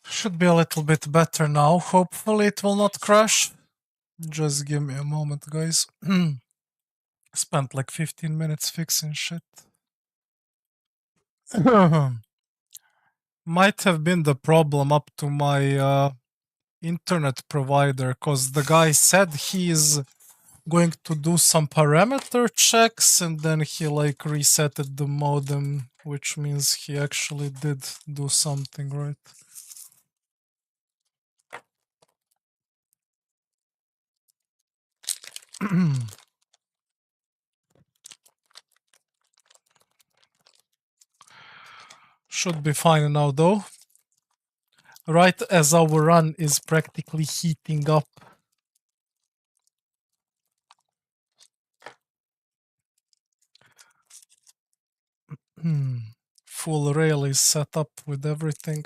Should be a little bit better now. Hopefully it will not crash. Just give me a moment, guys. Spent like 15 minutes fixing shit. Might have been the problem up to my internet provider, because the guy said he is going to do some parameter checks and then he like resetted the modem, which means he actually did do something right. Should be fine now though. Right as our run is practically heating up. Full rail is set up with everything.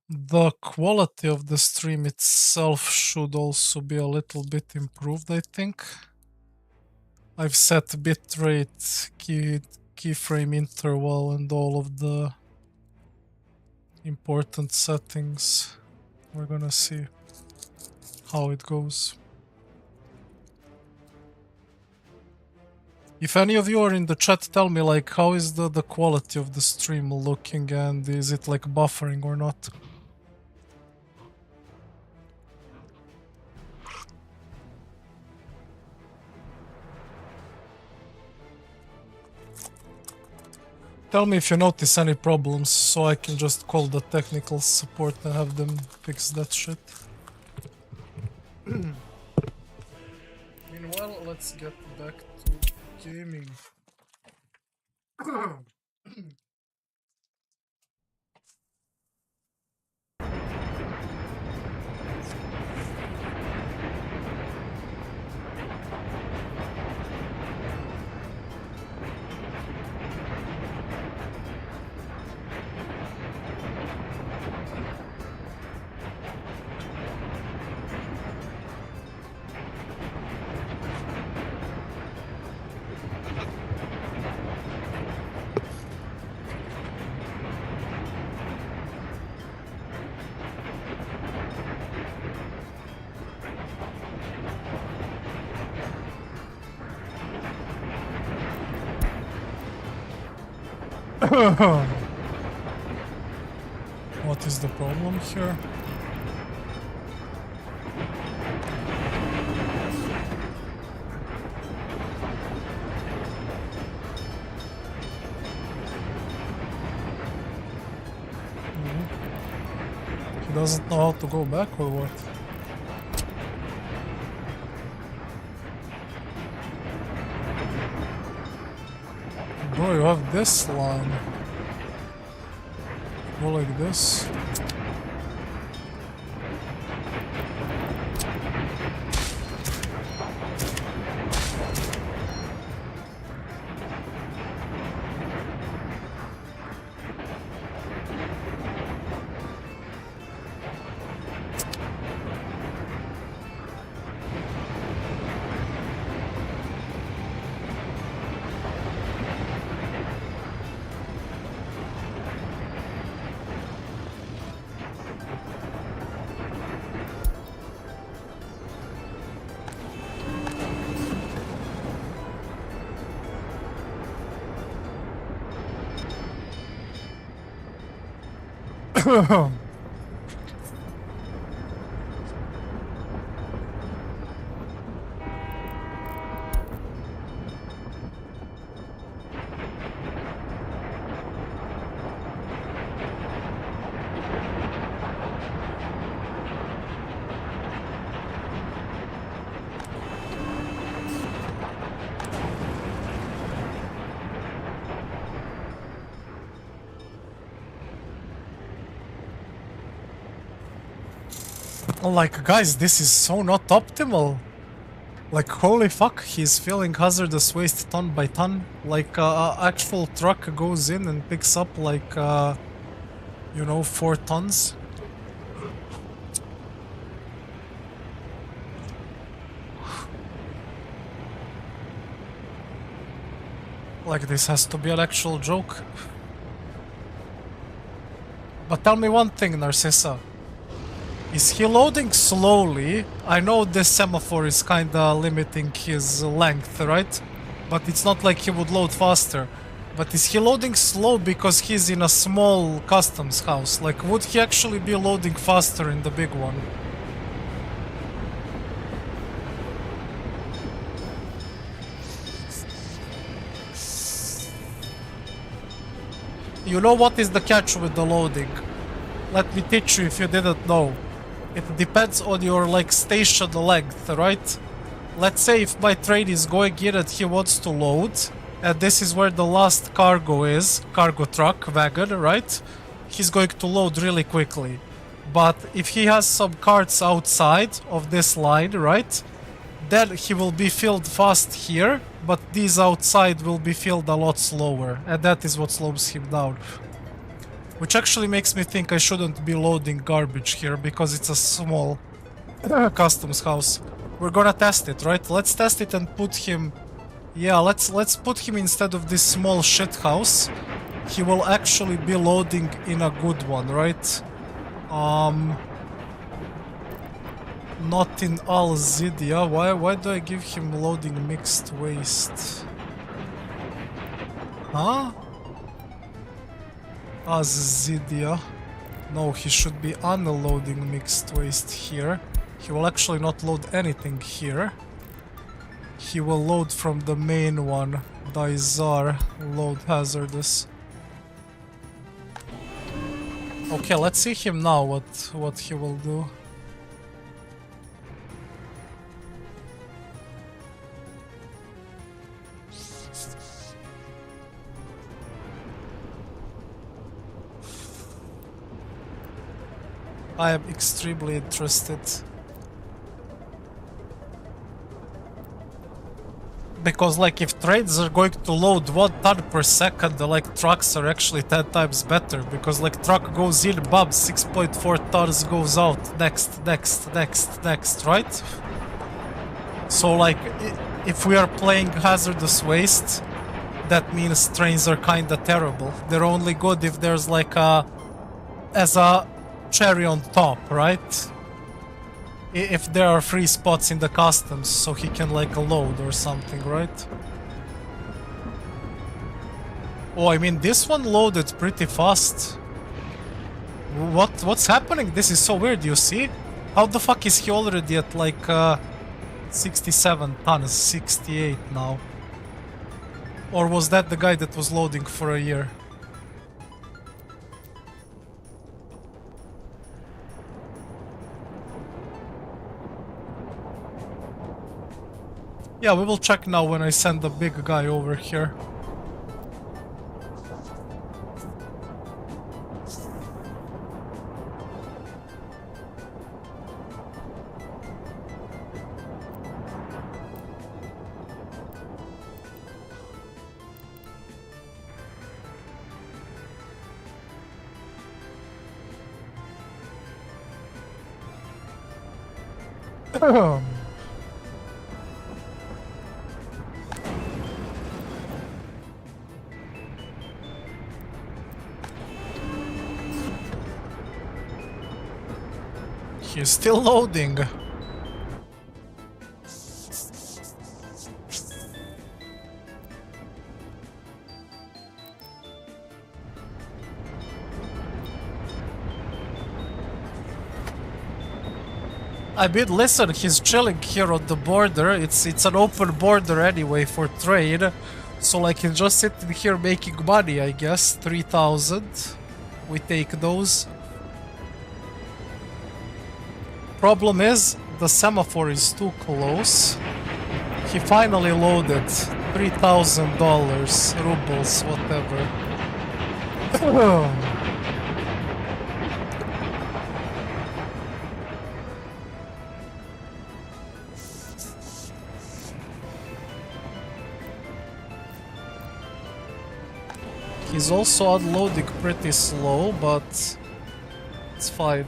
The quality of the stream itself should also be a little bit improved, I think. I've set bitrate, keyframe interval, and all of the important settings. We're gonna see how it goes. If any of you are in the chat, tell me like how is the quality of the stream looking and is it like buffering or not? Tell me if you notice any problems so I can just call the technical support and have them fix that shit. Meanwhile, let's get back to gaming. What is the problem here? He doesn't know how to go back or what? Bro, you have this line. Go like this. Like, guys, this is so not optimal. Like, holy fuck, he's feeling hazardous waste ton by ton. Like, actual truck goes in and picks up, like, you know, 4 tons. Like this has to be an actual joke. But tell me one thing, Narcissa. Is he loading slowly? I know this semaphore is kinda limiting his length, right? But it's not like he would load faster. But is he loading slow because he's in a small customs house? Like, would he actually be loading faster in the big one? You know what is the catch with the loading? Let me teach you if you didn't know. It depends on your, like, station length, right? Let's say if my train is going in and he wants to load, and this is where the last cargo is, cargo truck, wagon, right? He's going to load really quickly. But if he has some carts outside of this line, right? Then he will be filled fast here, but these outside will be filled a lot slower, and that is what slows him down. Which actually makes me think I shouldn't be loading garbage here, because it's a small customs house. We're gonna test it, right? Let's test it and put him... Yeah, let's put him instead of this small shit house. He will actually be loading in a good one, right? Not in Alzidia. Why do I give him loading mixed waste? Huh? Alzidia. No, he should be unloading mixed waste here. He will actually not load anything here. He will load from the main one. Dizar, load hazardous. Okay, let's see him now, what he will do. I am extremely interested. Because, like, if trains are going to load 1 ton per second, like, trucks are actually 10 times better. Because, like, truck goes in, bam, 6.4 tons goes out. Next, right? So, like, if we are playing hazardous waste, that means trains are kinda terrible. They're only good if there's, like, as a cherry on top, right? If there are free spots in the customs, so he can, like, load or something, right? Oh, I mean, this one loaded pretty fast. What's happening? This is so weird, you see? How the fuck is he already at, like, 67 tons, 68 now? Or was that the guy that was loading for a year? Yeah, we will check now when I send the big guy over here. He's still loading. I mean, listen, he's chilling here on the border. It's an open border anyway for trade. So, like, he's just sitting here making money, I guess. 3,000. We take those. Problem is, the semaphore is too close. He finally loaded $3,000, rubles, whatever. He's also unloading pretty slow, but it's fine.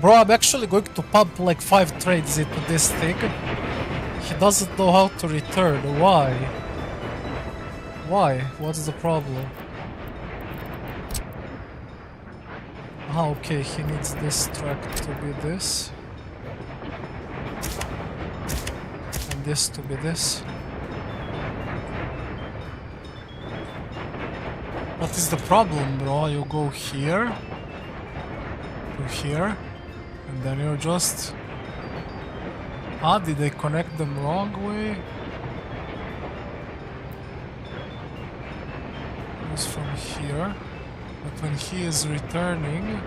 Bro, I'm actually going to pump like 5 trades into this thing. He doesn't know how to return. Why? Why? What's the problem? Ah, okay, he needs this track to be this. And this to be this. What is the problem, bro? You go here to here, and then you just... Ah, did they connect them wrong way? It's from here. But when he is returning,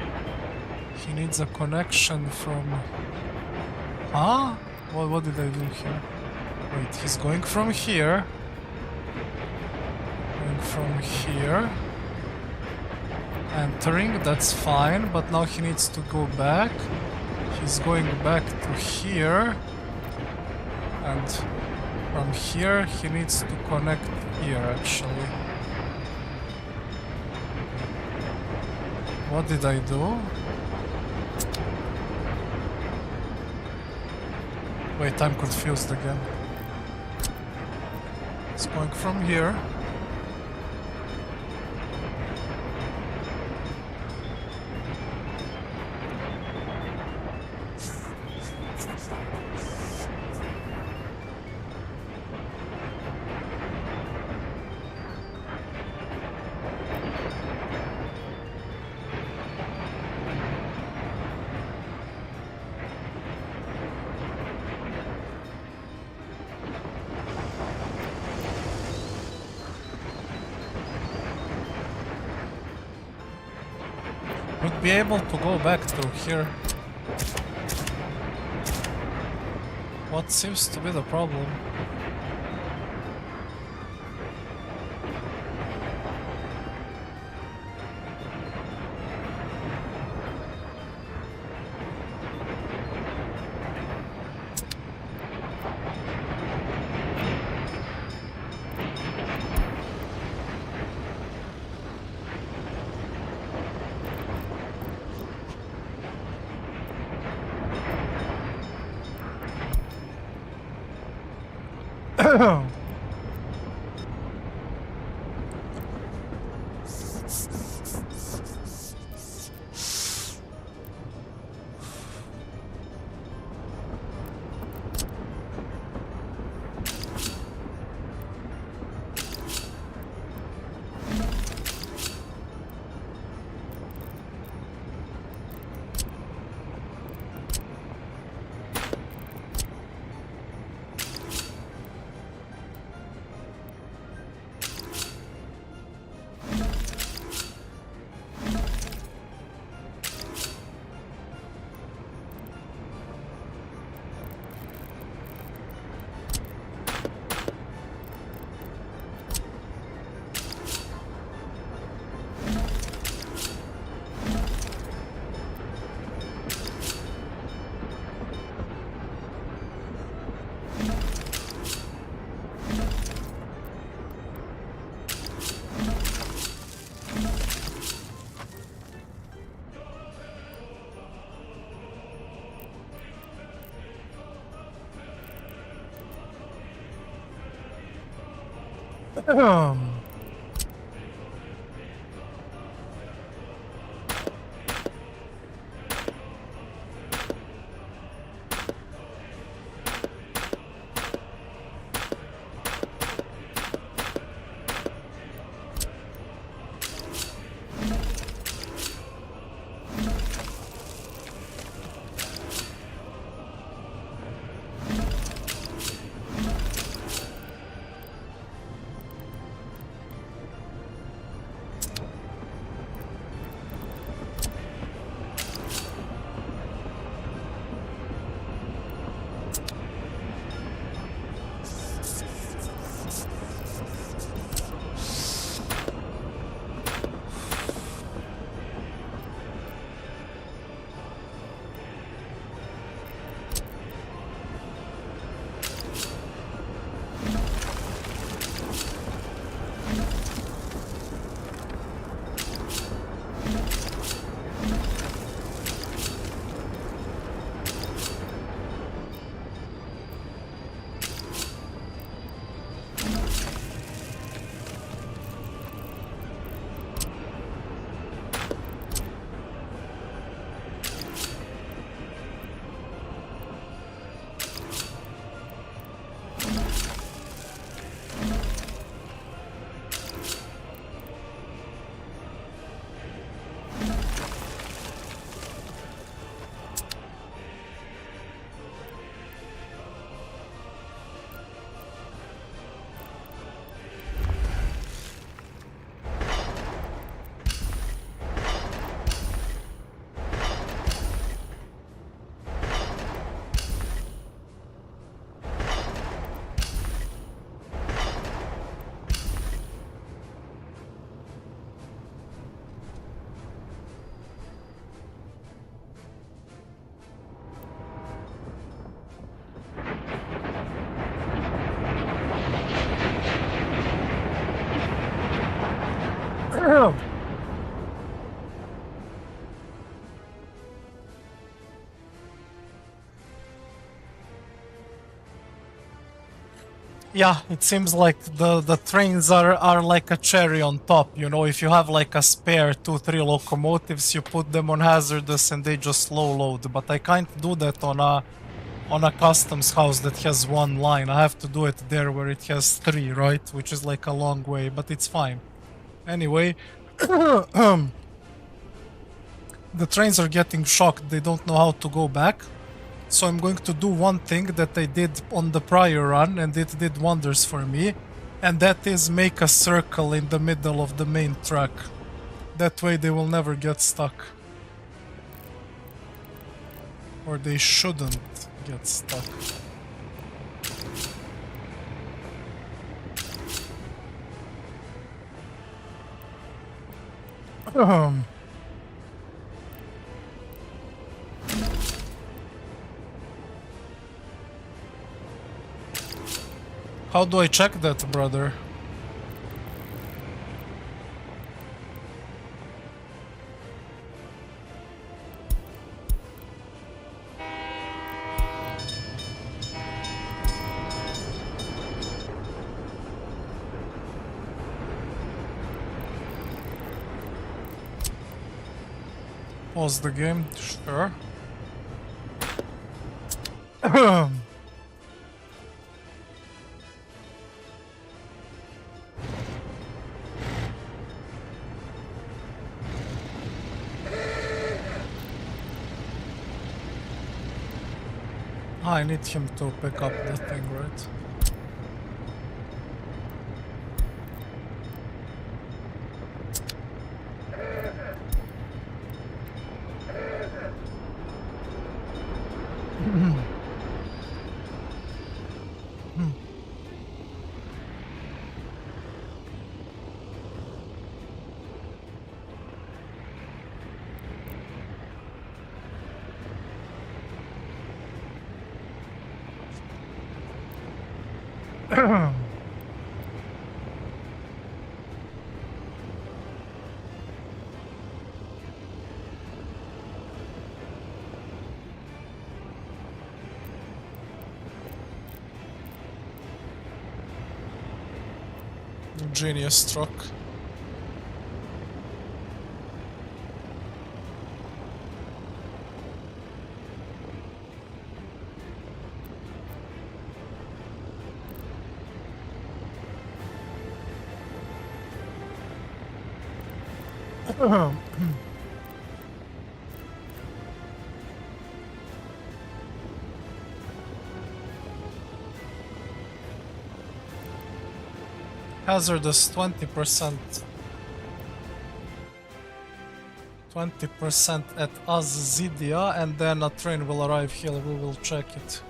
he needs a connection from... Huh? What did I do here? Wait, he's going from here. Going from here. Entering, that's fine, but now he needs to go back. He's going back to here. And from here, he needs to connect here, actually. What did I do? Wait, I'm confused again. It's going from here. Would be able to go back through here. What seems to be the problem? Yeah, it seems like the trains are like a cherry on top, you know, if you have like a spare 2-3 locomotives, you put them on hazardous and they just slow load, but I can't do that on a customs house that has one line. I have to do it there where it has three, right? Which is like a long way, but it's fine. Anyway, the trains are getting shocked. They don't know how to go back. So I'm going to do one thing that I did on the prior run and it did wonders for me. And that is make a circle in the middle of the main track. That way they will never get stuck. Or they shouldn't get stuck. How do I check that, brother? Pause the game, sure. I need him to pick up the thing, right? Genius stroke. Hazardous 20%. 20% at Azzidia, and then a train will arrive here. We will check it.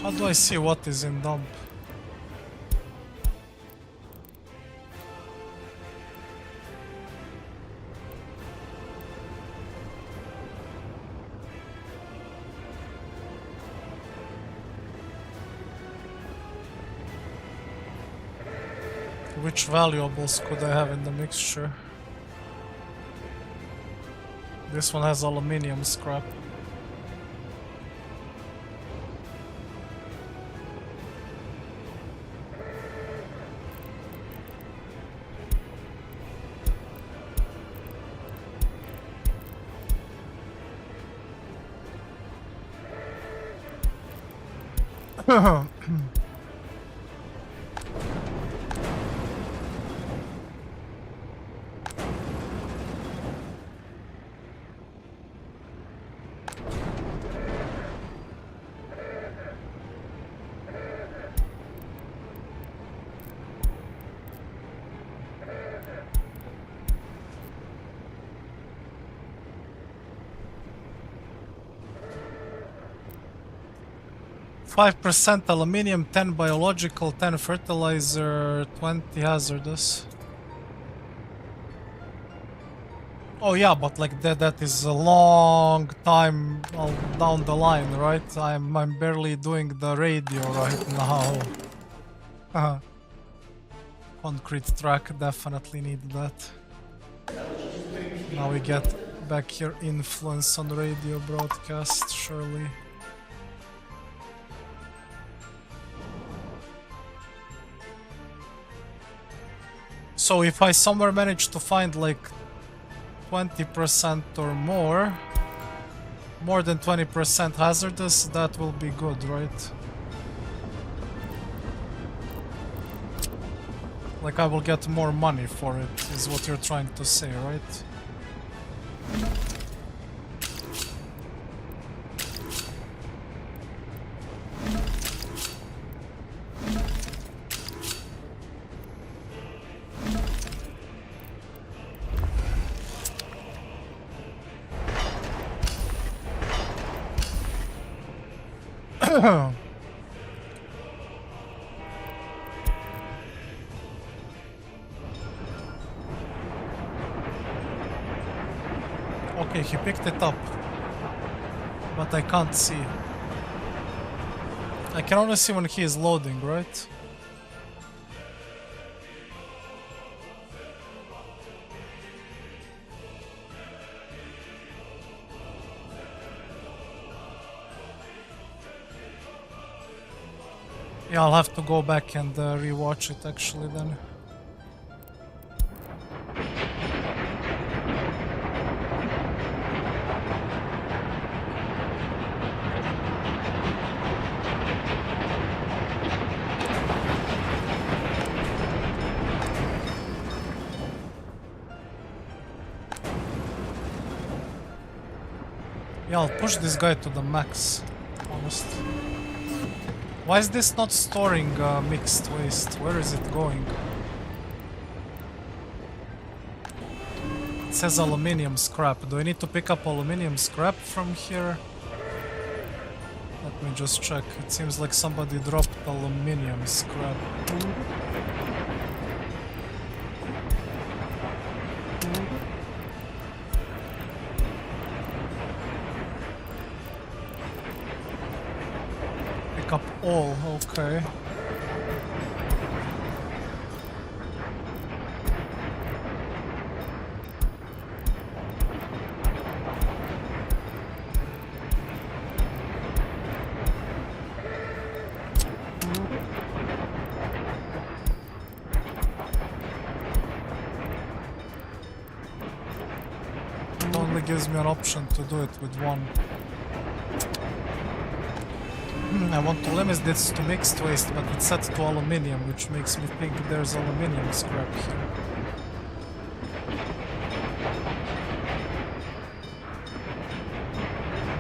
How do I see what is in dump? Which valuables could I have in the mixture? This one has aluminium scrap. 5% aluminium, 10 biological, 10 fertilizer, 20 hazardous. Oh yeah, but like that is a long time down the line, right? I'm barely doing the radio right now. Concrete track, definitely need that. Now we get back here influence on radio broadcast, surely. So if I somewhere manage to find like 20% or more than 20% hazardous, that will be good, right? Like I will get more money for it, is what you're trying to say, right? Okay, he picked it up, but I can't see. I can only see when he is loading, right? Yeah, I'll have to go back and rewatch it actually then. Yeah, I'll push this guy to the max, honestly. Why is this not storing mixed waste? Where is it going? It says aluminium scrap. Do I need to pick up aluminium scrap from here? Let me just check. It seems like somebody dropped aluminium scrap. Pick up all, okay. It only gives me an option to do it with one. I want to limit this to mixed waste, but it's set to aluminium, which makes me think there's aluminium scrap here.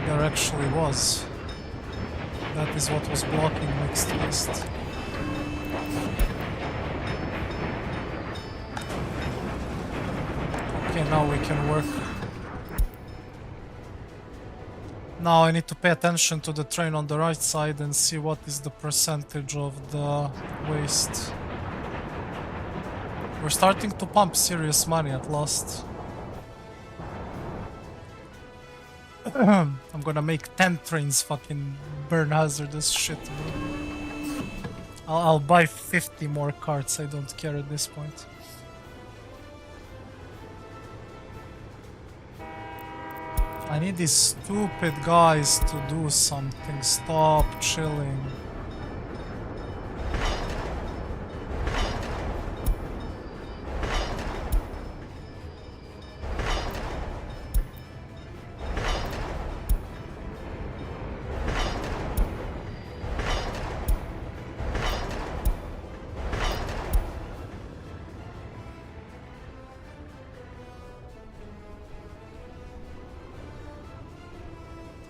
There actually was. That is what was blocking mixed waste. Okay, now we can work. Now I need to pay attention to the train on the right side and see what is the percentage of the waste. We're starting to pump serious money at last. I'm gonna make 10 trains fucking burn hazardous shit, bro. I'll buy 50 more carts, I don't care at this point. I need these stupid guys to do something. Stop chilling.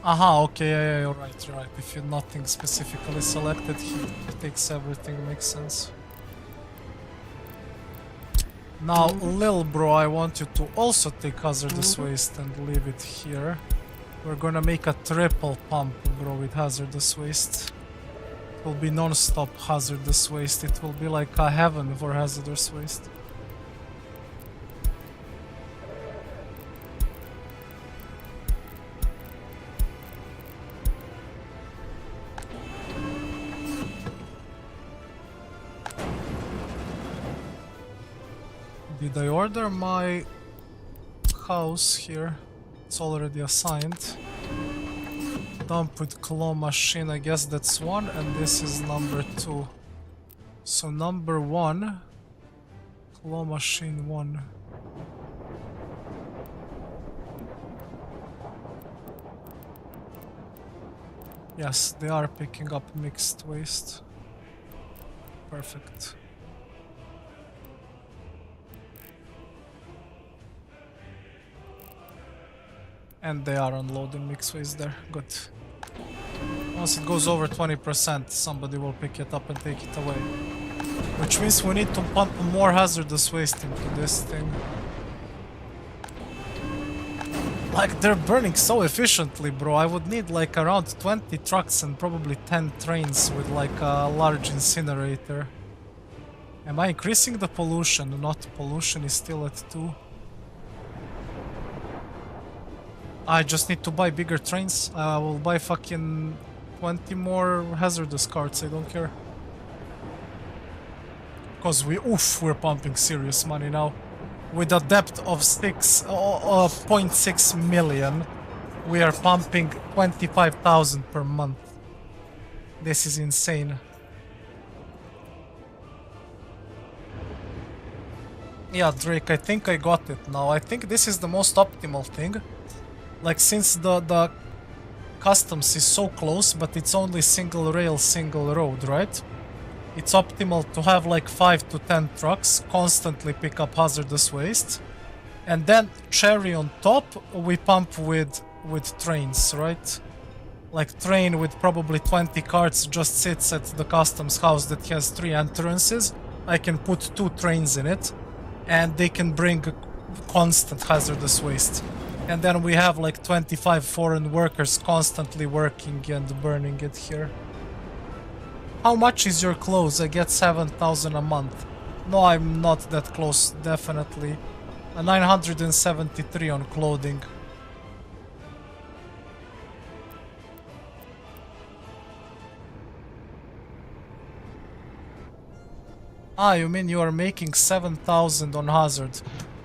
Aha, okay, yeah, you're right, you're right. If you're nothing specifically selected, he takes everything, makes sense. Now, Lil bro, I want you to also take hazardous waste and leave it here. We're gonna make a triple pump, bro, with hazardous waste. will be non-stop hazardous waste. It will be like a heaven for hazardous waste. Did I order my house here? It's already assigned. Dump with claw machine, I guess that's one, and this is number 2. So number 1, claw machine 1. Yes, they are picking up mixed waste. Perfect. And they are unloading mixed waste there. Good. Once it goes over 20%, somebody will pick it up and take it away. Which means we need to pump more hazardous waste into this thing. Like, they're burning so efficiently, bro. I would need like around 20 trucks and probably 10 trains with like a large incinerator. Am I increasing the pollution? Not. Pollution is still at 2. I just need to buy bigger trains. I will buy fucking 20 more hazardous carts, I don't care. Because we're pumping serious money now. With a depth of 0.6 million, we are pumping 25,000 per month. This is insane. Yeah, Drake, I think I got it now. I think this is the most optimal thing. Like, since the customs is so close, but it's only single rail, single road, right? It's optimal to have like 5 to 10 trucks constantly pick up hazardous waste. And then, cherry on top, we pump with trains, right? Like, train with probably 20 carts just sits at the customs house that has 3 entrances. I can put 2 trains in it, and they can bring constant hazardous waste. And then we have like 25 foreign workers constantly working and burning it here. How much is your clothes? I get 7,000 a month. No, I'm not that close, definitely. 973 on clothing. Ah, you mean you are making 7,000 on hazard?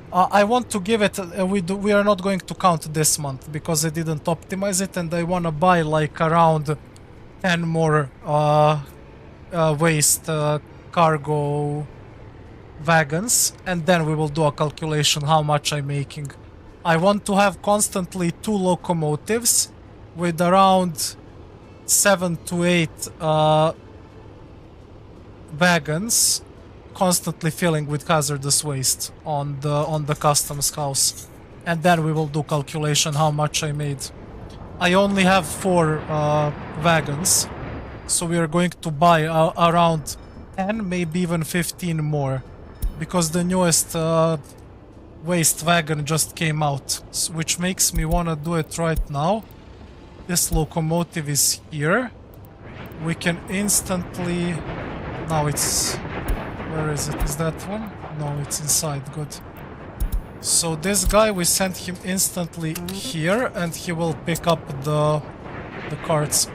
I want to give it, we are not going to count this month because I didn't optimize it, and I want to buy like around 10 more waste cargo wagons, and then we will do a calculation how much I'm making. I want to have constantly 2 locomotives with around 7 to 8 wagons constantly filling with hazardous waste on the customs house, and then we will do calculation how much I made. I only have 4 wagons, so we are going to buy around 10, maybe even 15 more, because the newest waste wagon just came out, which makes me want to do it right now. This locomotive is here. We can instantly... Now it's... Where is it? Is that one? No, it's inside. Good. So this guy, we sent him instantly here, and he will pick up the carts.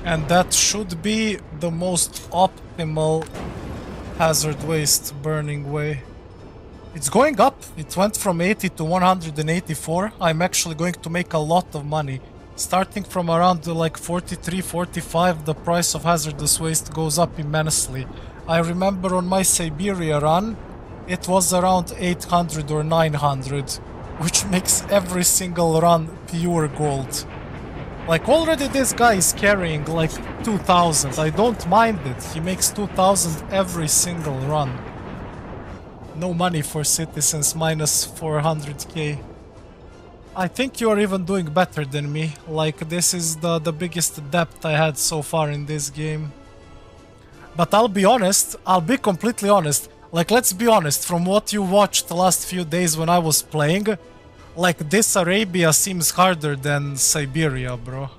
And that should be the most optimal hazard waste burning way. It's going up. It went from 80 to 184. I'm actually going to make a lot of money. Starting from around like 43, 45, the price of hazardous waste goes up immensely. I remember on my Siberia run, it was around 800 or 900, which makes every single run pure gold. Like, already this guy is carrying like 2,000. I don't mind it. He makes 2,000 every single run. No money for citizens, minus 400k. I think you're even doing better than me. Like, this is the biggest depth I had so far in this game. But I'll be honest, I'll be completely honest. Like, let's be honest, from what you watched the last few days when I was playing, like, this Arabia seems harder than Siberia, bro.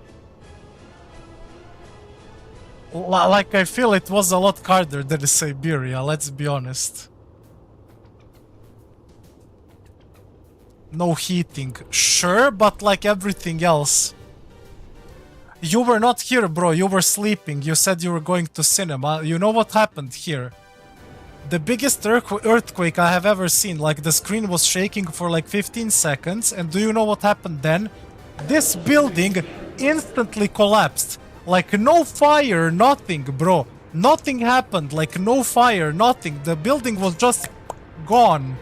Like, I feel it was a lot harder than Siberia, let's be honest. No heating. Sure, but like everything else. You were not here, bro. You were sleeping. You said you were going to cinema. You know what happened here? The biggest earthquake I have ever seen. Like, the screen was shaking for like 15 seconds. And do you know what happened then? This building instantly collapsed. Like, no fire, nothing, bro. Nothing happened. Like, no fire, nothing. The building was just gone.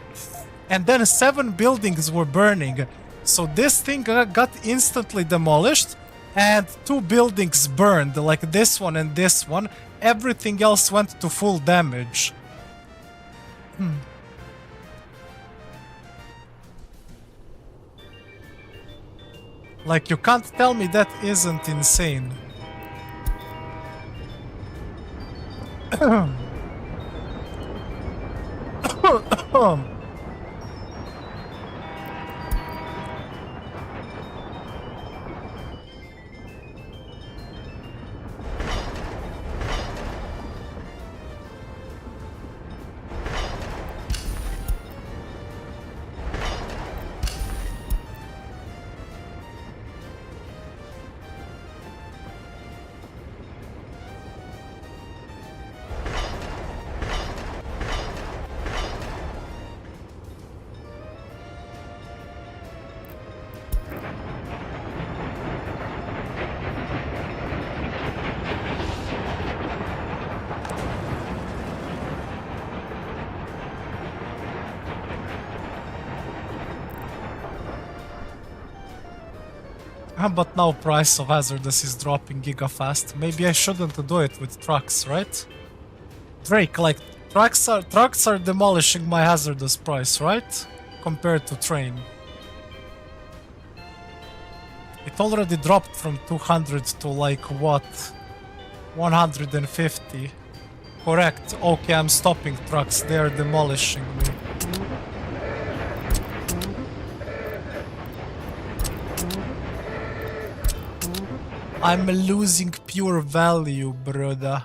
And then 7 buildings were burning. So this thing got instantly demolished. And 2 buildings burned, like this one and this one. Everything else went to full damage. Like, you can't tell me that isn't insane. But now price of hazardous is dropping giga fast. Maybe I shouldn't do it with trucks, right? Drake, like, trucks are demolishing my hazardous price, right? Compared to train. It already dropped from 200 to like what? 150. Correct. Okay, I'm stopping trucks. They are demolishing me. I'm losing pure value, brother.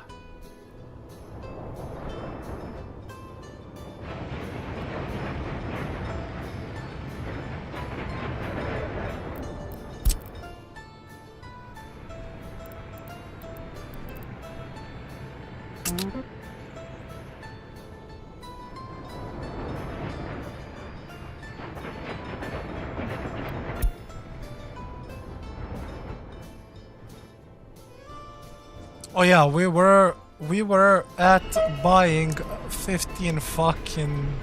Oh yeah, we were at buying 15 fucking...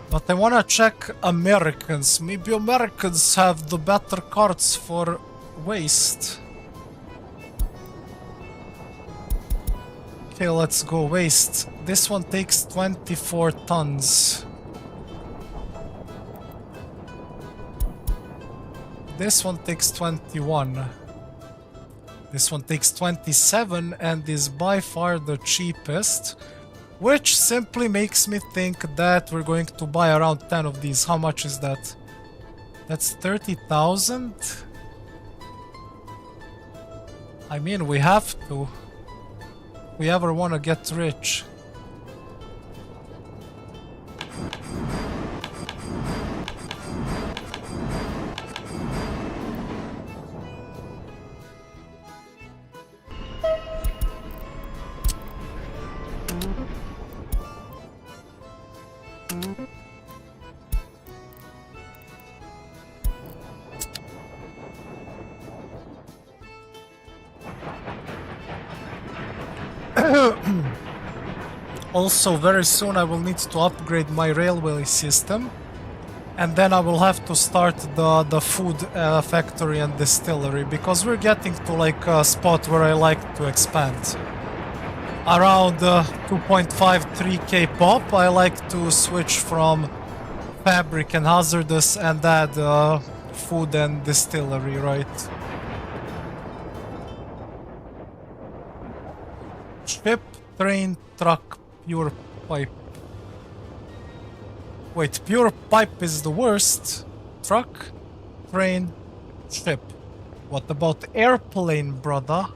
But I wanna check Americans. Maybe Americans have the better carts for waste. Okay, let's go waste. This one takes 24 tons. This one takes 21. This one takes 27 and is by far the cheapest, which simply makes me think that we're going to buy around 10 of these. How much is that? That's 30,000? I mean, we have to. If we ever want to get rich. Also, very soon I will need to upgrade my railway system, and then I will have to start the food factory and distillery, because we're getting to like a spot where I like to expand. Around 2.5-3k pop, I like to switch from fabric and hazardous and add food and distillery, right? Ship, train, truck, pure pipe. Wait, pure pipe is the worst. Truck, train, ship. What about airplane, brother?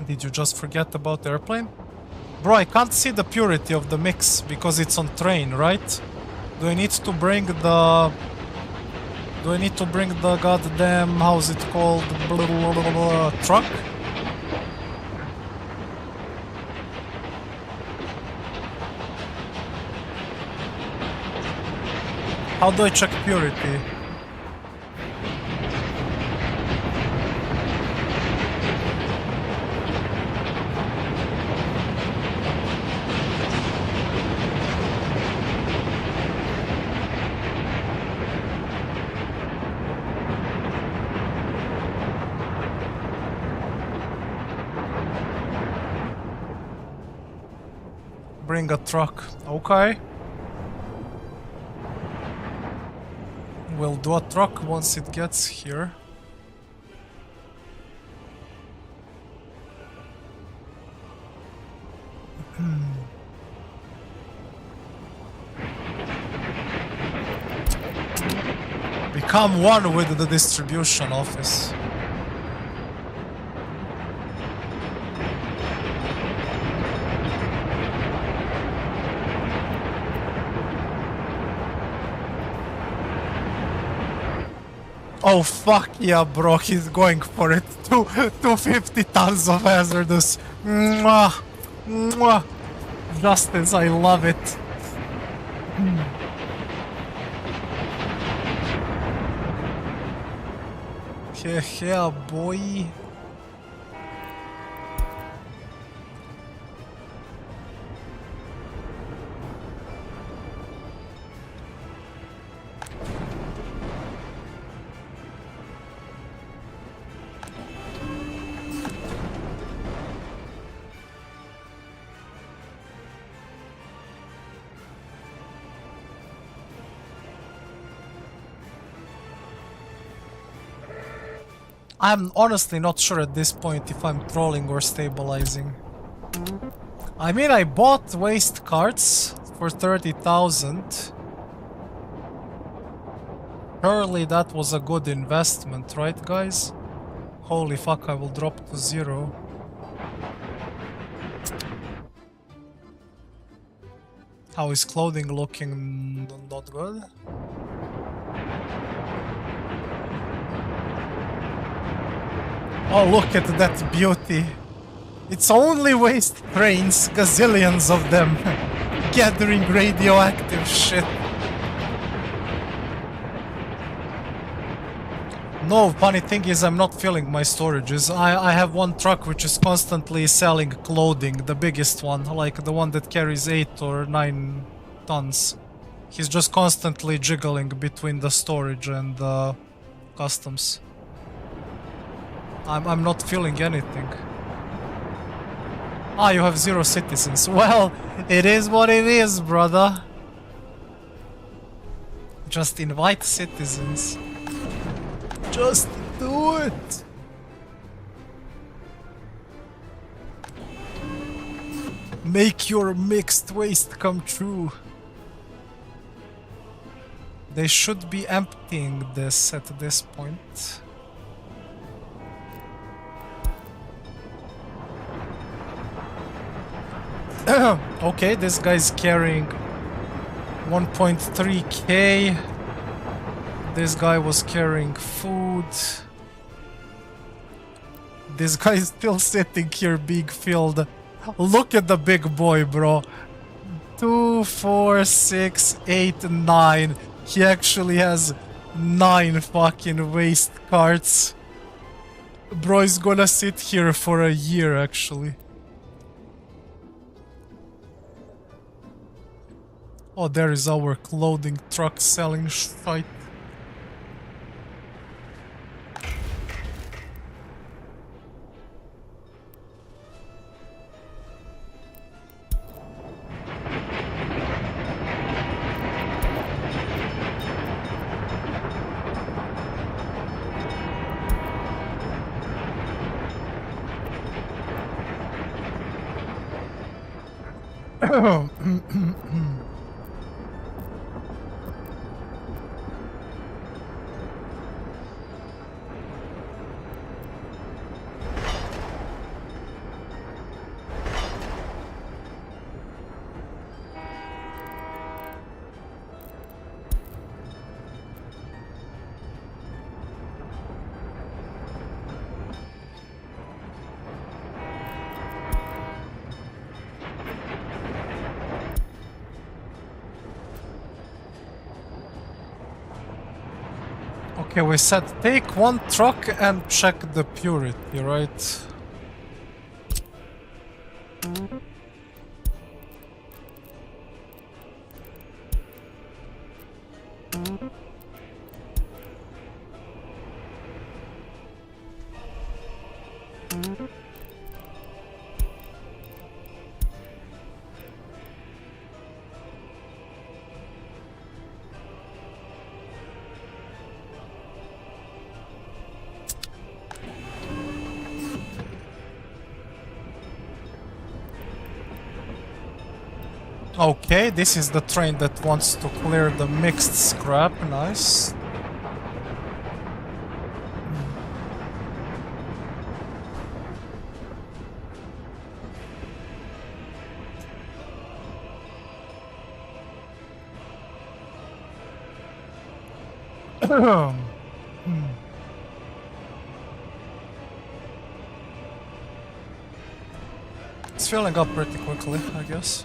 Did you just forget about airplane? Bro, I can't see the purity of the mix because it's on train, right? Do I need to bring the... Do I need to bring the goddamn... How's it called? Blah, blah, blah, blah, truck? How do I check purity? Bring a truck. Okay. We'll do a truck once it gets here. Become one with the distribution office. Oh fuck yeah, bro, he's going for it. 250 tons of hazardous. Mwah. Mwah. Justice, I love it. Yeah, boy. I'm honestly not sure at this point if I'm trolling or stabilizing. I mean, I bought waste carts for 30,000. Surely that was a good investment, right, guys? Holy fuck, I will drop to 0. How is clothing looking? Not good. Oh, look at that beauty. It's only waste trains, gazillions of them, gathering radioactive shit. No, funny thing is I'm not filling my storages. I have one truck which is constantly selling clothing, the biggest one, like the one that carries 8 or 9 tons. He's just constantly jiggling between the storage and the customs. I'm not feeling anything. Ah, you have 0 citizens. Well, it is what it is, brother. Just invite citizens. Just do it. Make your mixed waste come true. They should be emptying this at this point. Okay, this guy's carrying 1.3k. This guy was carrying food. This guy is still sitting here, big field. Look at the big boy, bro. 2, 4, 6, 8, 9. He actually has 9 fucking waste carts. Bro is gonna sit here for a year, actually. Oh, there is our clothing truck selling shite. Okay, we said take one truck and check the purity, right? Okay, this is the train that wants to clear the mixed scrap. Nice. It's filling up pretty quickly, I guess.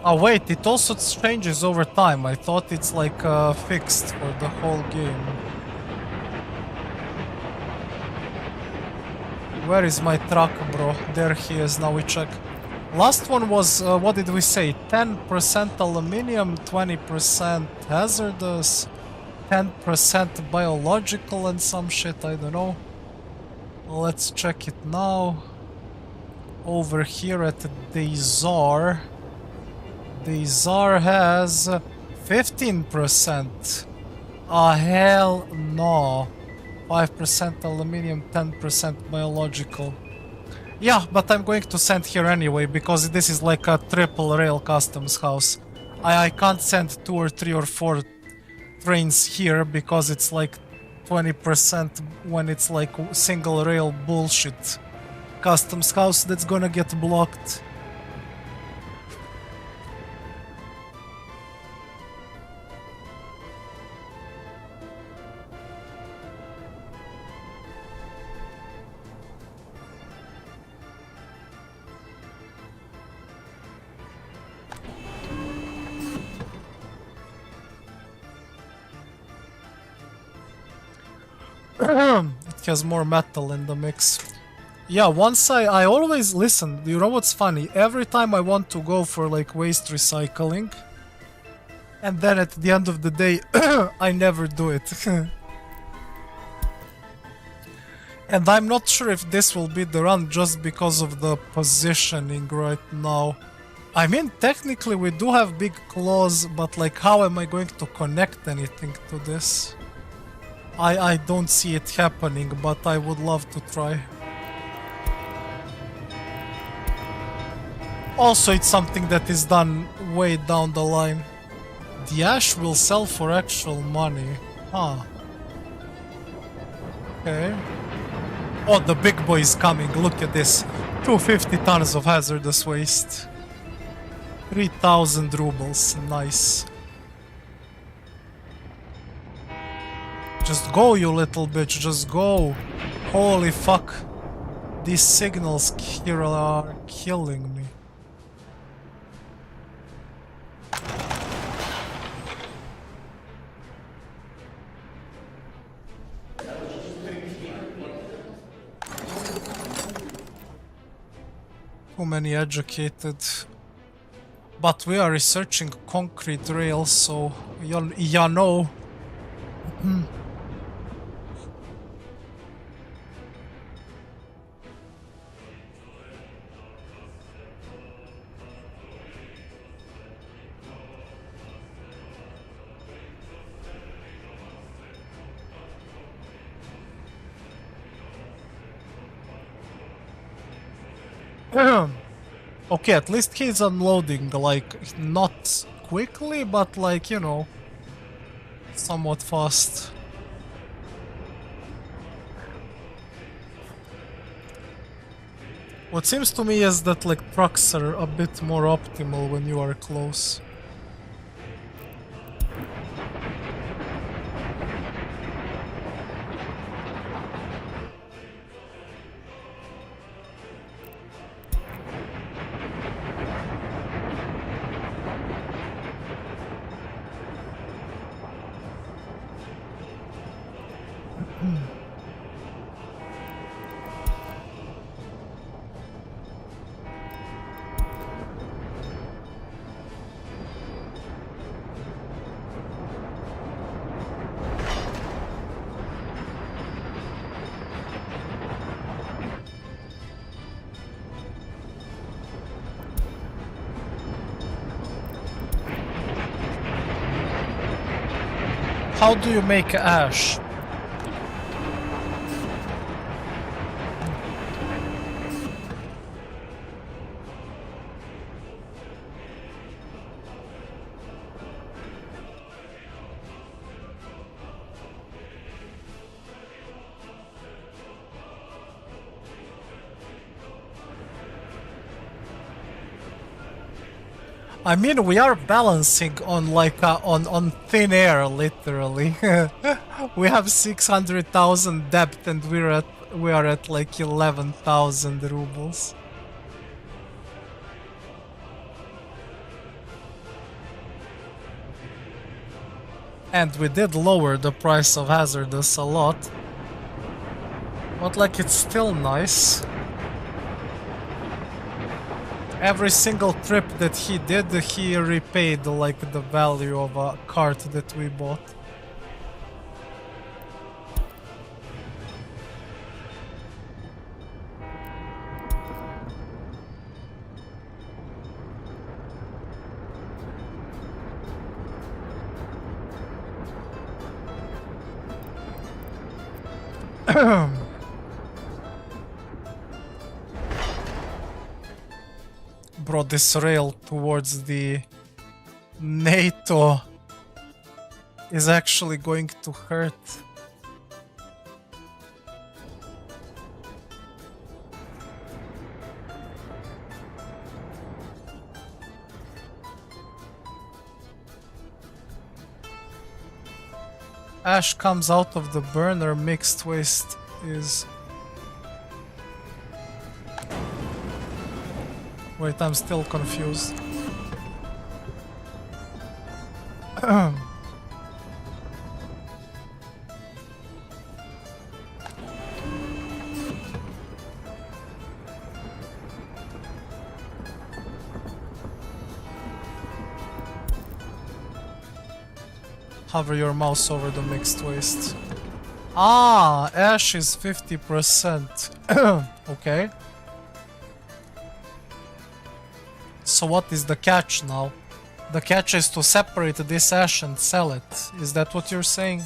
Oh wait, it also changes over time. I thought it's like fixed for the whole game. Where is my truck, bro? There he is, now we check. Last one was, what did we say? 10% aluminium, 20% hazardous, 10% biological and some shit, I don't know. Let's check it now. Over here at the Czar. The Czar has 15%. Ah, hell no. 5% aluminium, 10% biological. Yeah, but I'm going to send here anyway, because this is like a triple rail customs house. I can't send 2 or 3 or 4 trains here, because it's like 20% when it's like single rail bullshit. Customs house that's gonna get blocked. It has more metal in the mix. Yeah, once I always listen. You know what's funny? Every time I want to go for like waste recycling, and then at the end of the day, I never do it. And I'm not sure if this will be the run just because of the positioning right now. I mean, technically we do have big claws, but like how am I going to connect anything to this? I don't see it happening, but I would love to try. Also, it's something that is done way down the line. The ash will sell for actual money. Huh. Okay. Oh, the big boy is coming. Look at this. 250 tons of hazardous waste. 3,000 rubles. Nice. Just go, you little bitch. Just go. Holy fuck. These signals here are killing me. Too many educated. But we are researching concrete rails, so you know. Okay, at least he's unloading, like, not quickly, but like, you know, somewhat fast. What seems to me is that like trucks are a bit more optimal when you are close. How do you make ash? I mean, we are balancing on like on thin air, literally. We have 600,000 depth, and we are at like 11,000 rubles. And we did lower the price of hazardous a lot, but like it's still nice. Every single trip that he did, he repaid like the value of a cart that we bought. Bro, this rail towards the NATO is actually going to hurt. Ash comes out of the burner, mixed waste is... Wait, I'm still confused. Hover your mouse over the mixed waste. Ah, ash is 50%. Okay. So what is the catch now? The catch is to separate this ash and sell it. Is that what you're saying?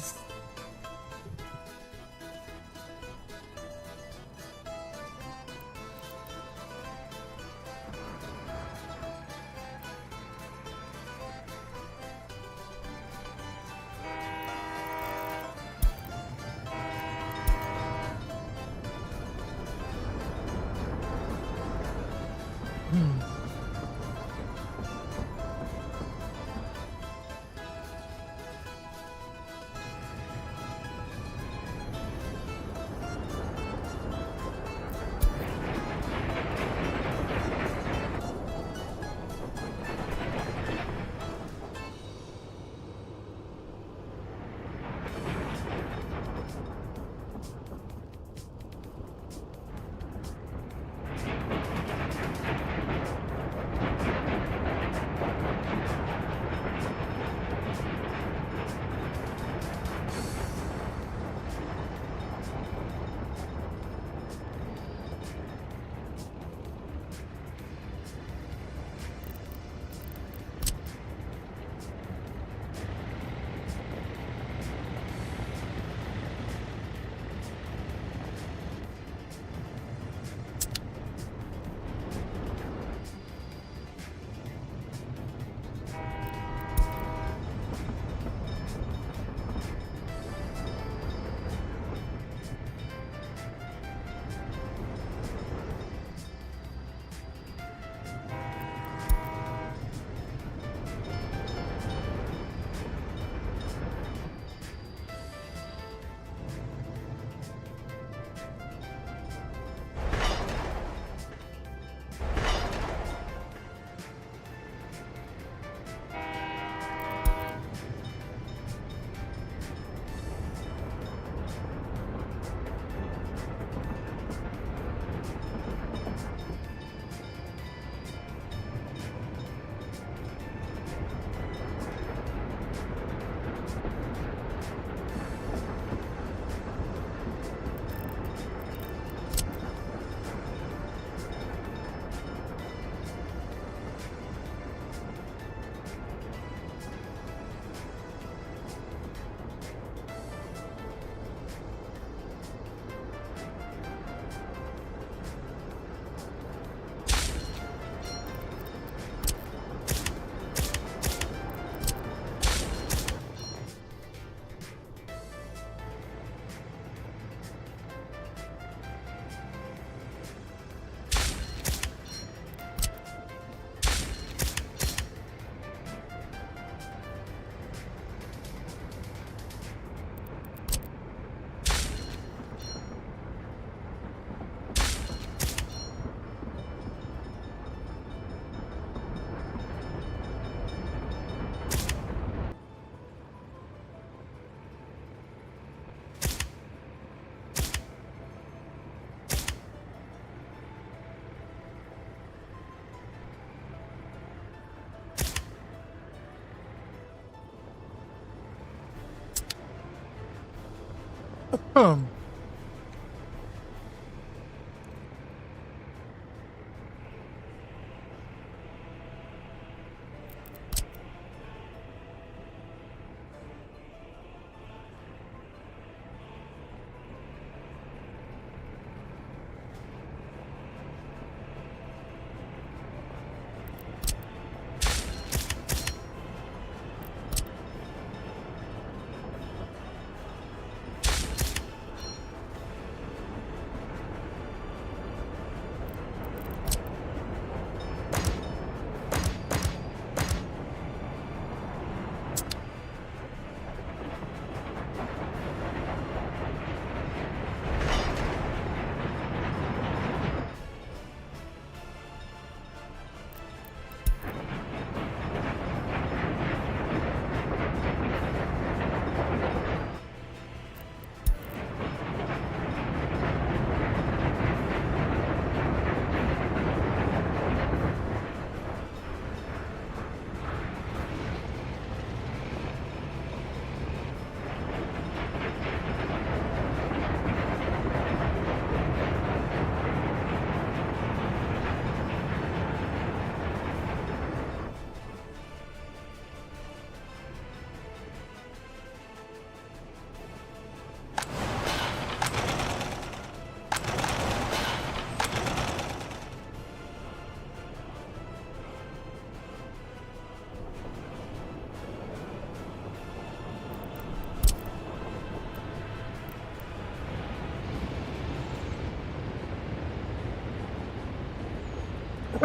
Um,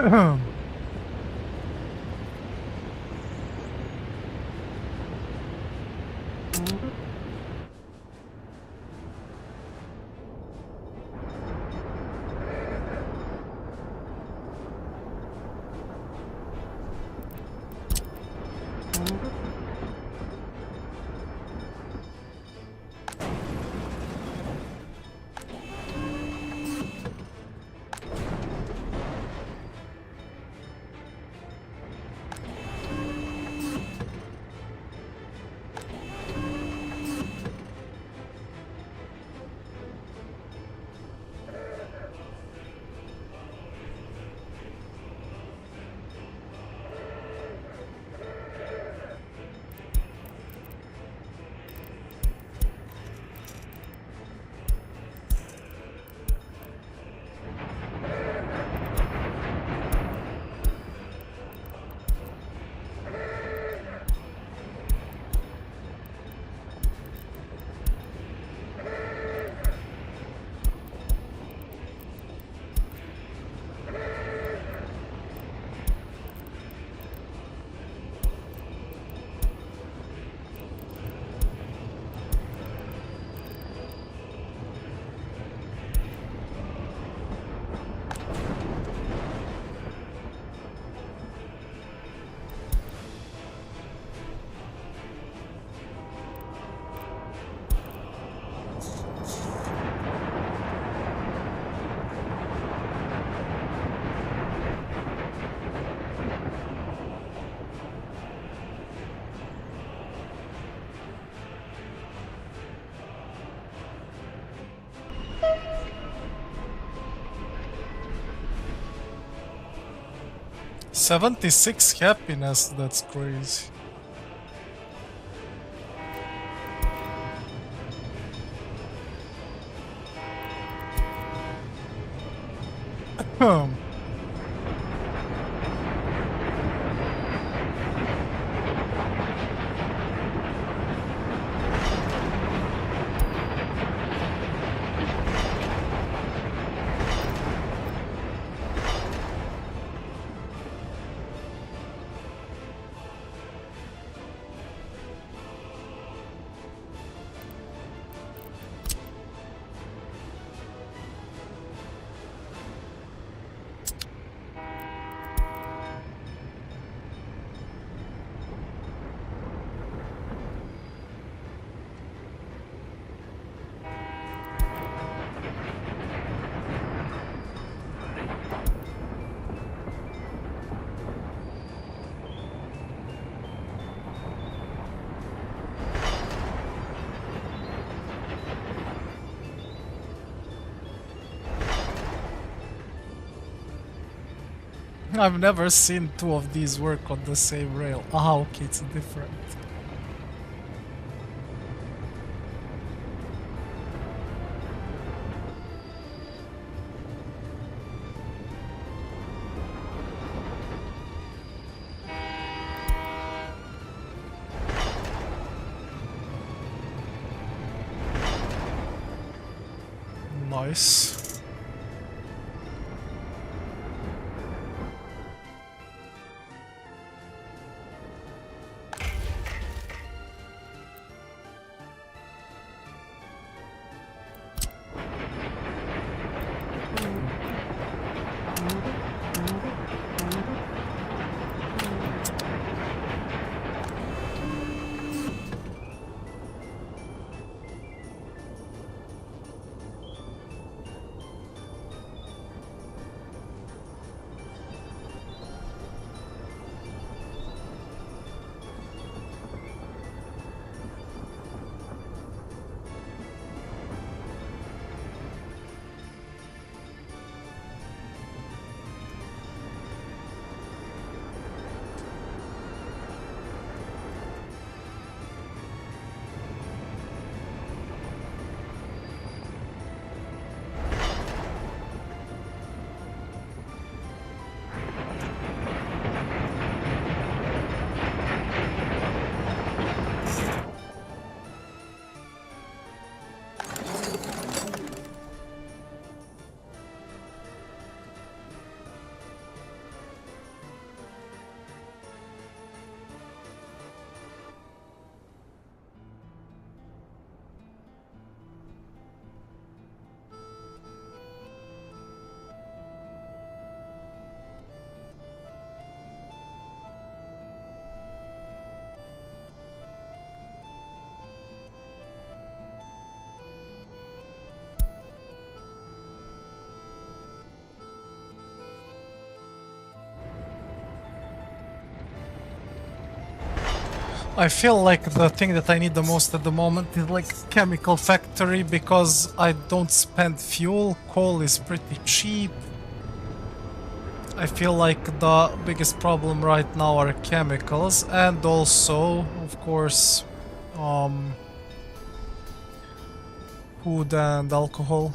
um, 76 happiness, that's crazy. Um, I've never seen two of these work on the same rail. Ah, okay, it's different. Nice. I feel like the thing that I need the most at the moment is like chemical factory because I don't spend fuel. Coal is pretty cheap. I feel like the biggest problem right now are chemicals and also, of course, food and alcohol.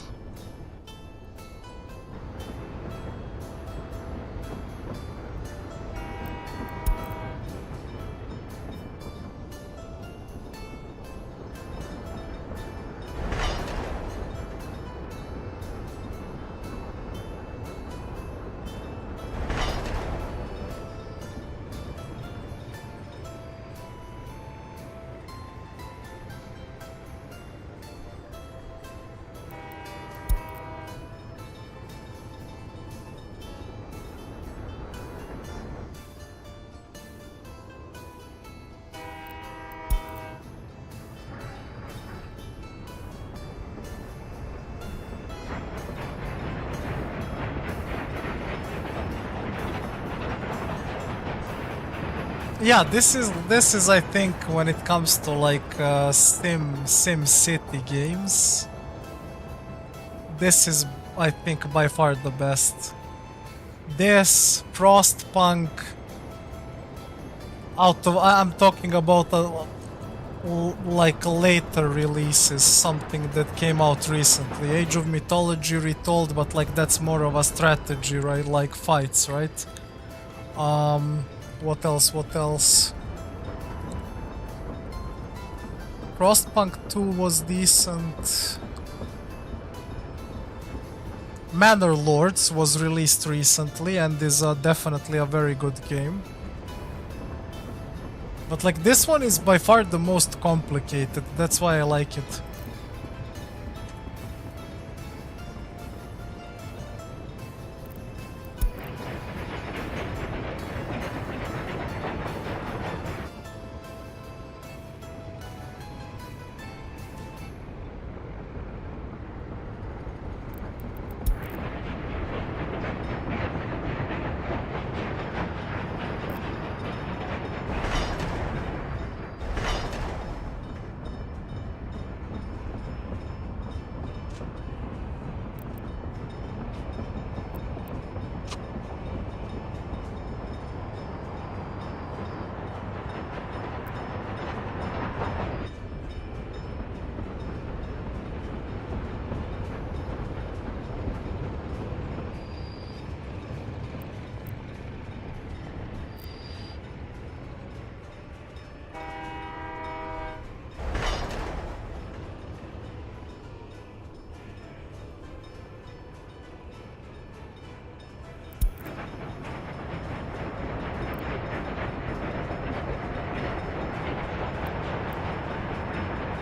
Yeah, this is I think when it comes to like Sim City games, this is I think by far the best. This Frostpunk out of I'm talking about like later releases, something that came out recently. Age of Mythology Retold, but like that's more of a strategy, right? Like fights, right? What else? What else? Frostpunk 2 was decent. Manor Lords was released recently and is definitely a very good game. But like this one is by far the most complicated, that's why I like it.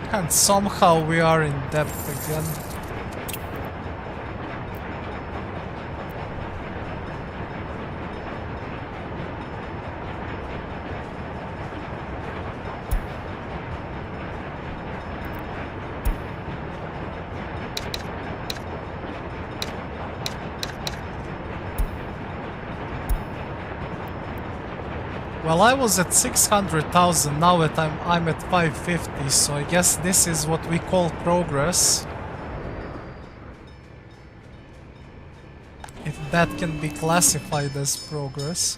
And somehow we are in debt again. Well, I was at 600,000, now I'm at 550, so I guess this is what we call progress. If that can be classified as progress.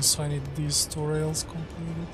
So I need these two rails completed.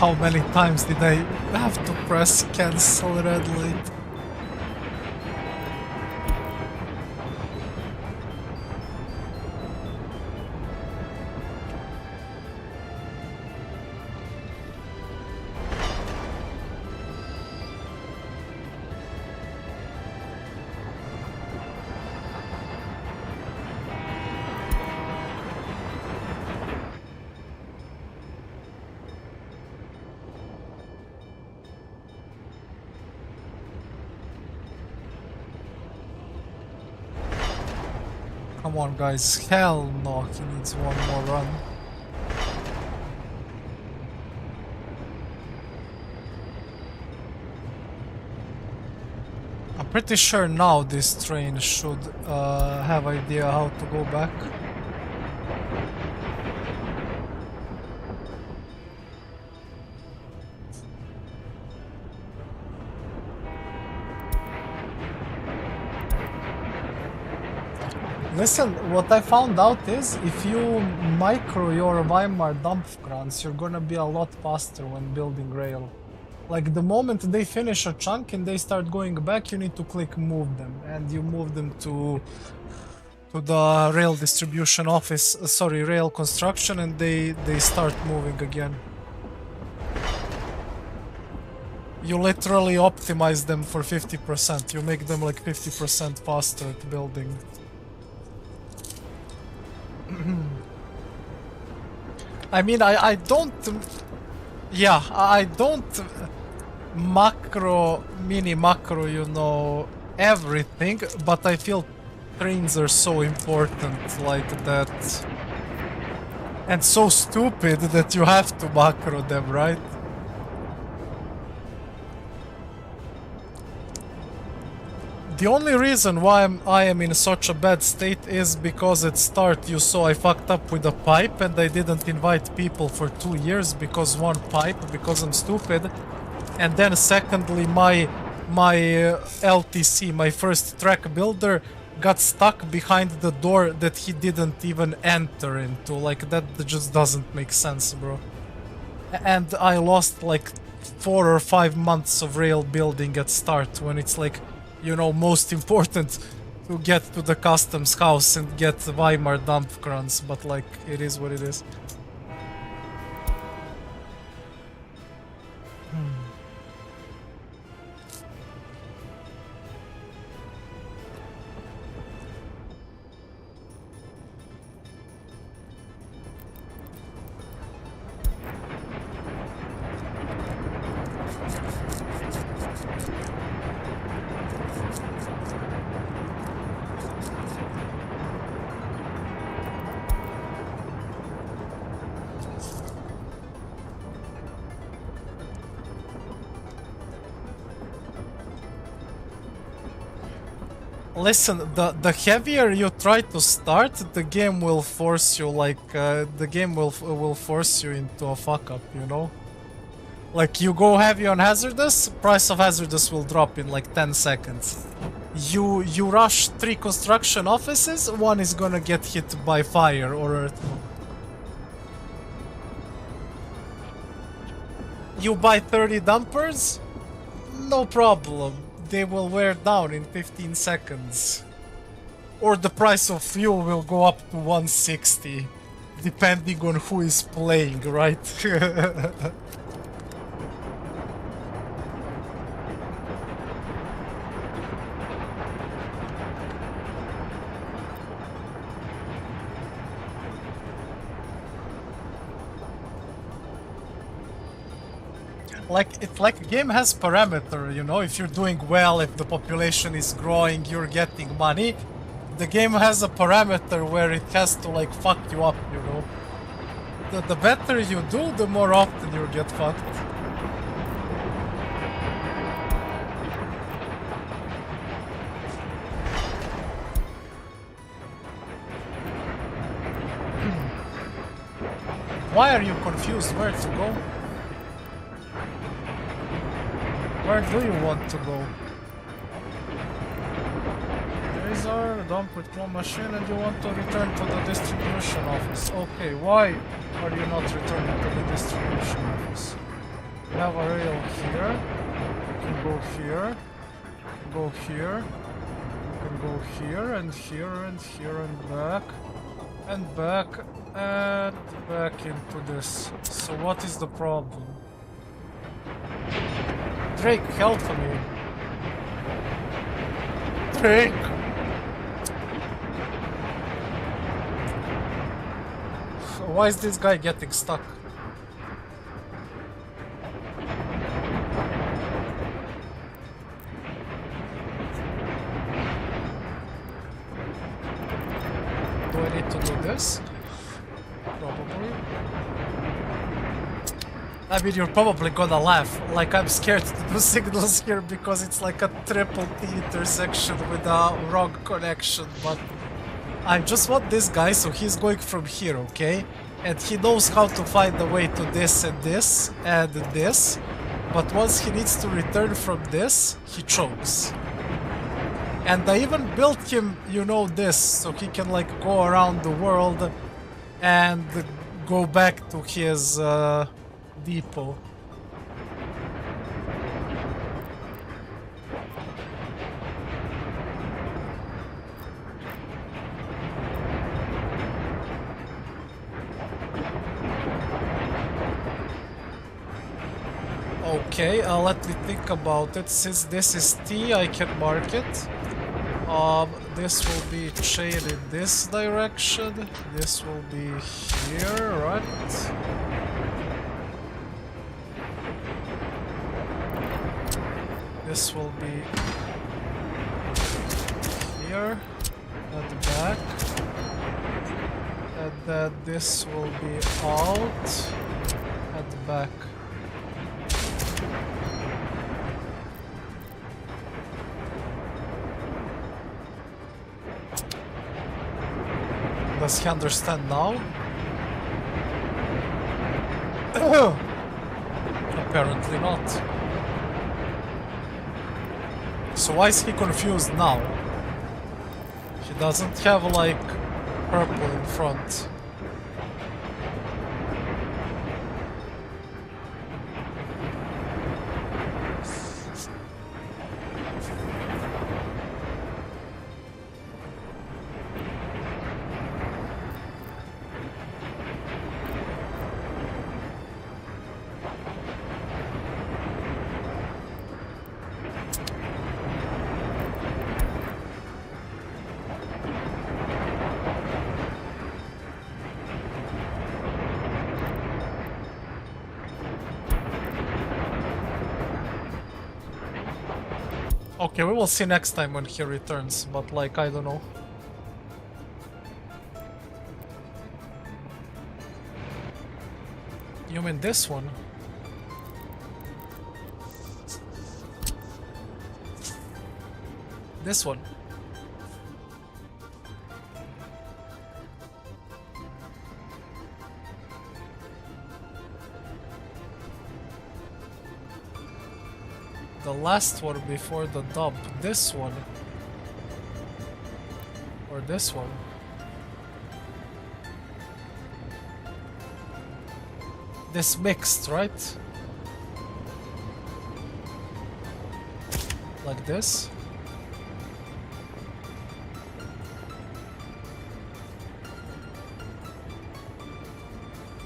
how many times did I have to press cancel red light? Come on, guys. Hell no, he needs one more run. I'm pretty sure now this train should have idea how to go back. Listen, what I found out is if you micro your Weimar Dampfkranz, you're gonna be a lot faster when building rail. Like the moment they finish a chunk and they start going back, you need to click move them, and you move them to the rail distribution office, sorry, rail construction, and they start moving again. You literally optimize them for 50%. You make them like 50% faster at building. I mean, I don't... Yeah, I don't mini macro, you know, everything, but I feel trains are so important like that. And so stupid that you have to macro them, right? The only reason why I am in such a bad state is because at start you saw I fucked up with a pipe and I didn't invite people for 2 years because one pipe, because I'm stupid. And then secondly, my LTC, my first track builder, got stuck behind the door that he didn't even enter into. Like, that just doesn't make sense, bro. And I lost like 4 or 5 months of rail building at start when it's like, you know, most important to get to the customs house and get Weimar Dampfkranz, but like, it is what it is. Listen, the heavier you try to start, the game will force you, like, the game will force you into a fuck up, you know? Like, you go heavy on hazardous, price of hazardous will drop in like 10 seconds. You rush 3 construction offices, one is gonna get hit by fire or earthquake. You buy 30 dumpers? No problem. They will wear down in 15 seconds. Or the price of fuel will go up to 160, depending on who is playing, right? Like a game has parameter, you know, if you're doing well, if the population is growing, you're getting money. The game has a parameter where it has to like fuck you up, you know. The better you do, the more often you get fucked. Why are you confused where to go? Where do you want to go? These are dump with claw machine and you want to return to the distribution office. Okay, why are you not returning to the distribution office? You have a rail here. You can go here. Go here. You can go here and here and here and back. And back and back into this. So what is the problem? Drake, help me. Drake! So why is this guy getting stuck? Do I need to do this? Probably. I mean, you're probably gonna laugh. Like, I'm scared to do signals here because it's like a triple T intersection with a wrong connection, but I just want this guy, so he's going from here, okay? And he knows how to find the way to this and this and this, but once he needs to return from this, he chokes. And I even built him, you know, this, so he can like go around the world and go back to his depot. Okay, let me think about it. Since this is T, I can mark it. This will be chain in this direction. This will be here, right? This will be here at the back. And then this will be out at the back. Does he understand now? Apparently not. So why is he confused now? He doesn't have like purple in front. Okay, we will see next time when he returns, but like, I don't know. You mean this one? This one. The last one before the dump. This one. Or this one. This mixed, right? Like this.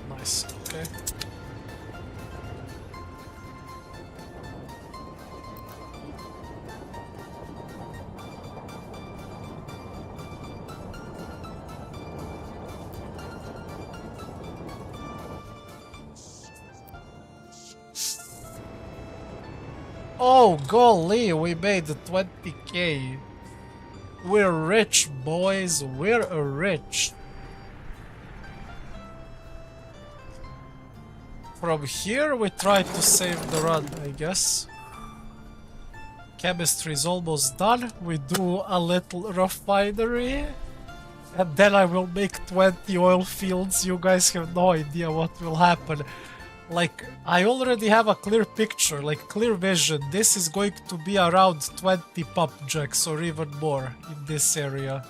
Nice, okay. Oh, golly, we made 20k. We're rich, boys. We're rich. From here, we try to save the run, I guess. Chemistry is almost done. We do a little refinery. And then I will make 20 oil fields. You guys have no idea what will happen. Like, I already have a clear picture, like clear vision. This is going to be around 20 pop jacks or even more in this area.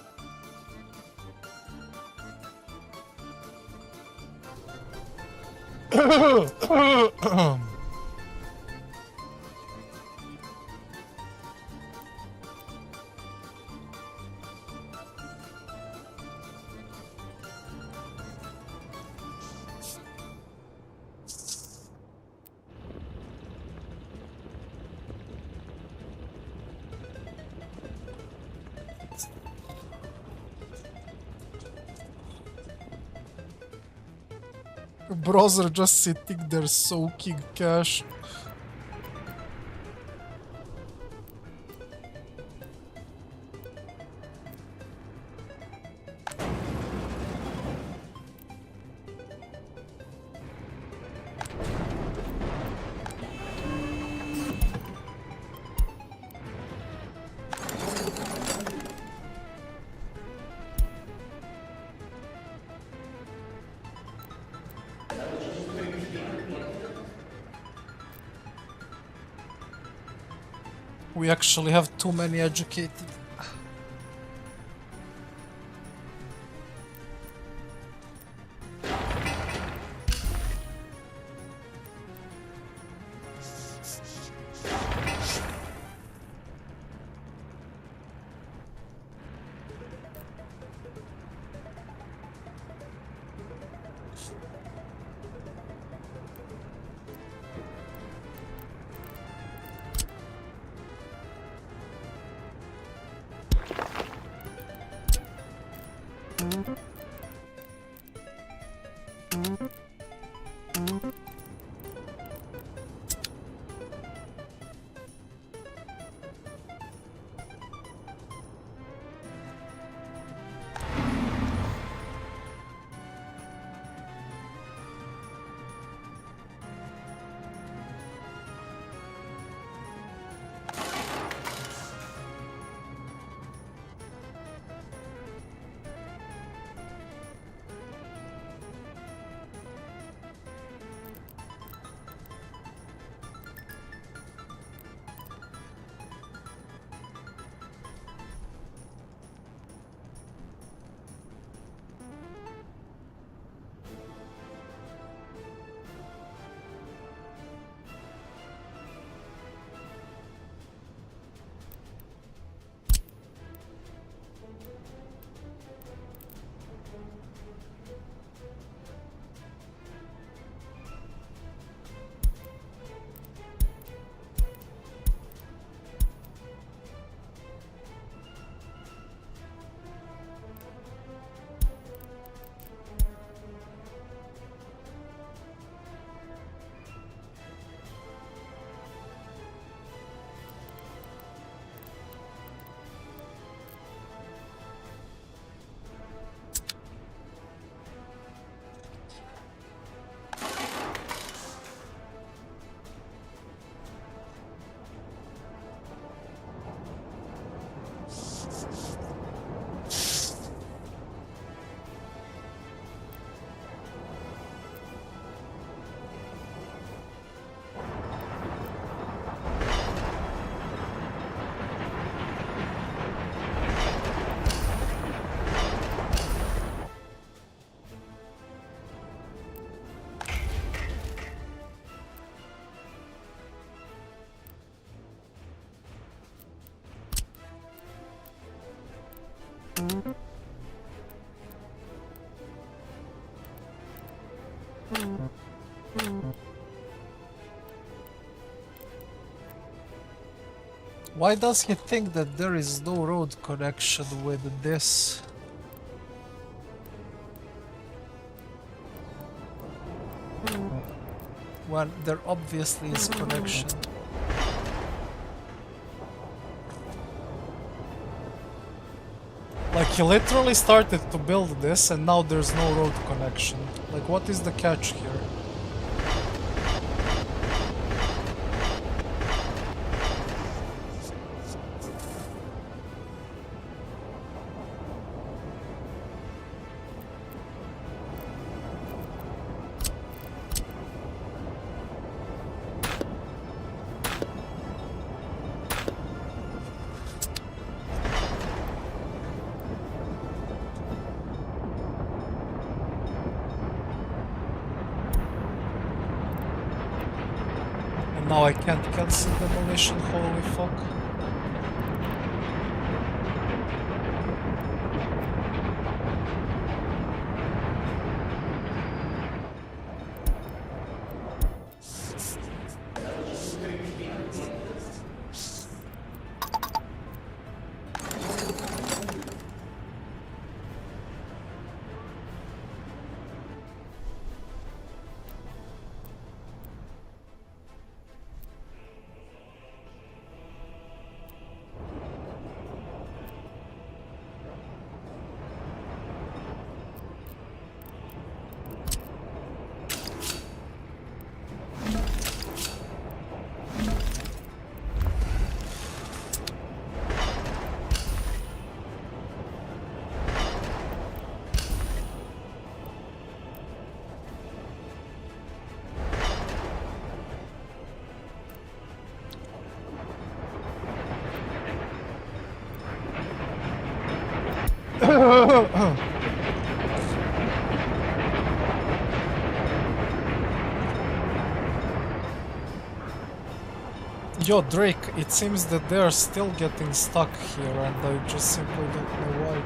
Bros are just sitting there soaking cash. We actually have too many educated. Why does he think that there is no road connection with this? When there obviously is connection. Like, he literally started to build this and now there's no road connection. Like, what is the catch here? Now I can't cancel demolition, holy fuck. Yo, Drake, it seems that they are still getting stuck here, and I just simply don't know why.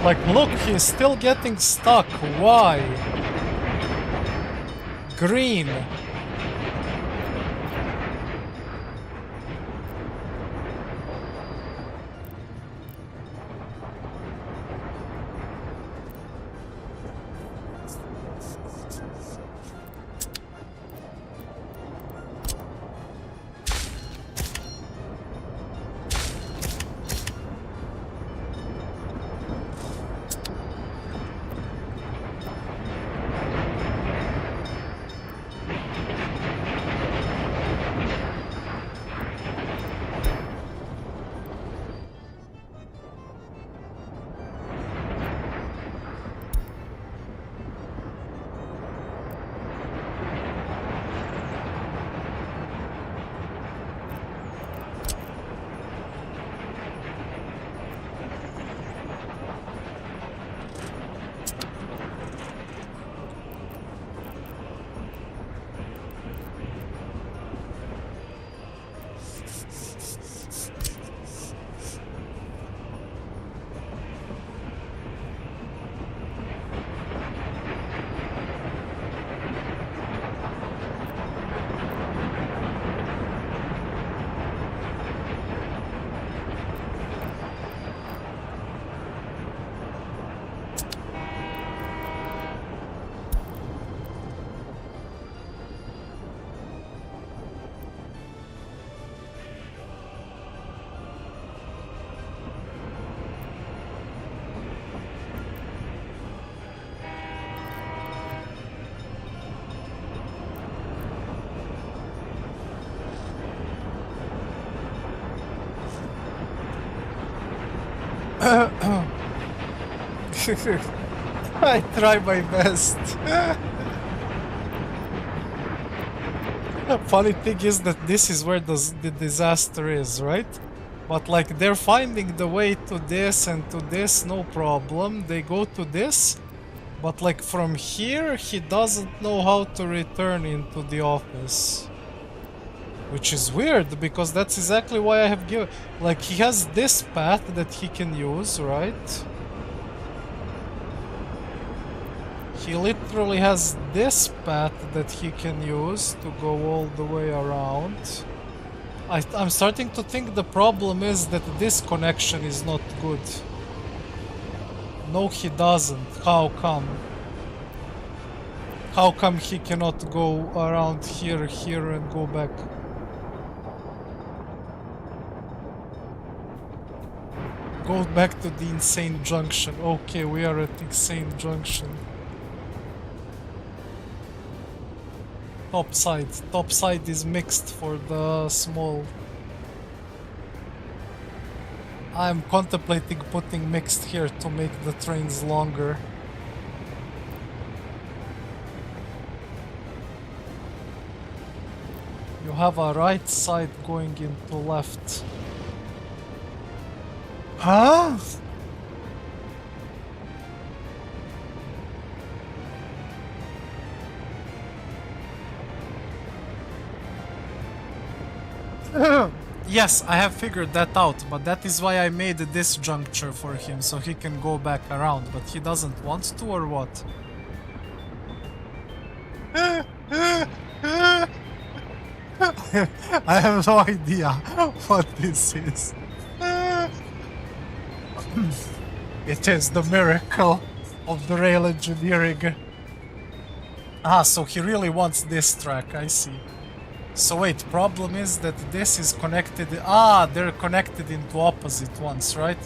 Like, look, he's still getting stuck. Why? Green. I try my best. Funny thing is that this is where the disaster is, right? But like they're finding the way to this and to this, no problem. They go to this, but like from here, he doesn't know how to return into the office. Which is weird, because that's exactly why I have given... Like, he has this path that he can use, right? He literally has this path that he can use to go all the way around. I'm starting to think the problem is that this connection is not good. No, he doesn't. How come? How come he cannot go around here, here, and go back? Go back to the insane junction. Okay, we are at insane junction. Top side. Top side is mixed for the small. I'm contemplating putting mixed here to make the trains longer. You have a right side going into left. Huh? Yes, I have figured that out, but that is why I made this juncture for him, so he can go back around, but he doesn't want to, or what? I have no idea what this is. It is the miracle of the rail engineering. Ah, so he really wants this track, I see. So wait, problem is that this is connected. Ah, they're connected into opposite ones, right?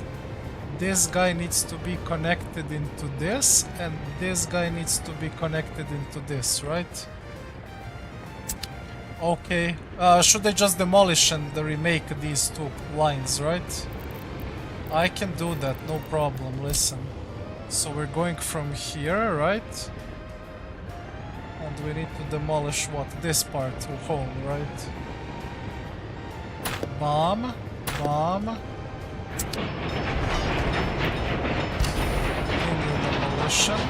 This guy needs to be connected into this, and this guy needs to be connected into this, right? Okay. Should I just demolish and remake these two lines, right? I can do that, no problem, listen. So we're going from here, right? And we need to demolish what? This part to home, right? Bomb. Bomb. Demolition.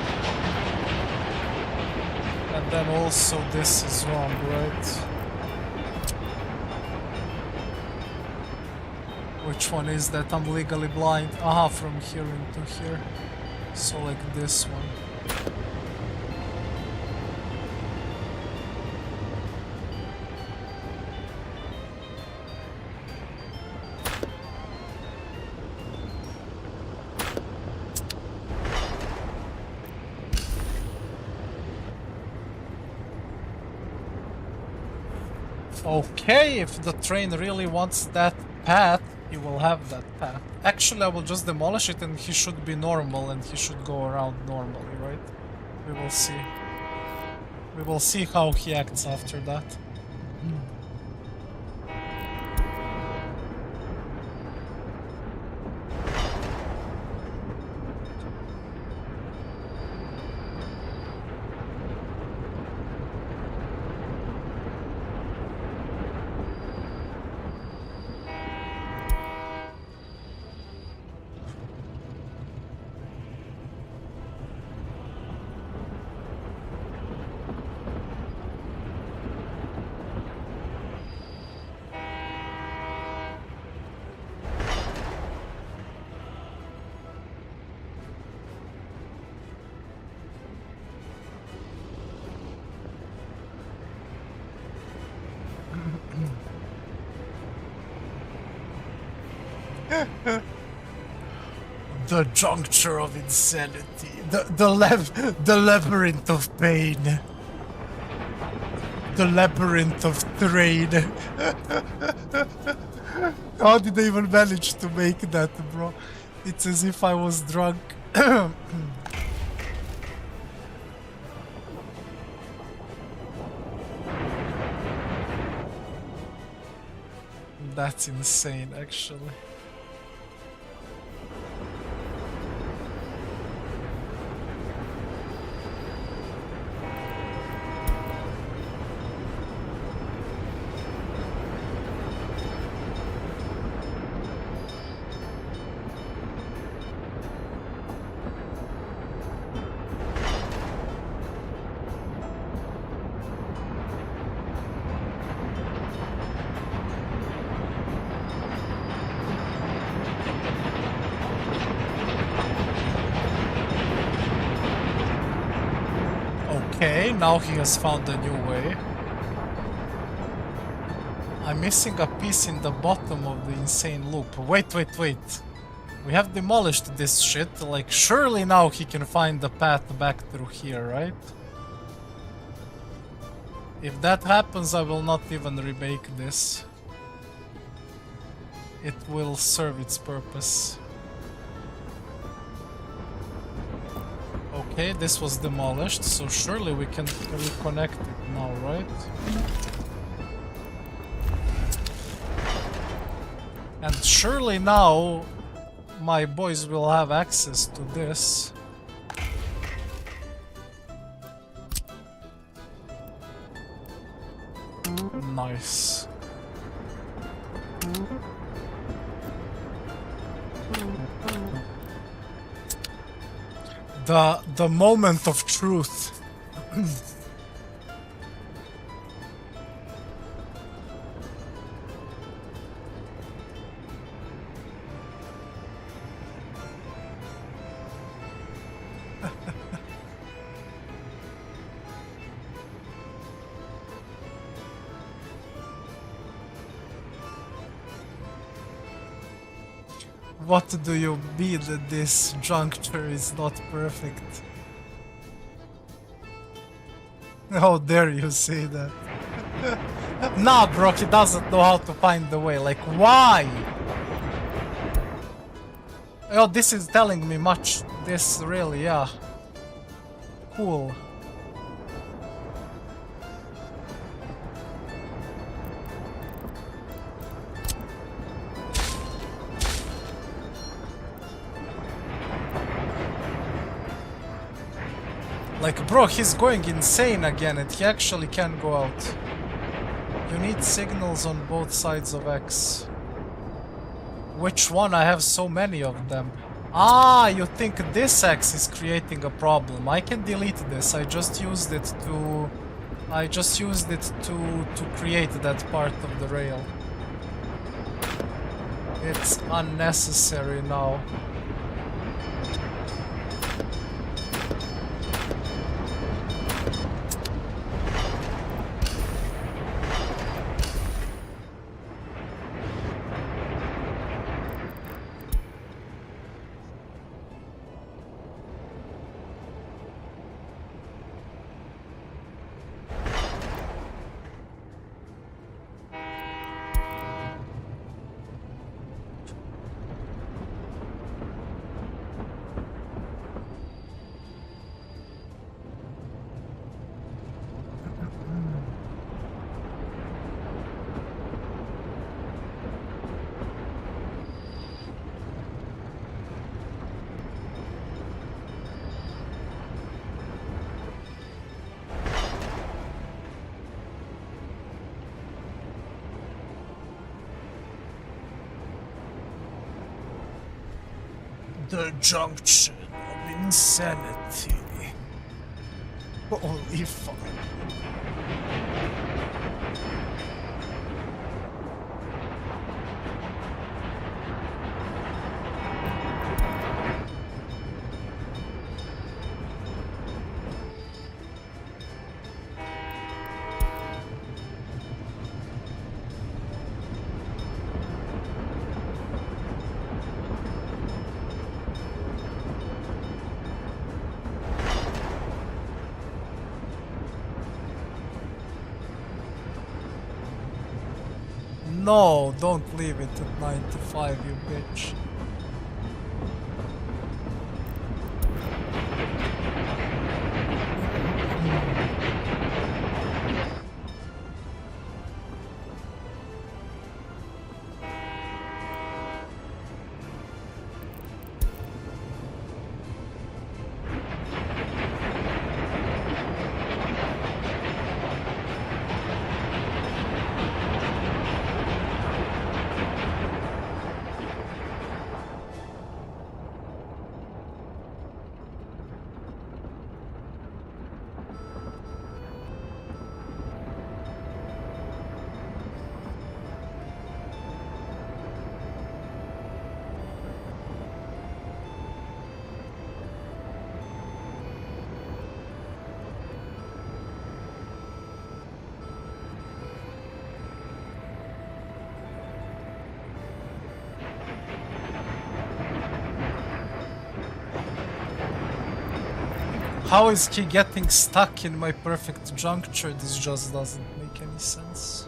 And then also this is wrong, right? Which one is that? I'm legally blind. Aha, from here into here. So like this one. Okay, if the train really wants that path, he will have that path. Actually, I will just demolish it and he should be normal and he should go around normally, right? We will see. We will see how he acts after that. The juncture of insanity. The labyrinth of pain. The labyrinth of trade. How did I even manage to make that, bro? It's as if I was drunk. That's insane, actually. Okay, now he has found a new way. I'm missing a piece in the bottom of the insane loop. Wait. We have demolished this shit. Like, surely now he can find the path back through here, right? If that happens, I will not even remake this. It will serve its purpose. Okay, this was demolished, so surely we can reconnect it now, right? And surely now my boys will have access to this. Nice. The moment of truth. What do you mean that this juncture is not perfect? How dare you say that? Nah, bro, he doesn't know how to find the way. Like, why? Oh, this is telling me much. This really, yeah. Cool. Like, bro, he's going insane again and he actually can go out. You need signals on both sides of X. Which one? I have so many of them. Ah, you think this X is creating a problem. I can delete this. I just used it to create that part of the rail. It's unnecessary now. The junction of insanity. Holy fuck. No, don't leave it at 95, you bitch. How is he getting stuck in my perfect juncture? This just doesn't make any sense.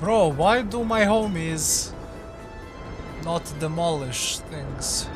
Bro, why do my homies not demolish things?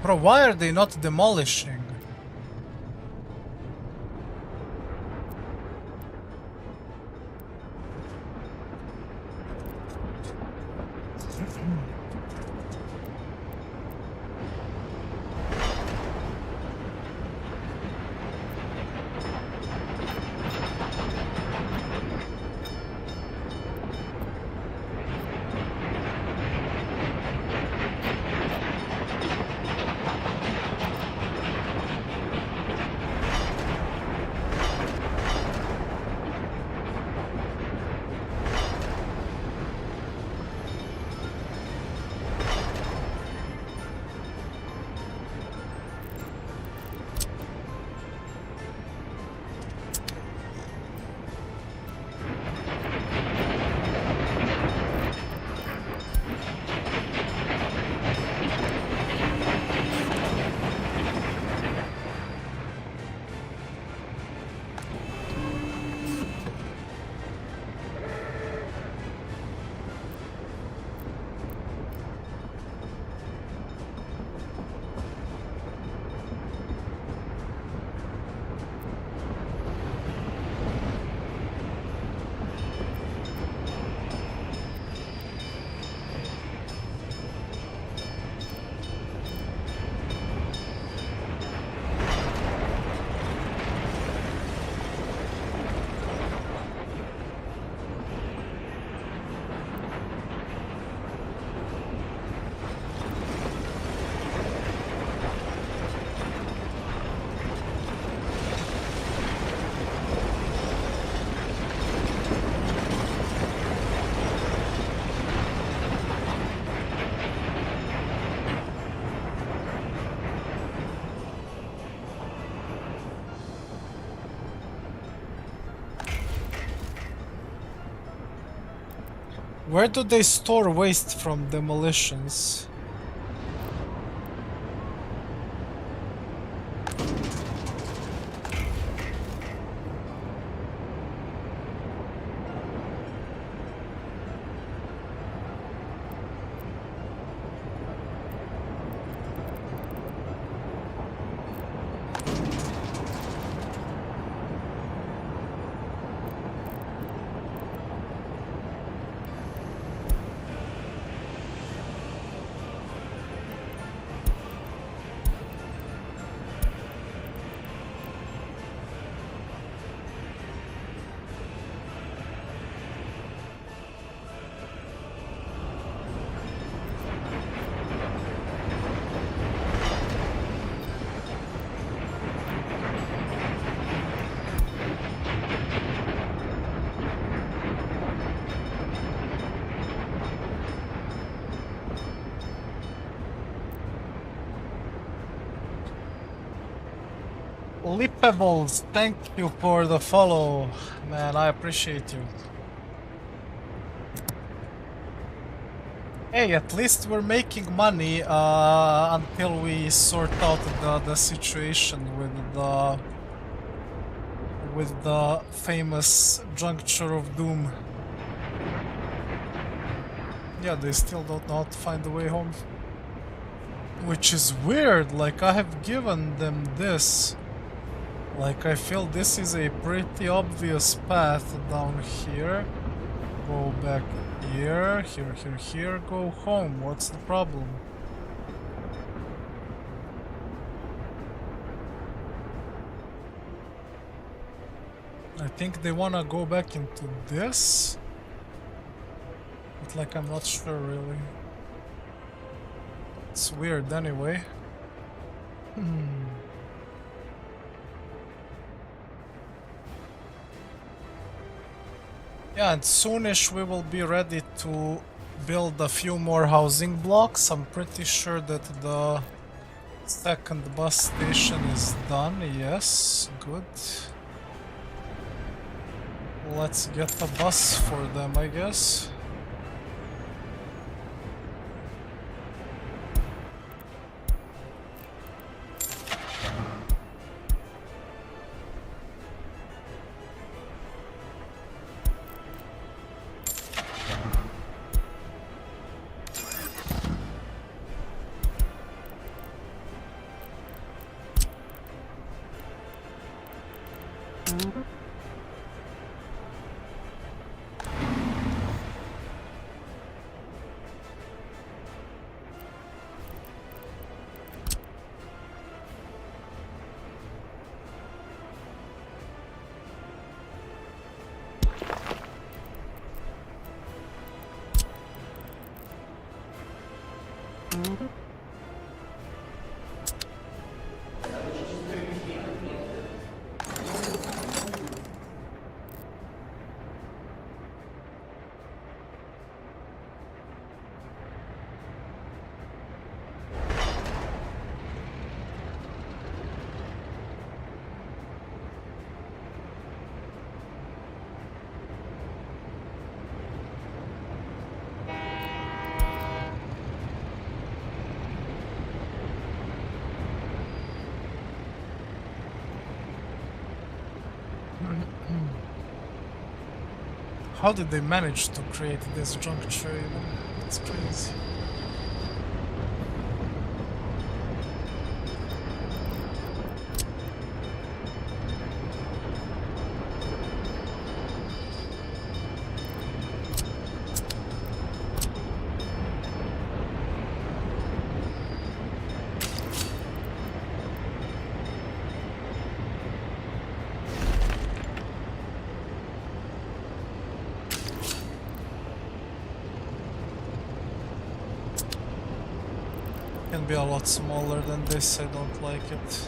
Bro, why are they not demolishing? Where do they store waste from demolitions? Lippables, thank you for the follow, man, I appreciate you. Hey, at least we're making money until we sort out the situation with the famous juncture of doom. Yeah, they still don't know how to find the way home. Which is weird, like I have given them this Like, I feel this is a pretty obvious path down here. Go back here, here, go home. What's the problem? I think they wanna go back into this. But like, I'm not sure really. It's weird anyway. Yeah, and soonish we will be ready to build a few more housing blocks. I'm pretty sure that the second bus station is done. Yes, good. Let's get a bus for them, I guess. How did they manage to create this juncture even? It's crazy. Can be a lot smaller than this, I don't like it.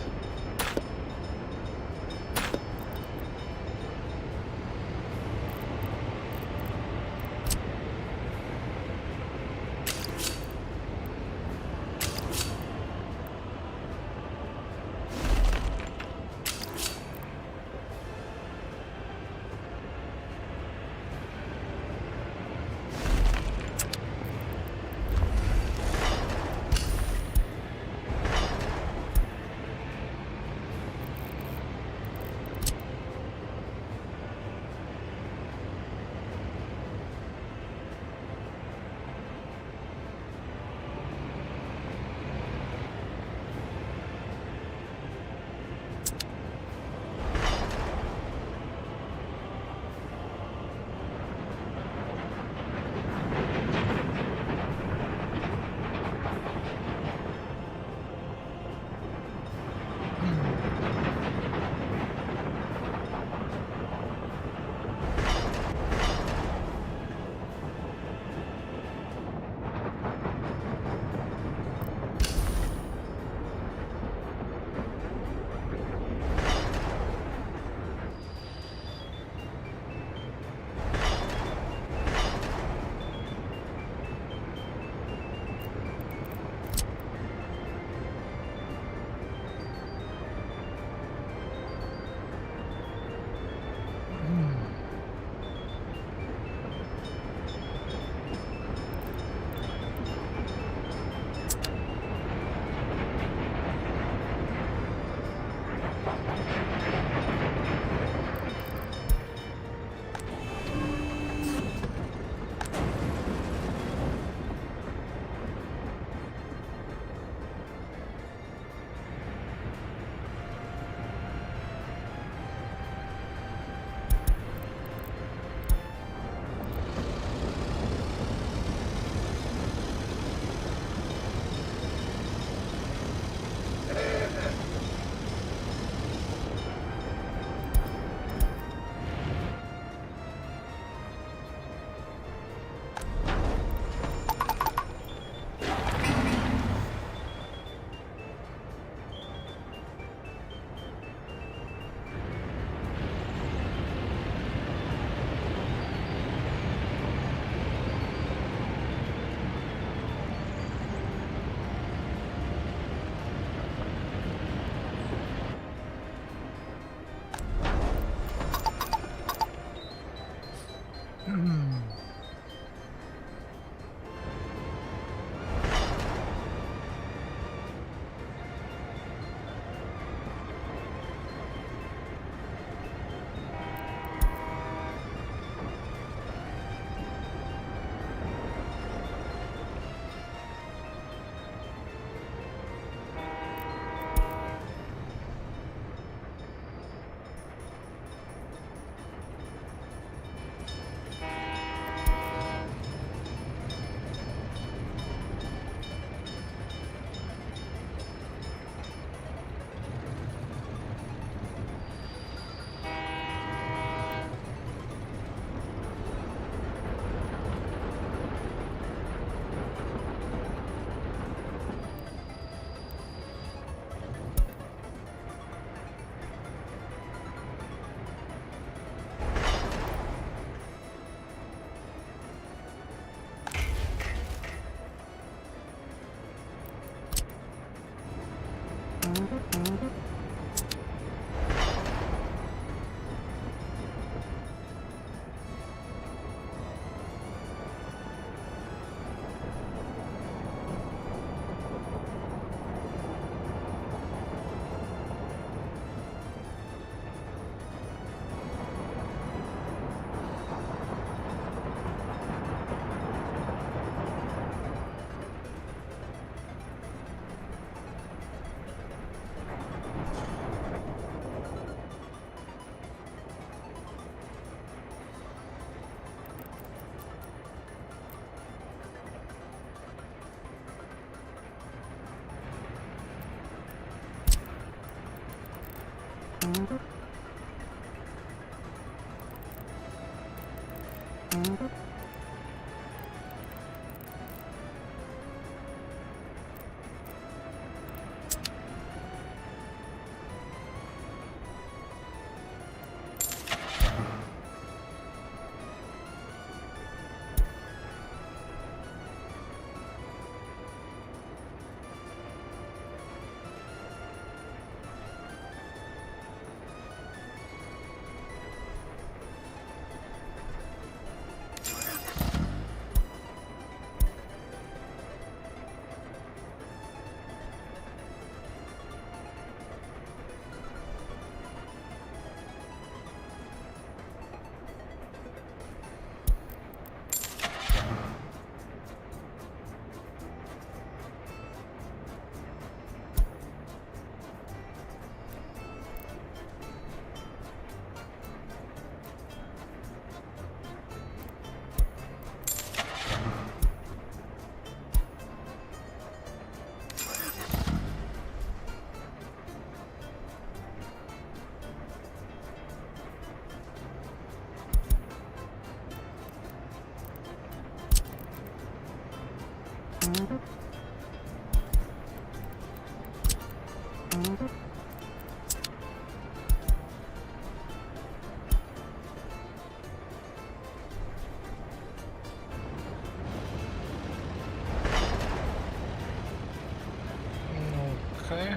Okay.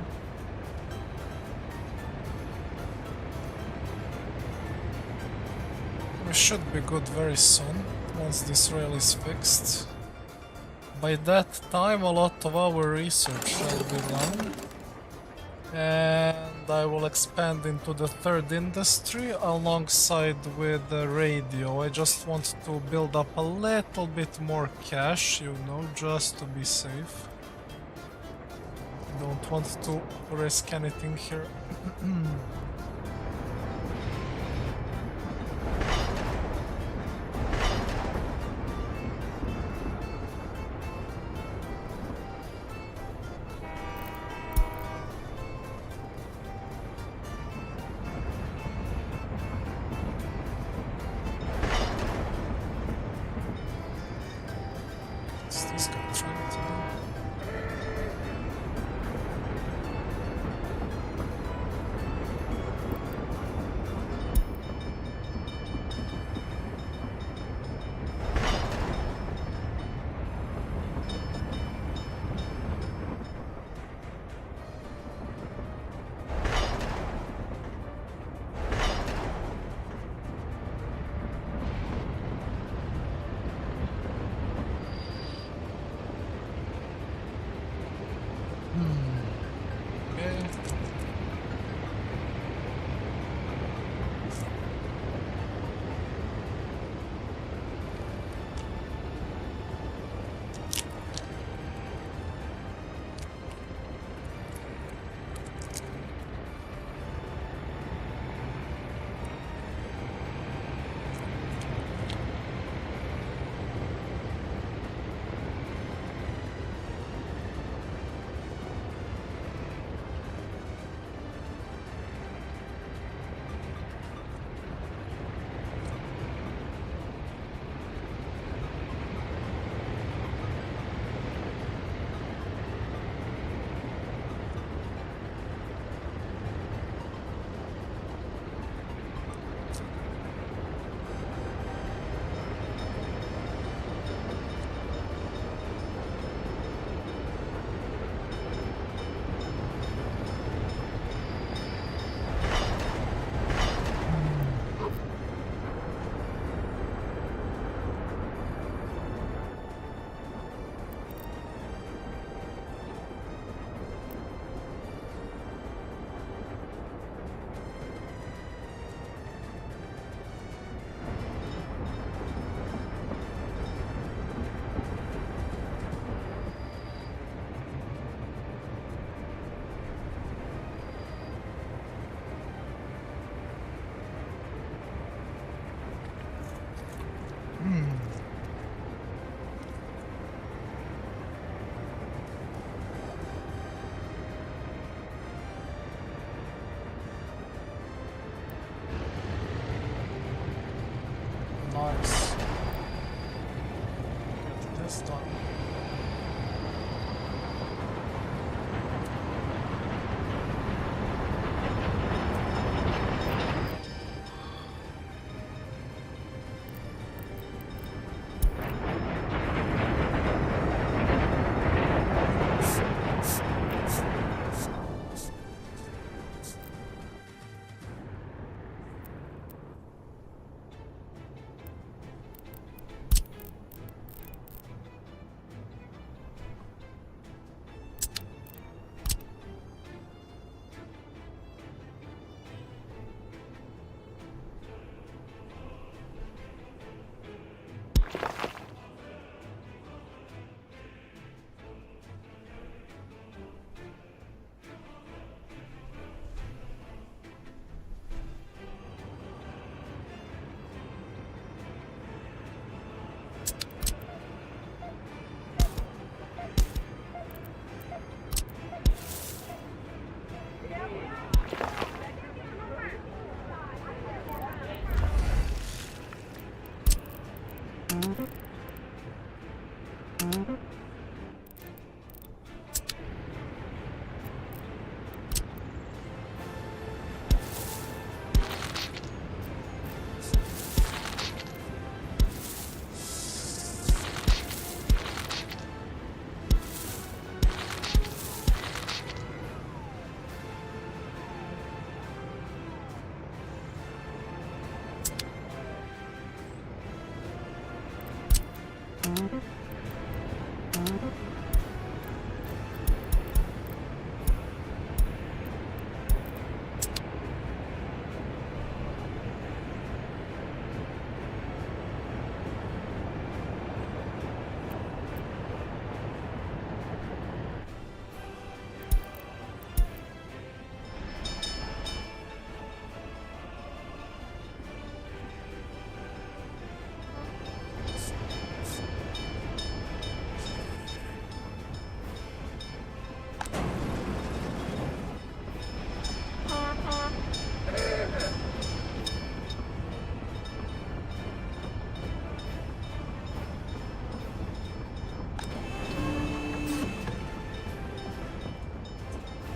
We should be good very soon, once this rail is fixed. By that time, a lot of our research shall be done. And I will expand into the third industry alongside with the radio. I just want to build up a little bit more cash, you know, just to be safe. Don't want to risk anything here. What's this guy trying to do? is done.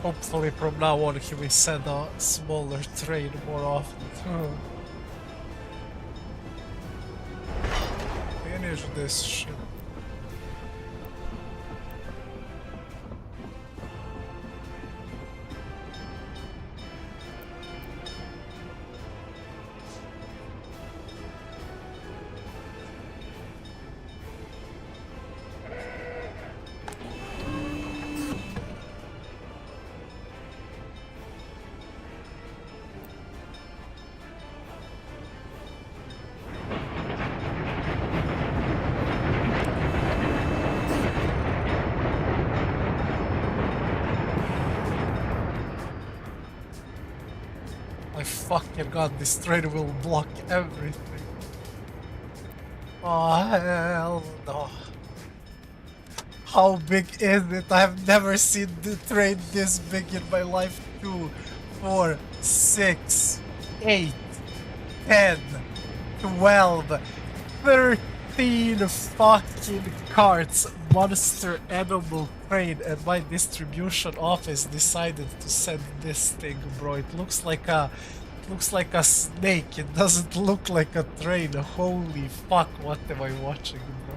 Hopefully from now on he will send a smaller train more often. Finish this shit. My fucking god, this train will block everything. Oh hell no. How big is it? I have never seen the train this big in my life. 2, 4, 6, 8, 10, 12, 13 fucking carts. Monster animal train, and my distribution office decided to send this thing, bro. It looks like a snake. It doesn't look like a train. Holy fuck, what am I watching, bro?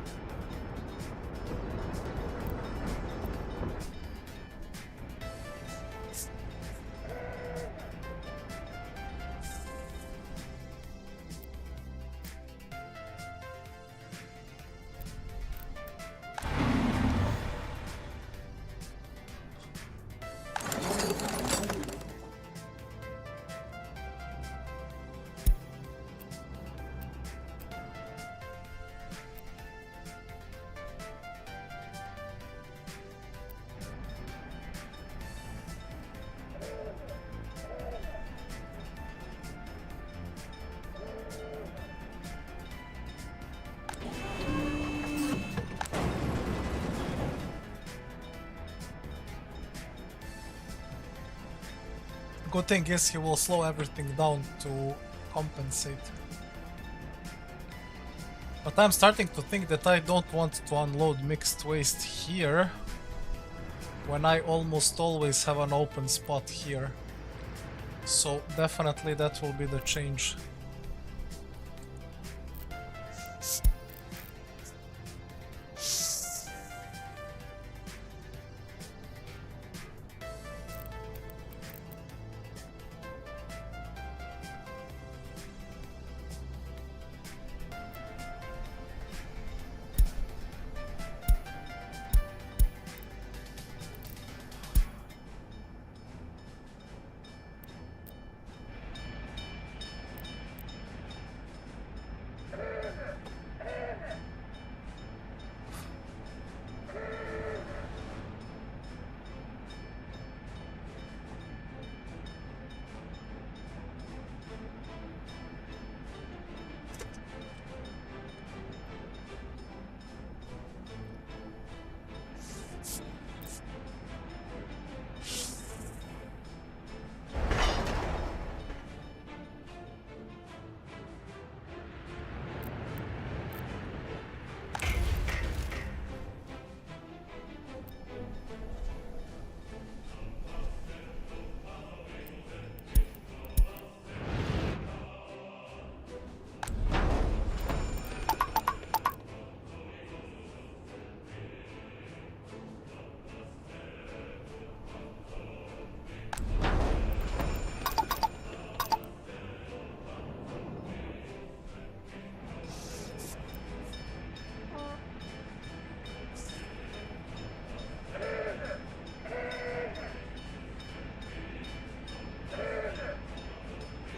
Good thing is he will slow everything down to compensate. But I'm starting to think that I don't want to unload mixed waste here when I almost always have an open spot here. So definitely that will be the change.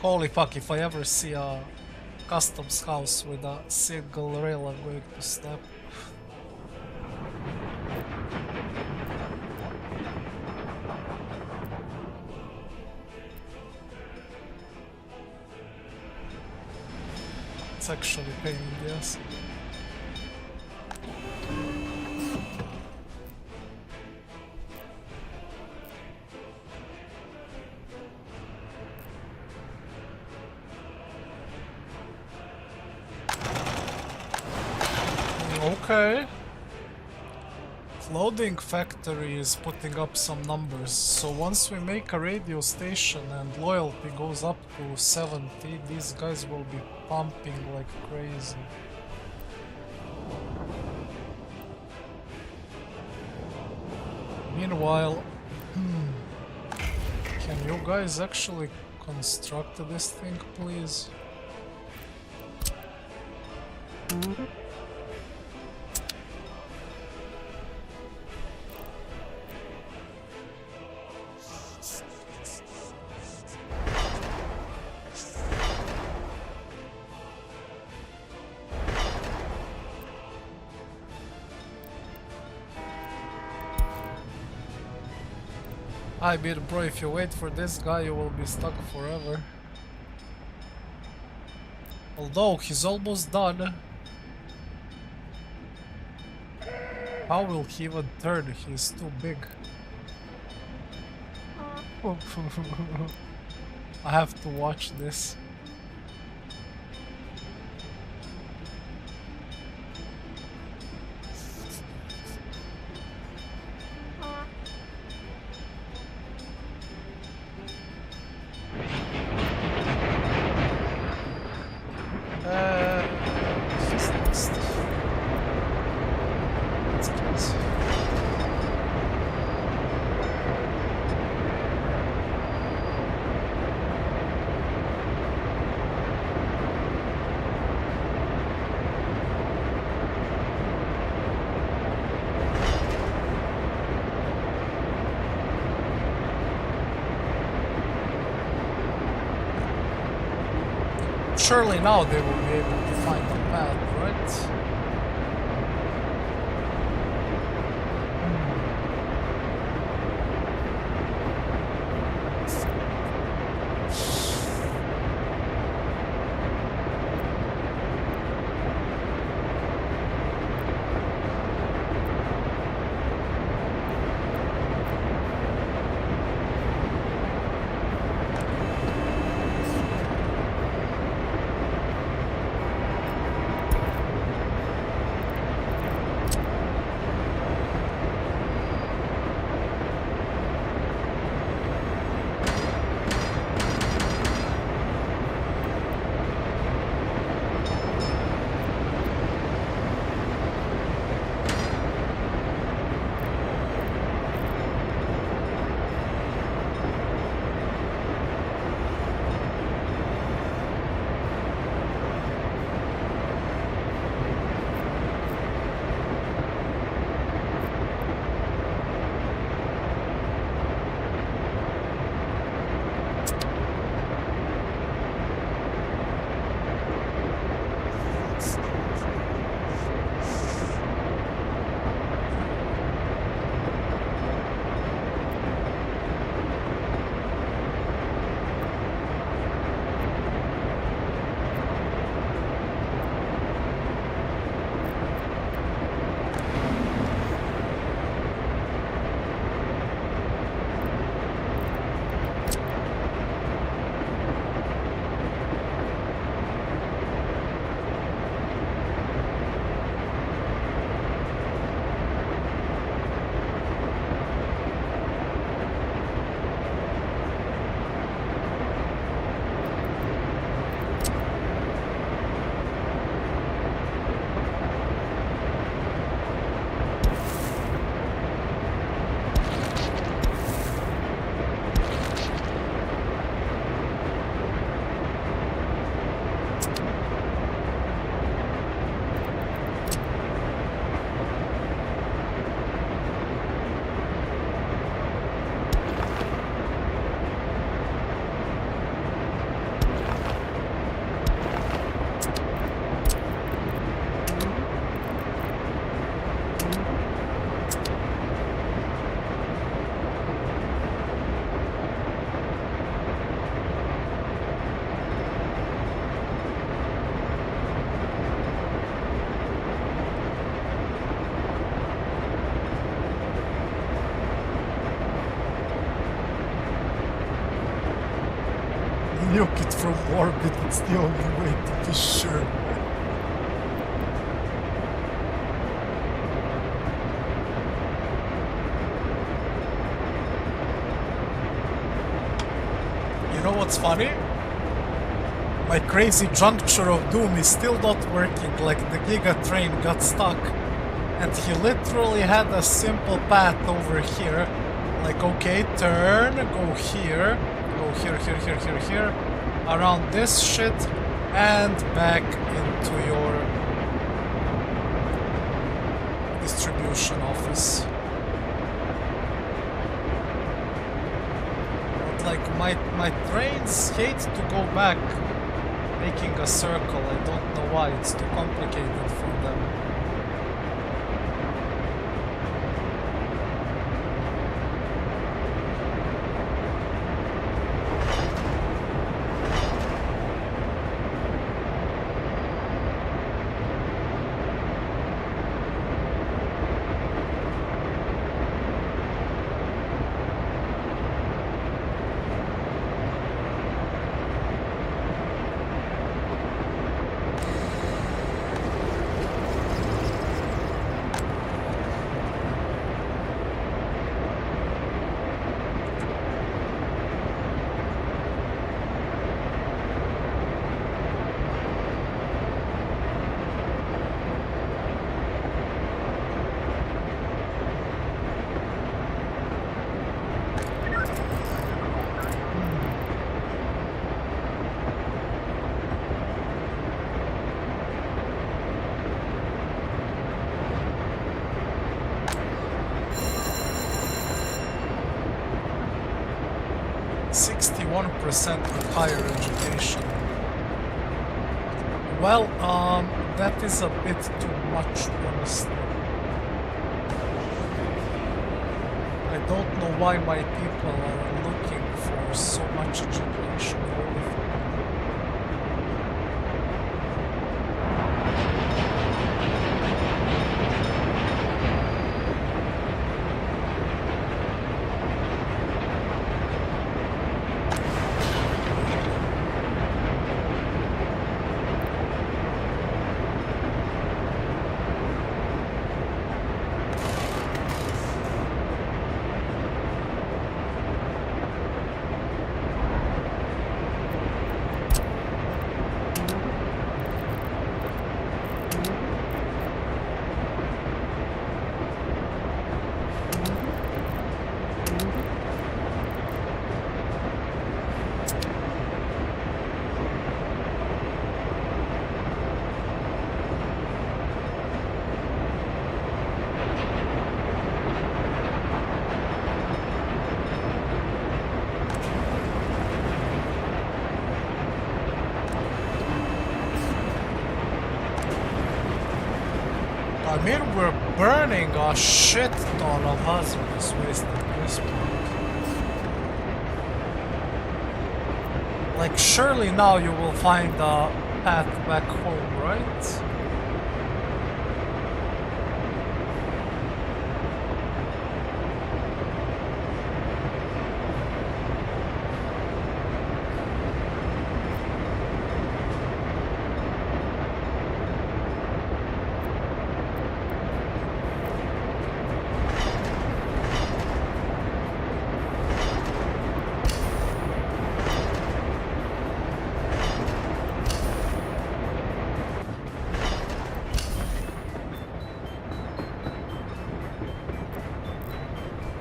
Holy fuck, if I ever see a customs house with a single rail, I'm going to snap. It's actually a pain in the ass. Okay. Floating factory is putting up some numbers, so once we make a radio station and loyalty goes up to 70, these guys will be pumping like crazy. Meanwhile, can you guys actually construct this thing, please? I mean, bro, if you wait for this guy, you will be stuck forever. Although, he's almost done. How will he even turn? He's too big. I have to watch this. Surely now they will be able to find the path, right? nuke it from orbit, it's the only way to be sure. You know what's funny? My crazy juncture of doom is still not working, like the Giga train got stuck. And he literally had a simple path over here. Like, okay, turn, go here, here, around this shit, and back into your distribution office. But like, my trains hate to go back, making a circle. I don't know why, it's too complicated for them. With higher education. Well, that is a bit too much, honestly. I don't know why my people are looking for so much education. I mean, we're burning a shit ton of hazardous waste at this point. Like, surely now you will find a path back home, right?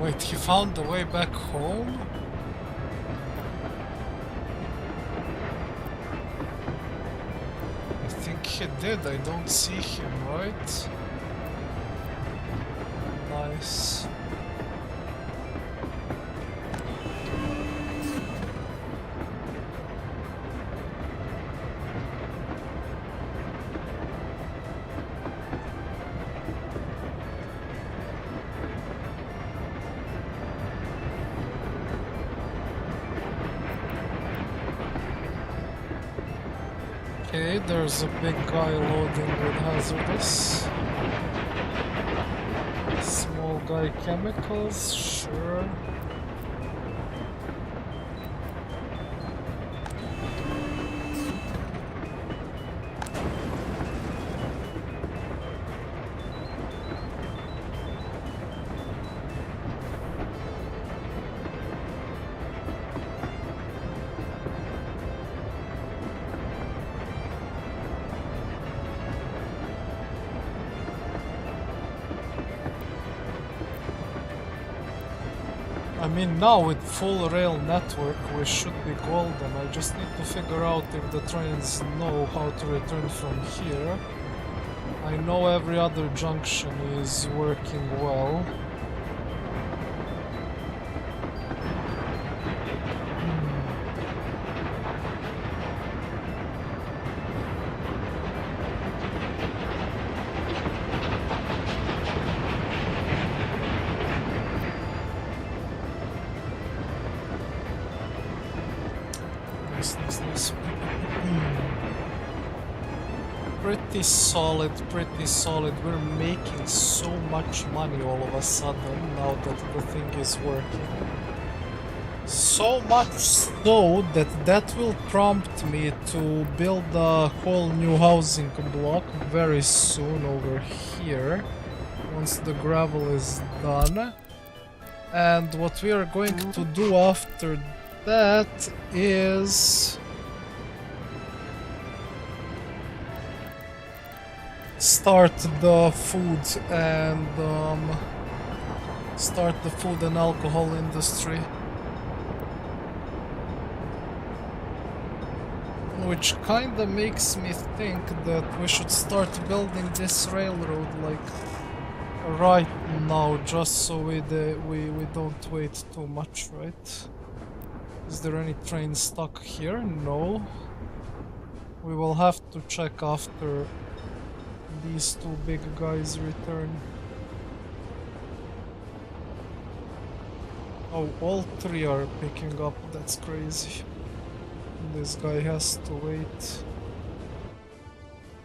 Wait, he found the way back home? I think he did, I don't see him, right? Nice. Okay, there's a big guy loading with hazardous. Small guy chemicals, sure. I mean, now with full rail network, we should be golden. I just need to figure out if the trains know how to return from here. I know every other junction is working well. Pretty solid, pretty solid. We're making so much money all of a sudden now that the thing is working. So much so that that will prompt me to build a whole new housing block very soon over here, once the gravel is done. And what we are going to do after that is start the food and alcohol industry, which kinda makes me think that we should start building this railroad like right now, just so we don't wait too much, right? Is there any train stuck here? No. We will have to check after these two big guys return. Oh, all three are picking up. That's crazy. This guy has to wait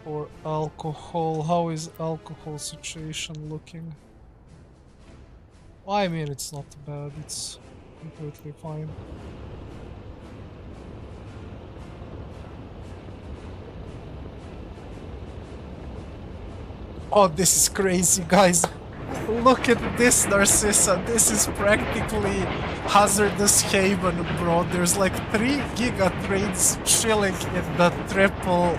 for alcohol. How is alcohol situation looking? I mean, it's not bad. It's completely fine. Oh, this is crazy, guys. Look at this, Narcissa. This is practically hazardous haven, bro. There's like 3 giga trains chilling in the triple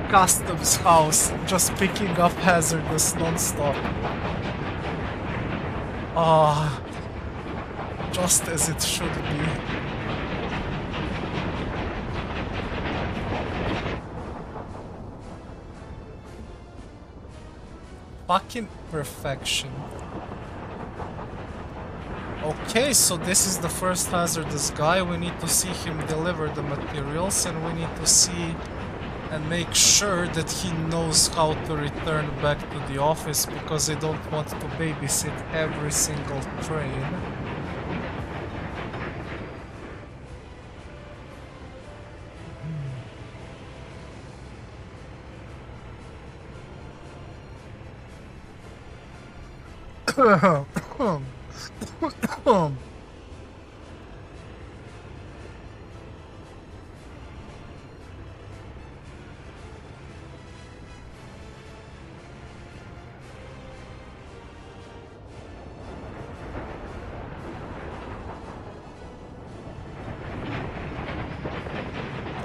customs house, just picking up hazardous non-stop. Ah, just as it should be. Fucking perfection. Okay, so this is the first hazardous guy. We need to see him deliver the materials, and we need to see and make sure that he knows how to return back to the office, because I don't want to babysit every single train.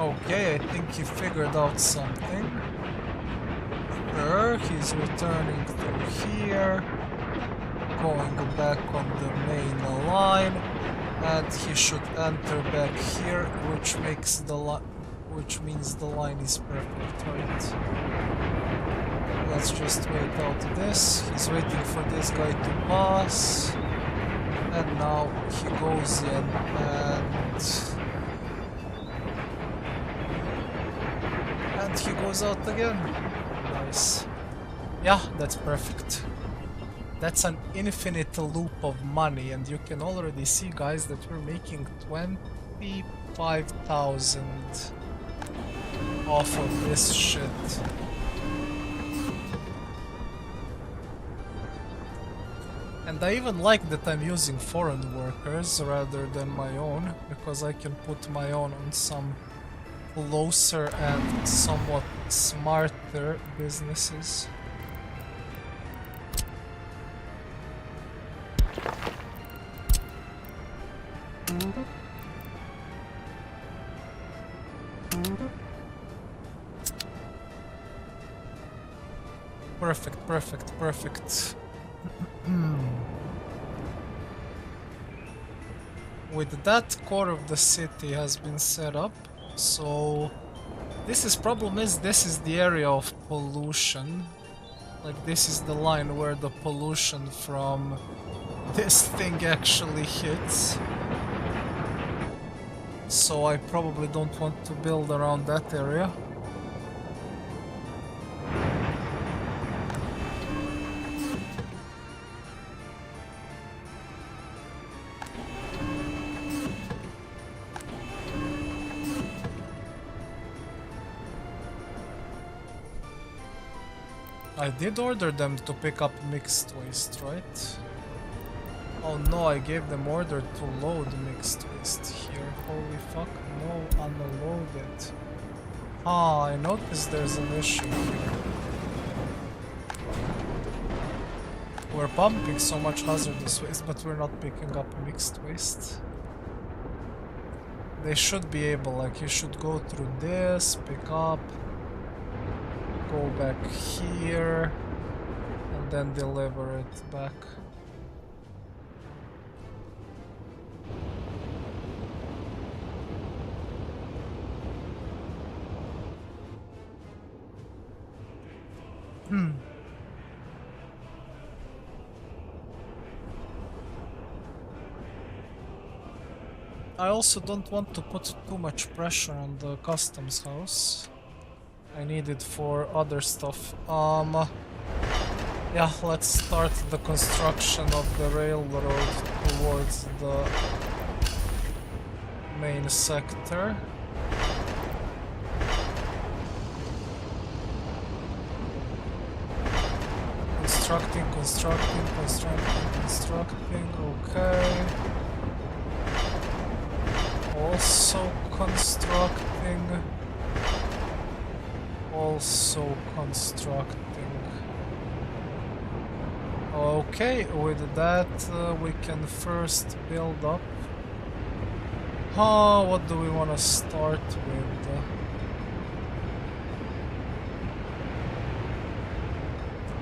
Okay, I think he figured out something. Sure, he's returning through here, going back on the main line, and he should enter back here, which makes the means the line is perfect, right? Let's just wait out this. He's waiting for this guy to pass, and now he goes in and he goes out again. Nice. Yeah, that's perfect. That's an infinite loop of money, and you can already see, guys, that we're making 25,000 off of this shit. And I even like that I'm using foreign workers rather than my own, because I can put my own on some closer and somewhat smarter businesses. Perfect, perfect, perfect. with that core of the city has been set up. So this is the area of pollution. Like this is the line where the pollution from this thing actually hits. So I probably don't want to build around that area. I did order them to pick up mixed waste, right? Oh no, I gave them order to load mixed waste here. Holy fuck, no, unload it. Ah, I noticed there's an issue here. We're pumping so much hazardous waste, but we're not picking up mixed waste. They should be able, like, you should go through this, pick up, go back here, and then deliver it back. I also don't want to put too much pressure on the customs house. I need it for other stuff. Yeah, let's start the construction of the railroad towards the main sector. Constructing, okay. Also constructing. Okay, with that we can first build up. What do we want to start with?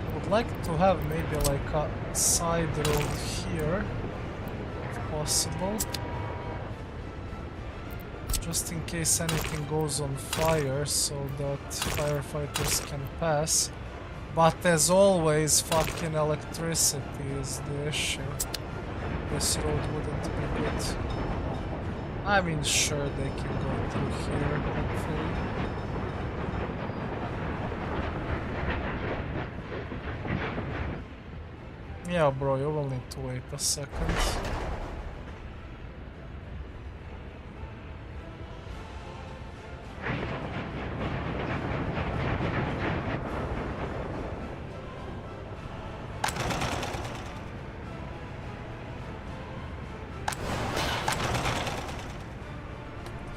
I would like to have maybe like a side road here, if possible. Just in case anything goes on fire, so that firefighters can pass. But as always, fucking electricity is the issue. This road wouldn't be good. I mean, sure, they can go through here, hopefully. Yeah, bro, you will need to wait a second.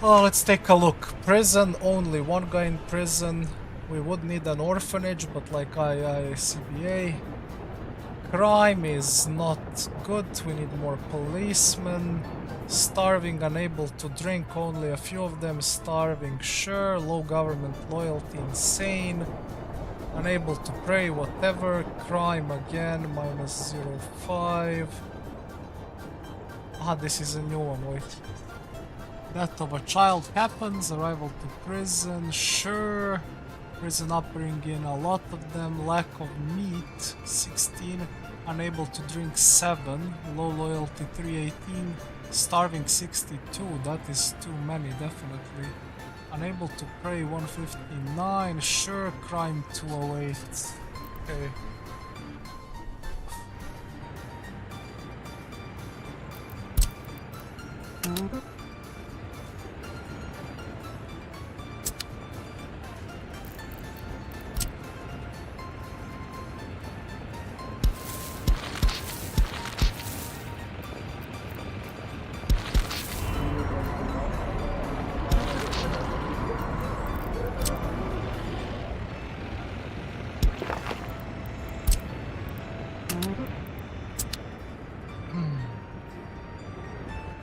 Oh, let's take a look. Prison, only one guy in prison. We would need an orphanage, but like CBA. Crime is not good, we need more policemen. Starving, unable to drink, only a few of them. Starving, sure. Low government loyalty, insane. Unable to pray, whatever. Crime again, -0.5. Ah, this is a new one, wait. Death of a child happens, arrival to prison, sure. Prison upbringing, a lot of them. Lack of meat, 16. Unable to drink, 7. Low loyalty, 318. Starving, 62. That is too many, definitely. Unable to pray, 159. Sure. Crime, 208. Okay.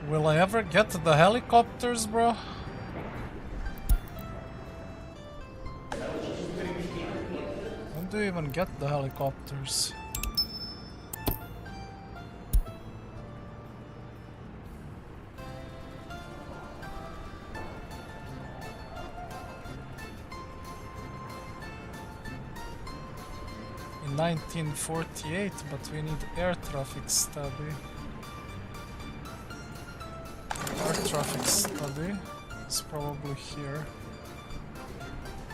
Will I ever get the helicopters, bro? When do you even get the helicopters? 1948, but we need air traffic study. Air traffic study is probably here.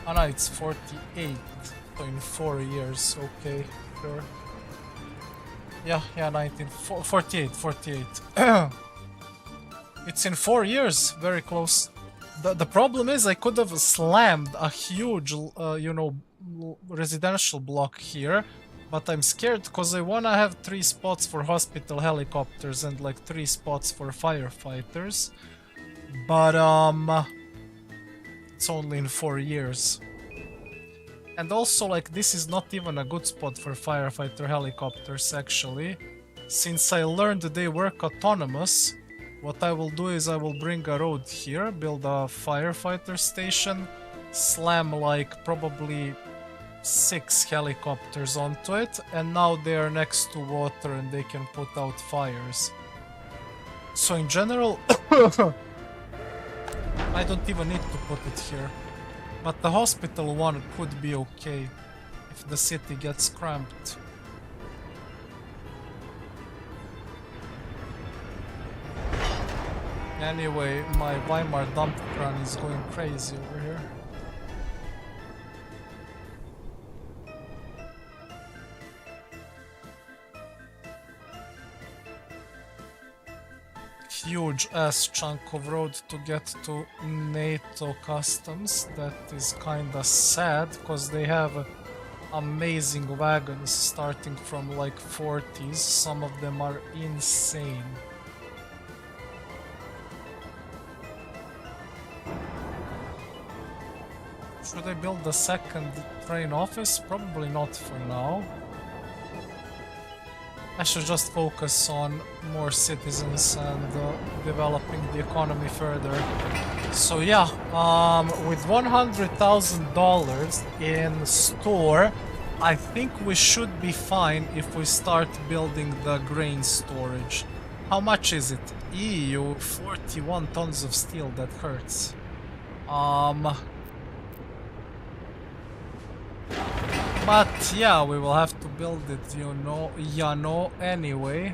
Oh no, it's 48, so in 4 years, okay, sure. Yeah, 48. It's in 4 years, very close. The problem is I could have slammed a huge, you know, residential block here, but I'm scared because I wanna have 3 spots for hospital helicopters and like 3 spots for firefighters. But it's only in 4 years. And also, like, this is not even a good spot for firefighter helicopters, actually. Since I learned they work autonomous, what I will do is I will bring a road here, build a firefighter station, slam, like, probably 6 helicopters onto it, and now they are next to water and they can put out fires. So in general, I don't even need to put it here. But the hospital one could be okay if the city gets cramped. Anyway, my Weimar dump crane is going crazy over here. Huge ass chunk of road to get to NATO customs. That is kinda sad, because they have amazing wagons starting from like 40s. Some of them are insane. Should I build a second train office? Probably not for now. I should just focus on more citizens and developing the economy further. So yeah, with $100,000 in store, I think we should be fine if we start building the grain storage. How much is it? EU, 41 tons of steel, that hurts. But yeah, we will have to build it, you know, anyway.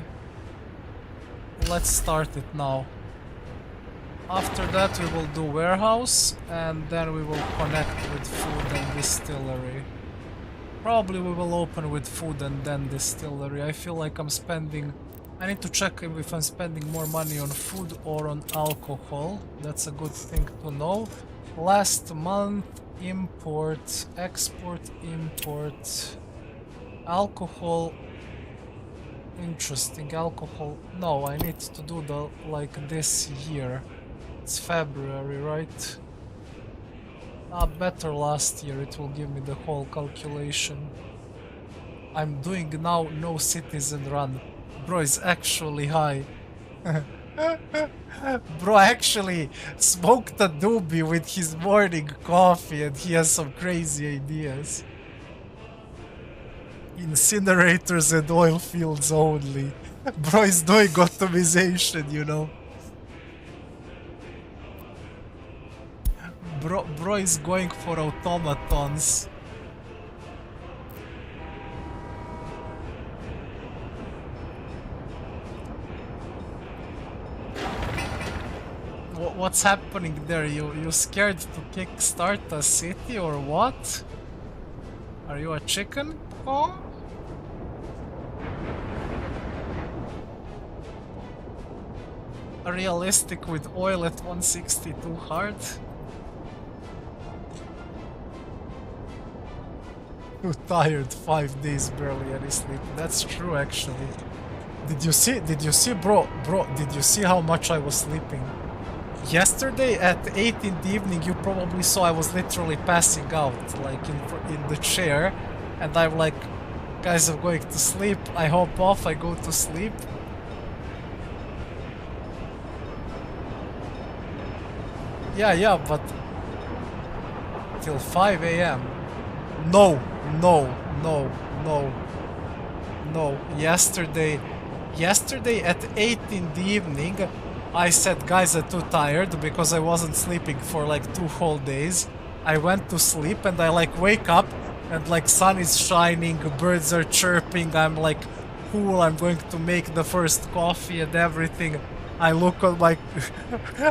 Let's start it now. After that we will do warehouse, and then we will connect with food and distillery. Probably we will open with food and then distillery. I feel like I'm spending... I need to check if I'm spending more money on food or on alcohol. That's a good thing to know. Last month, import, export, import, alcohol. Interesting, alcohol. No, I need to do the like this year. It's February, right? Better last year, it will give me the whole calculation. I'm doing now no citizen run. Bro is actually high. Bro actually smoked a doobie with his morning coffee and he has some crazy ideas. Incinerators and oil fields only. Bro is doing optimization, you know. Bro is going for automatons. What's happening there? You scared to kickstart a city or what? Are you a chicken? Oh? Realistic with oil at 162 hard? Too tired, 5 days barely any sleep. That's true actually. Did you see bro, did you see how much I was sleeping? Yesterday at 8 in the evening you probably saw I was literally passing out, like in the chair, and I'm like, guys, I'm going to sleep. I hop off, I go to sleep. Yeah, but till 5 AM. No. Yesterday at 8 in the evening, I said, guys, I'm too tired because I wasn't sleeping for like 2 whole days. I went to sleep and I like wake up and like sun is shining, birds are chirping. I'm like, cool, I'm going to make the first coffee and everything. I look on my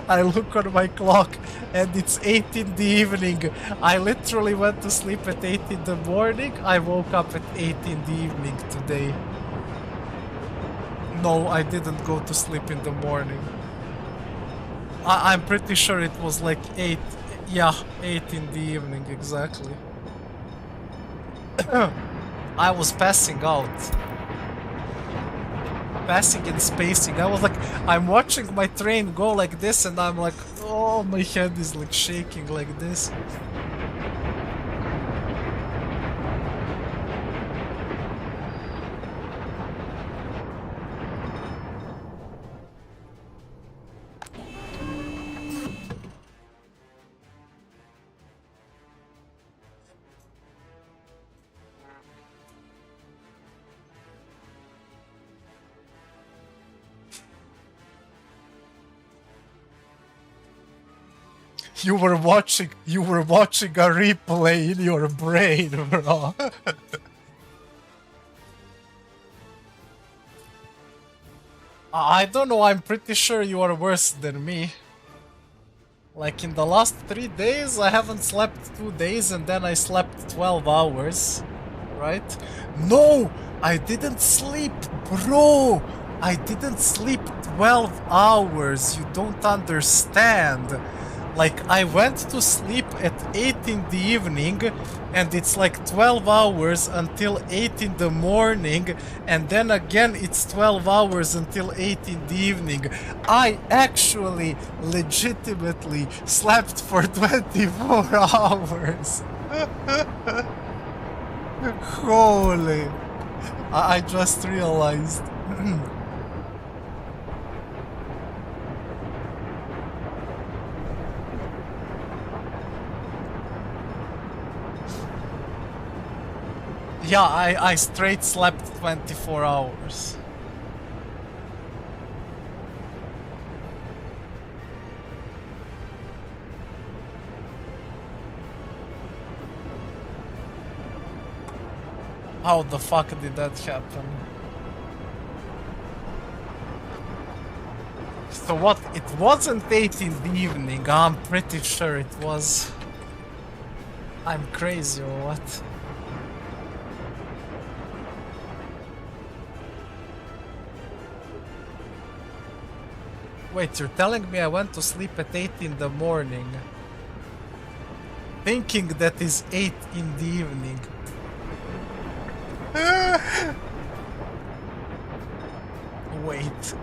I look on my clock and it's 8 in the evening. I literally went to sleep at 8 in the morning. I woke up at 8 in the evening today. No, I didn't go to sleep in the morning. I'm pretty sure it was like 8. Yeah, 8 in the evening, exactly. I was passing out. Passing and spacing. I was like, I'm watching my train go like this and I'm like, oh, my head is like shaking like this. You were watching a replay in your brain, bro. I don't know, I'm pretty sure you are worse than me. Like in the last 3 days, I haven't slept 2 days and then I slept 12 hours. Right? No! I didn't sleep, bro! I didn't sleep 12 hours. You don't understand. Like, I went to sleep at 8 in the evening, and it's like 12 hours until 8 in the morning, and then again it's 12 hours until 8 in the evening. I actually, legitimately slept for 24 hours. Holy. I just realized. Yeah, I straight slept 24 hours. How the fuck did that happen? So what? It wasn't 8 in the evening, I'm pretty sure it was. I'm crazy or what? Wait, you're telling me I went to sleep at 8 in the morning, thinking that is 8 in the evening. Wait.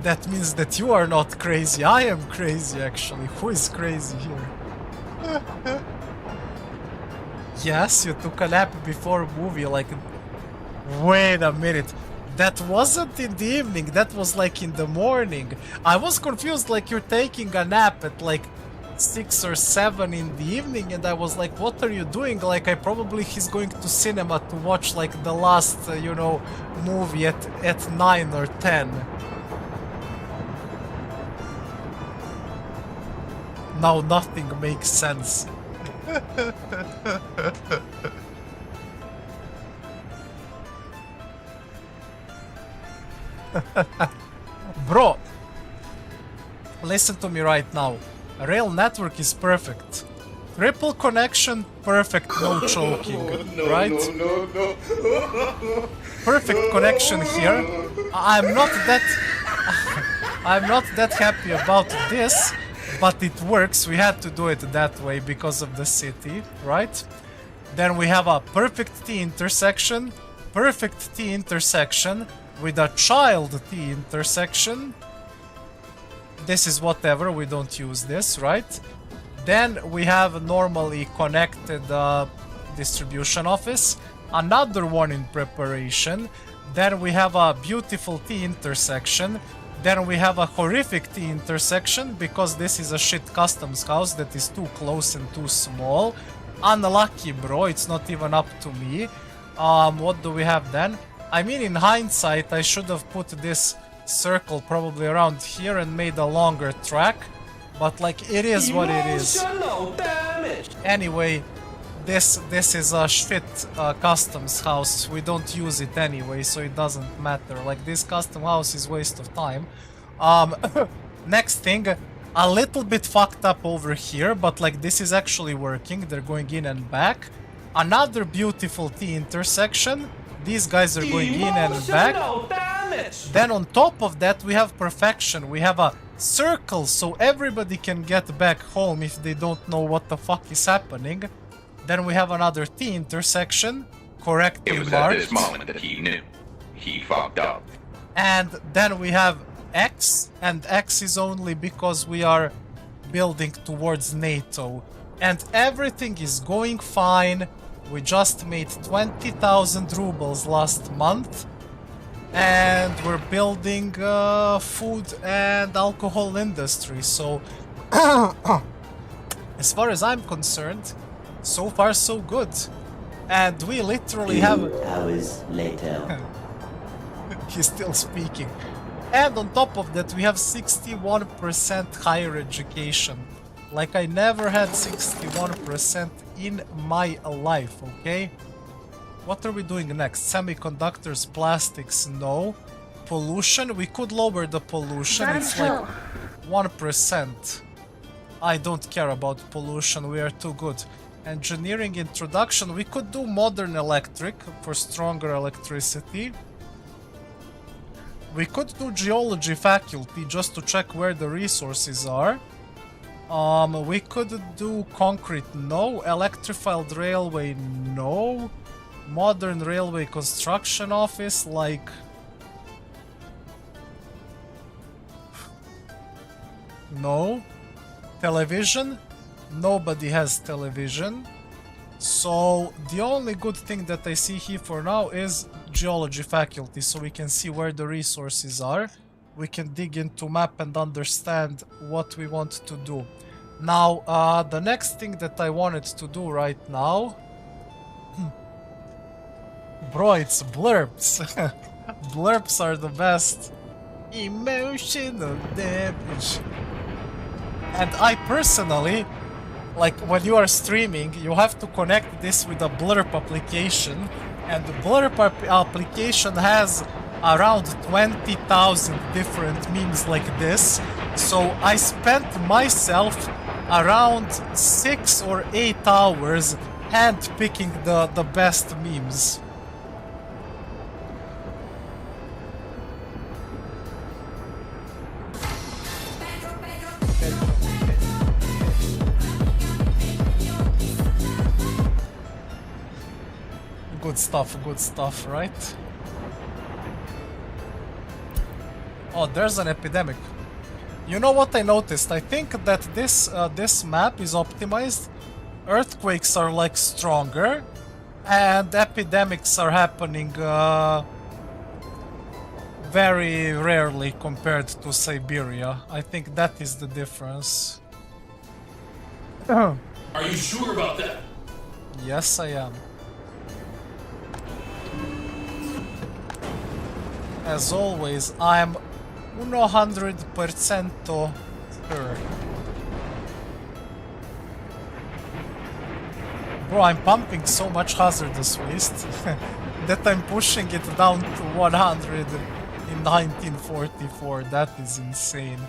That means that you are not crazy. I am crazy, actually. Who is crazy here? Yes, you took a nap before a movie, like... Wait a minute. That wasn't in the evening, that was like in the morning. I was confused, like you're taking a nap at like 6 or 7 in the evening, and I was like, what are you doing? Like, he's going to cinema to watch like the last, you know, movie at 9 or 10. Now nothing makes sense. Bro, listen to me right now. Rail network is perfect. Triple connection, perfect, no choking, right? No. Perfect connection here. I'm not that happy about this, but it works. We had to do it that way because of the city, right? Then we have a perfect T intersection, with a child T intersection. This is whatever, we don't use this, right? Then we have a normally connected distribution office, another one in preparation. Then we have a beautiful T intersection. Then we have a horrific T intersection because this is a shit customs house that is too close and too small. Unlucky, bro, it's not even up to me. What do we have then? I mean, in hindsight, I should have put this circle probably around here and made a longer track, but like, it is what it is. Anyway, this is a shit customs house. We don't use it anyway, so it doesn't matter. Like, this custom house is waste of time. Next thing, a little bit fucked up over here, but like this is actually working. They're going in and back. Another beautiful T intersection. These guys are going in and back. Then on top of that we have perfection. We have a circle so everybody can get back home if they don't know what the fuck is happening. Then we have another T intersection, correctly It was marked. at this moment that he knew. He fucked up. And then we have X, and X is only because we are building towards NATO. And everything is going fine. We just made 20,000 rubles last month. And we're building food and alcohol industry. So, as far as I'm concerned, so far so good. And we literally have... 2 hours later. He's still speaking. And on top of that, we have 61% higher education. Like, I never had 61% in my life, okay? What are we doing next? Semiconductors, plastics, no. Pollution, we could lower the pollution. It's like 1%. I don't care about pollution, we are too good. Engineering introduction, we could do modern electric for stronger electricity. We could do geology faculty just to check where the resources are. We could do concrete, no. Electrified railway, no. Modern railway construction office, like... No. Television? Nobody has television. So the only good thing that I see here for now is geology faculty, so we can see where the resources are. We can dig into map and understand what we want to do. Now, the next thing that I wanted to do right now... Bro, it's blurbs. Blurbs are the best. Emotional damage. And I personally, like, when you are streaming, you have to connect this with a blurb application, and the blurb application has around 20,000 different memes like this. So I spent myself around 6 or 8 hours hand-picking the best memes. Good stuff, right? Oh, there's an epidemic. You know what I noticed? I think that this map is optimized. Earthquakes are like stronger, and epidemics are happening very rarely compared to Siberia. I think that is the difference. Are you sure about that? Yes, I am. As always, I'm 100% sure. Bro, I'm pumping so much hazardous waste that I'm pushing it down to 100 in 1944. That is insane.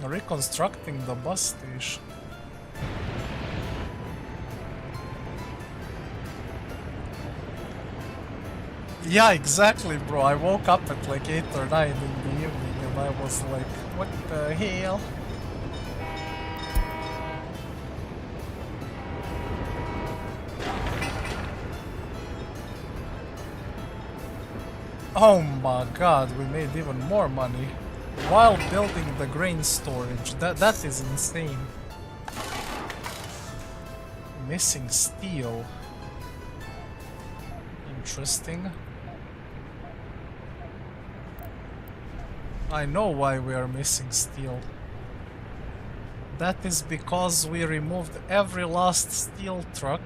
Reconstructing the bus station. Yeah, exactly, bro. I woke up at like 8 or 9 in the evening and I was like, what the hell? Oh my god, we made even more money while building the grain storage. That is insane. Missing steel. Interesting. I know why we are missing steel. That is because we removed every last steel truck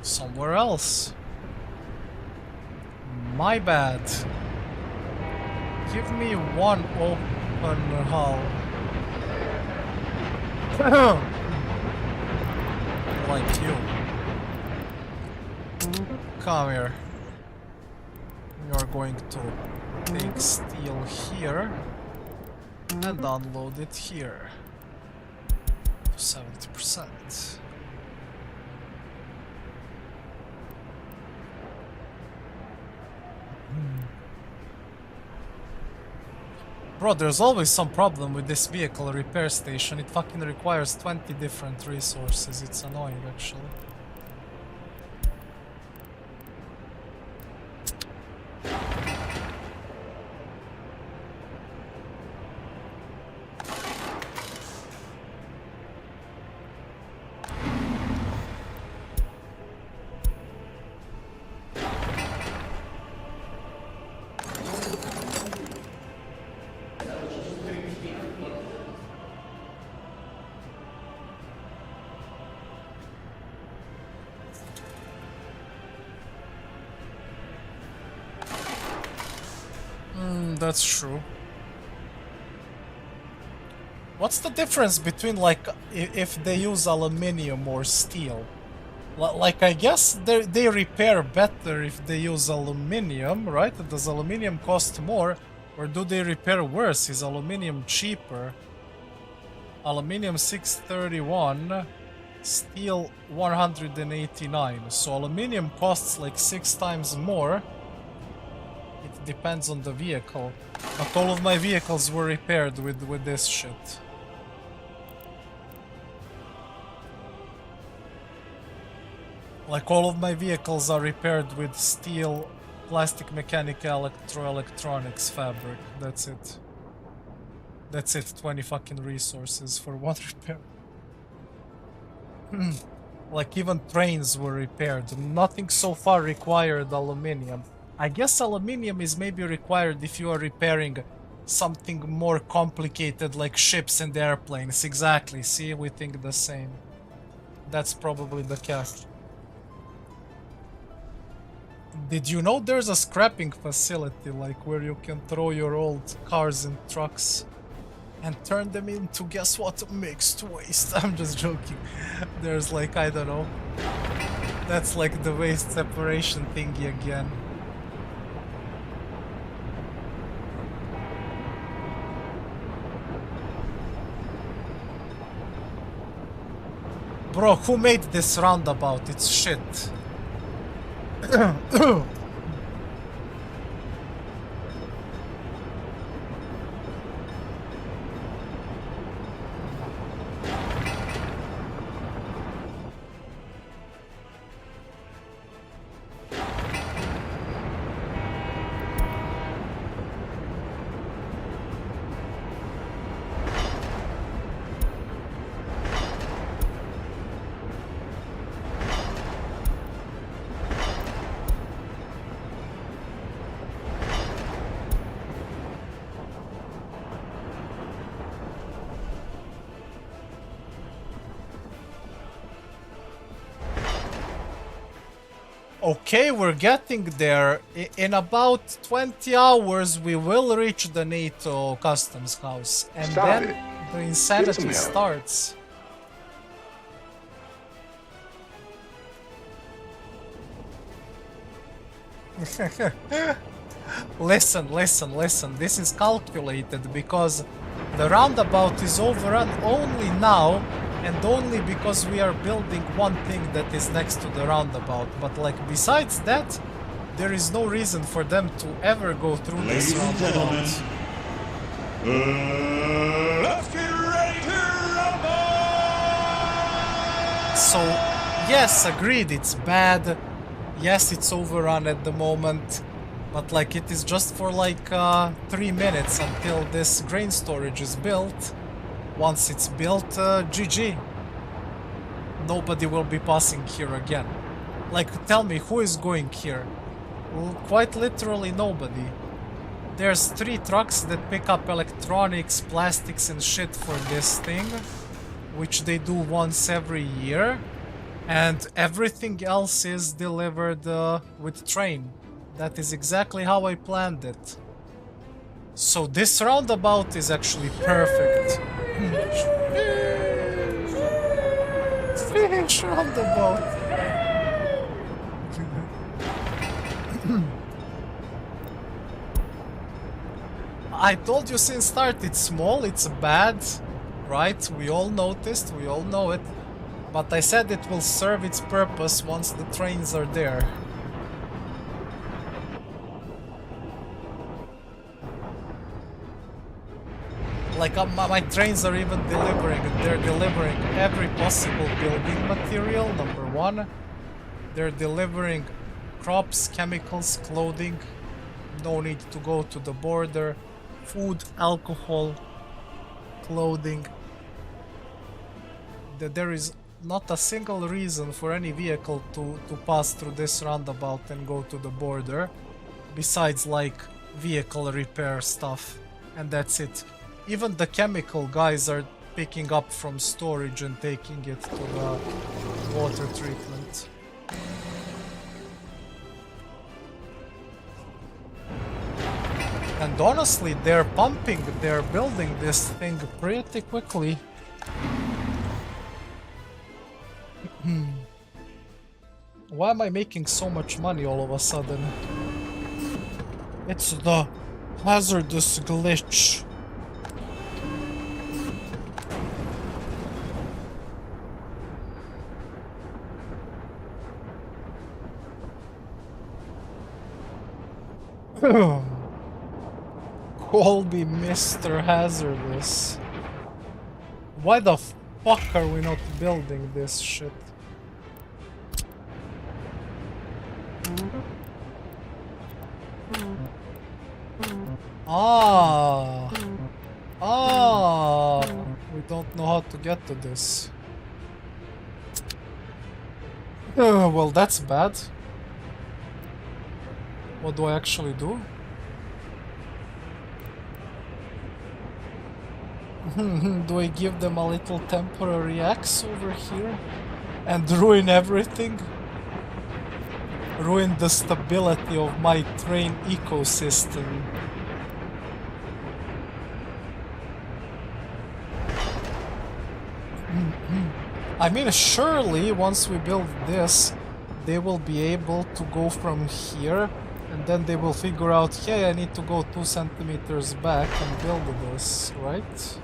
somewhere else. My bad. Give me one open hull. Like you. Come here. You're going to take steel here and unload it here. 70%. Bro, there's always some problem with this vehicle repair station. It fucking requires 20 different resources. It's annoying, actually. That's true. What's the difference between, like, if they use aluminium or steel? Like, I guess they repair better if they use aluminium, right? Does aluminium cost more? Or do they repair worse? Is aluminium cheaper? Aluminium 631, steel 189. So aluminium costs like 6 times more. It depends on the vehicle. But all of my vehicles were repaired with this shit. Like, all of my vehicles are repaired with steel, plastic, mechanical, electronics, fabric. That's it. That's it. 20 fucking resources for one repair. Like, even trains were repaired. Nothing so far required aluminium. I guess aluminium is maybe required if you are repairing something more complicated like ships and airplanes. Exactly. See, we think the same. That's probably the case. Did you know there's a scrapping facility, like, where you can throw your old cars and trucks and turn them into, guess what, mixed waste? I'm just joking. There's, like, I don't know. That's like the waste separation thingy again. Bro, who made this roundabout? It's shit. Okay, we're getting there. In about 20 hours, we will reach the NATO customs house. And Stop then it. the insanity Get some help. starts. Listen. This is calculated because the roundabout is overrun only now and only because we are building one thing that is next to the roundabout. But, like, besides that, there is no reason for them to ever go through this Ladies and roundabout. gentlemen, let's get ready to rumble! So, yes, agreed, it's bad. Yes, it's overrun at the moment. But, like, it is just for, like, 3 minutes until this grain storage is built. Once it's built, GG. Nobody will be passing here again. Like, tell me, who is going here? Well, quite literally nobody. there's 3 trucks that pick up electronics, plastics and shit for this thing, which they do once every year, and everything else is delivered with train. That is exactly how I planned it. So this roundabout is actually perfect. Finish roundabout. I told you since start, it's small, it's bad, right? We all noticed, we all know it. But I said it will serve its purpose once the trains are there. Like my trains are even delivering, they're delivering every possible building material, number 1. They're delivering crops, chemicals, clothing, no need to go to the border, food, alcohol, clothing. There is not a single reason for any vehicle to pass through this roundabout and go to the border, besides like vehicle repair stuff, and that's it. Even the chemical guys are picking up from storage and taking it to the water treatment. And honestly, they're building this thing pretty quickly. Why am I making so much money all of a sudden? It's the hazardous glitch. Call me Mr. Hazardous. Why the fuck are we not building this shit? We don't know how to get to this. Well, that's bad. What do I actually do? Do I give them a little temporary axe over here and ruin everything? Ruin the stability of my train ecosystem. I mean, surely once we build this, they will be able to go from here, and then they will figure out, hey, I need to go 2 centimeters back and build this, right?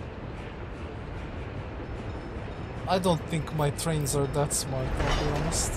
I don't think my trains are that smart, I'll be honest.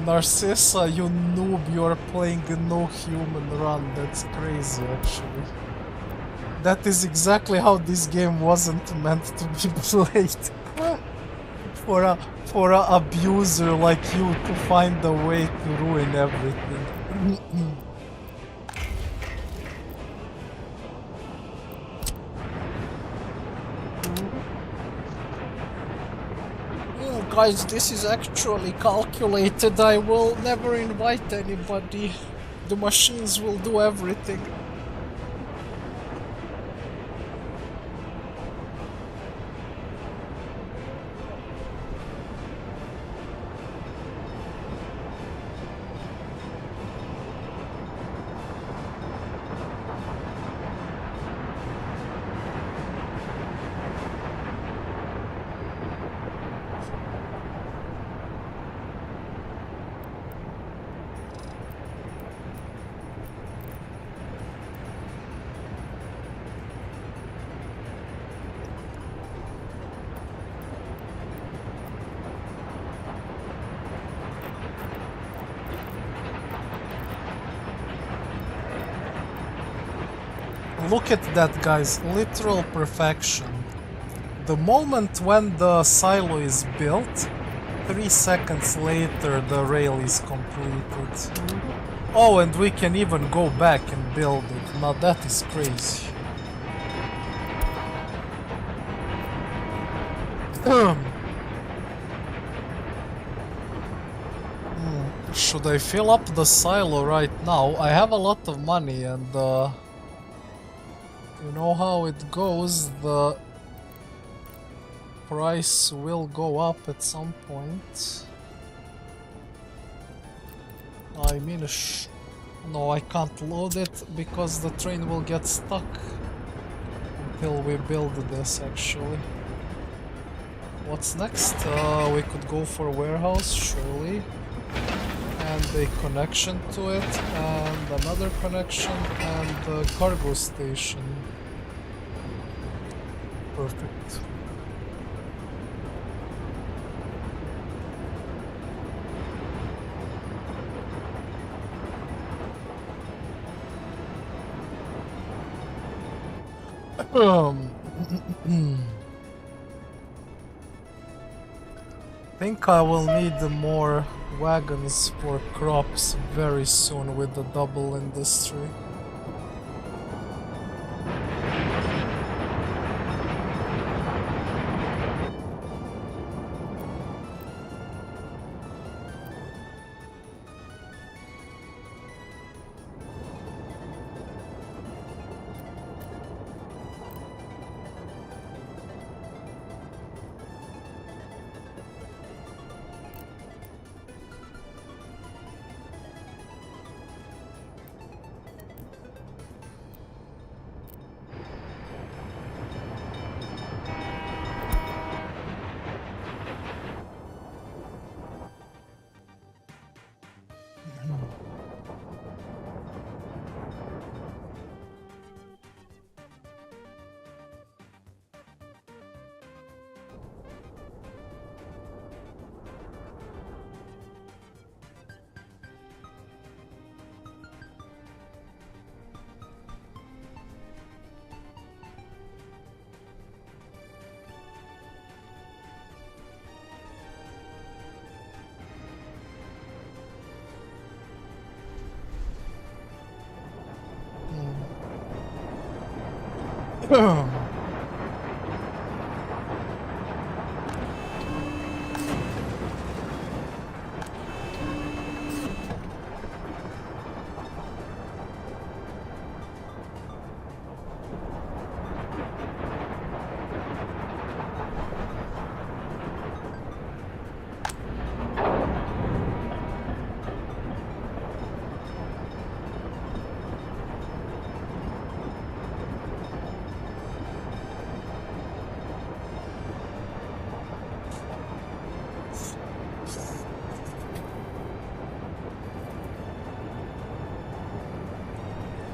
Narcissa, you noob, you're playing a no human run. That's crazy, actually. That is exactly how this game wasn't meant to be played. For a abuser like you to find a way to ruin everything. Guys, this is actually calculated. I will never invite anybody. The machines will do everything. Look at that, guys. Literal perfection. the moment when the silo is built, 3 seconds later the rail is completed. Oh, and we can even go back and build it. Now that is crazy. Should I fill up the silo right now? I have a lot of money and you know how it goes, the price will go up at some point. I mean, no, I can't load it because the train will get stuck until we build this actually. What's next? We could go for a warehouse, surely. And a connection to it, and another connection, and a cargo station. Perfect. Think I will need more wagons for crops very soon with the double industry.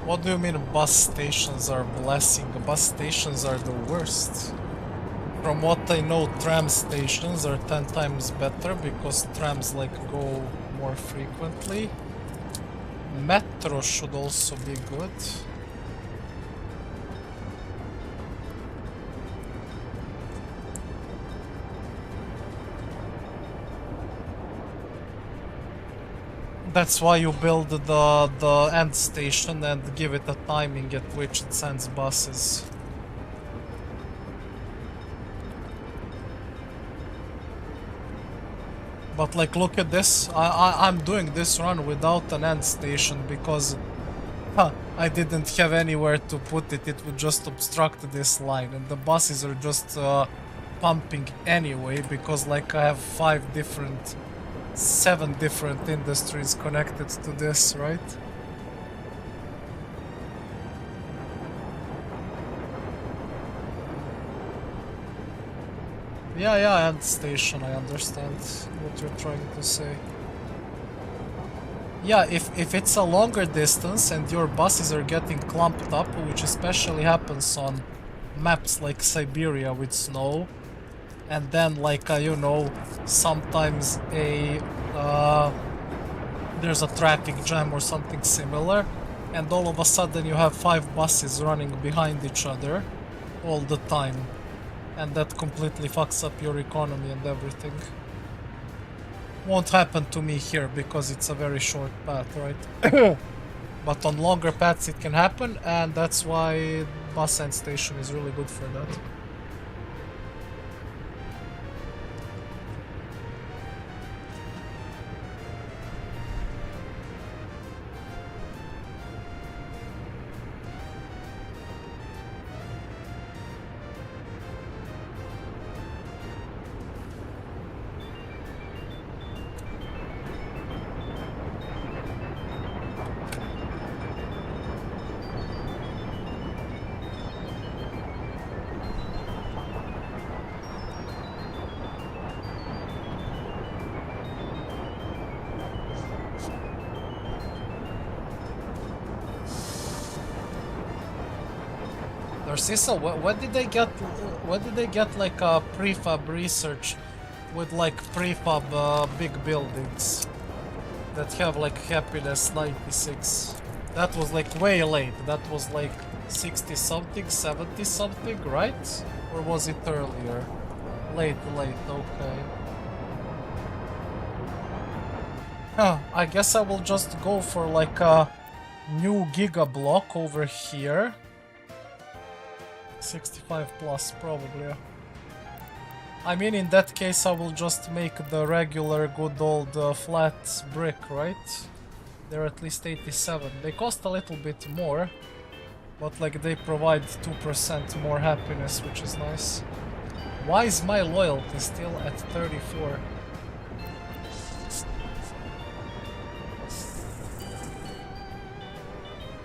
What do you mean bus stations are blessing? Bus stations are the worst. From what I know, tram stations are 10 times better because trams like go more frequently. Metro should also be good. That's why you build the end station and give it a timing at which it sends buses. But like, look at this. I'm doing this run without an end station because I didn't have anywhere to put it. It would just obstruct this line, and the buses are just pumping anyway because like I have 7 different industries connected to this, right? Yeah, end station, I understand what you're trying to say. Yeah, if it's a longer distance and your buses are getting clumped up, which especially happens on maps like Siberia with snow, and then like you know, sometimes there's a traffic jam or something similar, and all of a sudden you have 5 buses running behind each other all the time. And that completely fucks up your economy and everything. Won't happen to me here because it's a very short path, right? But on longer paths it can happen, and that's why bus end station is really good for that. Narcissa, what did they get? What did they get like a prefab research with like prefab big buildings that have like happiness 96? That was like way late. That was like 60 something, 70 something, right? Or was it earlier? Late, okay. Huh, I guess I will just go for like a new giga block over here. 65 plus, probably. I mean, in that case, I will just make the regular good old flat brick, right? They're at least 87. They cost a little bit more, but like they provide 2% more happiness, which is nice. Why is my loyalty still at 34?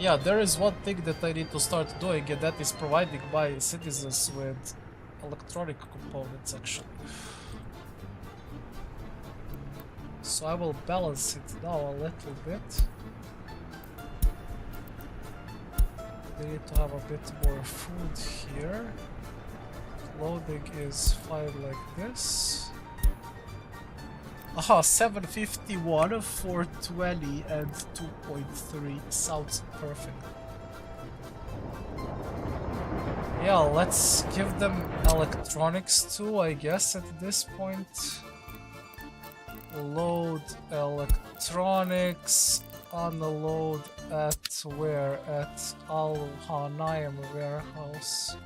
Yeah, there is one thing that I need to start doing, and that is providing my citizens with electronic components, actually. So I will balance it now a little bit. They need to have a bit more food here. Loading is 5 like this. Aha, 751, 420 and 2.3 sounds perfect. Yeah, let's give them electronics too, I guess, at this point. Load electronics, unload at where? At Al Hanaim warehouse.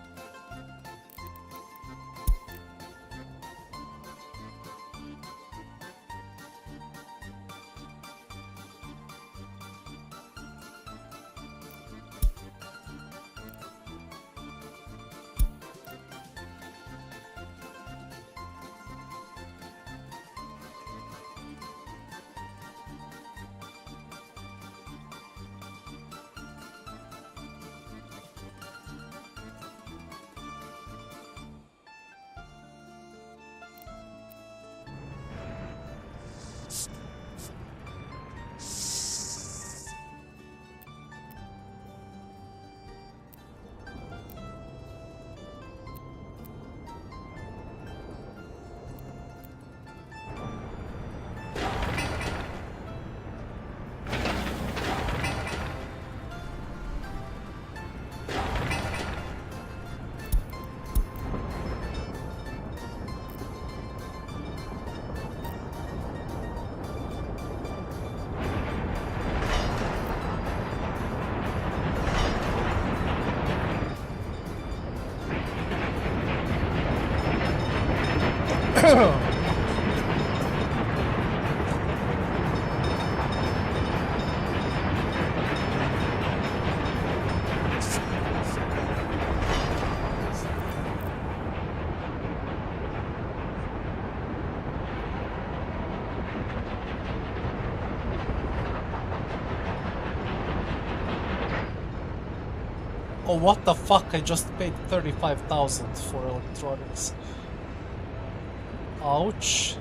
Oh, what the fuck? I just paid 35,000 for electronics. Ouch.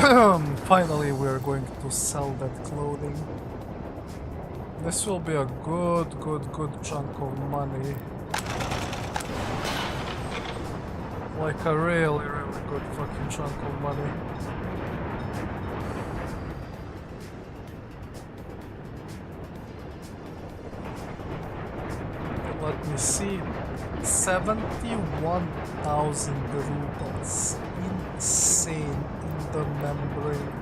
Finally, we're going to sell that clothing. This will be a good chunk of money. Like a really good fucking chunk of money. Let me see. 71,000 rubles. Insane in the membrane.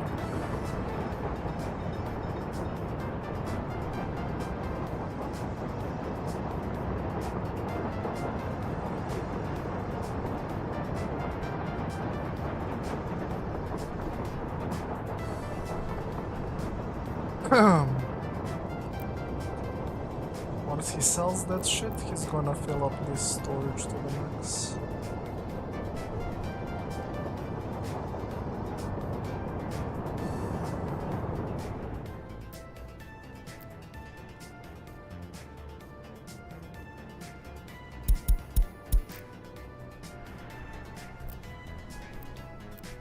Once he sells that shit, he's gonna fill up this storage to the max.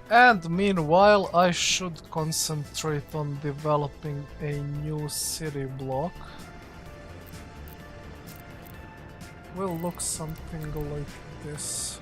And meanwhile, I should concentrate on developing a new city block. Will look something like this.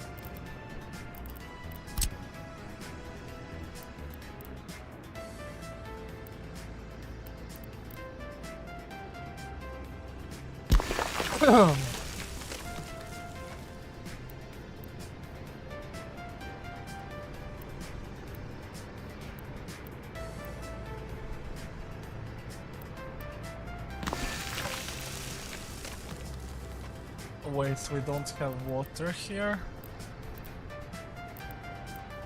Wait, we don't have water here?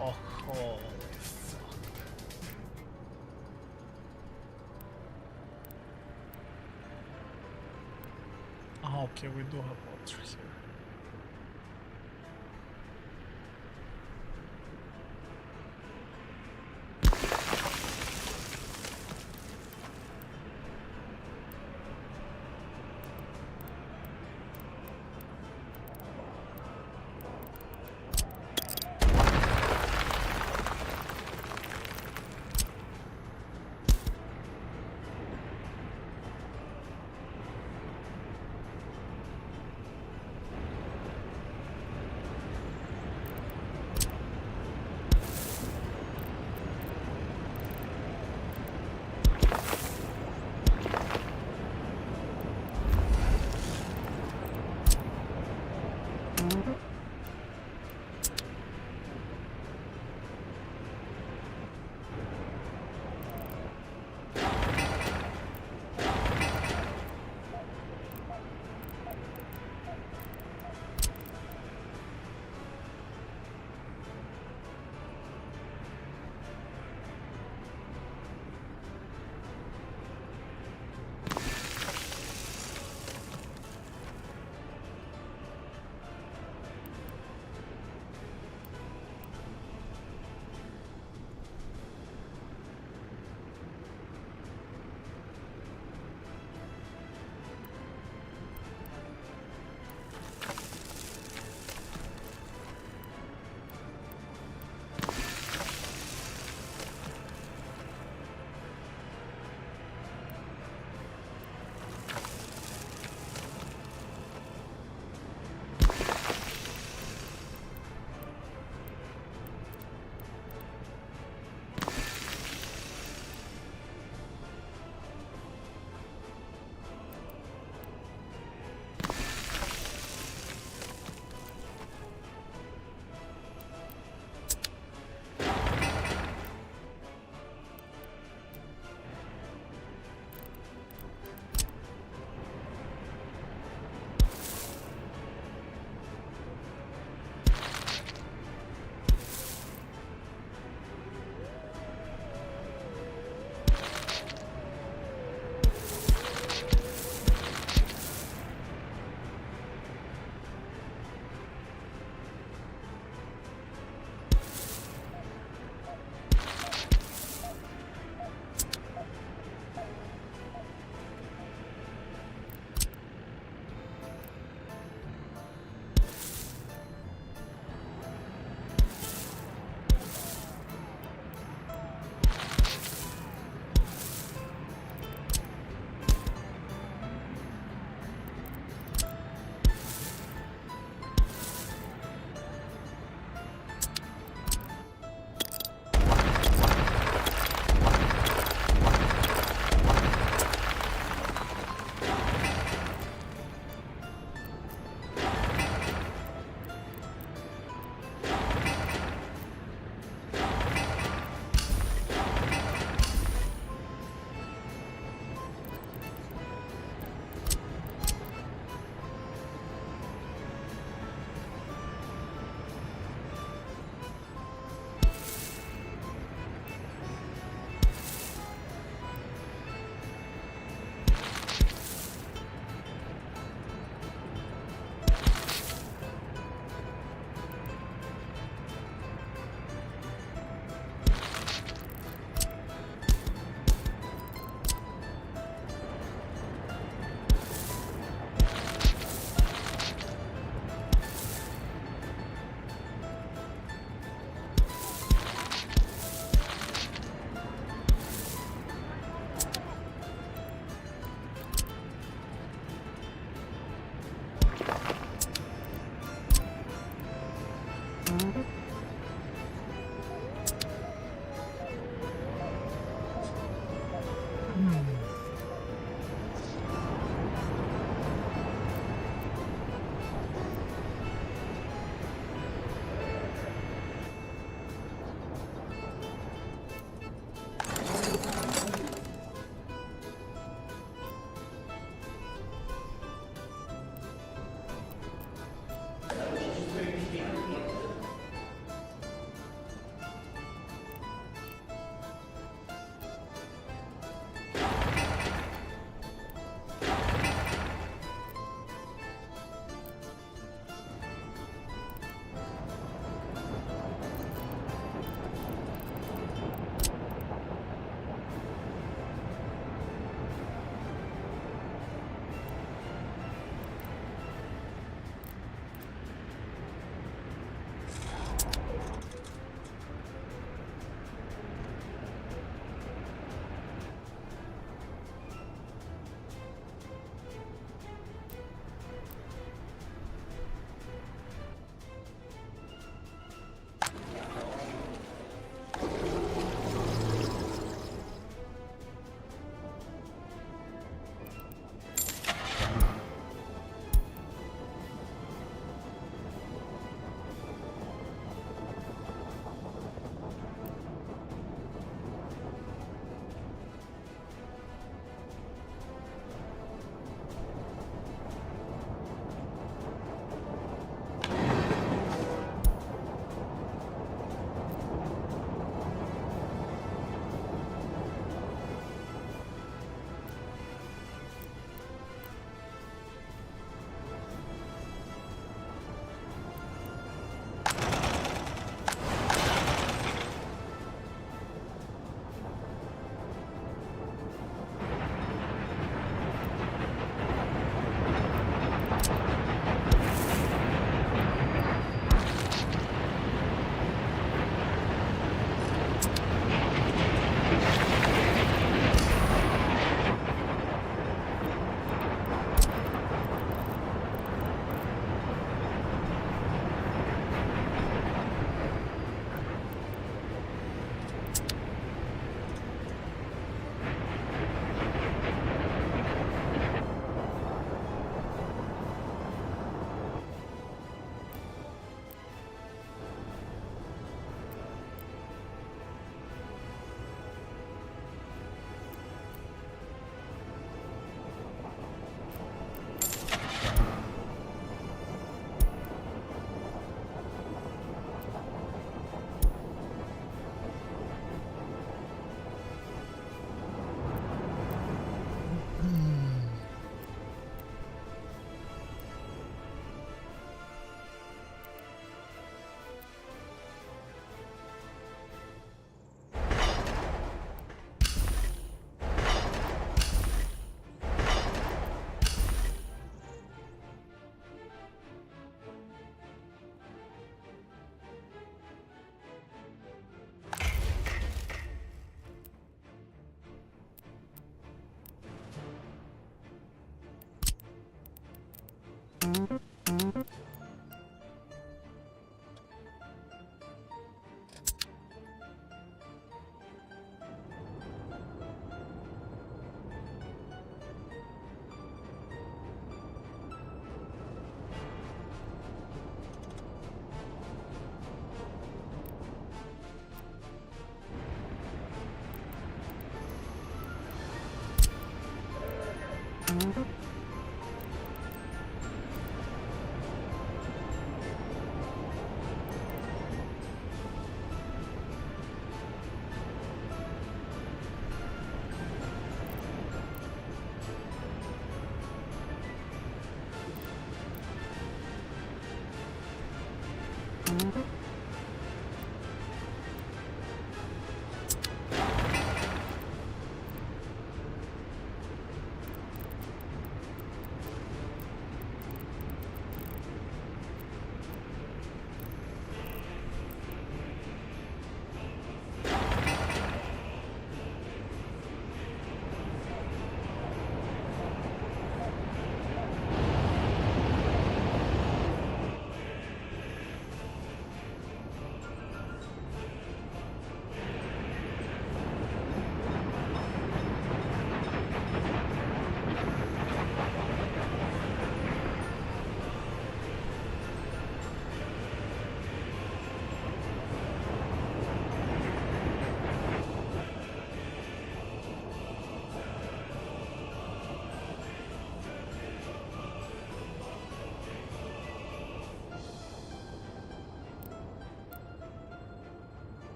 Oh, holy fuck. Ah, okay, we do have water here.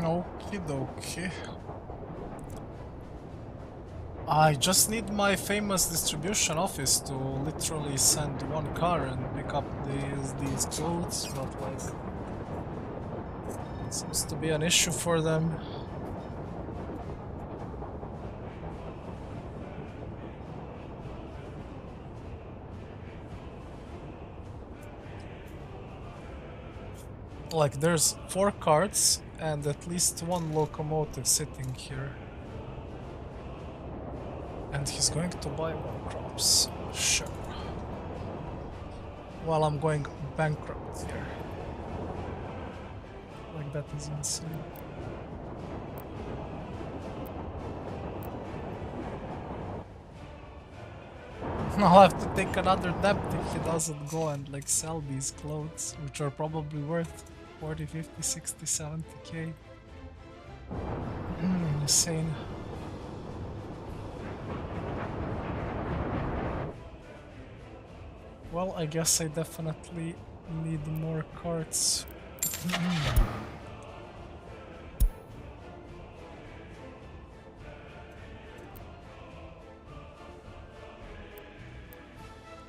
Okie dokie. I just need my famous distribution office to literally send one car and pick up these clothes, but like it seems to be an issue for them. Like there's 4 carts and at least 1 locomotive sitting here. And he's going to buy more crops. Sure. While I'm going bankrupt here. Like that is insane. I'll have to take another debt if he doesn't go and like sell these clothes, which are probably worth 40, 50, 60, 70k. Insane. Well, I guess I definitely need more carts.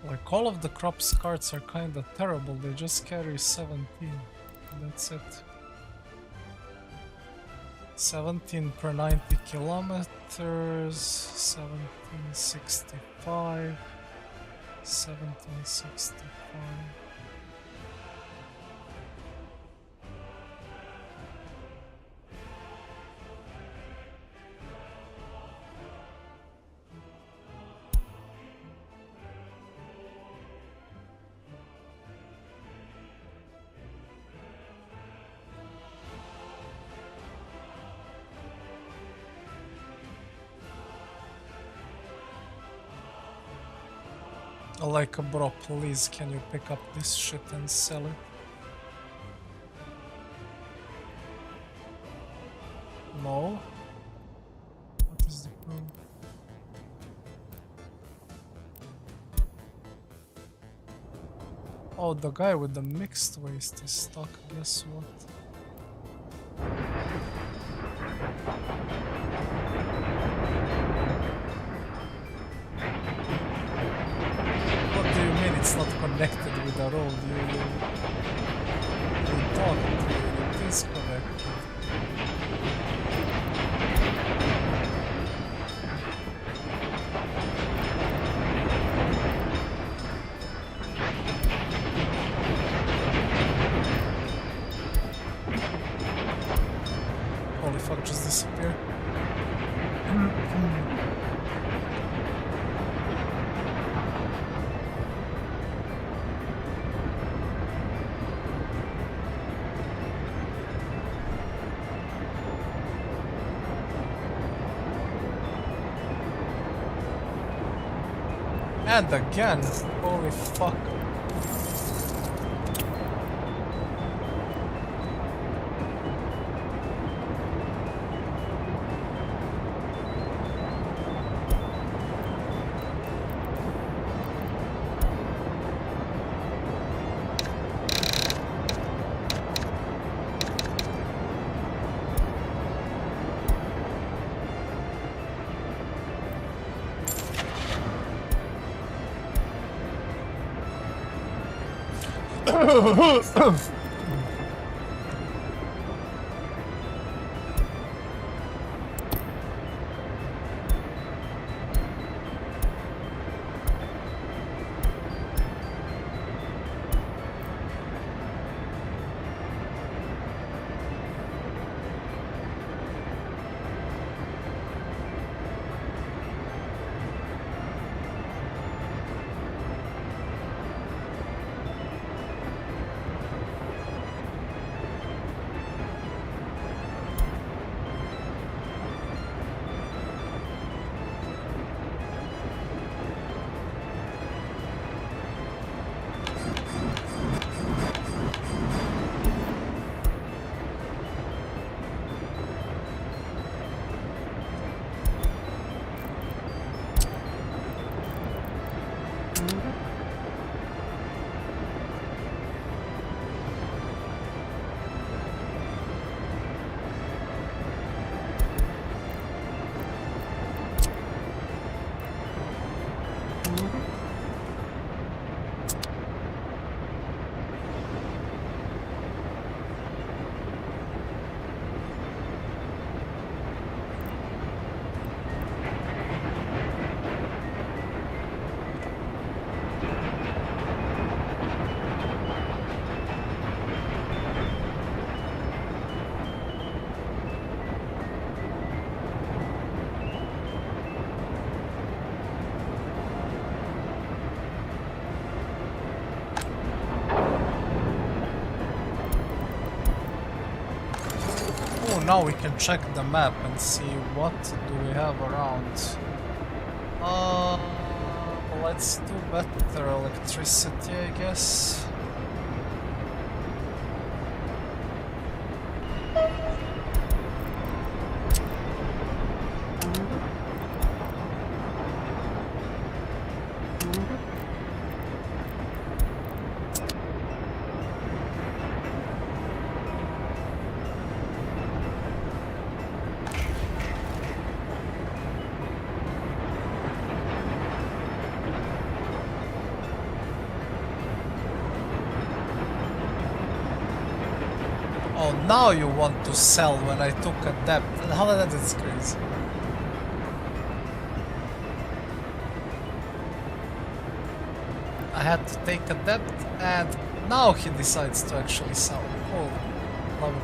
Like all of the crops carts are kinda terrible, they just carry 17. That's it. 17 per 90 kilometers, 1765, 1765. Like, bro, please, can you pick up this shit and sell it? No? What is the problem? Oh, the guy with the mixed waste is stuck, guess what? What do you mean it's not connected with the road? You thought it is connected. Holy fuck, just disappeared. And again, holy fuck. Oh, now we can check the map and see what do we have around. Let's do better electricity, I guess. Oh, now you want to sell when I took a debt. How that is crazy. I had to take a debt and now he decides to actually sell. Oh, love it.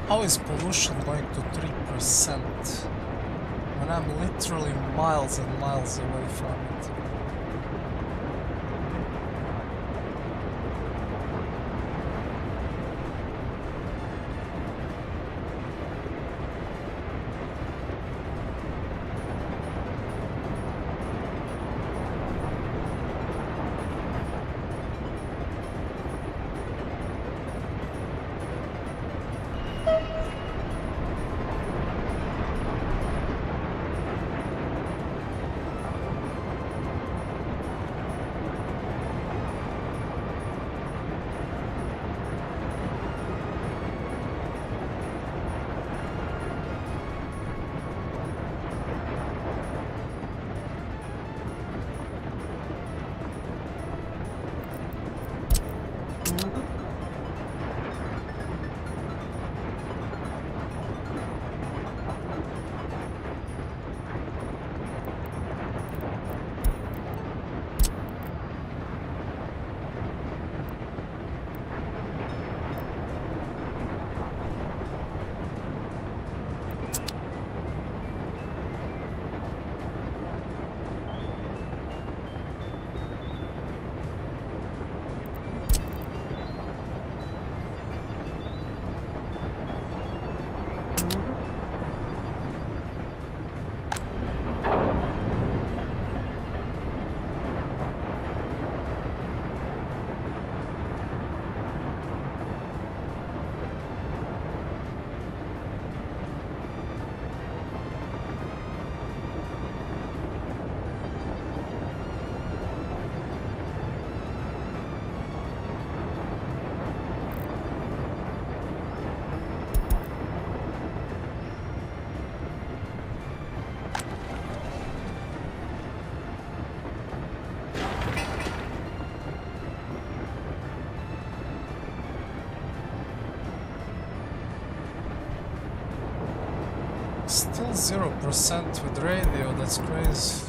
How is pollution going to 3% when I'm literally miles and miles away from it? Still 0% with radio, that's crazy.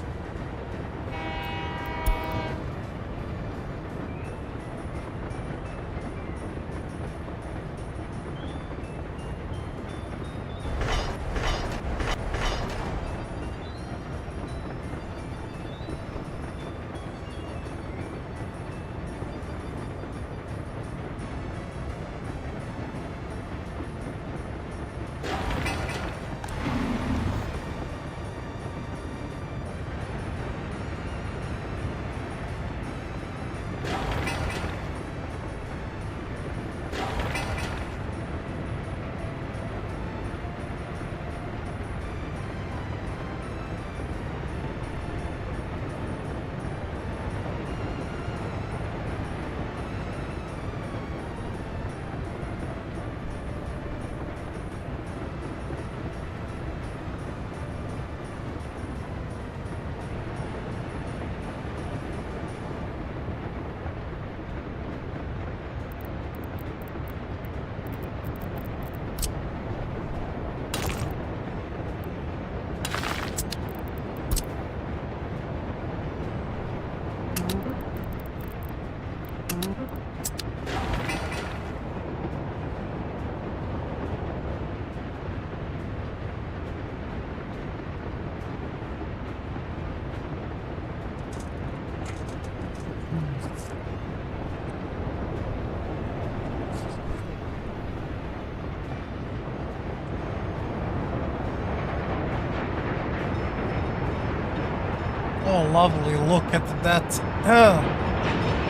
Oh, lovely, look at that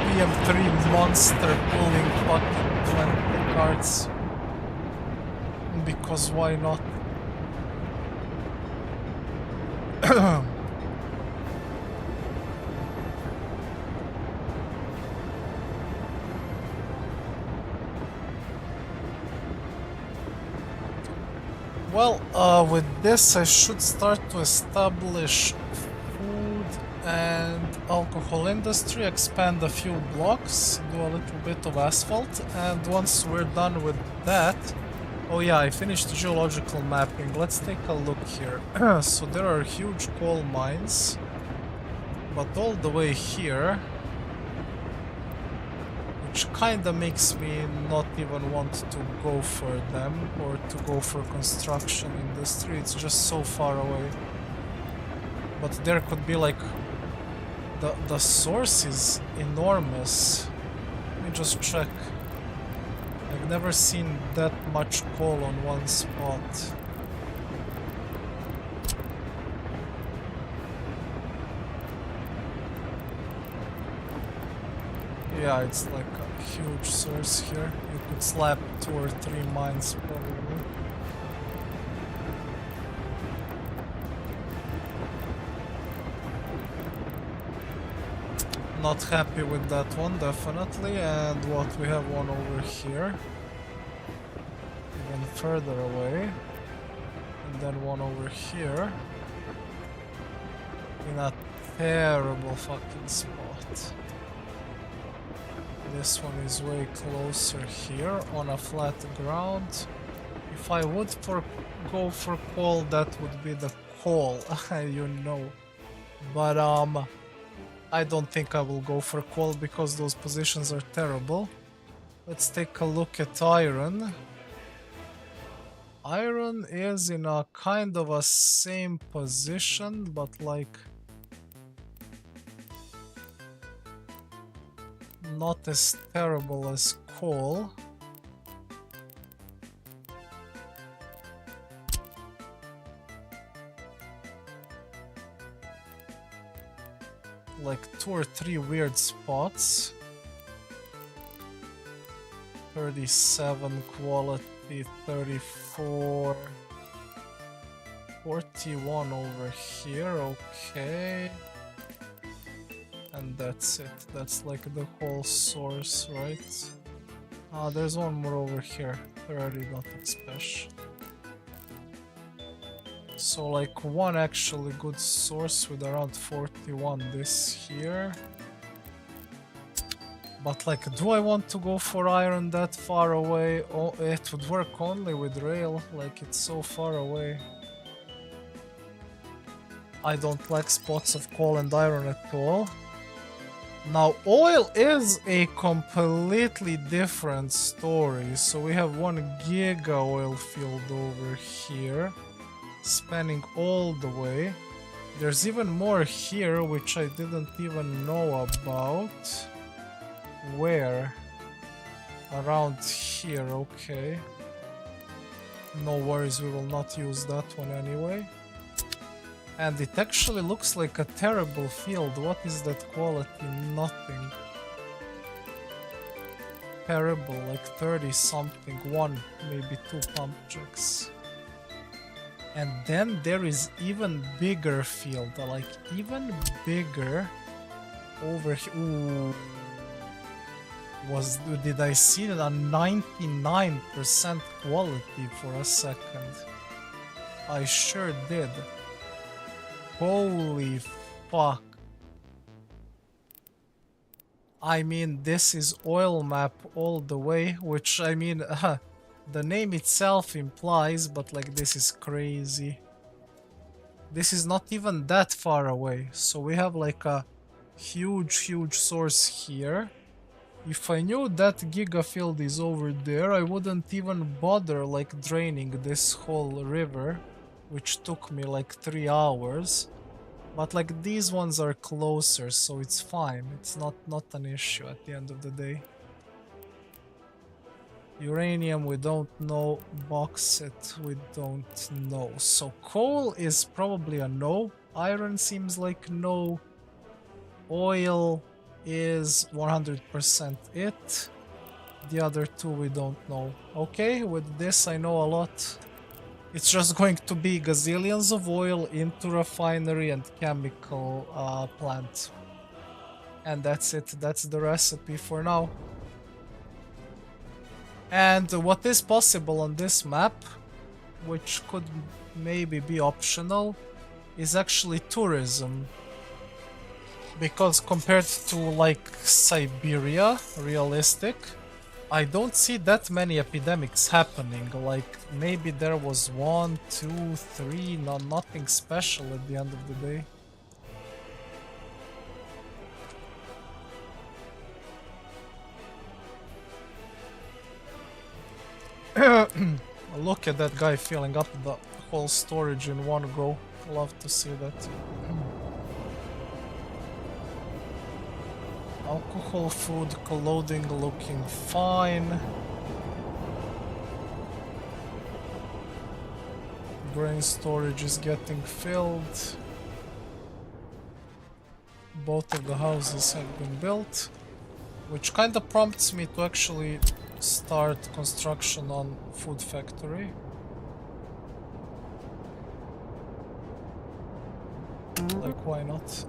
PM3 monster pulling fucking 20 cards. Because why not? Well, with this I should start to establish food and alcohol industry, expand a few blocks, do a little bit of asphalt, and once we're done with that... Oh yeah, I finished geological mapping. Let's take a look here. So there are huge coal mines, but all the way here, which kinda makes me not even want to go for them or to go for construction industry. It's just so far away. But there could be like the source is enormous. Let me just check. I've never seen that much coal on one spot. Yeah, it's like a huge source here. You could slap 2 or 3 mines probably. Not happy with that one, definitely. And what, we have one over here. Even further away. And then one over here. In a terrible fucking spot. This one is way closer here on a flat ground. If I would go for coal, that would be the coal, you know. But I don't think I will go for coal because those positions are terrible. Let's take a look at iron. Iron is in a kind of a same position, but like not as terrible as coal. Like 2 or 3 weird spots. 37 quality, 34, 41 over here, okay. And that's it. That's like the whole source, right? There's one more over here. 30, nothing special. So like one actually good source with around 41 this here. But like, do I want to go for iron that far away? Oh, it would work only with rail, like it's so far away. I don't like spots of coal and iron at all. Now, oil is a completely different story. So we have 1 giga oil field over here, spanning all the way. There's even more here, which I didn't even know about. Where? Around here, okay. No worries, we will not use that one anyway. And it actually looks like a terrible field. What is that quality? Nothing. Terrible, like 30 something. 1, maybe 2 pump jacks. And then there is even bigger field, like even bigger over here. Ooh. Did I see that a 99% quality for a second? I sure did. Holy fuck. I mean, this is oil map all the way, which I mean, the name itself implies, but like this is crazy. This is not even that far away, so we have like a huge source here. If I knew that giga field is over there, I wouldn't even bother like draining this whole river, which took me like 3 hours. But like these ones are closer, so it's fine. It's not an issue at the end of the day. Uranium we don't know, bauxite we don't know. So coal is probably a no. Iron seems like no. Oil is 100% it. The other 2 we don't know. Okay, with this I know a lot. It's just going to be gazillions of oil into refinery and chemical plant. And that's it. That's the recipe for now. And what is possible on this map, which could maybe be optional, is actually tourism. Because compared to like Siberia, realistic, I don't see that many epidemics happening. Like maybe there was 1, 2, 3, nothing special at the end of the day. Look at that guy filling up the whole storage in one go. Love to see that. Alcohol, food, clothing looking fine. Grain storage is getting filled. Both of the houses have been built, which kind of prompts me to actually start construction on food factory. Like, why not?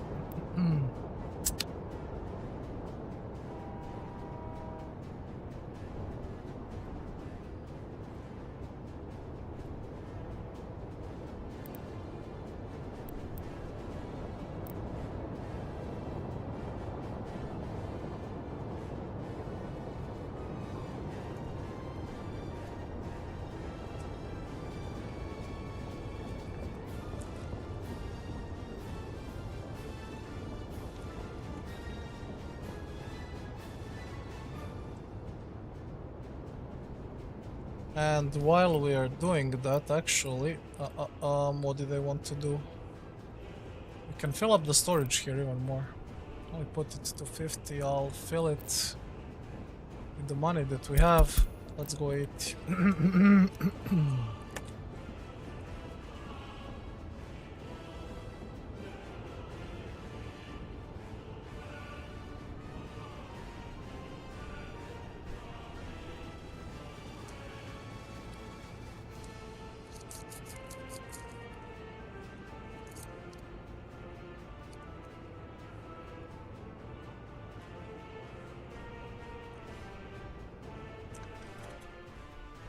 And while we are doing that, actually, what did I want to do? We can fill up the storage here even more. I'll put it to 50, I'll fill it with the money that we have. Let's go 80.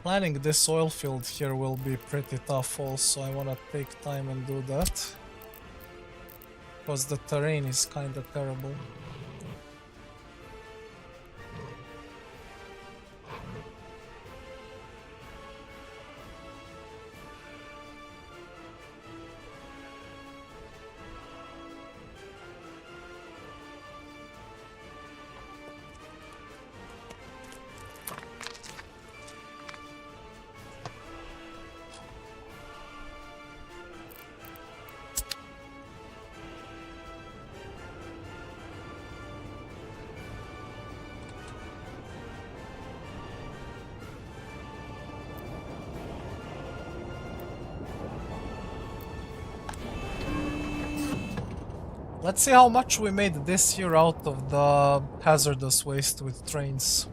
Planning this oil field here will be pretty tough also. I wanna take time and do that, because the terrain is kinda terrible. Let's see how much we made this year out of the hazardous waste with trains.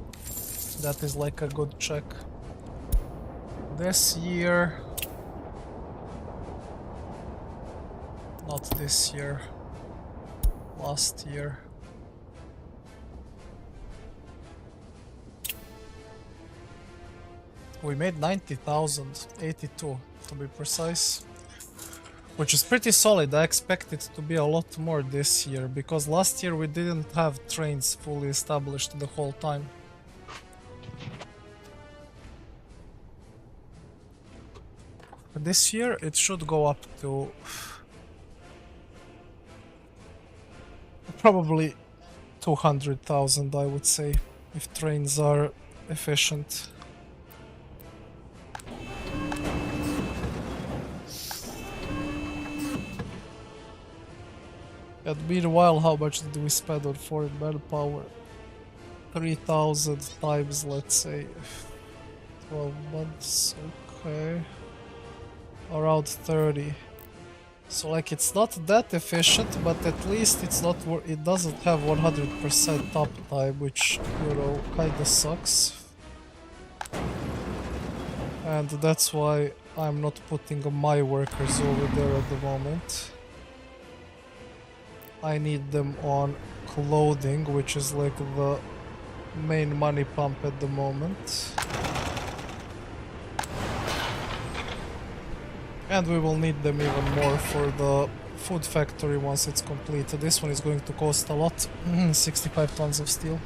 That is like a good check. This year... Not this year. Last year. We made 90,000, 82 to be precise. Which is pretty solid. I expect it to be a lot more this year, because last year we didn't have trains fully established the whole time. This year it should go up to probably 200,000, I would say, if trains are efficient. And meanwhile, how much did we spend on foreign manpower? 3,000 times, let's say, 12 months, okay. Around 30. So like it's not that efficient, but at least it's not, it doesn't have 100% uptime, which, you know, kinda sucks. And that's why I'm not putting my workers over there at the moment. I need them on clothing, which is like the main money pump at the moment. And we will need them even more for the food factory once it's complete. This one is going to cost a lot, 65 tons of steel.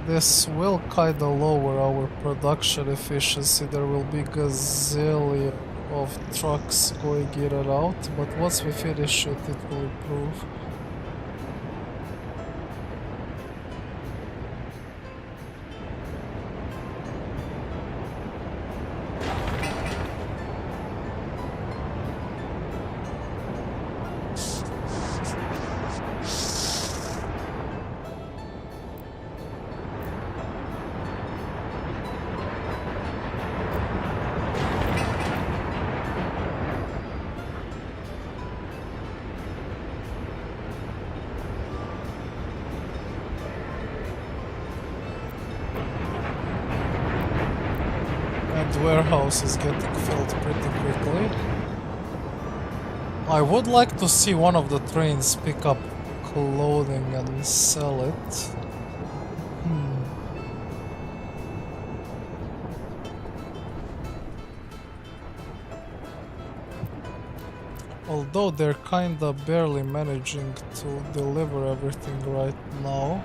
This will kinda lower our production efficiency. There will be gazillion of trucks going in and out, but once we finish it, it will improve. Warehouse is getting filled pretty quickly. I would like to see one of the trains pick up clothing and sell it. Although they're kinda barely managing to deliver everything right now.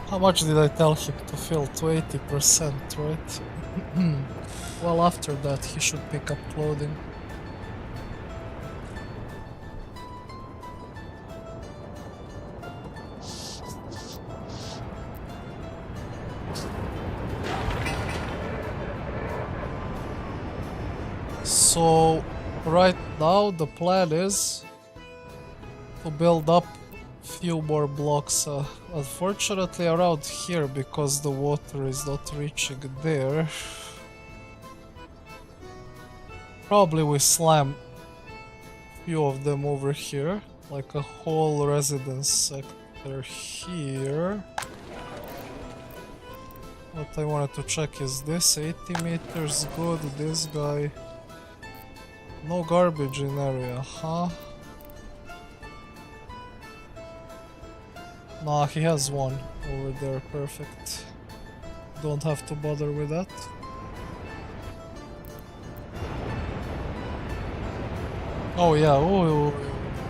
How much did I tell him to fill? To 80%, right? Well, after that he should pick up clothing. So, right now the plan is to build up few more blocks, unfortunately around here, because the water is not reaching there. Probably we slam few of them over here, like a whole residence sector here. What I wanted to check is this, 80 meters, good, this guy. No garbage in area, huh? Nah, he has one over there, perfect. Don't have to bother with that. Oh yeah, oh,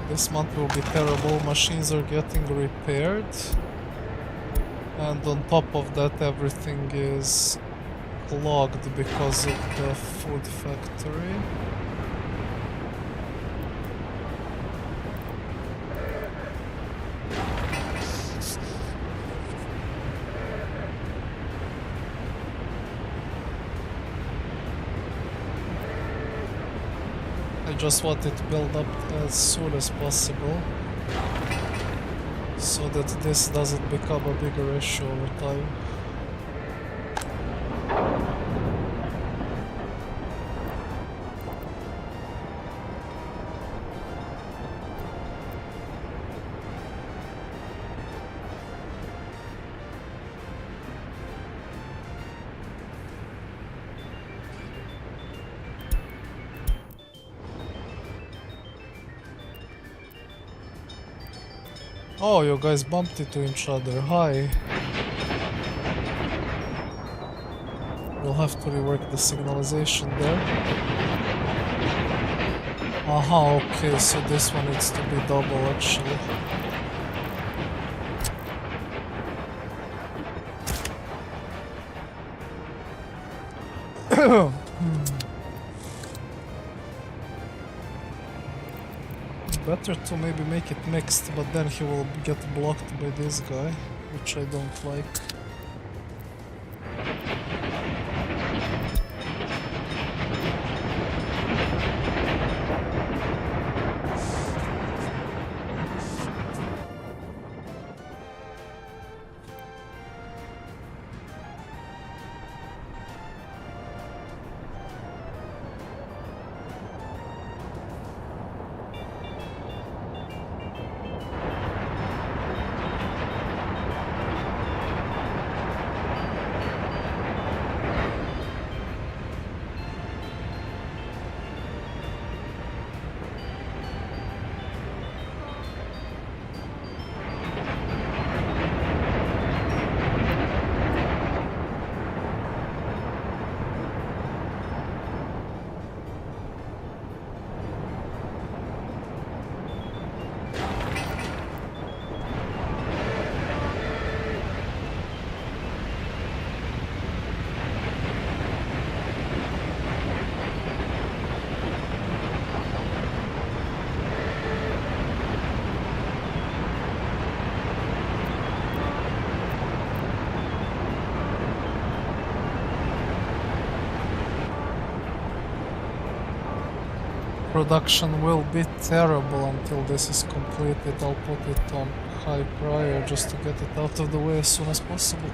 this month will be terrible. Machines are getting repaired. And on top of that, everything is clogged because of the food factory. I just want it built up as soon as possible, so that this doesn't become a bigger issue over time. Oh, you guys bumped into each other. Hi. We'll have to rework the signalization there. Aha, okay, so this one needs to be double actually. Better to maybe make it mixed, but then he will get blocked by this guy, which I don't like. Production will be terrible until this is completed. I'll put it on high prior just to get it out of the way as soon as possible.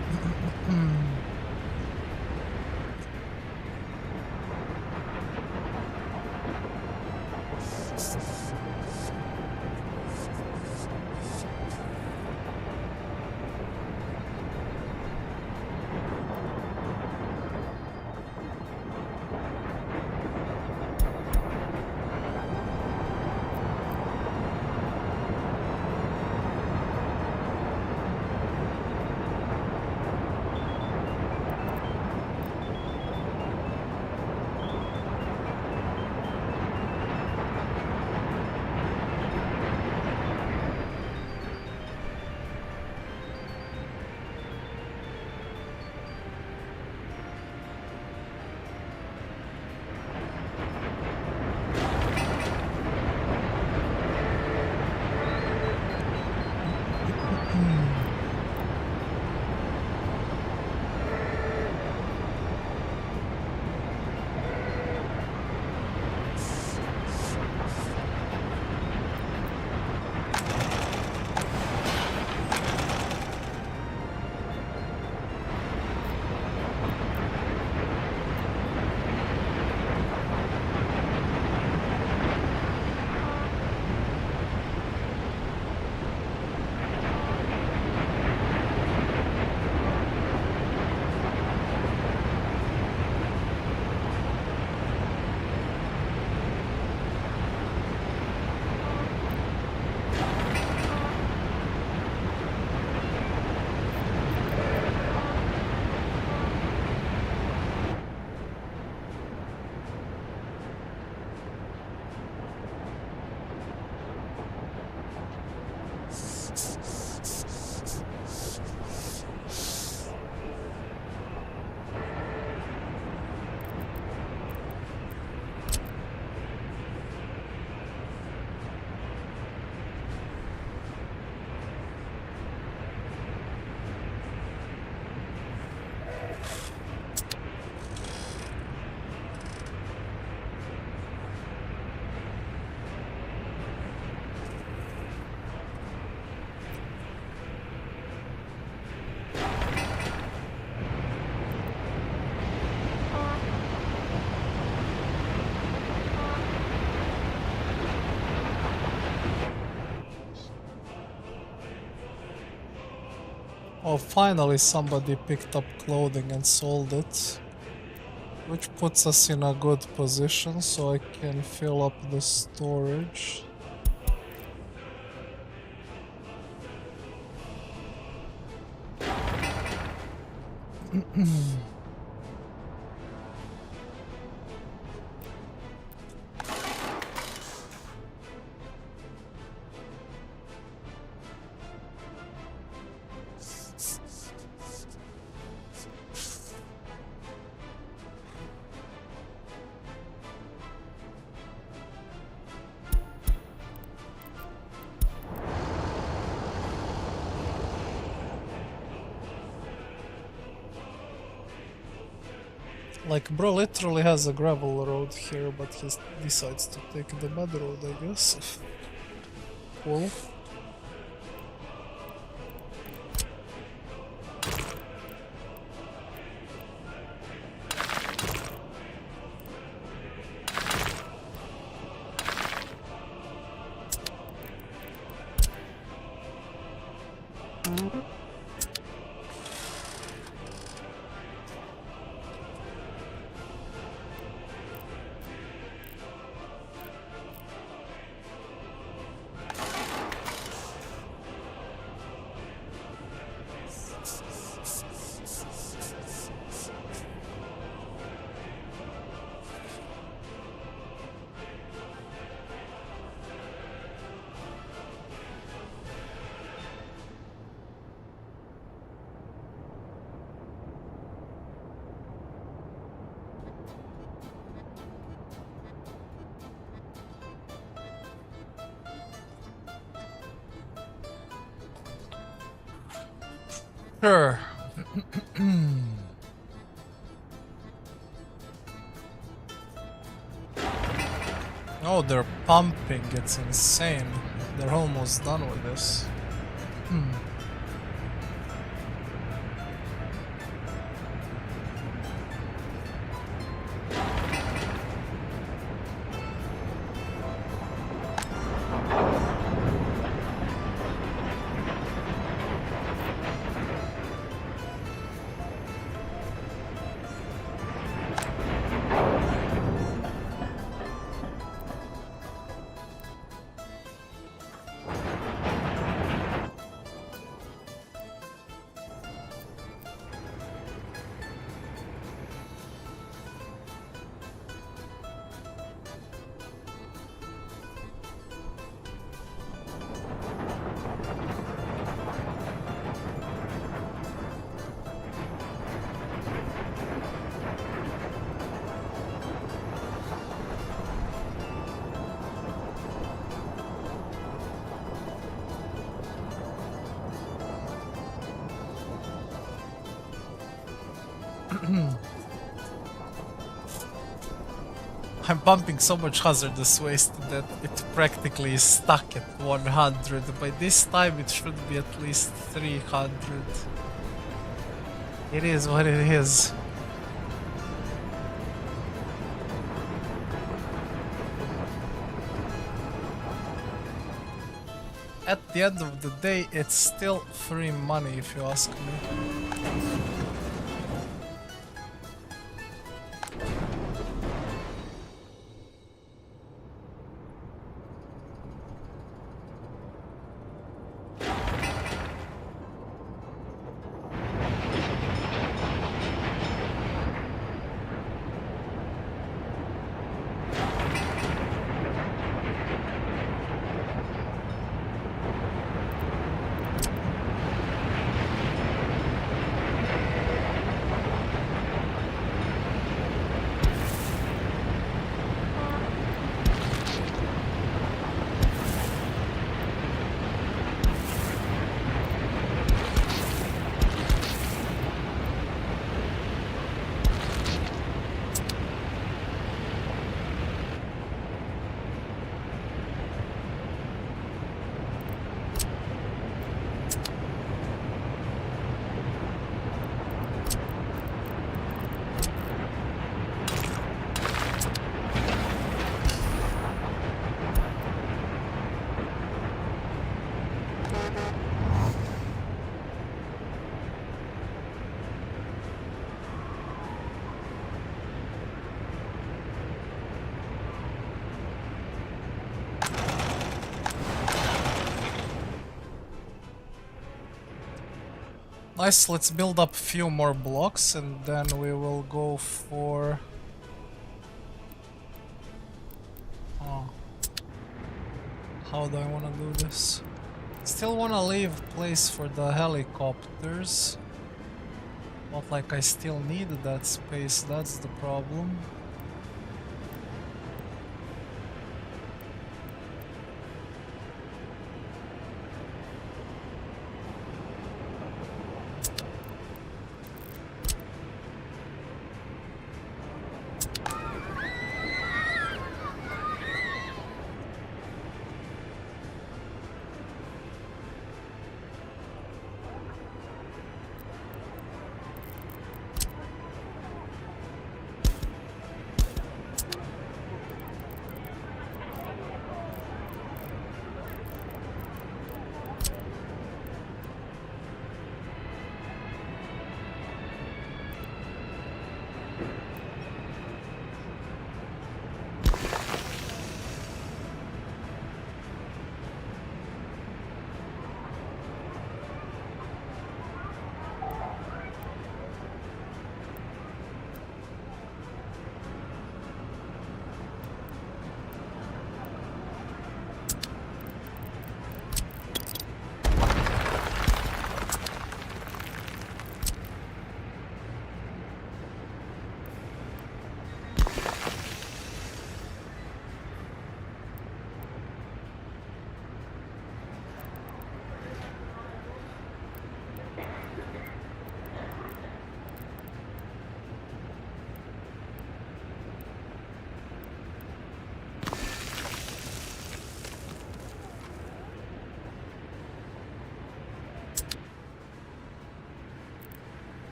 Oh, finally somebody picked up clothing and sold it. Which puts us in a good position so I can fill up the storage. Like, bro literally has a gravel road here, but he decides to take the mud road, I guess. Cool. Sure. Oh, they're pumping. It's insane. They're almost done with this. I'm pumping so much hazardous waste that it practically is stuck at 100. By this time it should be at least 300. It is what it is. At the end of the day, it's still free money if you ask me. Nice, let's build up a few more blocks and then we will go for... Oh. How do I want to do this? Still want to leave place for the helicopters. Not like I still need that space, that's the problem.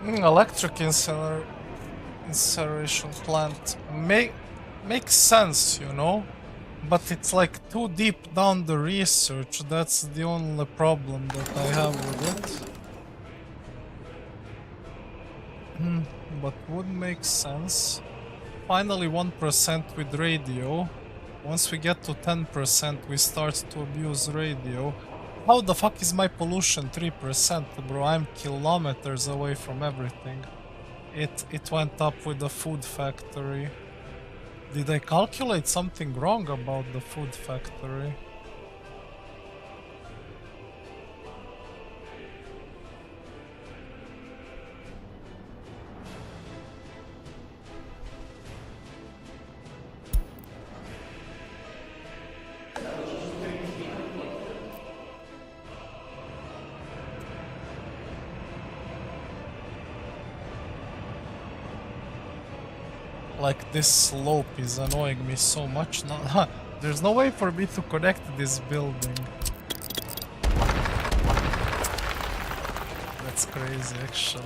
Electric incineration plant makes sense, you know, but it's like too deep down the research. That's the only problem that I have with it. But would make sense. Finally 1% with radio. Once we get to 10%, we start to abuse radio. How the fuck is my pollution 3%, bro? I'm kilometers away from everything. It went up with the food factory. Did I calculate something wrong about the food factory? Like, this slope is annoying me so much now. There's no way for me to connect this building. That's crazy, actually.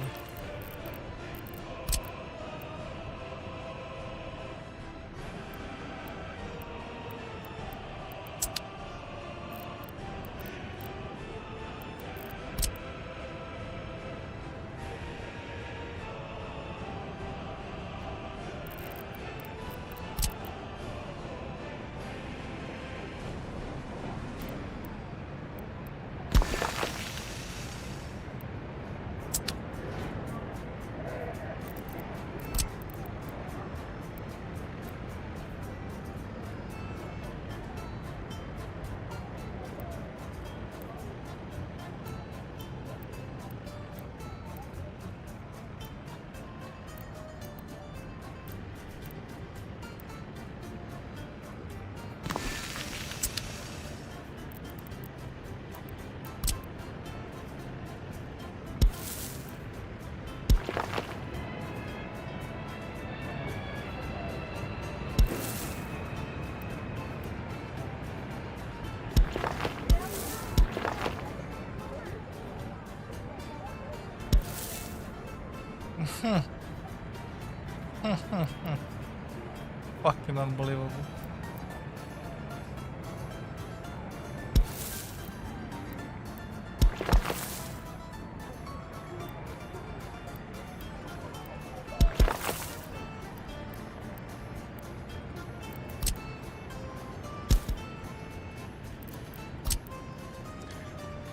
Fucking unbelievable.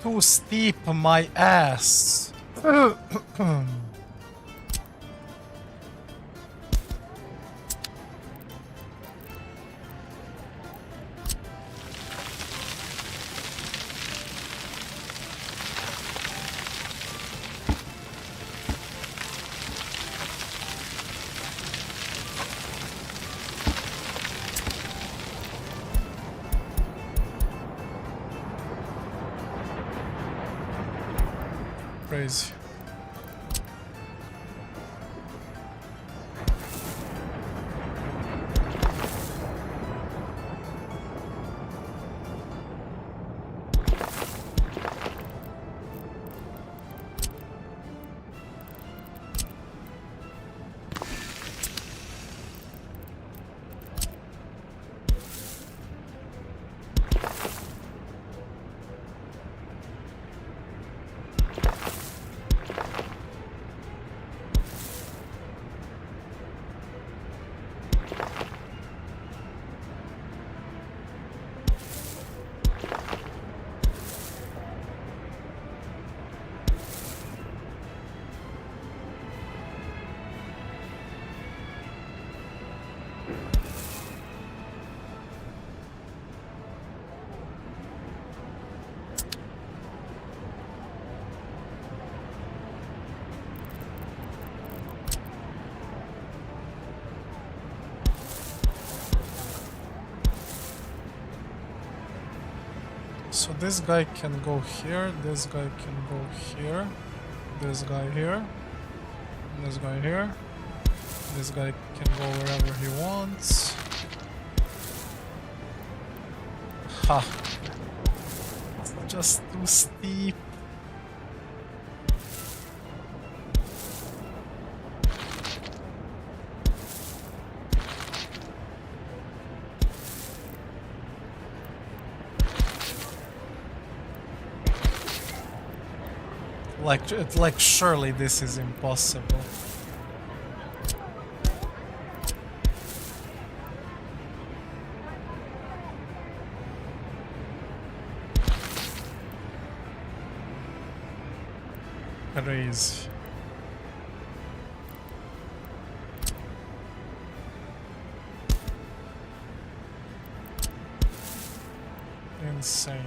Too steep, my ass. crazy. So this guy can go here, this guy can go here, this guy here, this guy here. This guy can go wherever he wants. Ha! It's just too steep. Like surely this is impossible. Crazy. Insane.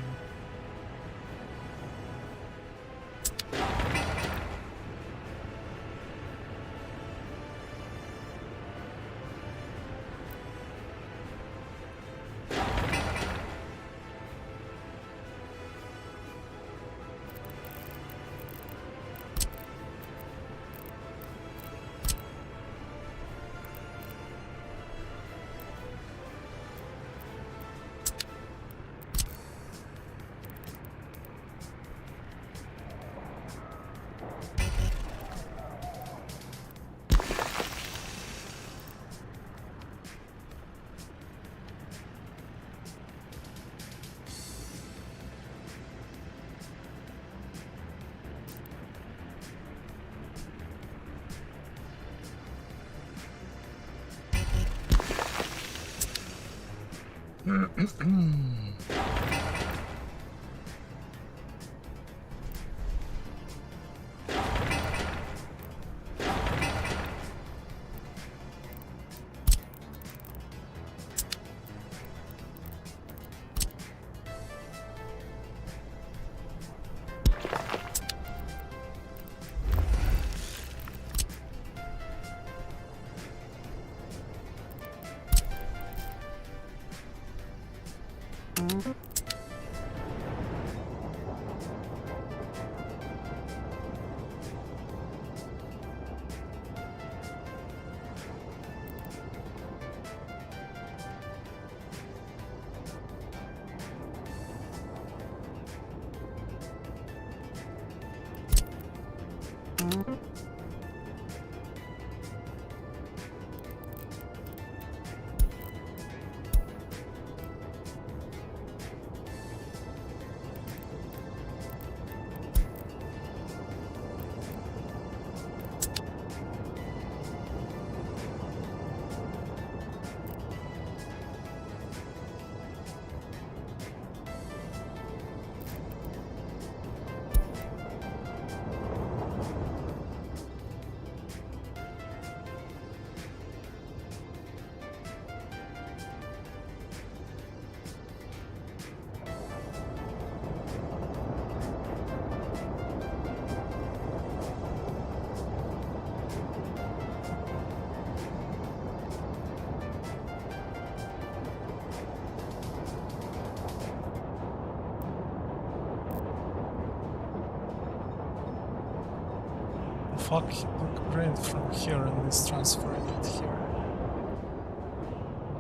Fuck, he took grain from here and is transferring it here.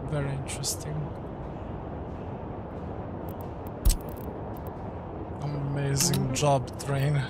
Very interesting. Amazing job, train.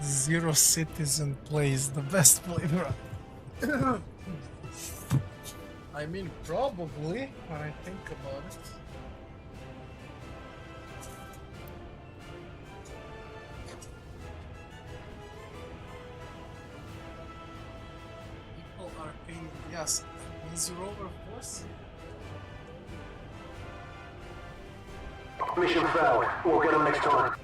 Zero citizen plays the best flavor. I mean, probably, when I think about it. People are paying, yes, means you're overforced. Mission failed. We'll get them next time.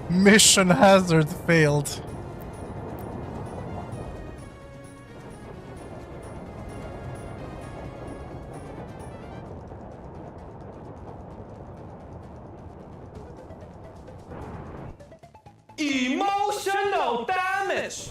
Mission hazard failed. Emotional damage!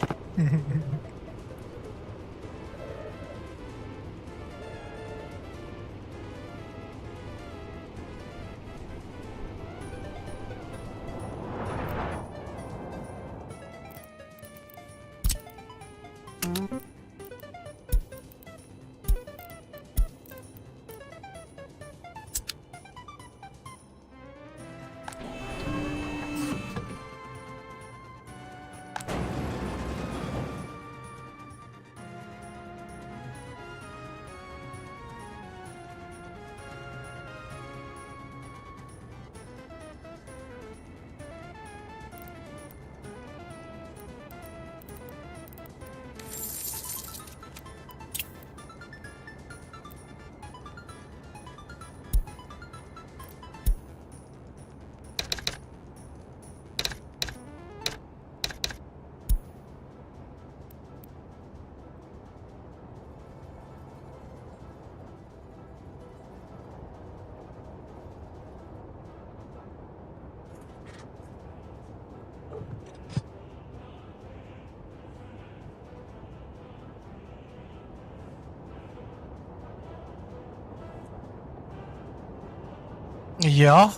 Yeah.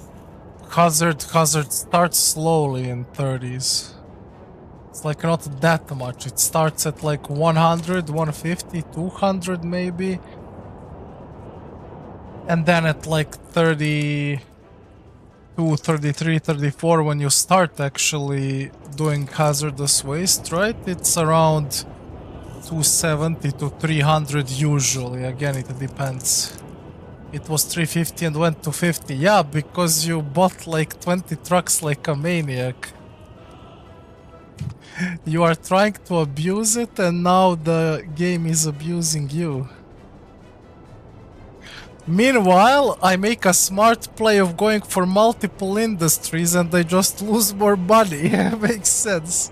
Hazard starts slowly in 30s. It's like not that much. It starts at like 100, 150, 200 maybe. And then at like 32, 33, 34, when you start actually doing hazardous waste, right? It's around 270 to 300 usually. Again, it depends. It was 350 and went to 50. Yeah, because you bought like 20 trucks like a maniac. You are trying to abuse it and now the game is abusing you. Meanwhile, I make a smart play of going for multiple industries and I just lose more money. Makes sense.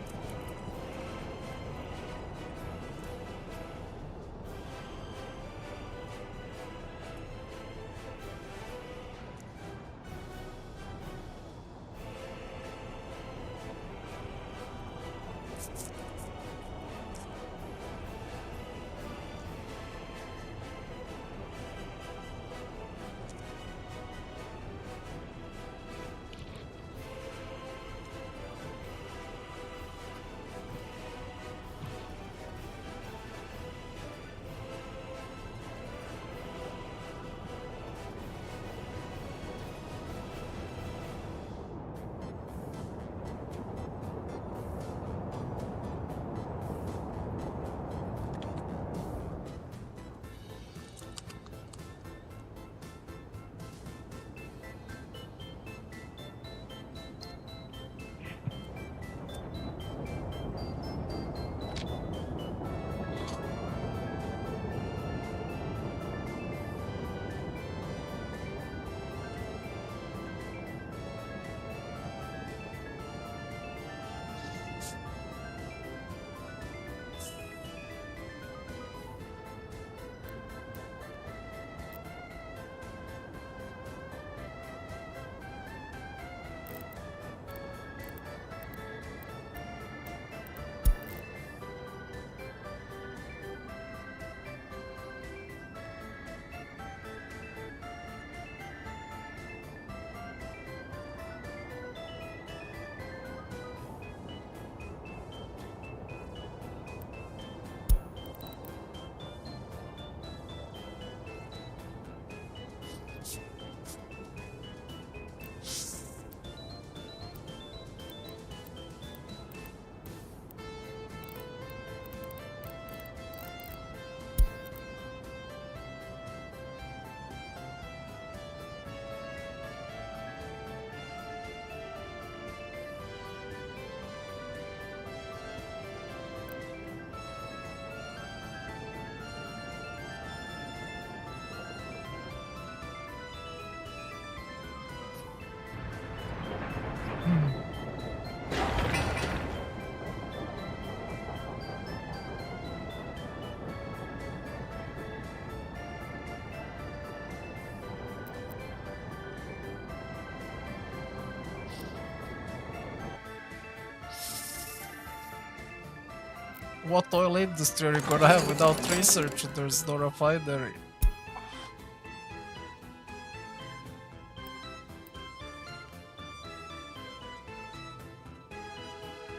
What oil industry are you gonna have without research? There's no refinery.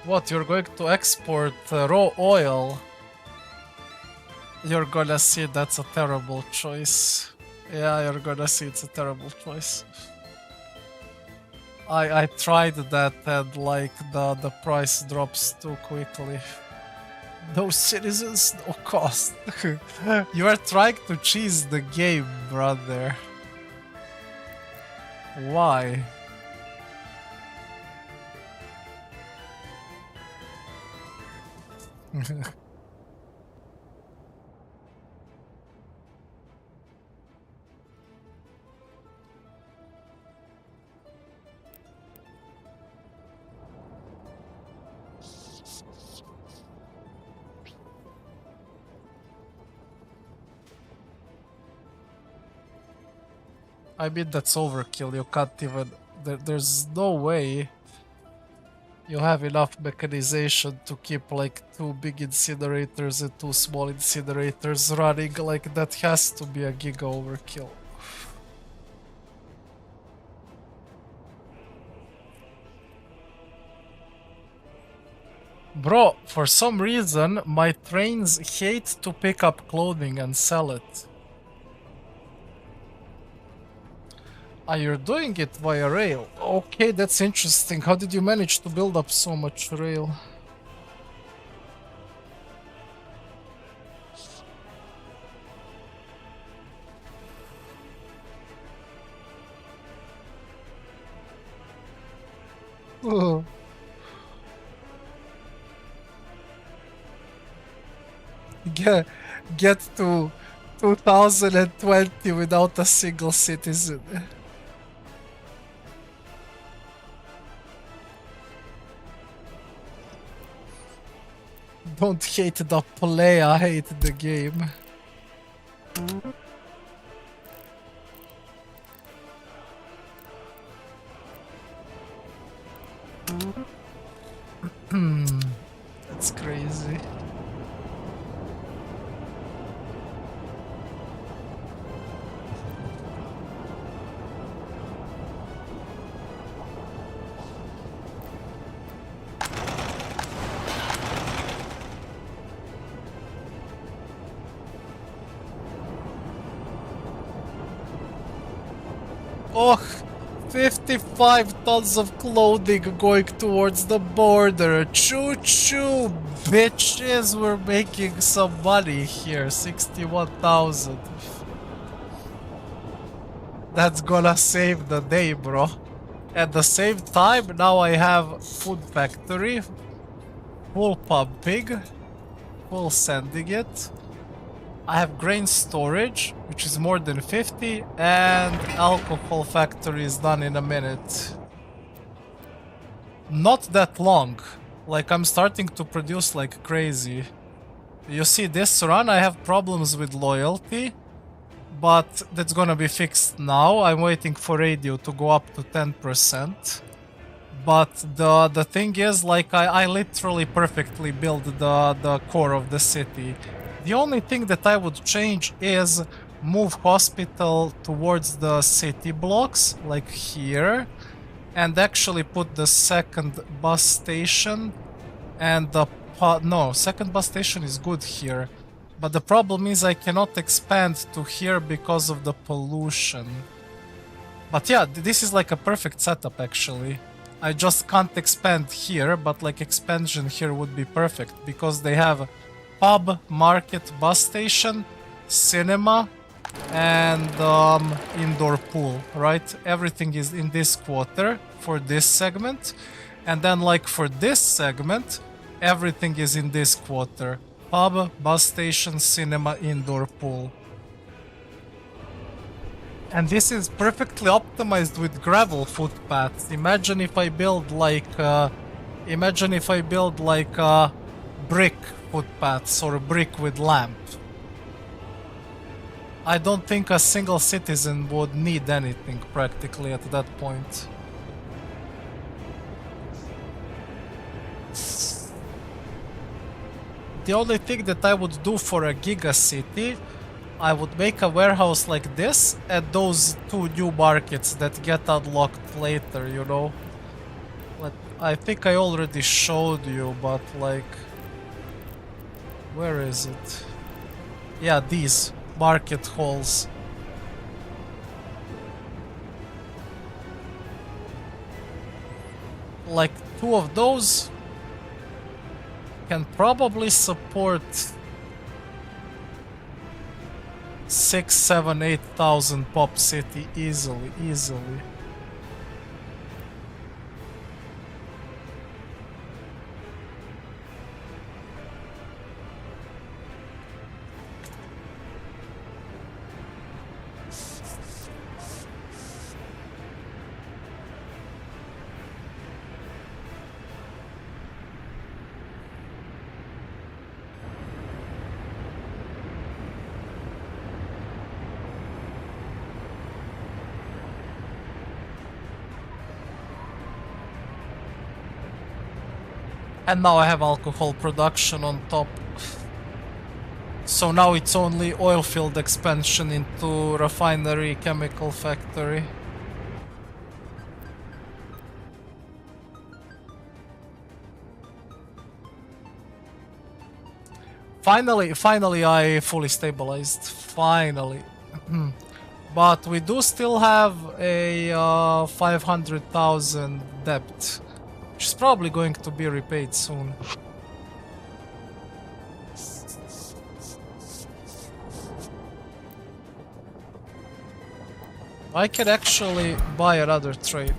What, you're going to export raw oil? You're gonna see that's a terrible choice. Yeah, you're gonna see it's a terrible choice. I tried that and like the price drops too quickly. No citizens, no cost. You are trying to cheese the game, brother. Why? I mean, that's overkill. You can't even... there's no way you have enough mechanization to keep like 2 big incinerators and 2 small incinerators running. Like, that has to be a giga overkill. Bro, for some reason, my trains hate to pick up clothing and sell it. Ah, you're doing it via rail. Okay, that's interesting. How did you manage to build up so much rail? Ugh. Get to 2020 without a single citizen. Don't hate the play, I hate the game. That's crazy. Oh, 55 tons of clothing going towards the border. Choo choo, bitches. We're making some money here. 61,000. That's gonna save the day, bro. At the same time, now I have food factory, full pumping, full sending it. I have grain storage, which is more than 50, and alcohol factory is done in a minute. Not that long. Like, I'm starting to produce like crazy. You see, this run I have problems with loyalty, but that's gonna be fixed now. I'm waiting for radio to go up to 10%. But the thing is, like, I literally perfectly build the core of the city. The only thing that I would change is move hospital towards the city blocks, like here, and actually put the second bus station and the no, second bus station is good here. But the problem is I cannot expand to here because of the pollution. But yeah, this is like a perfect setup actually. I just can't expand here, but like expansion here would be perfect because they have pub, market, bus station, cinema, and indoor pool, right? Everything is in this quarter for this segment. And then like for this segment, everything is in this quarter. Pub, bus station, cinema, indoor pool. And this is perfectly optimized with gravel footpaths. Imagine if I build like brick footpaths or a brick with lamp. I don't think a single citizen would need anything practically at that point. The only thing that I would do for a giga city, I would make a warehouse like this at those two new markets that get unlocked later, you know? But I think I already showed you, but like... Where is it? Yeah, these market halls. Like two of those can probably support 6, 7, 8,000 pop city easily. And now I have alcohol production on top. So now it's only oil field expansion into refinery, chemical factory. Finally, I fully stabilized. Finally. But we do still have a 500,000 debt, which is probably going to be repaid soon. I can actually buy another trade.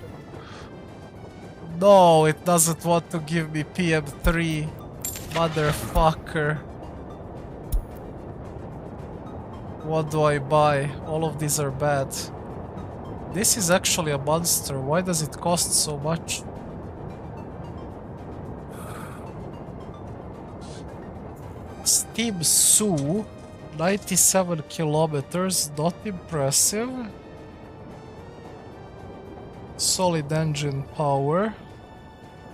No, it doesn't want to give me PM3. Motherfucker. What do I buy? All of these are bad. This is actually a monster. Why does it cost so much? Steam Sioux, 97 kilometers, not impressive. Solid engine power,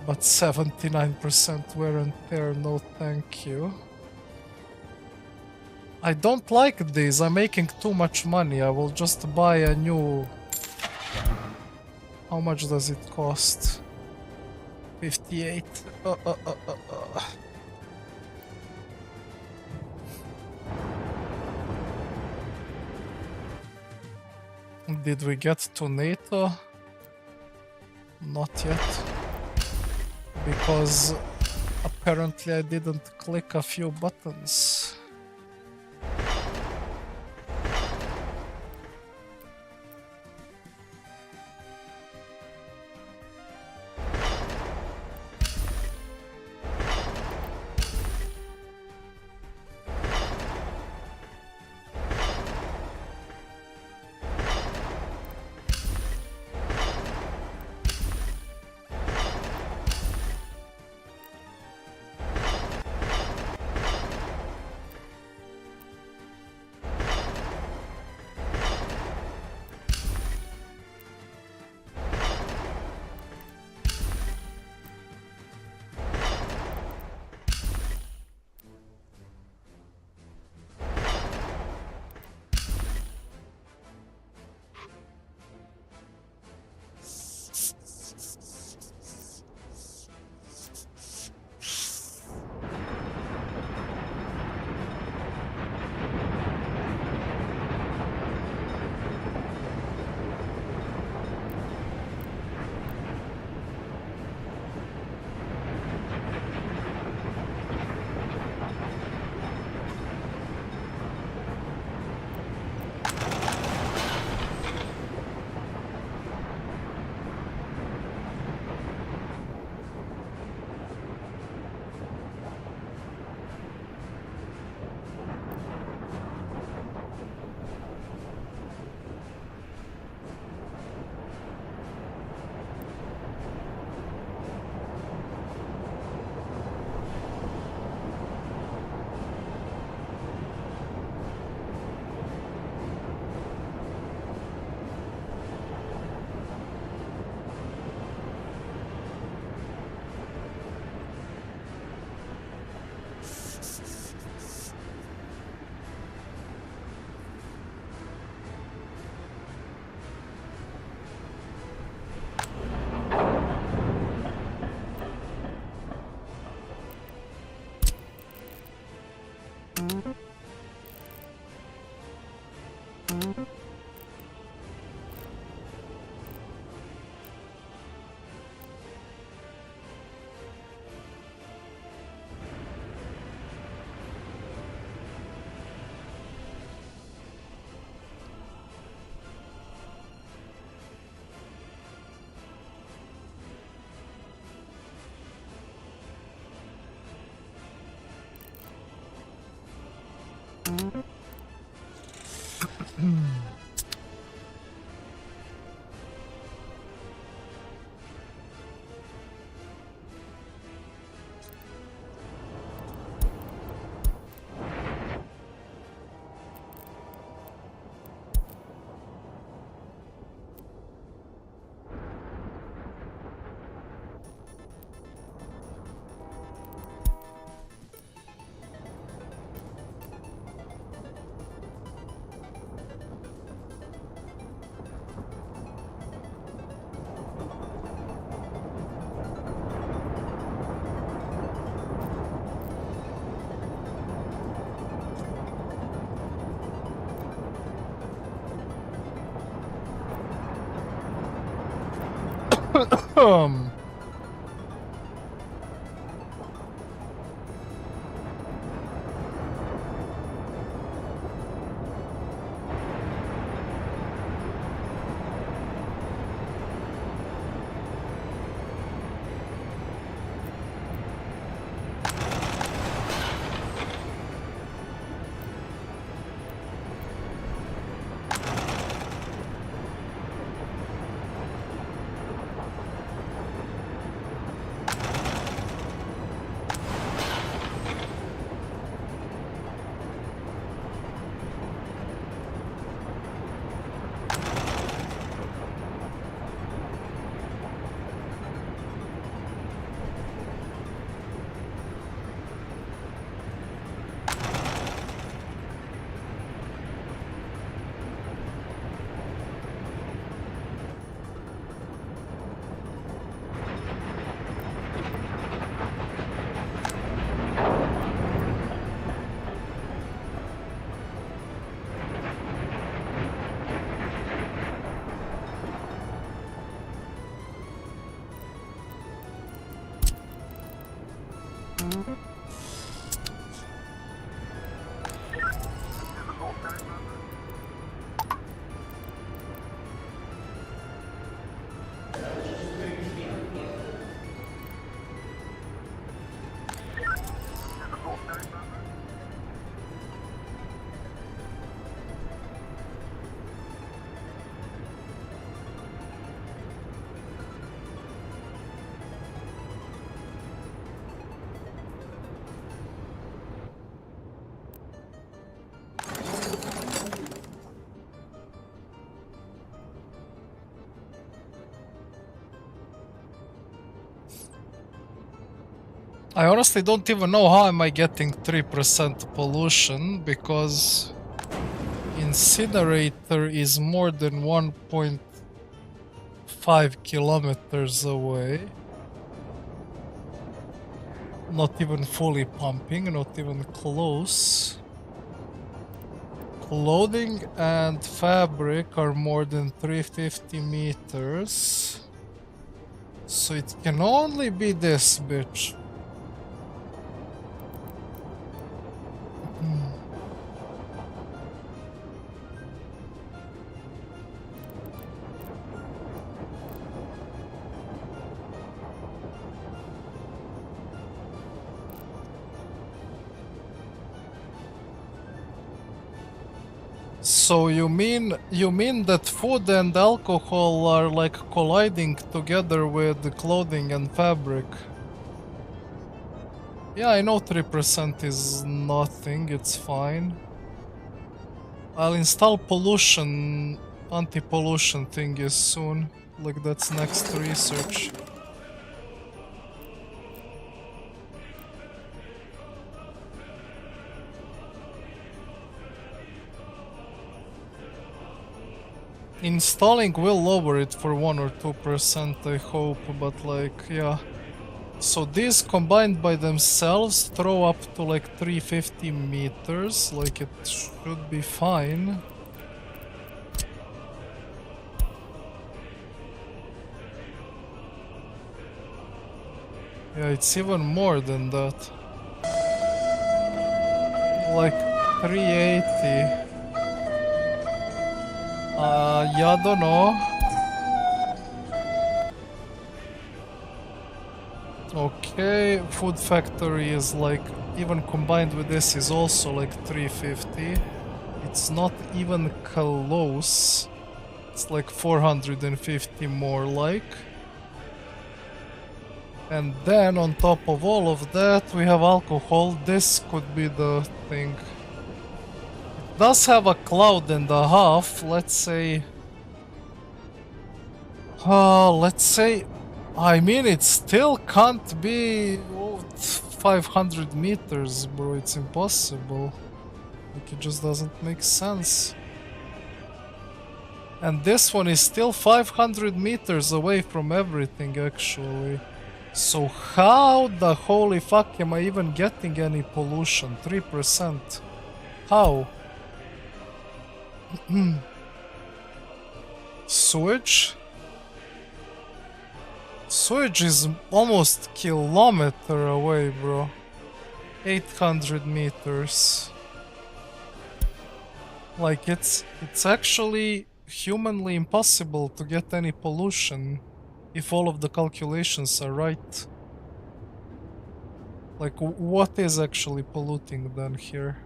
but 79% wear and tear, no thank you. I don't like these, I'm making too much money, I will just buy a new... How much does it cost? 58. Did we get to NATO? Not yet. Because apparently I didn't click a few buttons. Um. I honestly don't even know how am I getting 3% pollution, because incinerator is more than 1.5 kilometers away. Not even fully pumping, not even close. Clothing and fabric are more than 350 meters. So it can only be this bitch. So you mean that food and alcohol are like colliding together with the clothing and fabric? Yeah, I know 3% is nothing, it's fine. I'll install pollution, anti-pollution thingy soon. Like that's next research. Installing will lower it for 1 or 2%, I hope, but like, yeah. So these combined by themselves throw up to like 350 meters, like it should be fine. Yeah, it's even more than that. Like 380. Yeah, I don't know. Okay, food factory is like, even combined with this is also like 350. It's not even close. It's like 450 more like. And then on top of all of that we have alcohol. This could be the thing. It does have a cloud and a half, let's say. Let's say, I mean, it still can't be 500 meters, bro. It's impossible. Like, it just doesn't make sense. And this one is still 500 meters away from everything, actually. So how the holy fuck am I even getting any pollution? 3%. How? Sewage? Sewage is almost kilometer away, bro. 800 meters. Like it's actually humanly impossible to get any pollution if all of the calculations are right. Like what is actually polluting then here?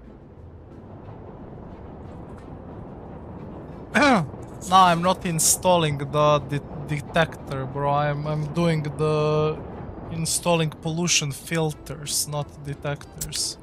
No, I'm not installing the detector, bro. I'm doing the installing pollution filters, not detectors.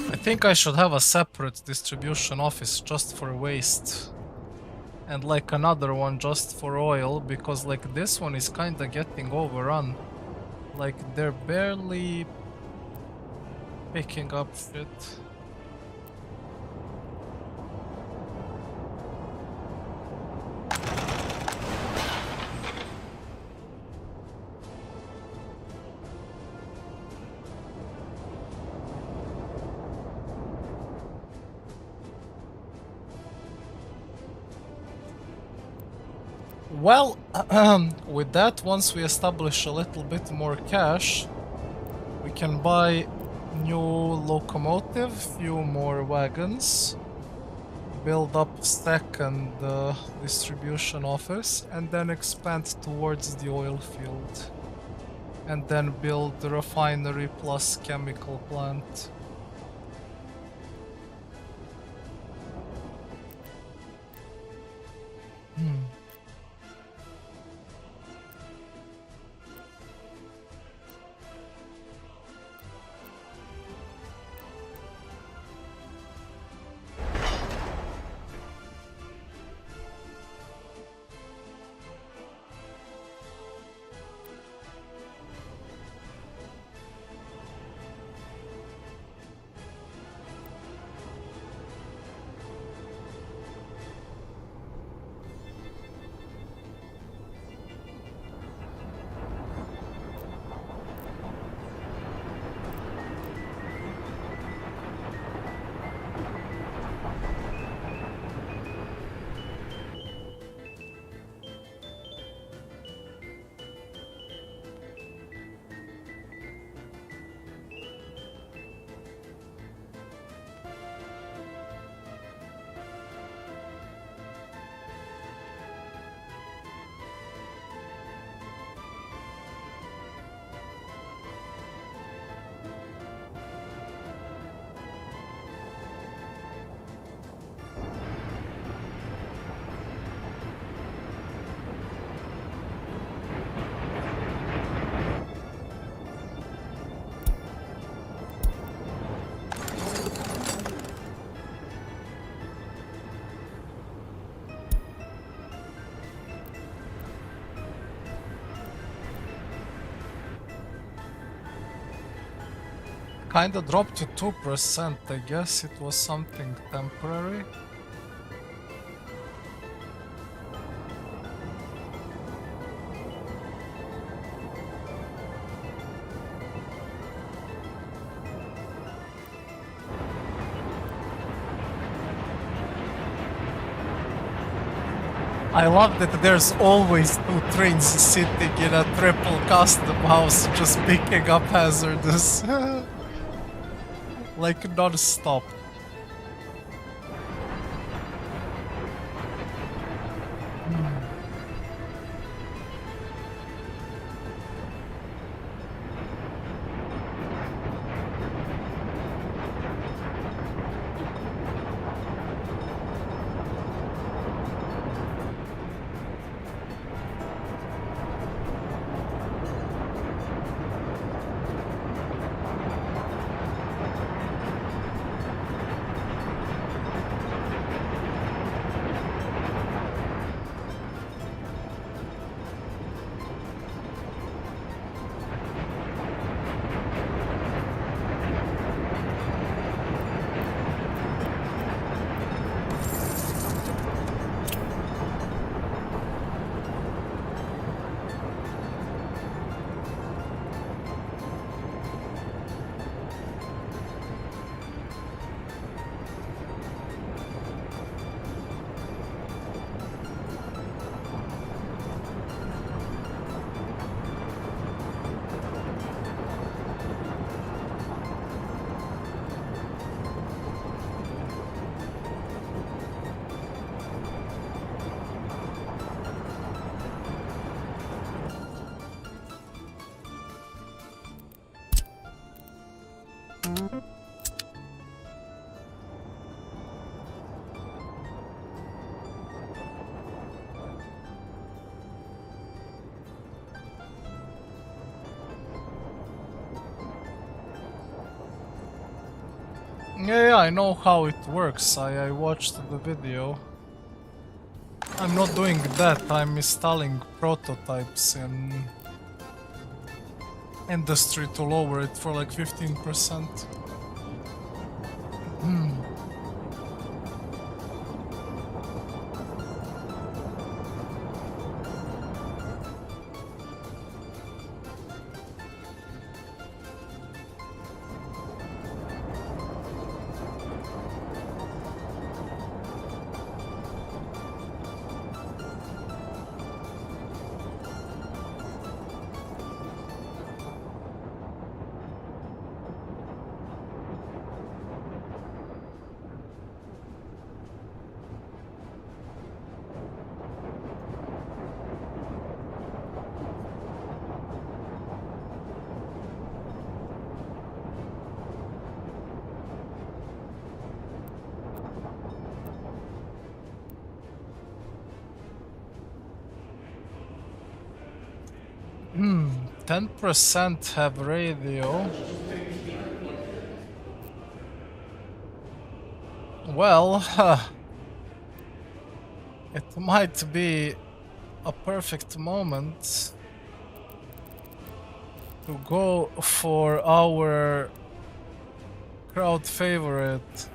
I think I should have a separate distribution office just for waste. And like another one just for oil, because like this one is kinda getting overrun. Like they're barely picking up shit. Well, with that, once we establish a little bit more cash, we can buy new locomotive, few more wagons, build up second distribution office, and then expand towards the oil field. And then build the refinery plus chemical plant. kinda dropped to 2%. I guess it was something temporary. I love that there's always two trains sitting in a triple custom house just picking up hazardous. Like non-stop. Yeah, I know how it works. I watched the video. I'm not doing that. I'm installing prototypes in industry to lower it for like 15%. Hmm, 10% have radio. Well, it might be a perfect moment to go for our crowd favorite.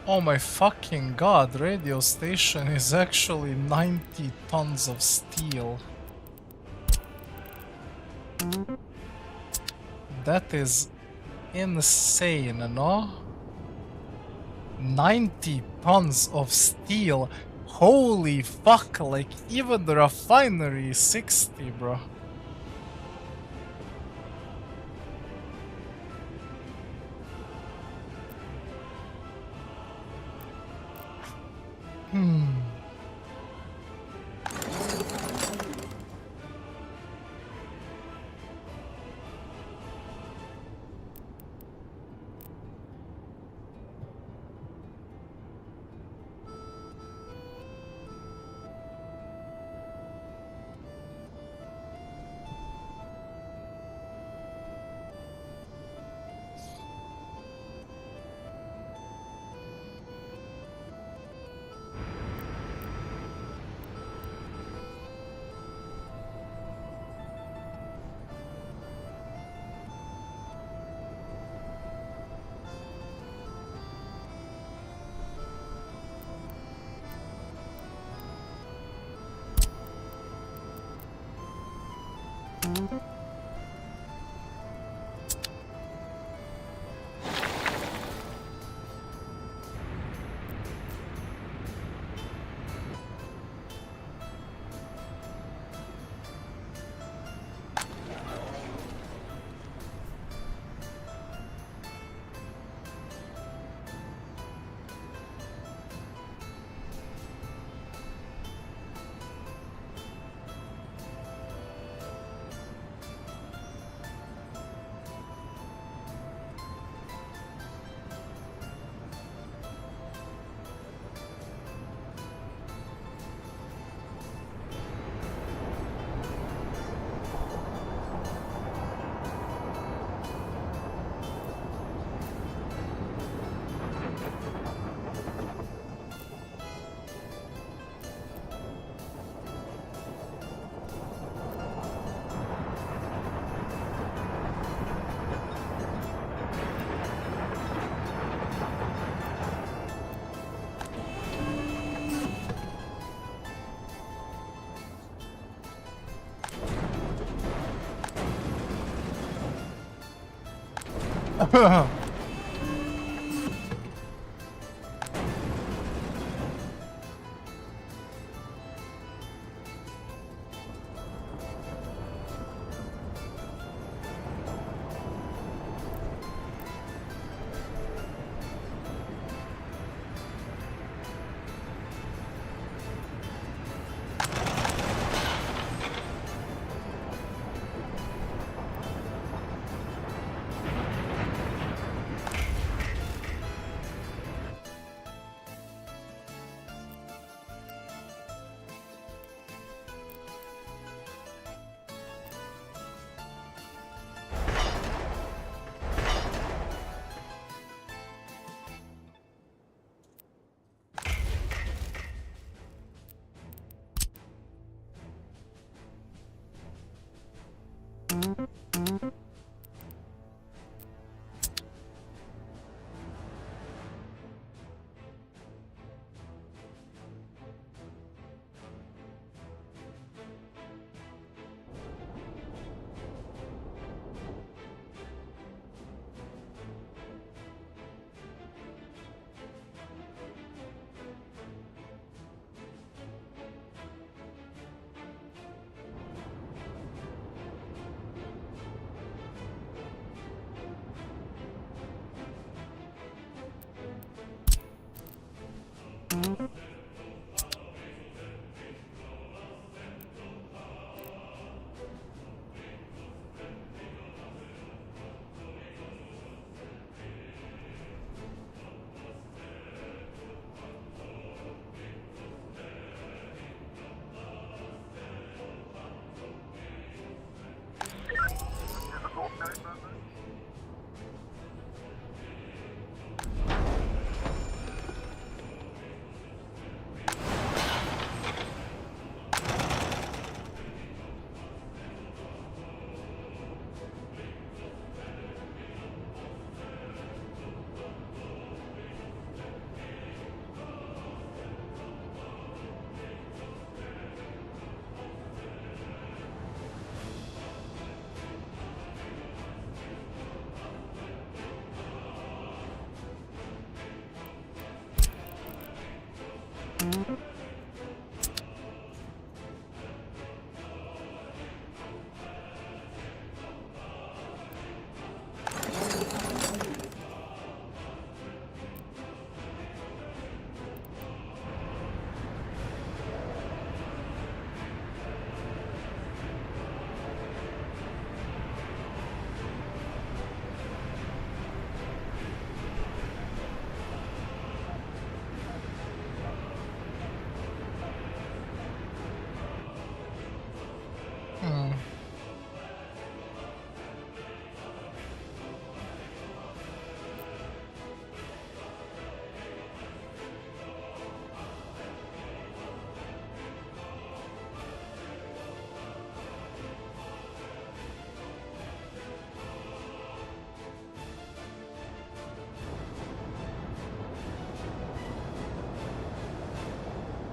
Oh my fucking god, radio station is actually 90 tons of steel. That is insane, no? 90 tons of steel. Holy fuck, like even the refinery is 60, bro.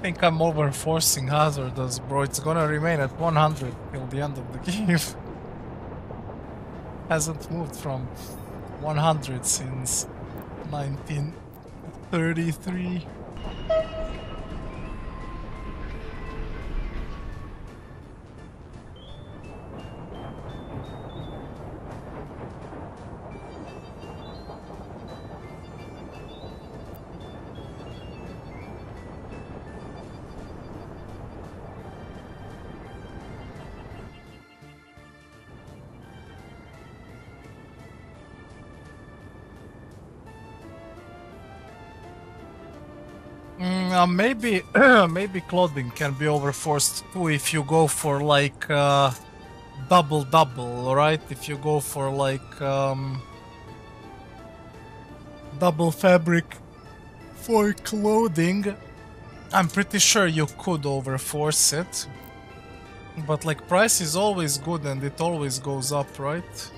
think I'm overforcing hazardous, bro. It's gonna remain at 100 till the end of the game. Hasn't moved from 100 since 1933. Maybe maybe clothing can be overforced too if you go for like double double, right? If you go for like double fabric for clothing, I'm pretty sure you could overforce it. But like price is always good and it always goes up, right?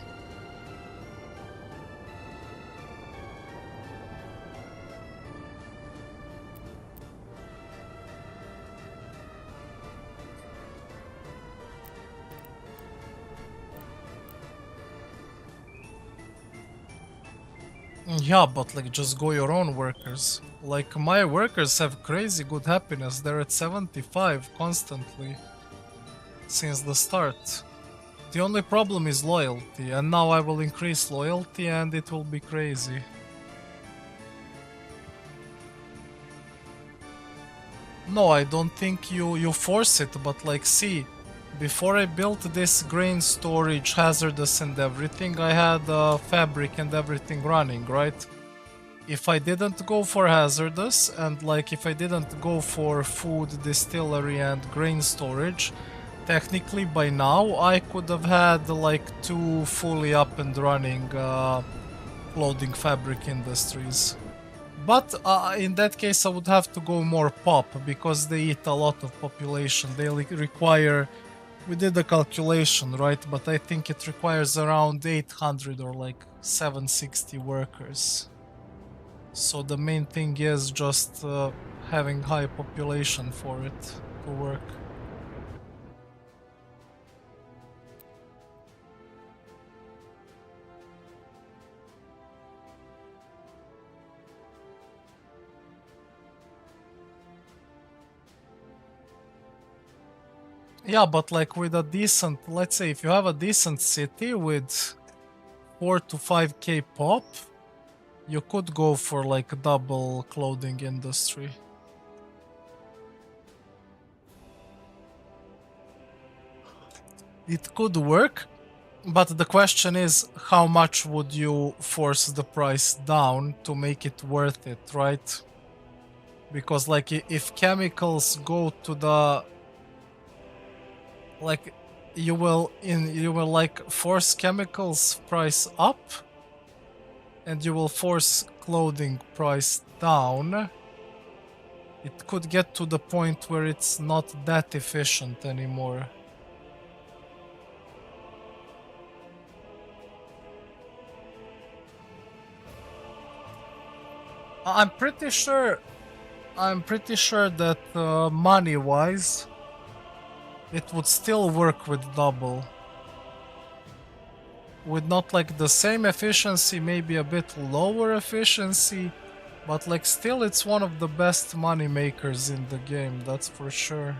Yeah, but like just go your own workers. Like my workers have crazy good happiness. They're at 75 constantly since the start. The only problem is loyalty, and now I will increase loyalty and it will be crazy. No, I don't think you force it, but like see, before I built this grain storage, hazardous and everything, I had fabric and everything running, right? If I didn't go for hazardous and like if I didn't go for food, distillery and grain storage, technically by now I could have had like 2 fully up and running clothing fabric industries. But in that case I would have to go more pop because they eat a lot of population. They require, we did the calculation, right? But I think it requires around 800 or like 760 workers. So the main thing is just having high population for it to work. Yeah, but like with a decent, let's say if you have a decent city with 4 to 5k pop, you could go for like a double clothing industry. It could work, but the question is how much would you force the price down to make it worth it, right? Because like if chemicals go to the like you will like force chemicals price up and you will force clothing price down, it could get to the point where it's not that efficient anymore. I'm pretty sure that money wise it would still work with double. With not like the same efficiency, maybe a bit lower efficiency, but like still it's one of the best money makers in the game, that's for sure.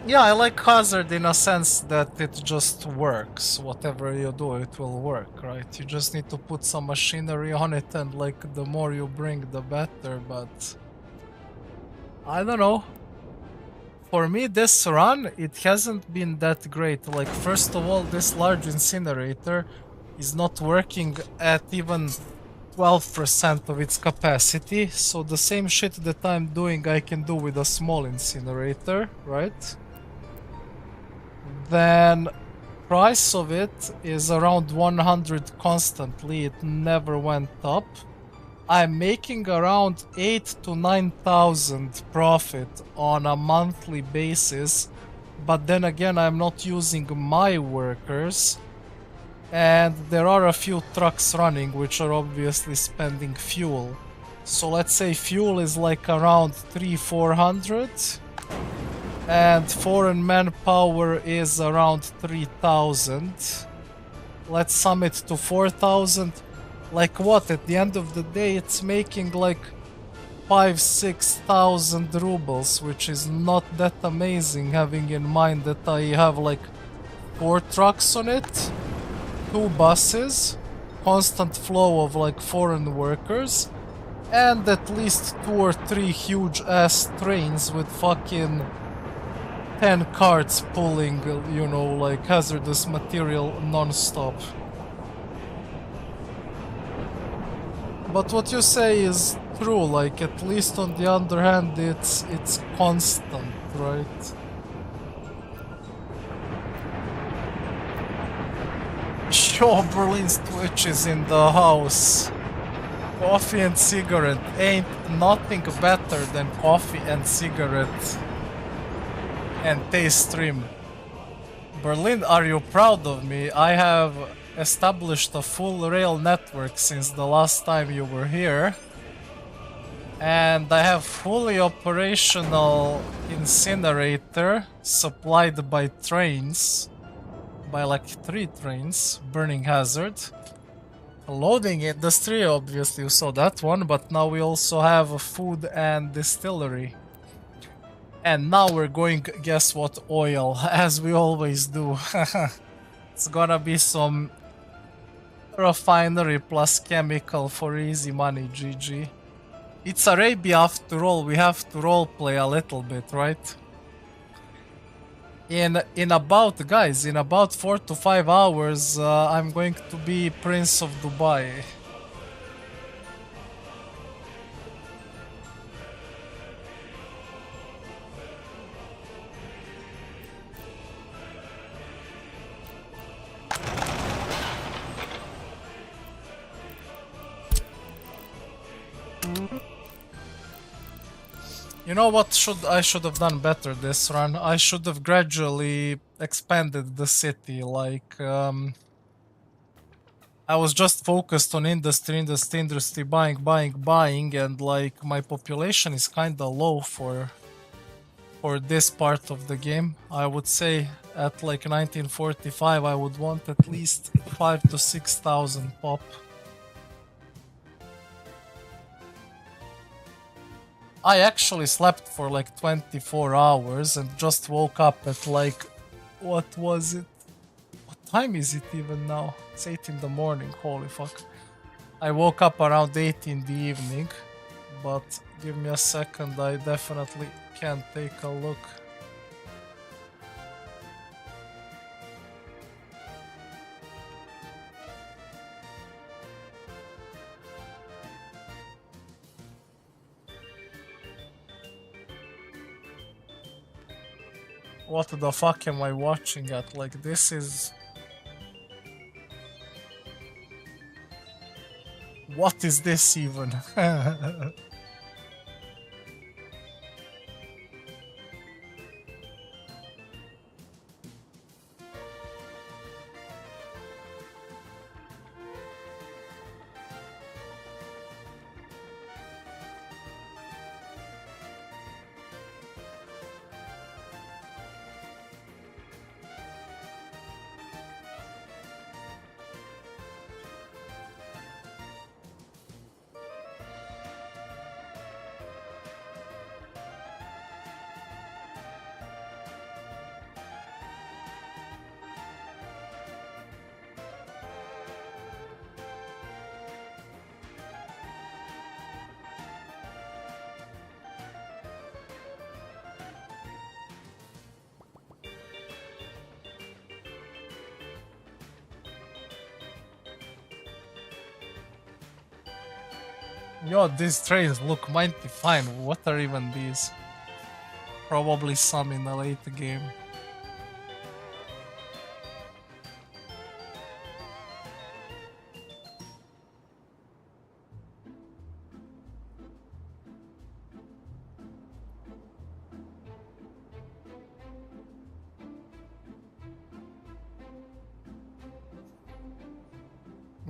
Yeah, I like Hazard in a sense that it just works. Whatever you do, it will work, right? You just need to put some machinery on it and like the more you bring, the better, but I don't know. for me, this run, it hasn't been that great. Like, first of all, this large incinerator is not working at even 12% of its capacity. So the same shit that I'm doing, I can do with a small incinerator, right? Then price of it is around 100 constantly. It never went up. I'm making around 8 to 9,000 profit on a monthly basis, but then again I'm not using my workers, and there are a few trucks running which are obviously spending fuel. So let's say fuel is like around 300-400, and foreign manpower is around 3,000. Let's sum it to 4,000. Like what? At the end of the day, it's making like 5,000-6,000 rubles, which is not that amazing, having in mind that I have like 4 trucks on it, 2 buses, constant flow of like foreign workers, and at least 2 or 3 huge ass trains with fucking 10 carts pulling, you know, like hazardous material non-stop. But what you say is true, like at least on the other hand it's constant, right? Sure, Berlin's Twitch is in the house. Coffee and cigarette ain't nothing better than coffee and cigarette and taste stream. Berlin, are you proud of me? I have established a full rail network since the last time you were here, and I have fully operational incinerator supplied by trains, by like 3 trains, burning hazard. A loading industry, obviously you saw that one, but now we also have a food and distillery. And now we're going, guess what, oil, as we always do. It's gonna be some refinery plus chemical for easy money, GG. It's Arabia after all, we have to roleplay a little bit, right? In about, guys, in about 4 to 5 hours, I'm going to be Prince of Dubai. You know what I should have done better this run? I should have gradually expanded the city, like I was just focused on industry, buying, and like my population is kinda low for this part of the game. I would say at like 1945 I would want at least 5 to 6,000 pop. I actually slept for like 24 hours and just woke up at like, what was it? What time is it even now? It's 8 in the morning, holy fuck. I woke up around 8 in the evening, but give me a second, I definitely can take a look. What the fuck am I watching at? Like, this is... What is this even? Yo, these trains look mighty fine. What are even these? Probably some in the late game.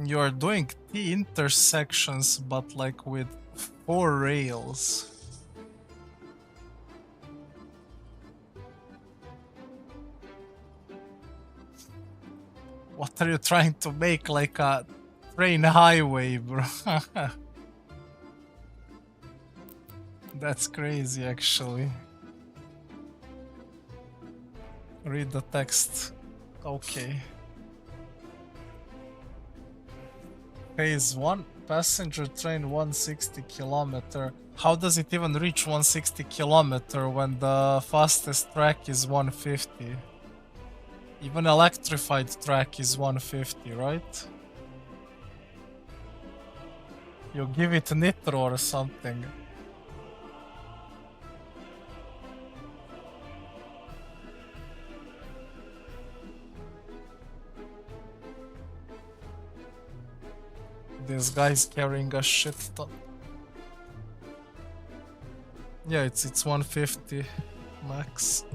You're doing T intersections, but like with 4 rails. What are you trying to make, like a train highway, bro? That's crazy, actually. Read the text. Okay. Phase 1, passenger train 160 kilometer. How does it even reach 160 kilometer when the fastest track is 150? Even electrified track is 150, right? You give it nitro or something. This guy's carrying a shit ton. Yeah, it's 150 max.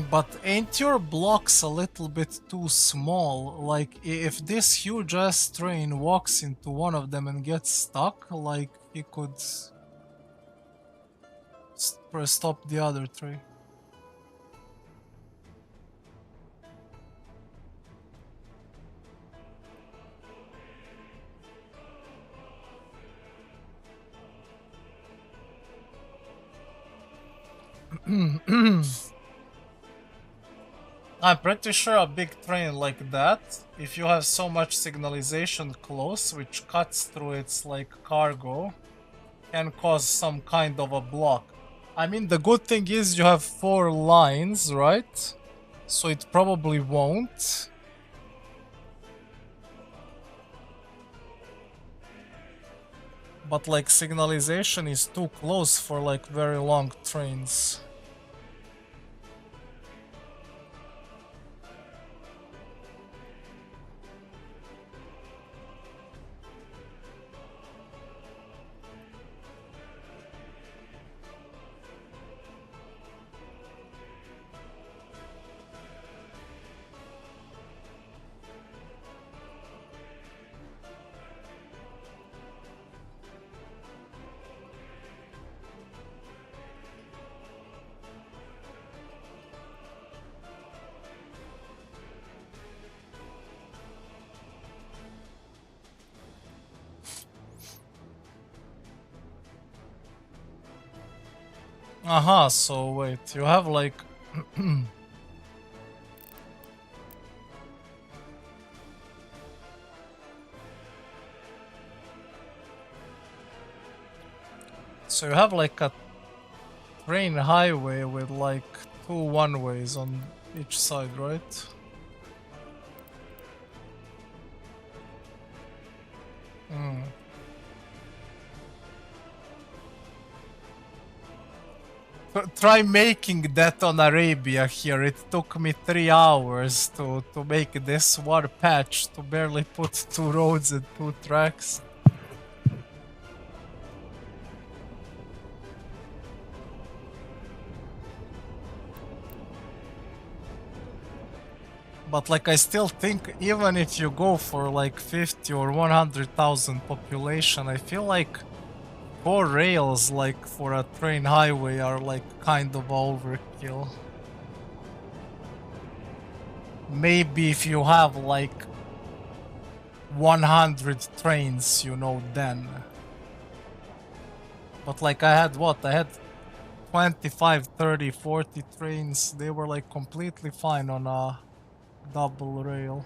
But ain't your blocks a little bit too small? Like, if this huge ass train walks into one of them and gets stuck, like, he could stop the other train. I'm pretty sure a big train like that, if you have so much signalization close, which cuts through its like cargo, can cause some kind of a block. I mean, the good thing is you have 4 lines, right? So it probably won't. But like signalization is too close for like very long trains. Aha, so wait, you have like so you have like a train highway with like 2 one-ways on each side, right? Hmm. Try making that on Arabia here. It took me 3 hours to make this one patch to barely put 2 roads and 2 tracks. But like I still think even if you go for like 50 or 100,000 population, I feel like 4 rails like for a train highway are like kind of overkill. maybe if you have like 100 trains, you know, then. But like I had what? I had 25, 30, 40 trains. They were like completely fine on a double rail.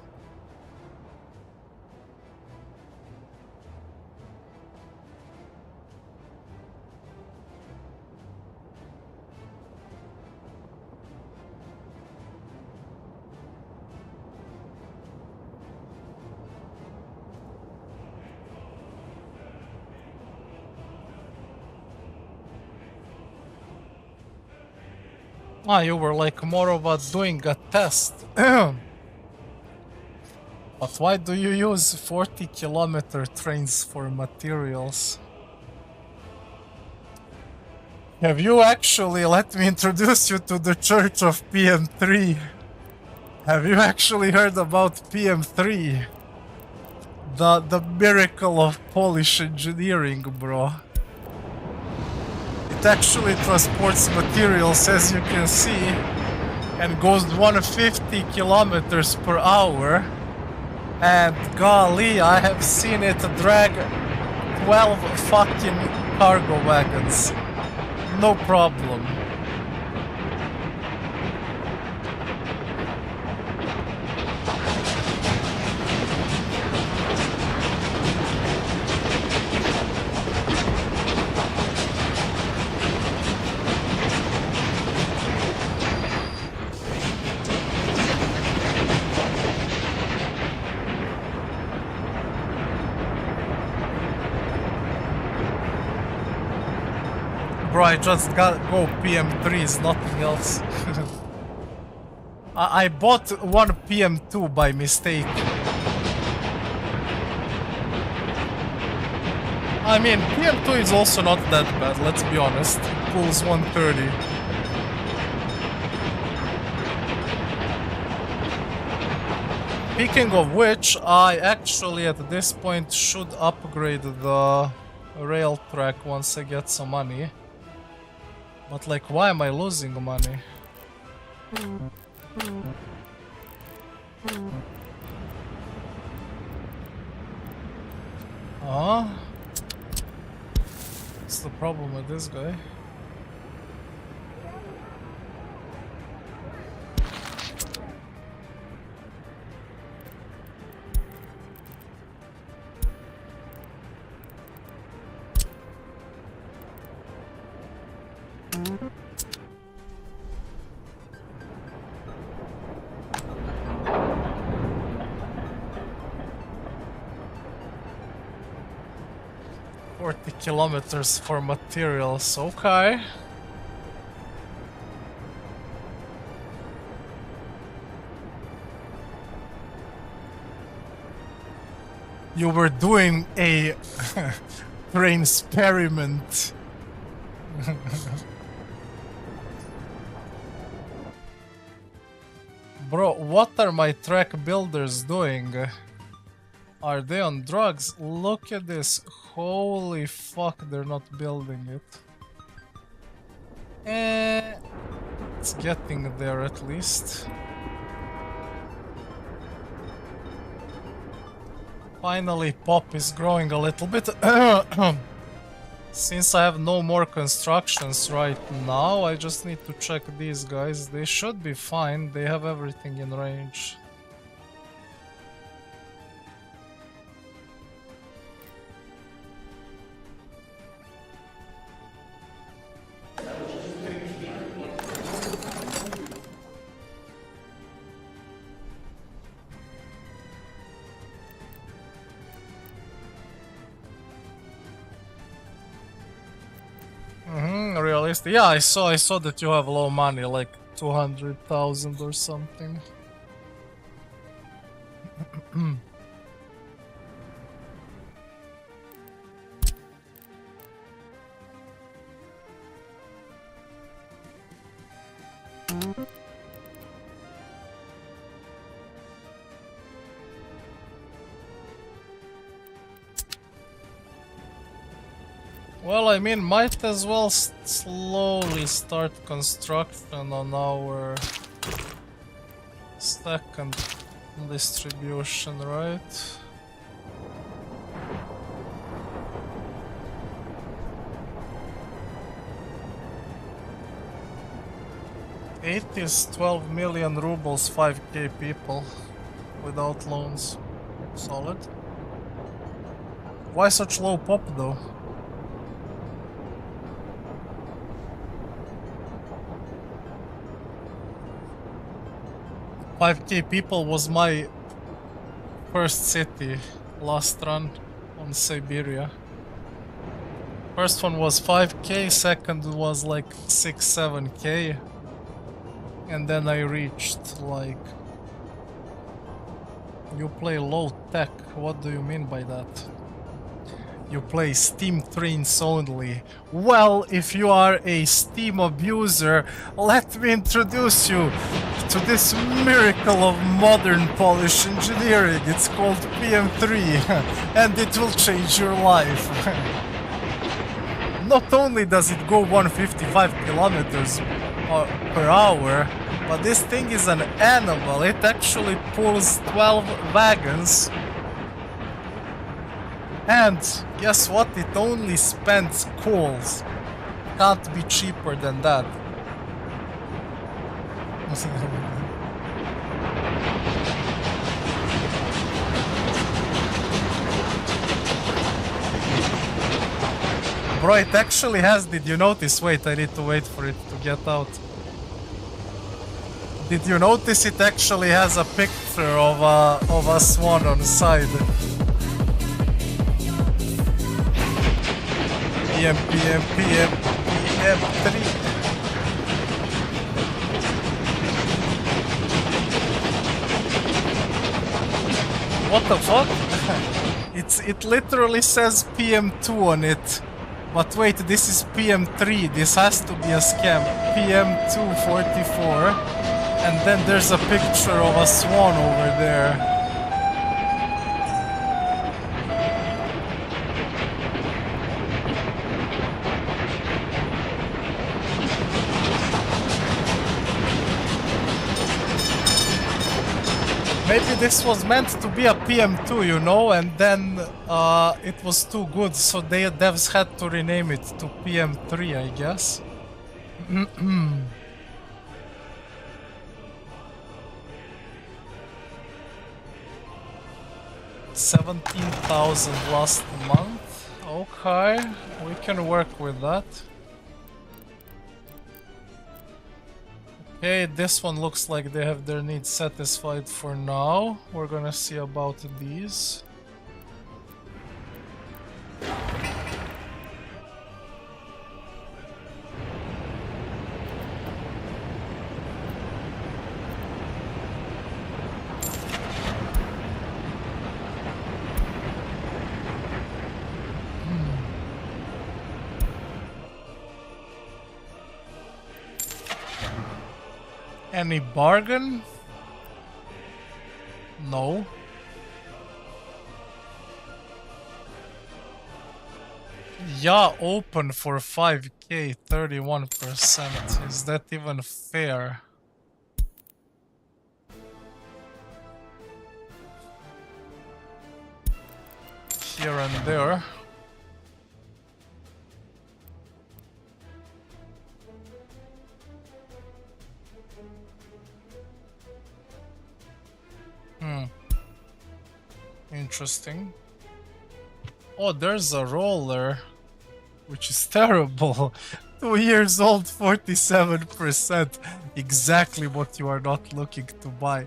Ah, you were like more about doing a test. But why do you use 40-kilometer trains for materials? Have you actually, let me introduce you to the Church of PM3. Have you actually heard about PM3? The miracle of Polish engineering, bro. It actually transports materials, as you can see, and goes 150 kilometers per hour. And golly, I have seen it drag 12 fucking cargo wagons. No problem. Bro, I just got go PM3s, nothing else. I bought one PM2 by mistake. I mean, PM2 is also not that bad, let's be honest. It pulls 130. Speaking of which, I actually at this point should upgrade the rail track once I get some money. But like, why am I losing money? Huh? What's the problem with this guy? Kilometers for materials, okay. You were doing a train experiment. Bro, what are my track builders doing? Are they on drugs? Look at this. Holy fuck, they're not building it. It's getting there at least. Finally, pop is growing a little bit. Since I have no more constructions right now, I just need to check these guys. They should be fine. They have everything in range. Realistic. Yeah, I saw that you have low money, like 200,000 or something. Well, I mean, might as well slowly start construction on our second distribution, right? Eight is 12 million rubles, 5k people without loans. Solid. Why such low pop though? $5k people was my first city last run on Siberia. First one was 5k, second was like 6-7k, and then I reached like... You play low tech, what do you mean by that? You play Steam trains only. Well, if you are a Steam abuser, let me introduce you to this miracle of modern Polish engineering. It's called PM3, and it will change your life. Not only does it go 155 kilometers per hour, but this thing is an animal. It actually pulls 12 wagons. And guess what? It only spends coals. Can't be cheaper than that. Bro, it actually has, did you notice? Wait, I need to wait for it to get out. Did you notice it actually has a picture of a swan on the side? PM3. What the fuck? It literally says PM2 on it. But wait, this is PM3. This has to be a scam. PM244. And then there's a picture of a swan over there. Maybe this was meant to be a PM2, you know, and then it was too good, so devs had to rename it to PM3, I guess. 17,000 last month. Okay, we can work with that. Okay, this one looks like they have their needs satisfied for now. We're gonna see about these. Any bargain? No. Yeah, open for 5k, 31%. Is that even fair? Here and there. Interesting. Oh, there's a roller, which is terrible. 2 years old, 47%. Exactly what you are not looking to buy.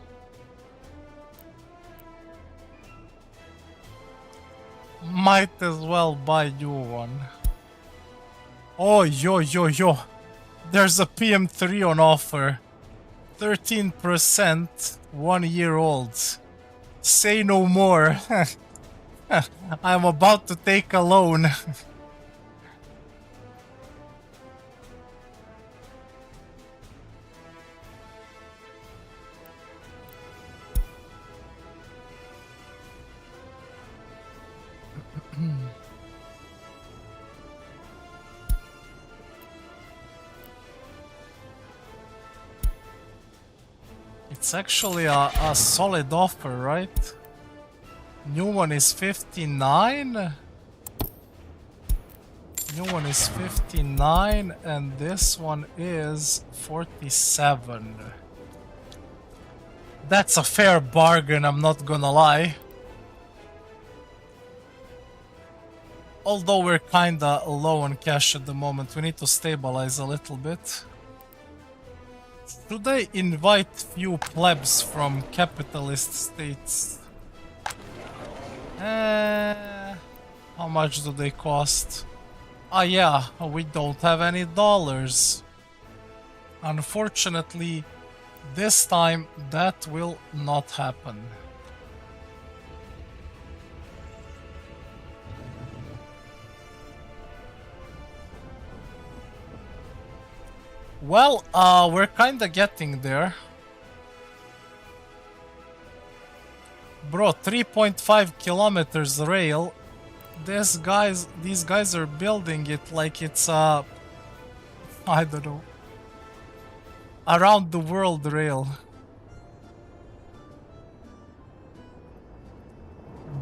Might as well buy you one. Oh, yo. There's a PM3 on offer. 13%, 1 year old. Say no more. I'm about to take a loan. It's actually a solid offer, right? New one is 59. New one is 59 and this one is 47. That's a fair bargain, I'm not gonna lie. Although we're kinda low on cash at the moment, we need to stabilize a little bit. Should I invite few plebs from capitalist states? How much do they cost? Ah yeah, we don't have any dollars. Unfortunately, this time that will not happen. Well, we're kinda getting there. Bro, 3.5 kilometers rail. These guys are building it like it's I don't know, around the world rail.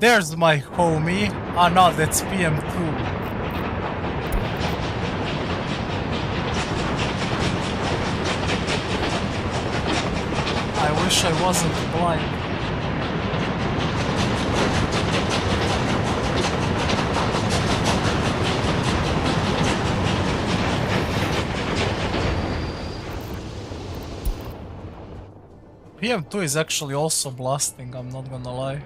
There's my homie. Ah no, that's PM2. I wish I wasn't blind. PM2 is actually also blasting, I'm not gonna lie.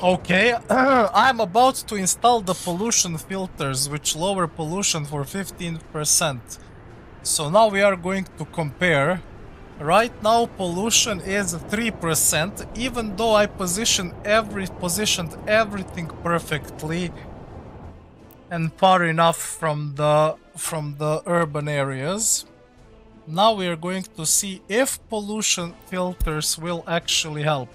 Okay, I'm about to install the pollution filters, which lower pollution for 15%. So now we are going to compare. Right now pollution is 3%, even though I positioned everything perfectly and far enough from the urban areas. Now we are going to see if pollution filters will actually help.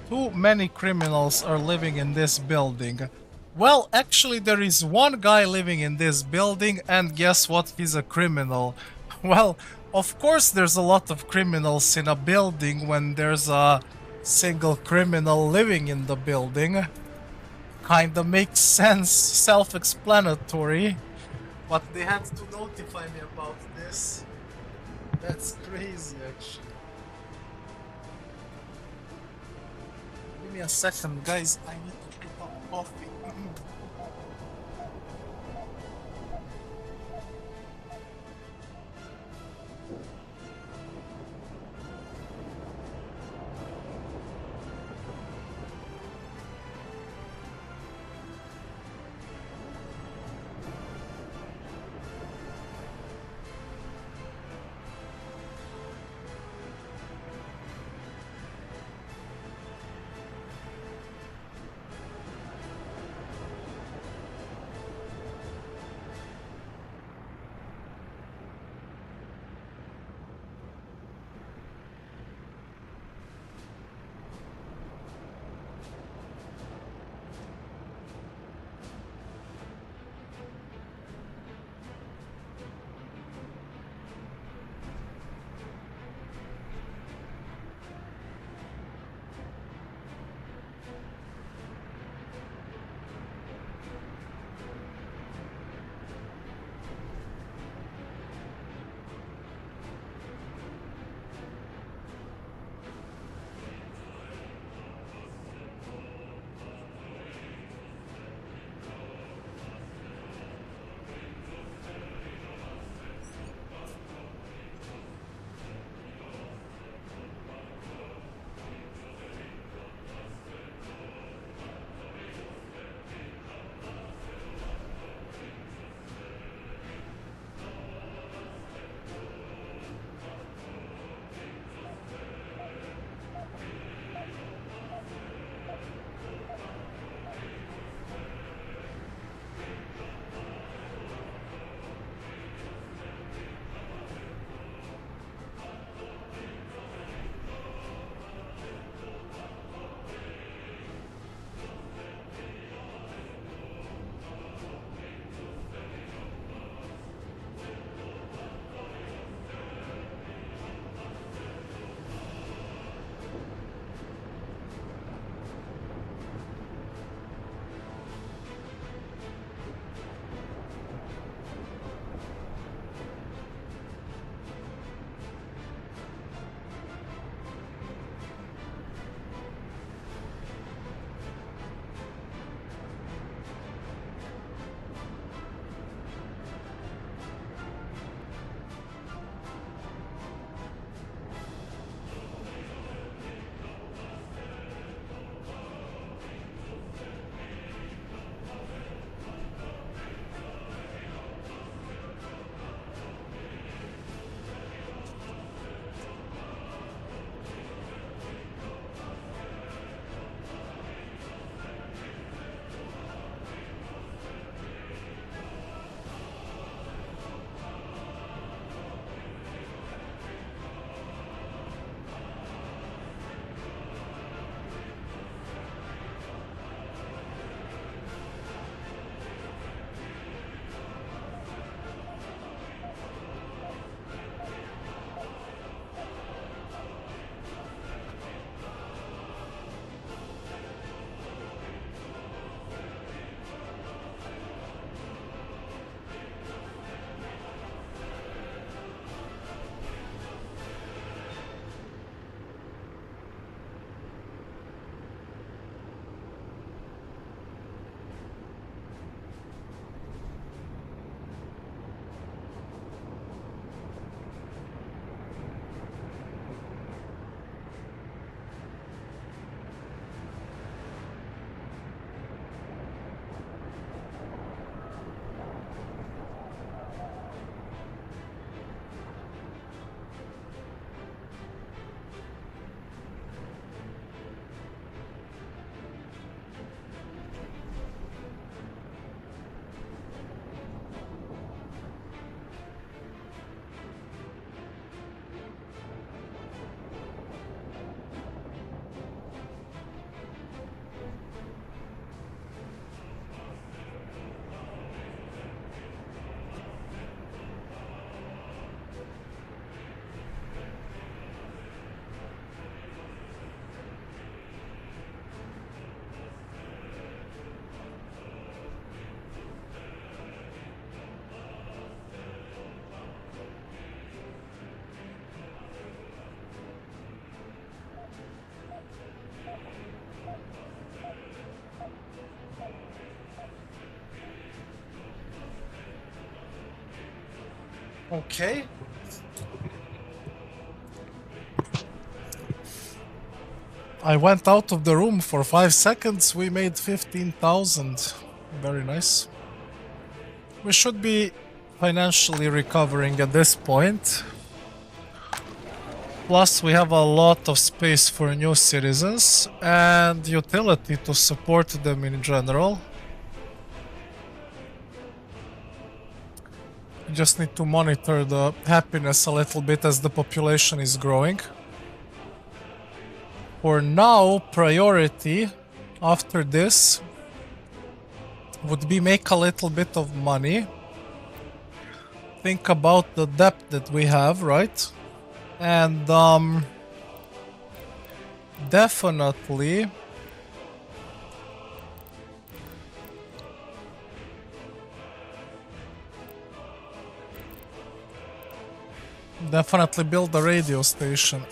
Too many criminals are living in this building. Well, actually there is one guy living in this building and guess what? He's a criminal. Well, of course there's a lot of criminals in a building when there's a single criminal living in the building. Kinda makes sense, self-explanatory. But they had to notify me about this. That's crazy actually. Give me a second, guys. I need to put up coffee. Okay. I went out of the room for 5 seconds. We made 15,000. Very nice. We should be financially recovering at this point. Plus, we have a lot of space for new citizens and utility to support them in general. We just need to monitor the happiness a little bit as the population is growing. For now, priority after this would be make a little bit of money. Think about the debt that we have, right? And definitely build a radio station.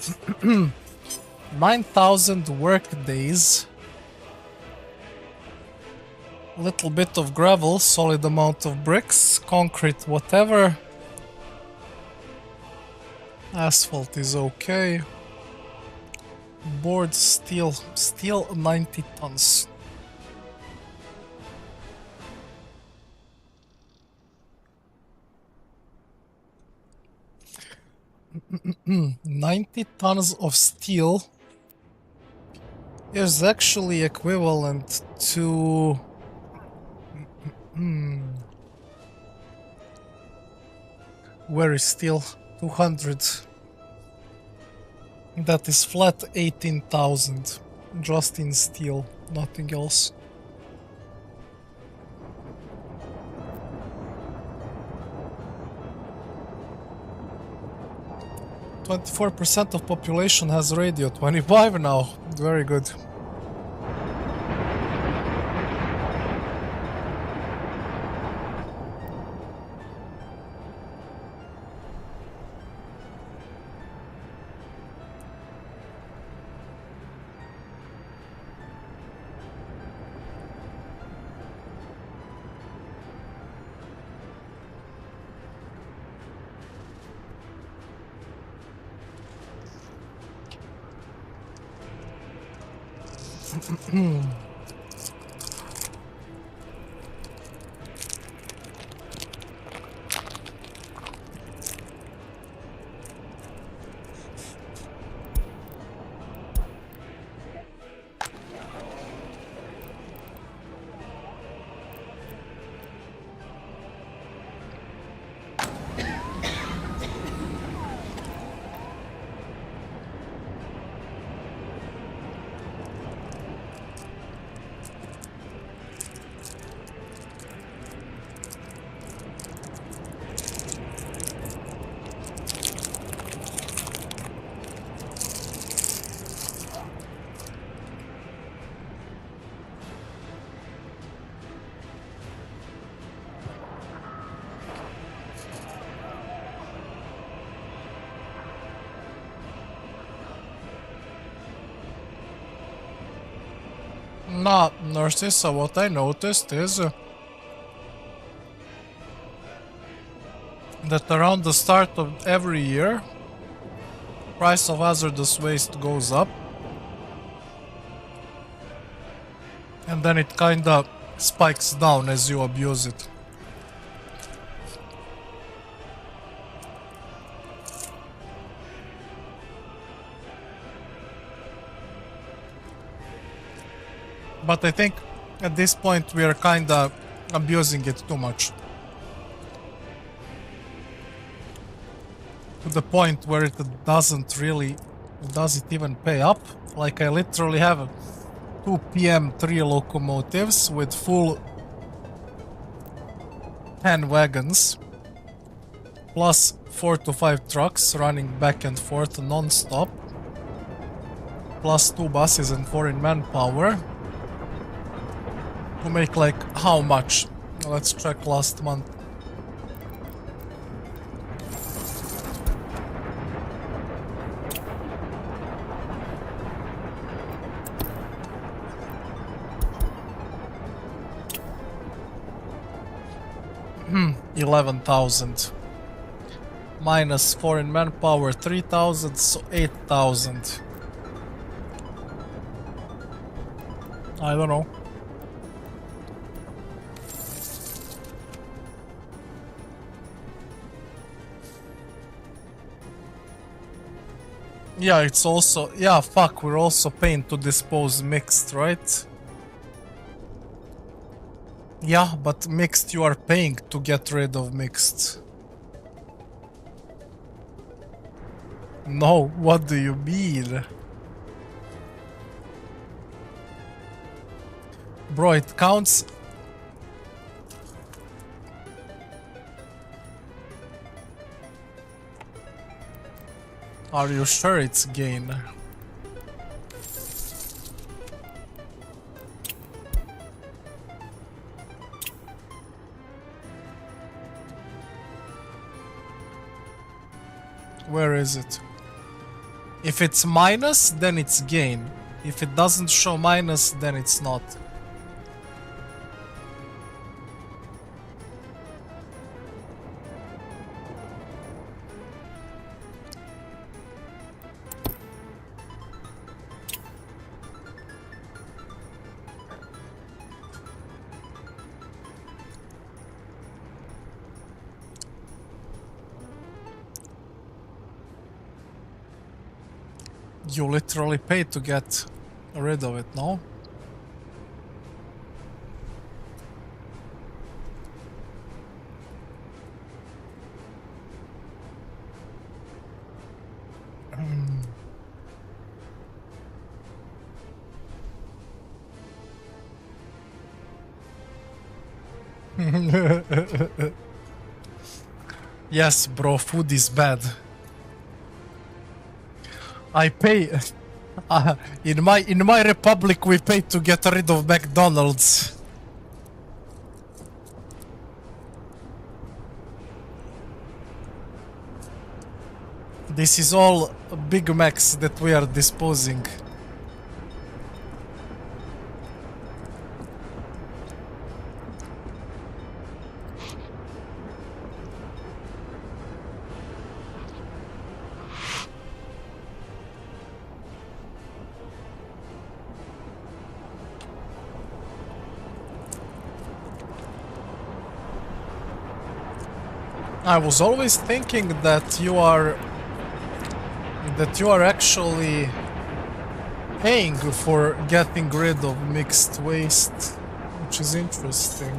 9,000 work days. Little bit of gravel, solid amount of bricks, concrete, whatever. Asphalt is okay. Board, steel 90 tons. $90 tons of steel is actually equivalent to where is steel? 200. That is flat 18,000 just in steel, nothing else. %of population has radio, 25 now. Very good. Nah, Narcissa, what I noticed is that around the start of every year, price of hazardous waste goes up. And then it kinda spikes down as you abuse it. But I think at this point we are kinda abusing it too much. To the point where it doesn't really, does it even pay up? Like I literally have 2 PM 3 locomotives with full 10 wagons, plus 4 to 5 trucks running back and forth non-stop, plus 2 buses and 4 in manpower. To make like how much? Let's check last month. $11,000. Minus 4 in manpower, 3,000, so 8,000. I don't know. Yeah, it's also... Yeah, fuck, we're also paying to dispose mixed, right? Yeah, but mixed you are paying to get rid of mixed. No, what do you mean? Bro, it counts... Are you sure it's gain? Where is it? If it's minus, then it's gain. If it doesn't show minus, then it's not. You literally pay to get rid of it, no? Yes, bro, food is bad. I pay in my republic we pay to get rid of McDonald's. This is all Big Macs that we are disposing. I was always thinking that you are actually paying for getting rid of mixed waste, which is interesting.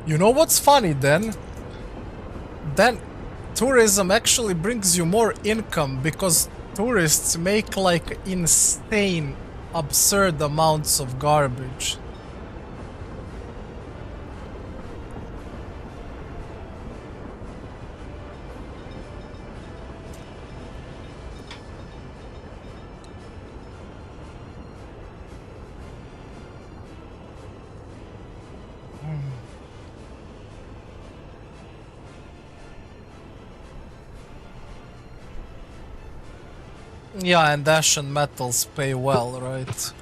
You know what's funny then? Then tourism actually brings you more income because tourists make like insane, absurd amounts of garbage. Yeah, and Ashen metals pay well, right?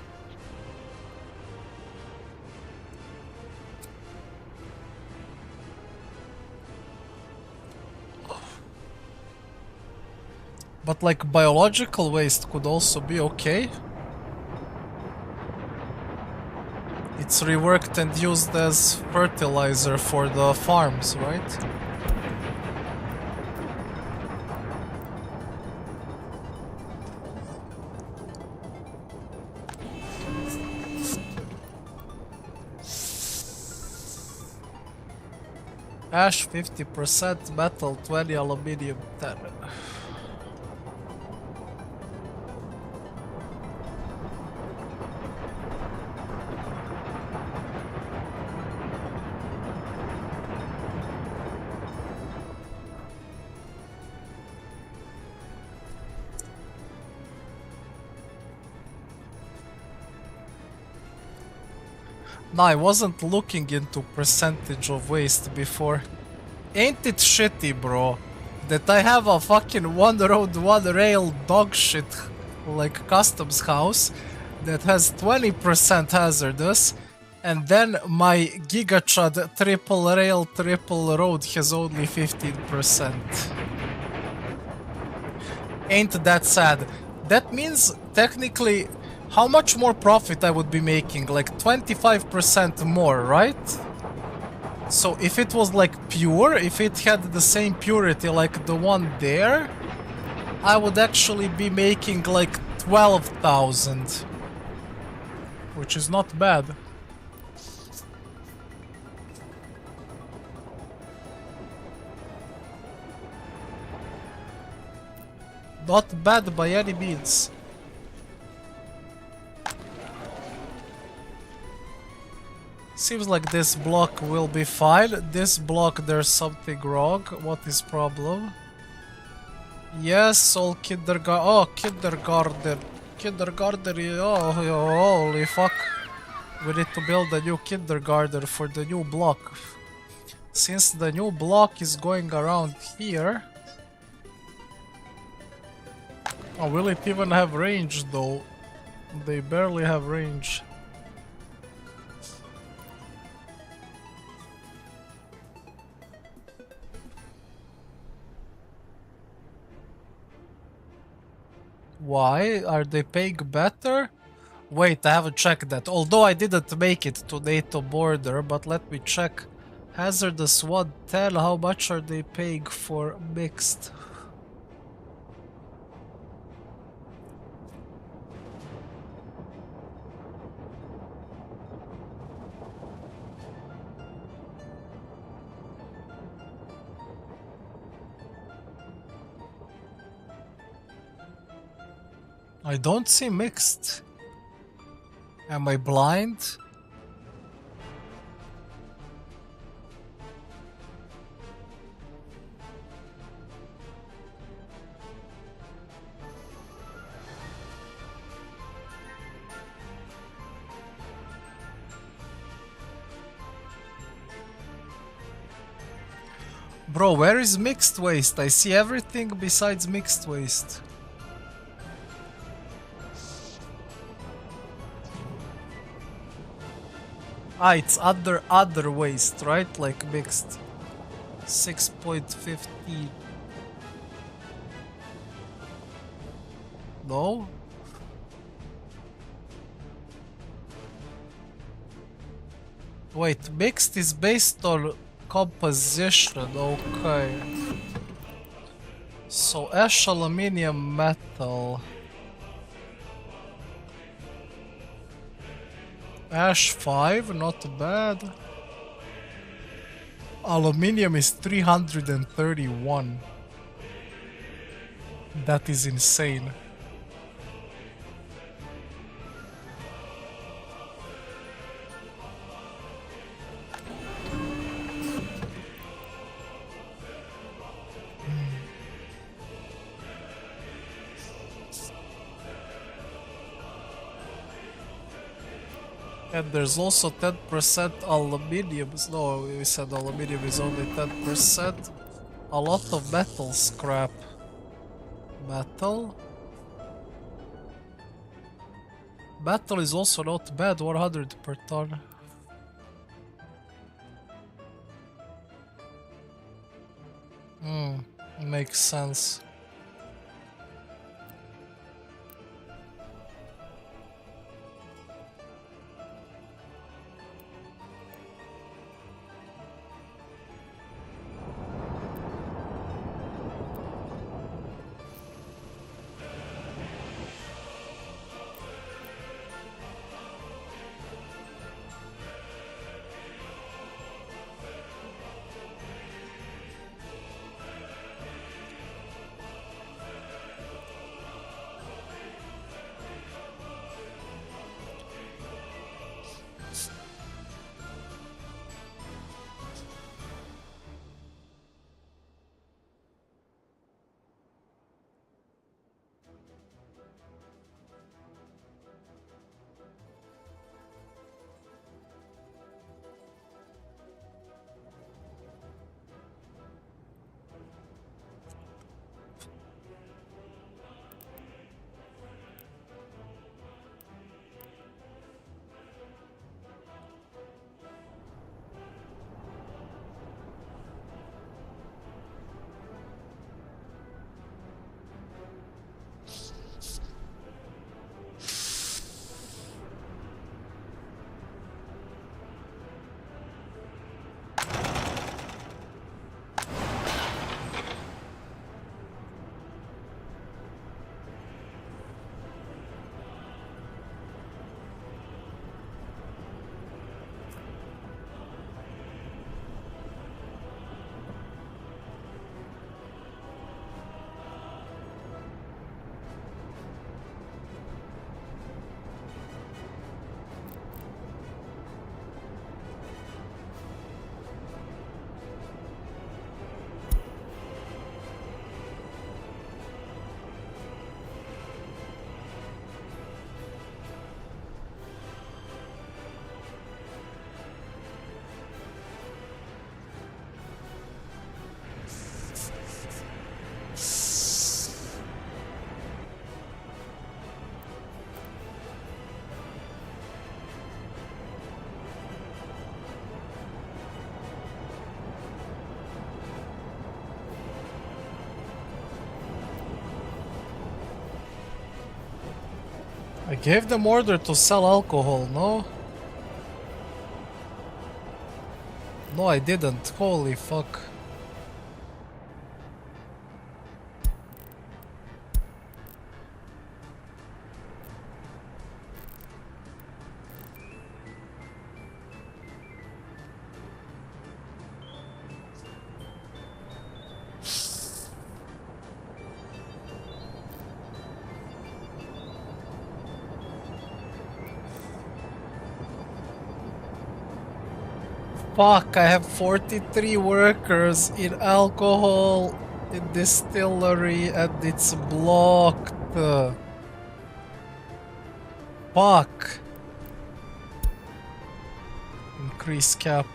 But like biological waste could also be okay. It's reworked and used as fertilizer for the farms, right? Ash 50%, metal 20, aluminium 10. No, I wasn't looking into percentage of waste before. Ain't it shitty, bro, that I have a fucking one road, one rail dog shit like customs house that has 20% hazardous, And then my GigaChad triple rail triple road has only 15%. Ain't that sad? That means technically how much more profit I would be making? Like 25% more, right? So if it was like pure, if it had the same purity like the one there, I would actually be making like 12,000. Which is not bad. Not bad by any means. Seems like this block will be fine. This block, there's something wrong. What is problem? Yes, all kindergarten. Oh, kindergarten. Kindergarten. Oh, holy fuck. We need to build a new kindergarten for the new block. Since the new block is going around here. Oh, will it even have range though? They barely have range. Why? Are they paying better? Wait, I haven't checked that. Although I didn't make it to NATO border, but let me check. Hazardous 110, how much are they paying for mixed? I don't see mixed. Am I blind? Bro, where is mixed waste? I see everything besides mixed waste. Ah, it's other waste, right? Like mixed. 6.15. No? Wait, mixed is based on composition, okay. So ash, aluminium, metal. Ash 5, not bad. Aluminium is 331. That is insane. And there's also 10% aluminium. No, we said aluminium is only 10%. A lot of metal scrap. Metal? Metal is also not bad, 100 per ton. Makes sense. I gave them order to sell alcohol, no? No, I didn't. Holy fuck. Fuck, I have 43 workers in alcohol in distillery and it's blocked. Fuck. Increase cap.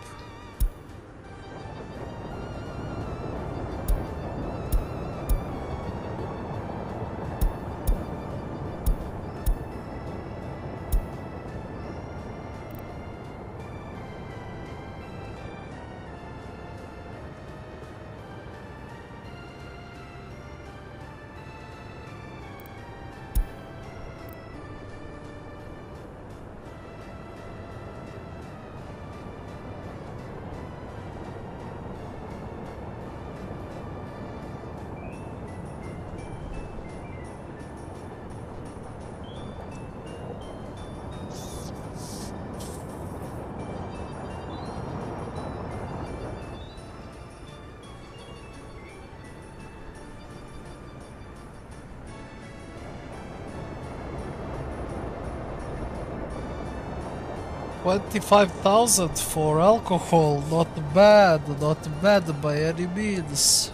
$25,000 for alcohol, not bad by any means.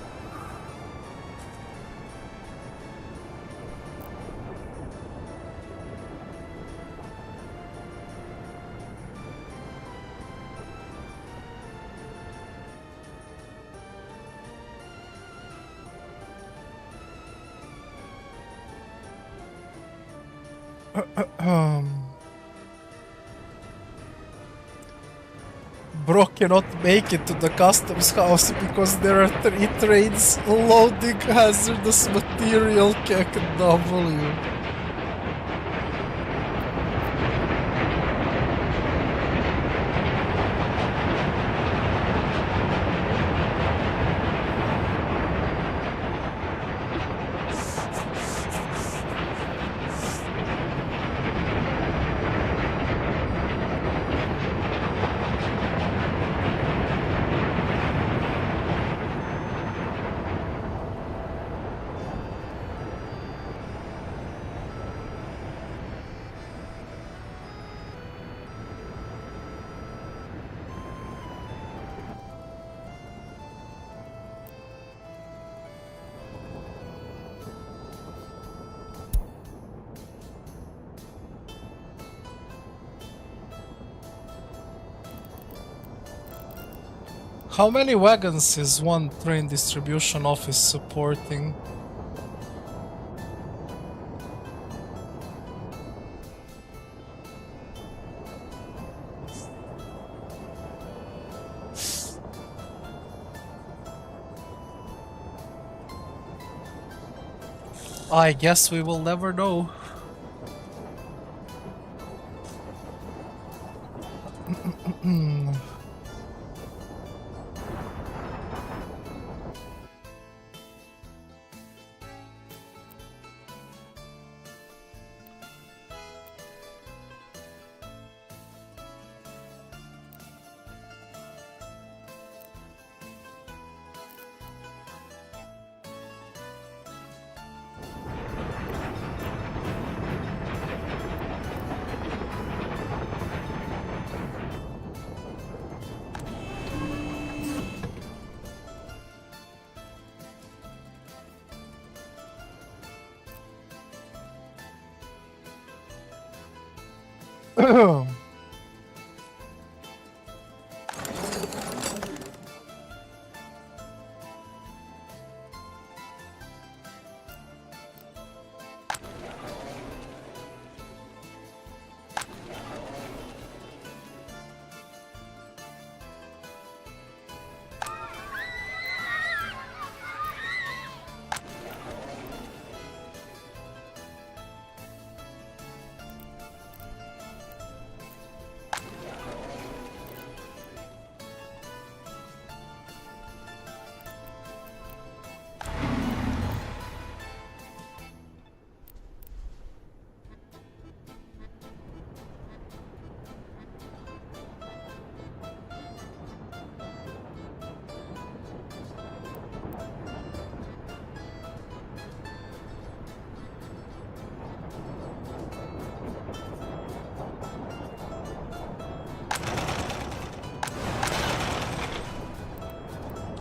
Bro cannot make it to the customs house because there are 3 trains loading hazardous material KW. How many wagons is one train distribution office supporting? I guess we will never know.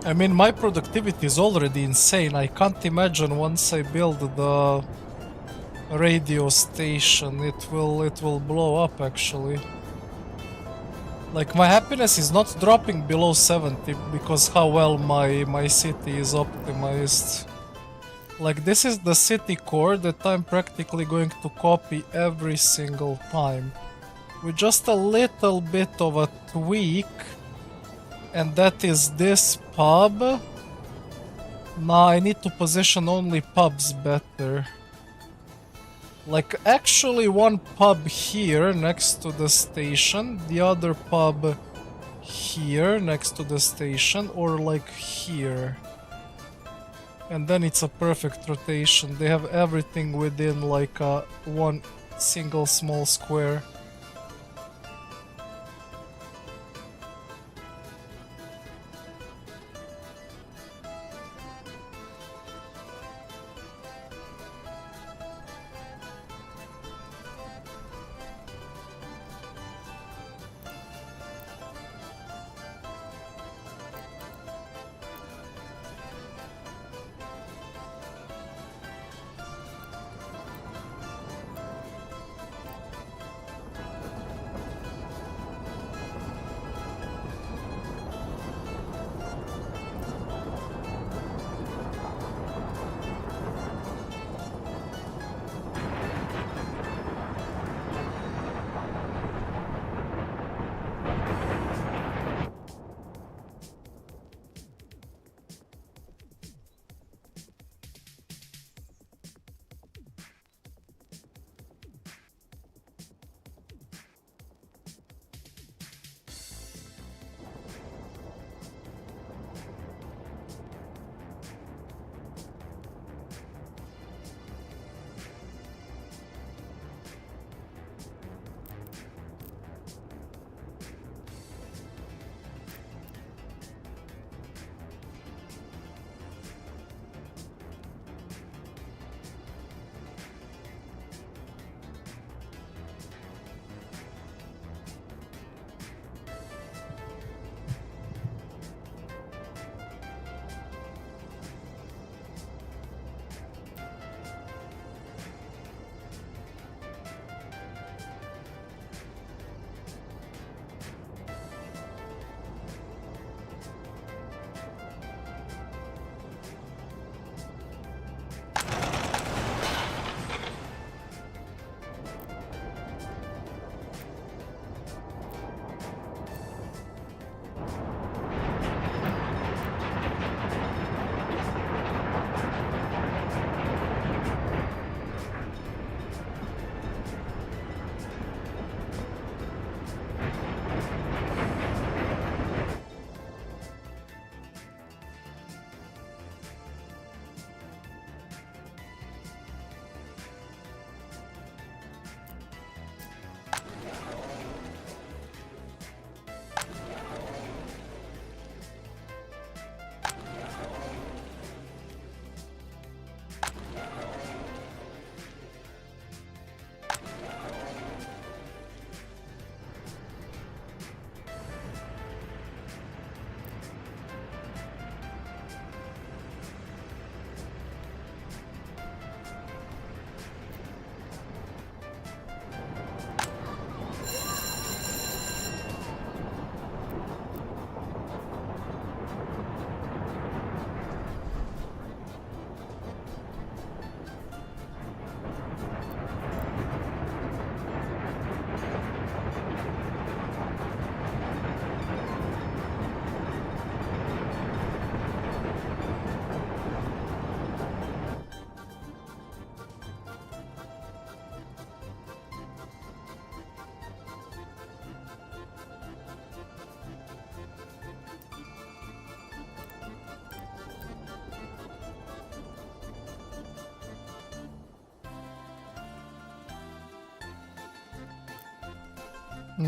I mean, my productivity is already insane. I can't imagine once I build the radio station, it will blow up actually. Like, my happiness is not dropping below 70 because how well my city is optimized. Like, this is the city core that I'm practically going to copy every single time. With just a little bit of a tweak. And that is this pub. Nah, I need to position only pubs better. Like, actually one pub here next to the station, the other pub here next to the station, or like here. And then it's a perfect rotation. They have everything within like a one single small square.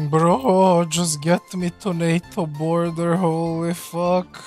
Bro, just get me to NATO border, holy fuck.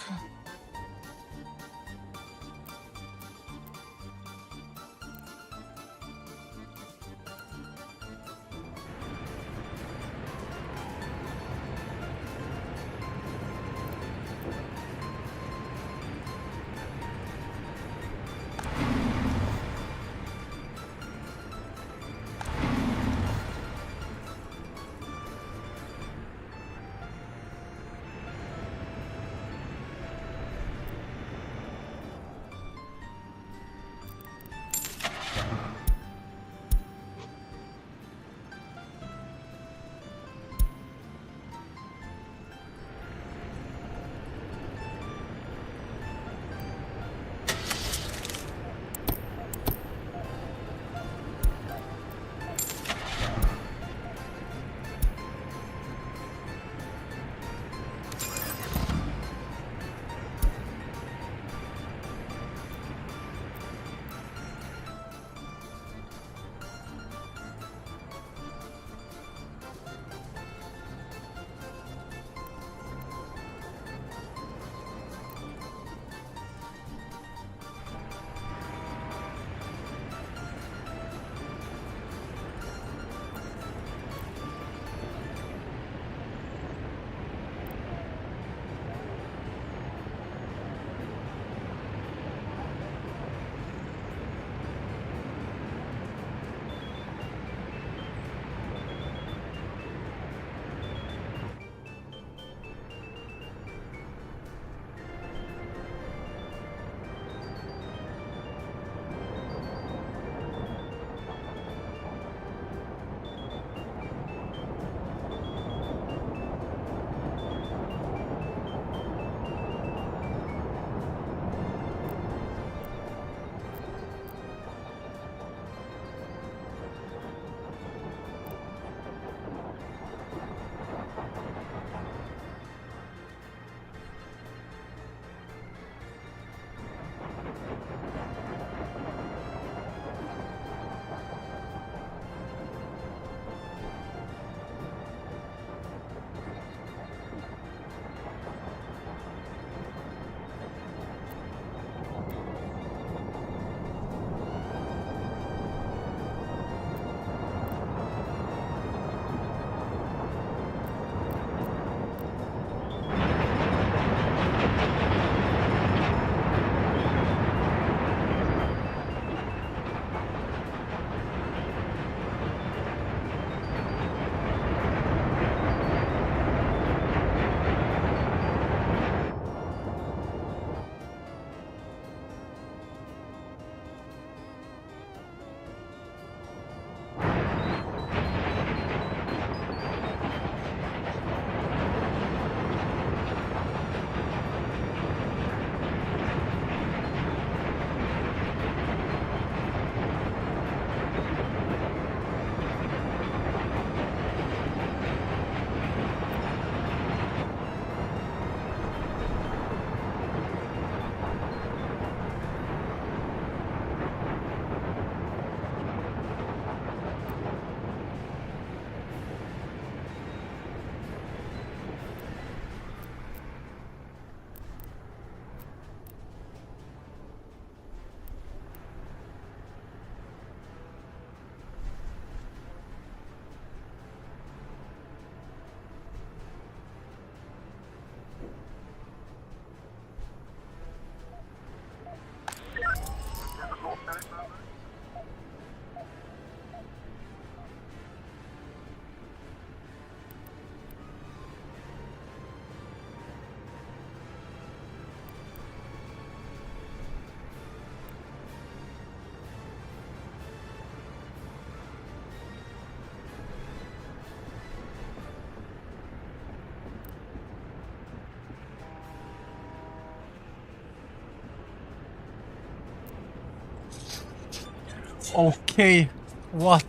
Okay, what?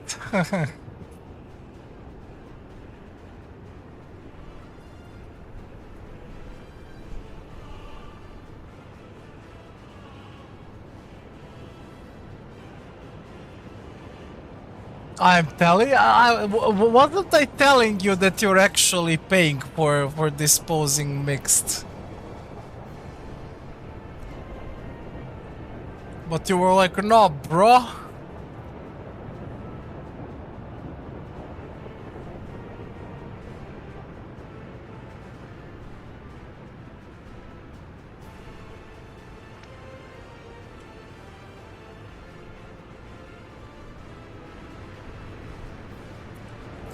I'm telling wasn't I telling you that you're actually paying for disposing mixed? But you were like, no, bro.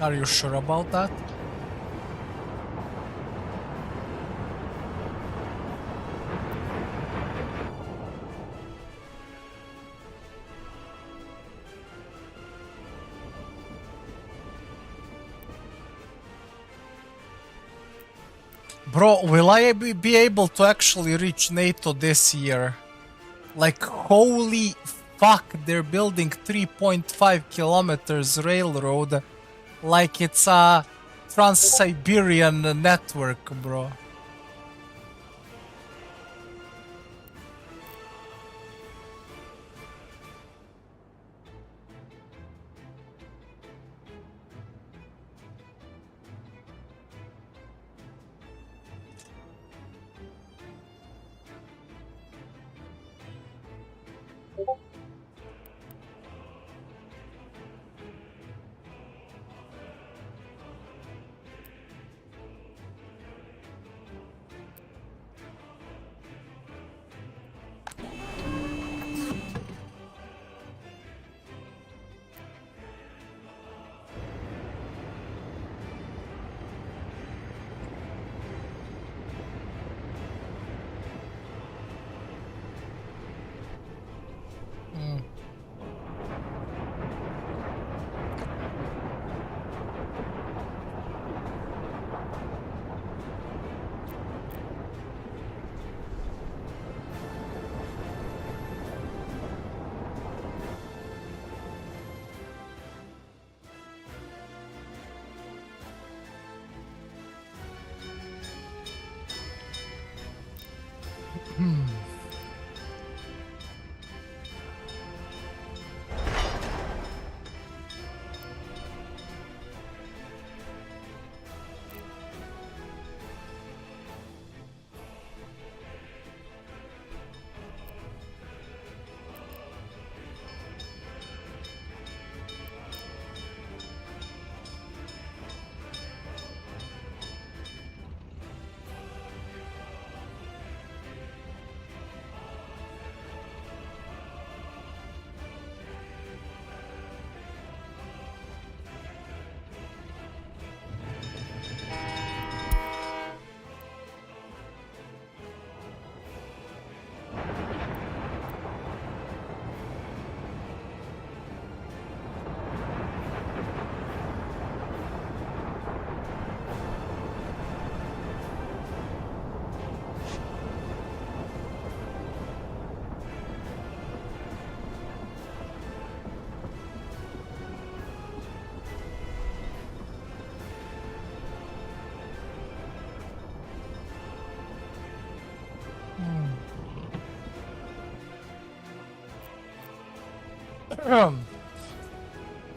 Are you sure about that? Bro, will I be able to actually reach NATO this year? Like, holy fuck, they're building 3.5 kilometers railroad like it's a Trans-Siberian network, bro.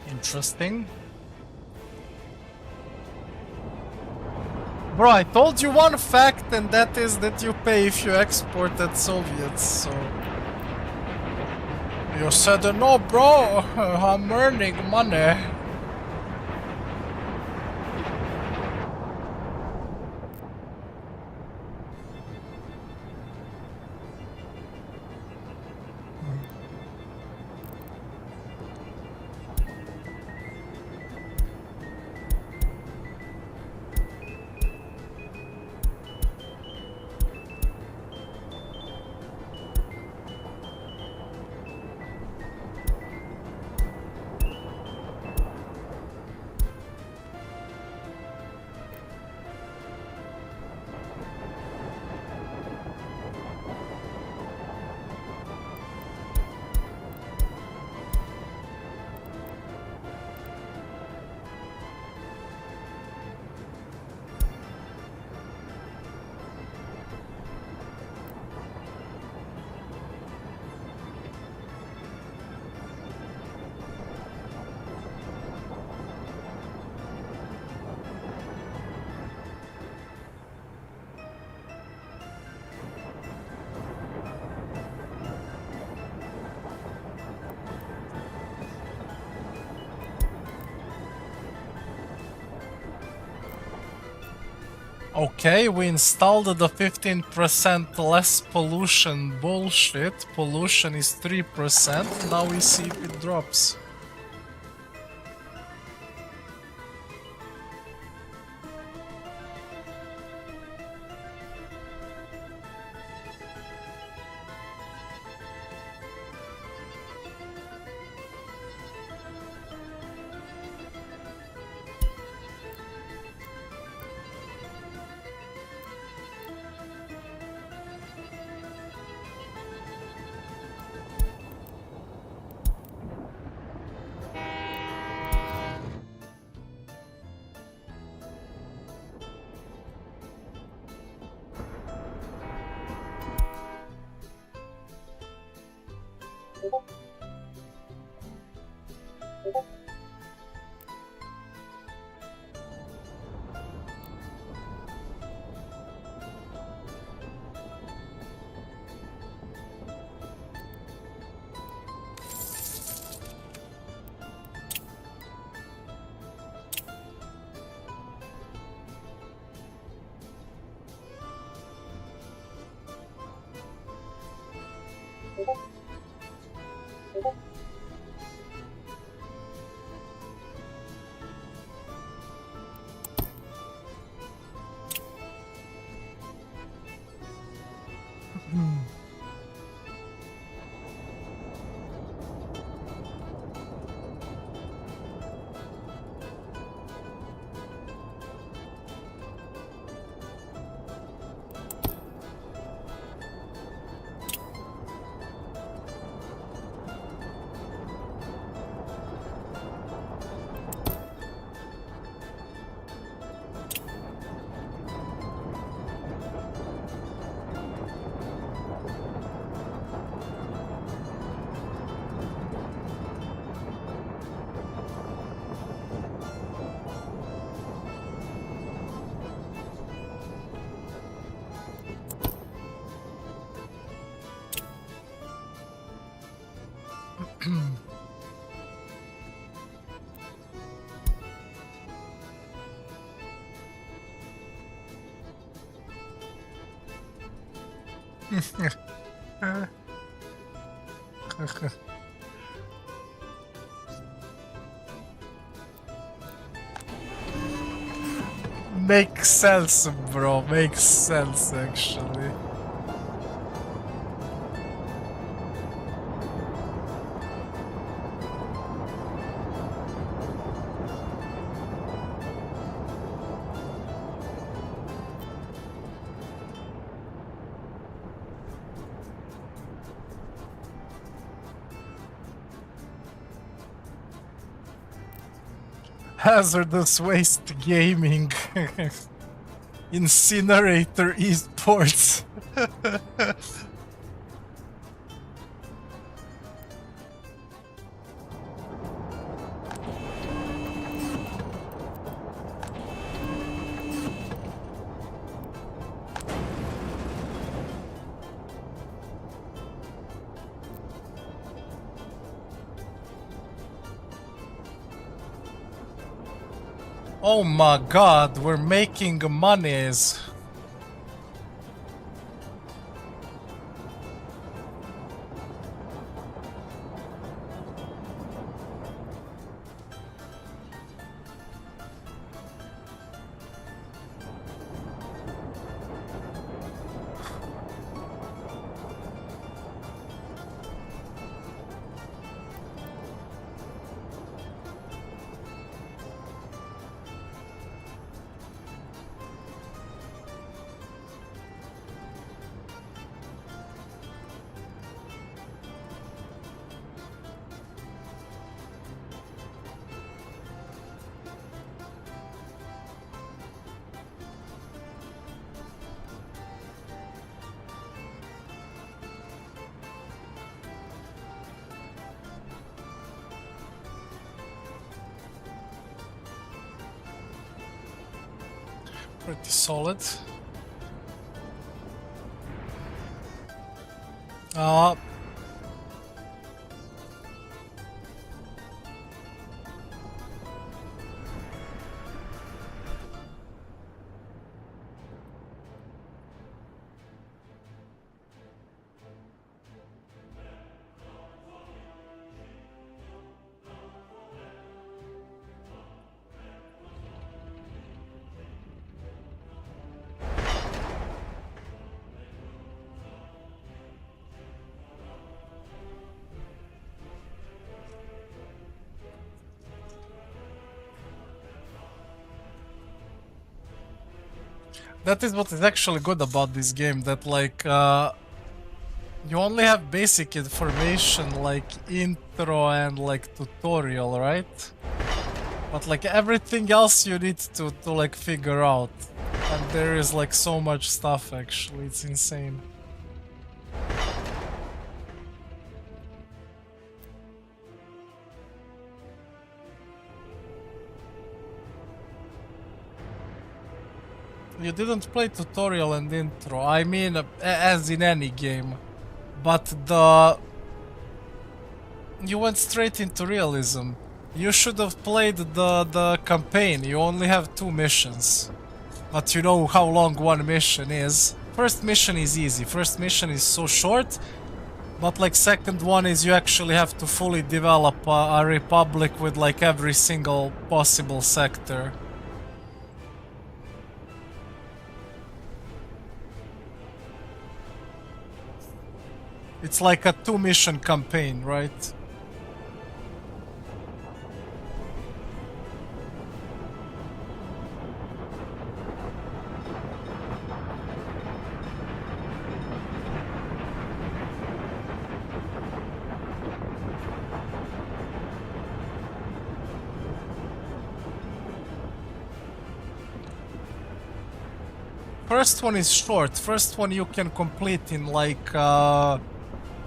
Interesting. Bro, I told you one fact, and that is that you pay if you exported Soviets, so... You said, no, bro, I'm earning money. Okay, we installed the 15% less pollution bullshit. Pollution is 3%. Now we see if it drops. Makes sense, bro. Makes sense, actually. Hazardous waste gaming. Incinerator esports. Oh my god, we're making monies. Pretty solid. Uh, That is what is actually good about this game, that like you only have basic information like intro and like tutorial, right? But like everything else you need to like figure out. And there is like so much stuff actually, it's insane. You didn't play tutorial and intro, I mean as in any game. But you went straight into realism. You should have played the campaign, you only have 2 missions. But you know how long one mission is. First mission is easy, first mission is so short. But like second one is you actually have to fully develop a republic with like every single possible sector. It's like a 2-mission campaign, right? First one is short. First one you can complete in like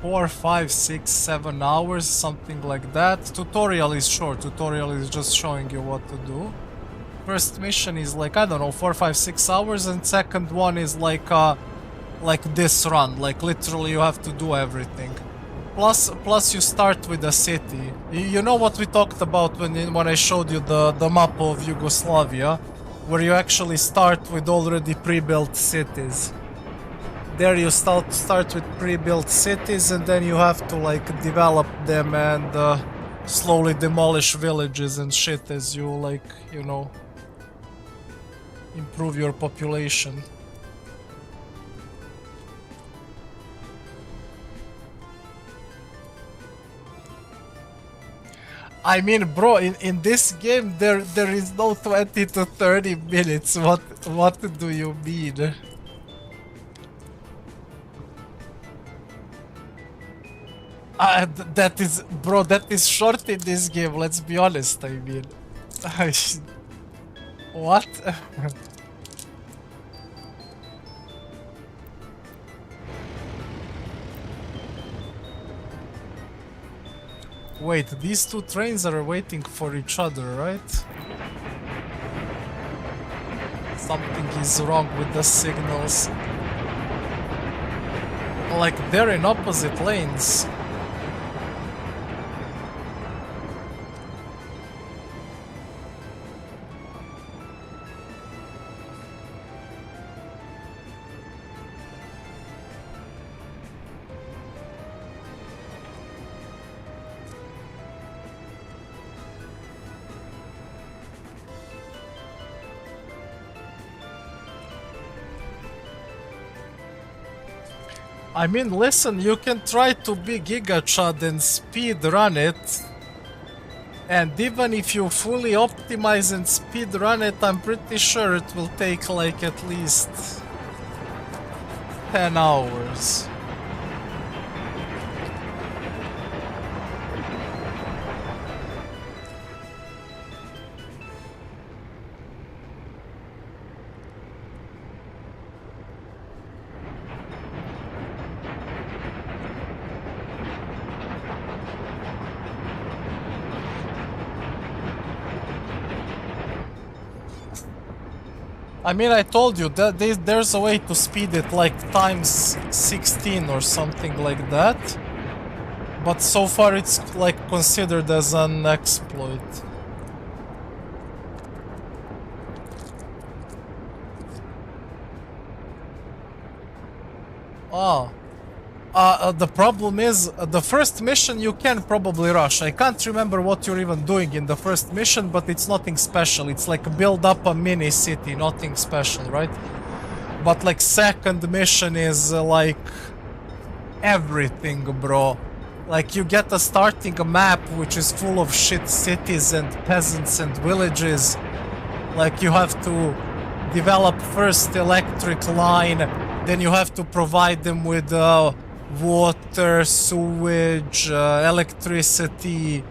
4, 5, 6, 7 hours, something like that. Tutorial is short. Tutorial is just showing you what to do. First mission is like, I don't know, 4, 5, 6 hours, and second one is like this run. Like literally you have to do everything. Plus you start with a city. You know what we talked about when I showed you the map of Yugoslavia, where you actually start with already pre-built cities. There you start with pre-built cities, and then you have to like develop them and slowly demolish villages and shit as you like, you know, improve your population. I mean, bro, in this game there is no 20 to 30 minutes. What do you mean? That is, bro, that is short in this game. Let's be honest. I mean, what? Wait, these 2 trains are waiting for each other, right? Something is wrong with the signals. Like, they're in opposite lanes. I mean, listen, you can try to be Giga Chad and speed run it. And even if you fully optimize and speed run it, I'm pretty sure it will take like at least 10 hours. I mean, I told you that there's a way to speed it like times 16 or something like that. But so far it's like considered as an exploit. Oh. The problem is, the first mission you can probably rush. I can't remember what you're even doing in the first mission, but it's nothing special. It's like build up a mini city, nothing special, right? But like second mission is like everything, bro. Like you get a starting map which is full of shit cities and peasants and villages. Like you have to develop first electric line, then you have to provide them with water, sewage, electricity.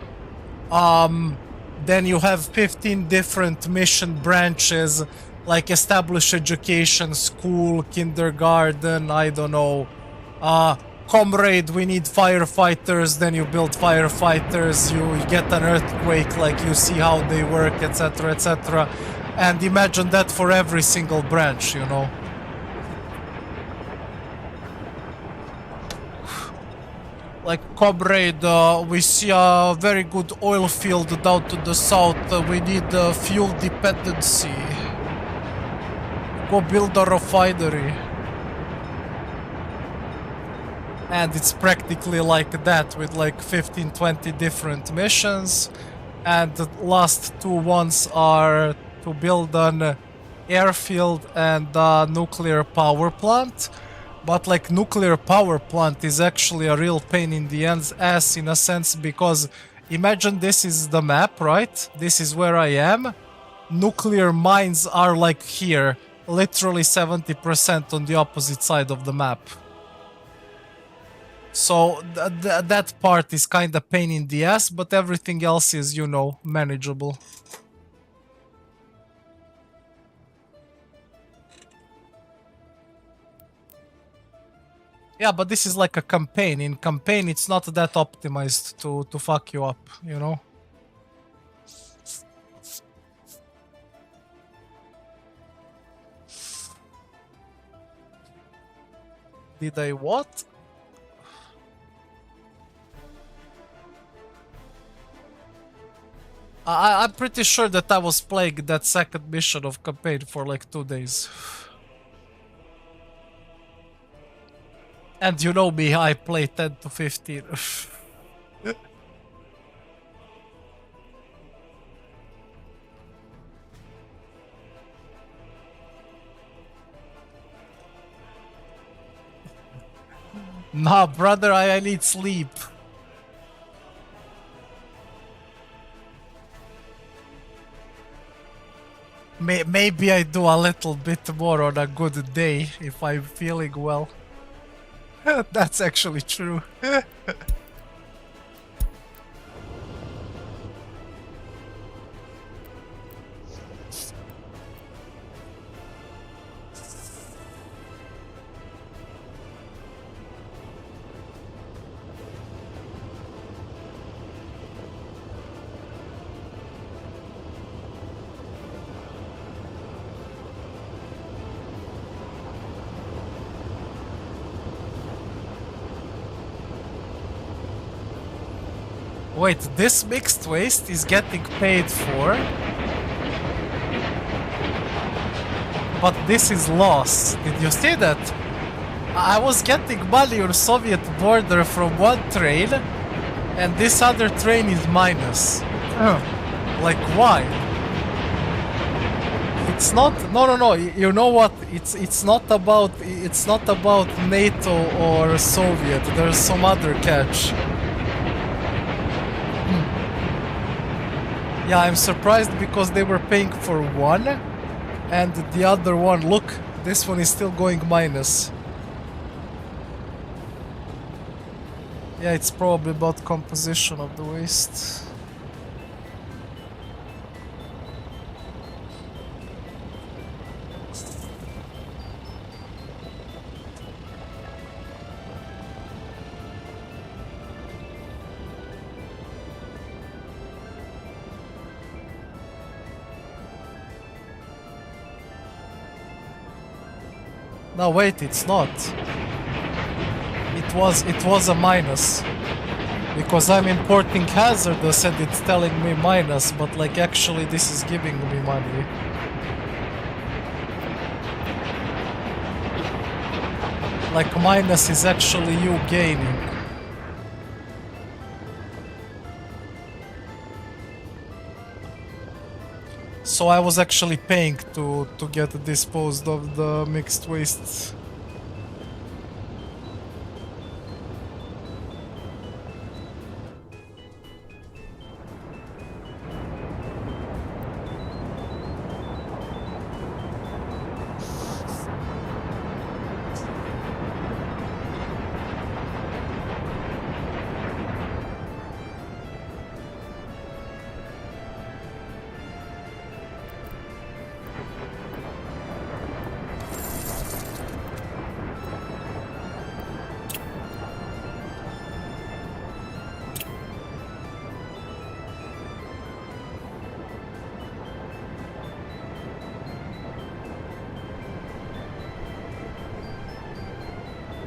Then you have 15 different mission branches, like establish education, school, kindergarten, I don't know. Comrade, we need firefighters, then you build firefighters, you get an earthquake, like you see how they work, etc, etc. And imagine that for every single branch, you know. Like, comrade, we see a very good oil field down to the south. We need fuel dependency. Go build a refinery. And it's practically like that, with like 15-20 different missions. And the last two ones are to build an airfield and a nuclear power plant. But like, nuclear power plant is actually a real pain in the ass in a sense, because imagine this is the map, right? This is where I am. Nuclear mines are like here, literally 70% on the opposite side of the map. So that part is kind of pain in the ass, but everything else is, you know, manageable. Yeah, but this is like a campaign. In campaign, it's not that optimized to fuck you up, you know? Did I what? I'm pretty sure that I was playing that second mission of campaign for like 2 days. And you know me, I play 10 to 15. Nah, brother, I need sleep. Maybe I do a little bit more on a good day if I'm feeling well. That's actually true. Wait, this mixed waste is getting paid for, but this is loss. Did you see that? I was getting money on Soviet border from one train, and this other train is minus. Like, why? It's not. No. You know what? It's not about NATO or Soviet. There's some other catch. Yeah, I'm surprised because they were paying for one, and the other one, look, this one is still going minus. Yeah, it's probably about composition of the waste. No, wait, it's not. It was a minus. Because I'm importing hazardous and it's telling me minus, but like actually this is giving me money. Like minus is actually you gaining. So I was actually paying to get disposed of the mixed waste.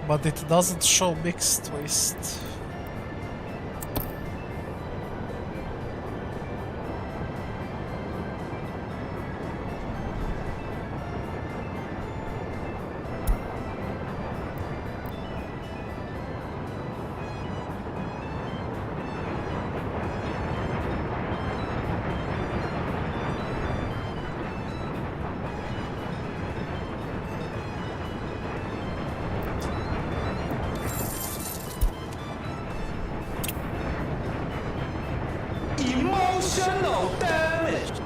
But it doesn't show mixed waste. Emotional damage.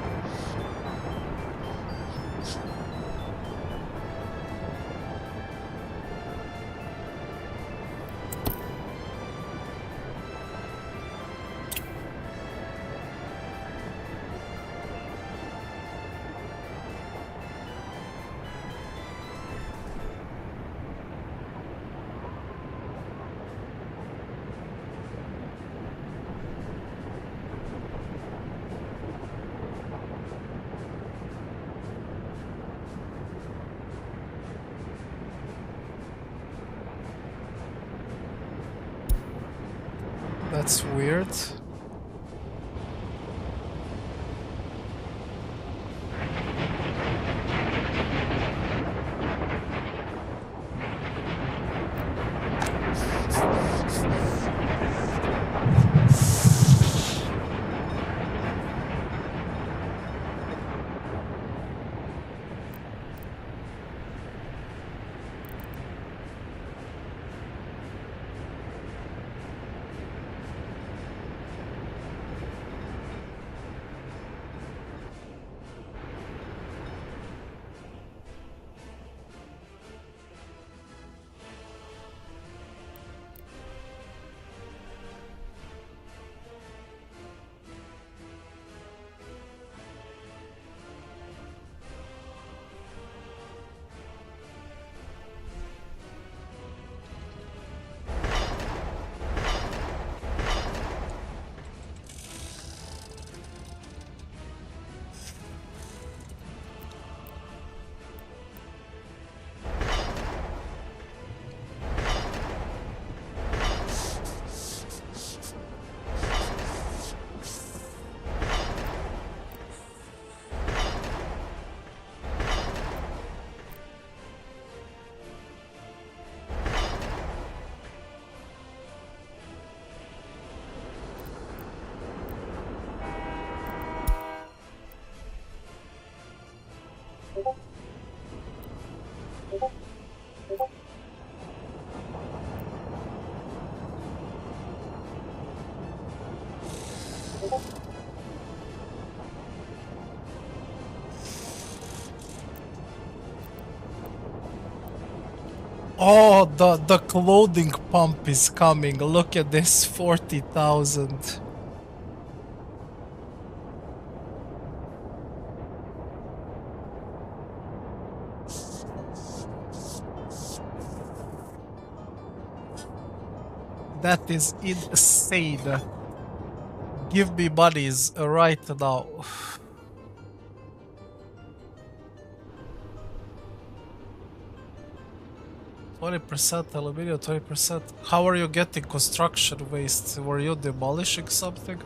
That's weird. Oh, the clothing pump is coming. Look at this, 40,000. That is insane. Give me monies right now. 20% aluminium, 20%. How are you getting construction waste? Were you demolishing something?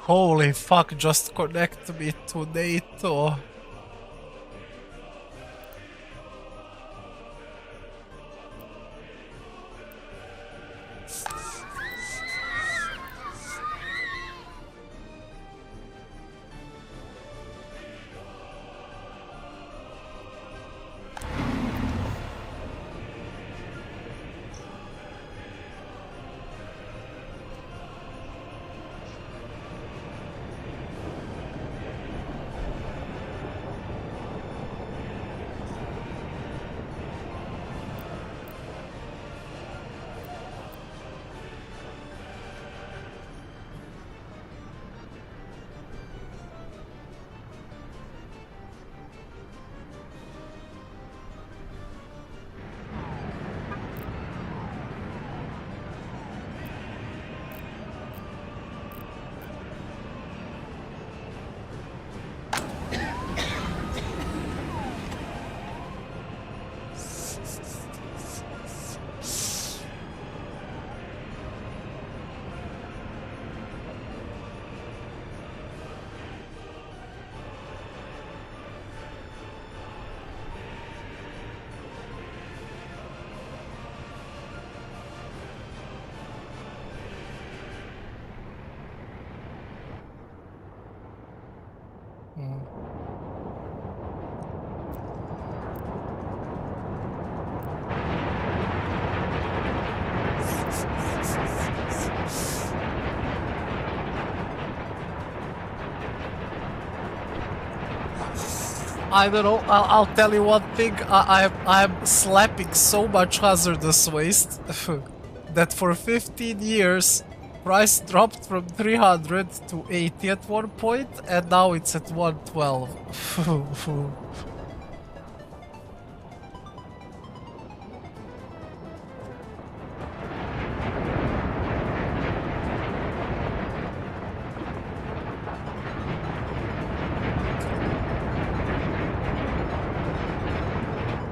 Holy fuck, just connect me to NATO. I don't know. I'll tell you one thing. I'm slapping so much hazardous waste that for 15 years, price dropped from 300 to 80 at one point, and now it's at 112.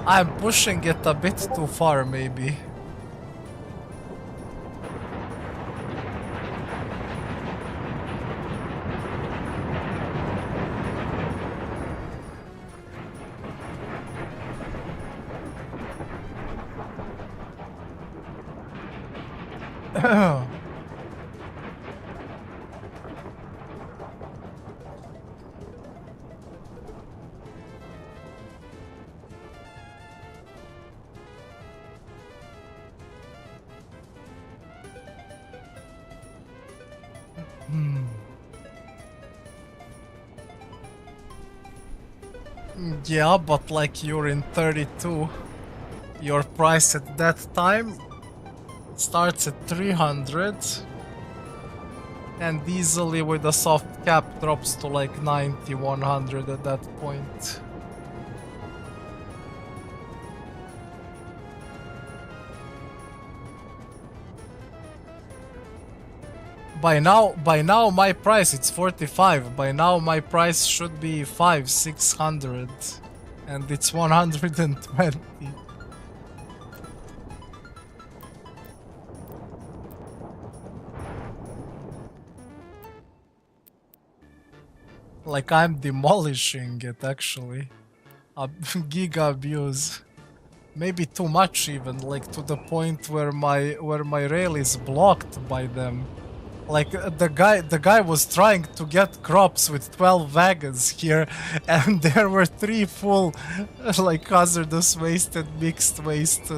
I'm pushing it a bit too far, maybe. Yeah, but like you're in 32, your price at that time starts at 300 and easily with a soft cap drops to like 90, 100 at that point. By now my price, it's 45. By now my price should be 500, 600 and it's 120. Like I'm demolishing it actually. A giga abuse. Maybe too much even, like to the point where my rail is blocked by them. Like the guy was trying to get crops with 12 wagons here, and there were 3 full like hazardous waste and mixed waste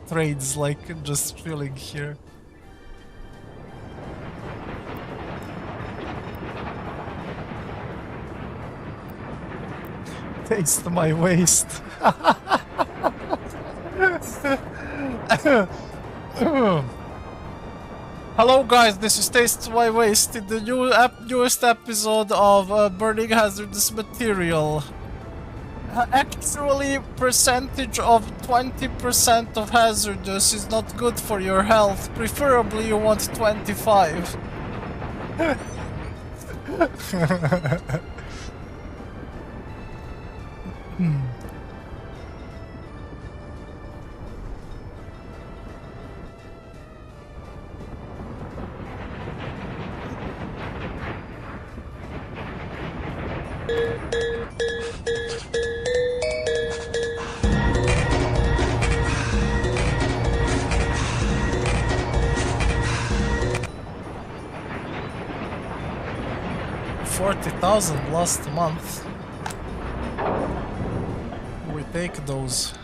trades like just chilling here. Taste my waste. Hello guys, this is Taste My Waste in the newest episode of Burning Hazardous Material. Actually, percentage of 20% of hazardous is not good for your health. Preferably you want 25. 40,000 last month. We take those.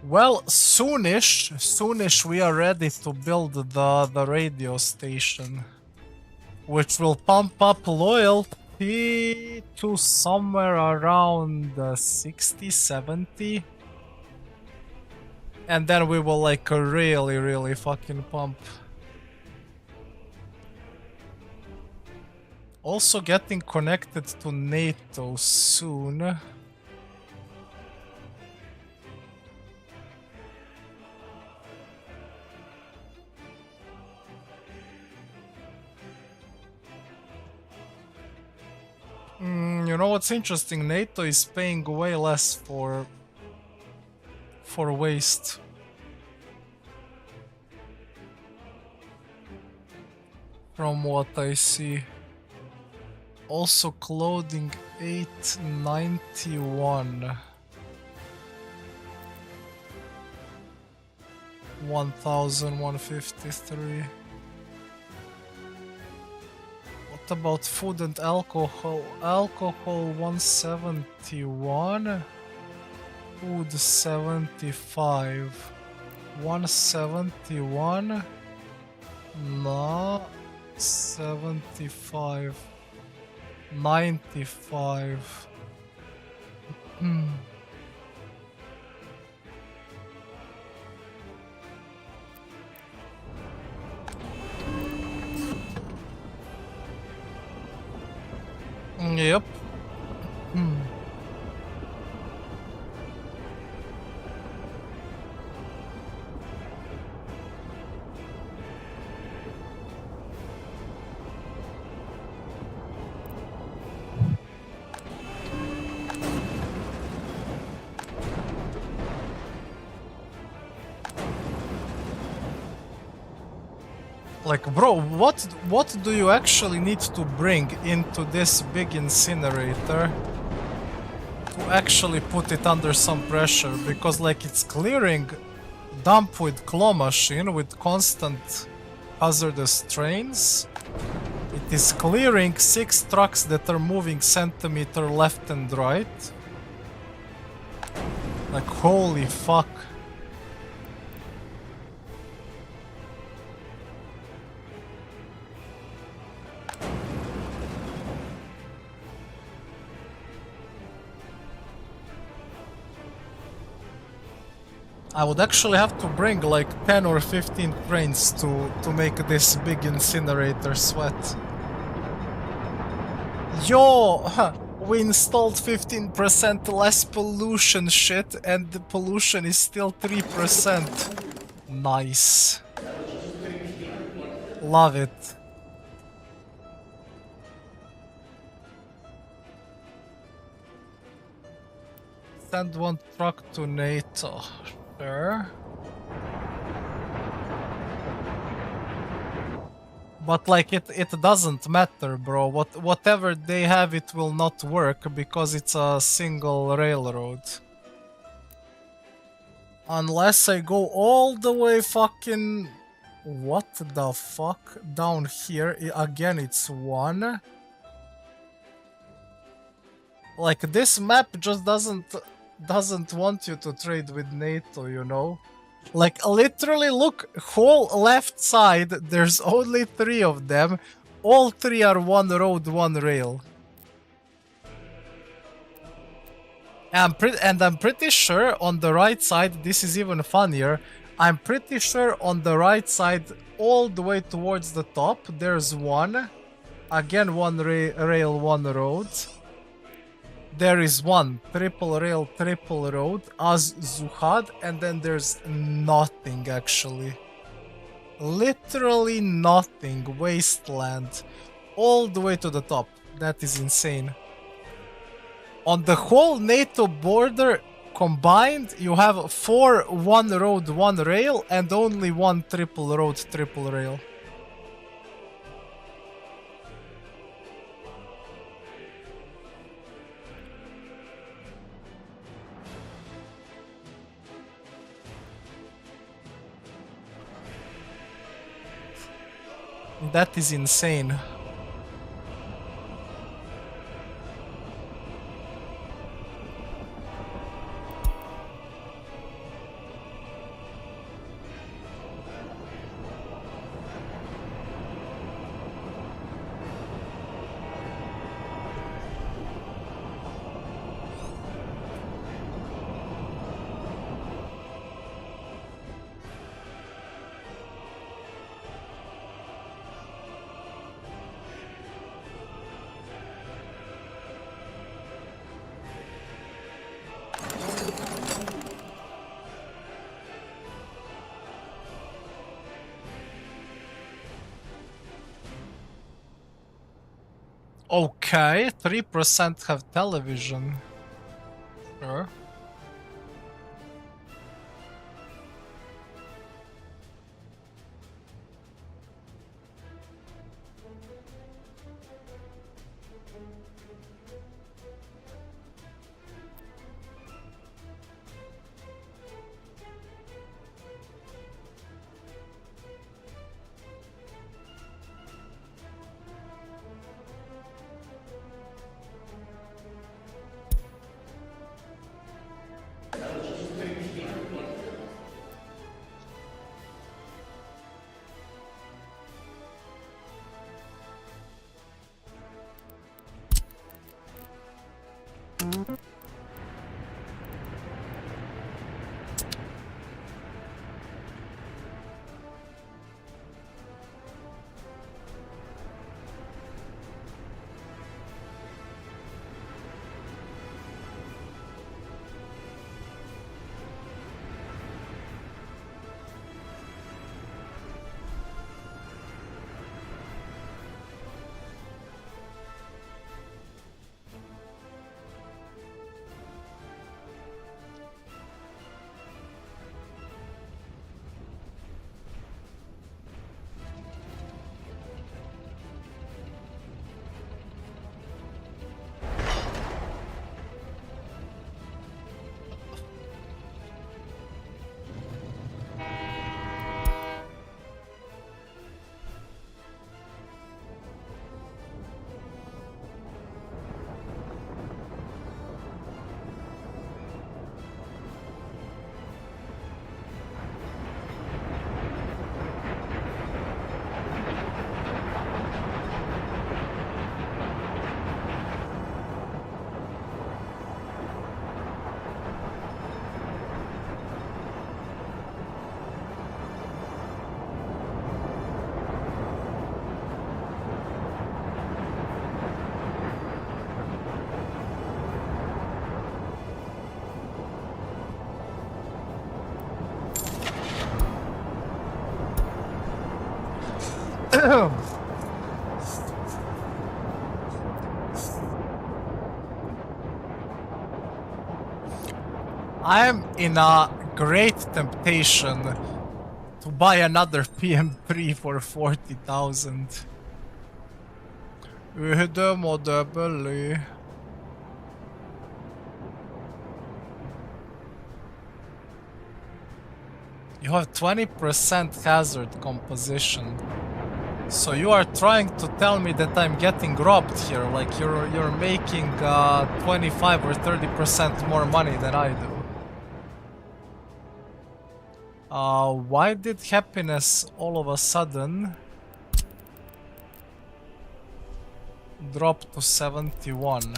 Well, soonish we are ready to build the radio station, which will pump up loyalty to somewhere around 60, 70. And then we will like really fucking pump. Also getting connected to NATO soon. You know what's interesting? NATO is paying way less for waste. From what I see. Also clothing 891. 1,153. What about food and alcohol? Alcohol 171. Food 75. 171. No. 75. 95. Yep. Like, bro, what do you actually need to bring into this big incinerator to actually put it under some pressure? Because like it's clearing dump with claw machine with constant hazardous trains. It is clearing 6 trucks that are moving centimeter left and right. Like, holy fuck. I would actually have to bring like 10 or 15 trains to make this big incinerator sweat. Yo! We installed 15% less pollution shit and the pollution is still 3%. Nice. Love it. Send 1 truck to NATO. Sure. But like it doesn't matter, bro. Whatever they have, it will not work because it's a single railroad. Unless I go all the way fucking... What the fuck? Down here, again it's 1. Like this map just doesn't want you to trade with NATO, you know? Like, literally, look, whole left side, there's only 3 of them. All 3 are 1 road, 1 rail. And I'm pretty sure on the right side, this is even funnier, I'm pretty sure on the right side, all the way towards the top, there's 1. Again, 1 rail, 1 road. There is one triple rail, triple road, as Zuhad, and then there's nothing actually. Literally nothing. Wasteland. All the way to the top. That is insane. On the whole NATO border combined, you have 4 one road, one rail, and only 1 triple road, triple rail. That is insane. Okay, 3% have television. Sure. I'm in a great temptation to buy another PM3 for 40,000. Ühdöm belly. You have 20% hazard composition. So you are trying to tell me that I'm getting robbed here, like you're making 25 or 30% more money than I do. Why did happiness all of a sudden drop to 71?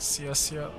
Yes, yeah.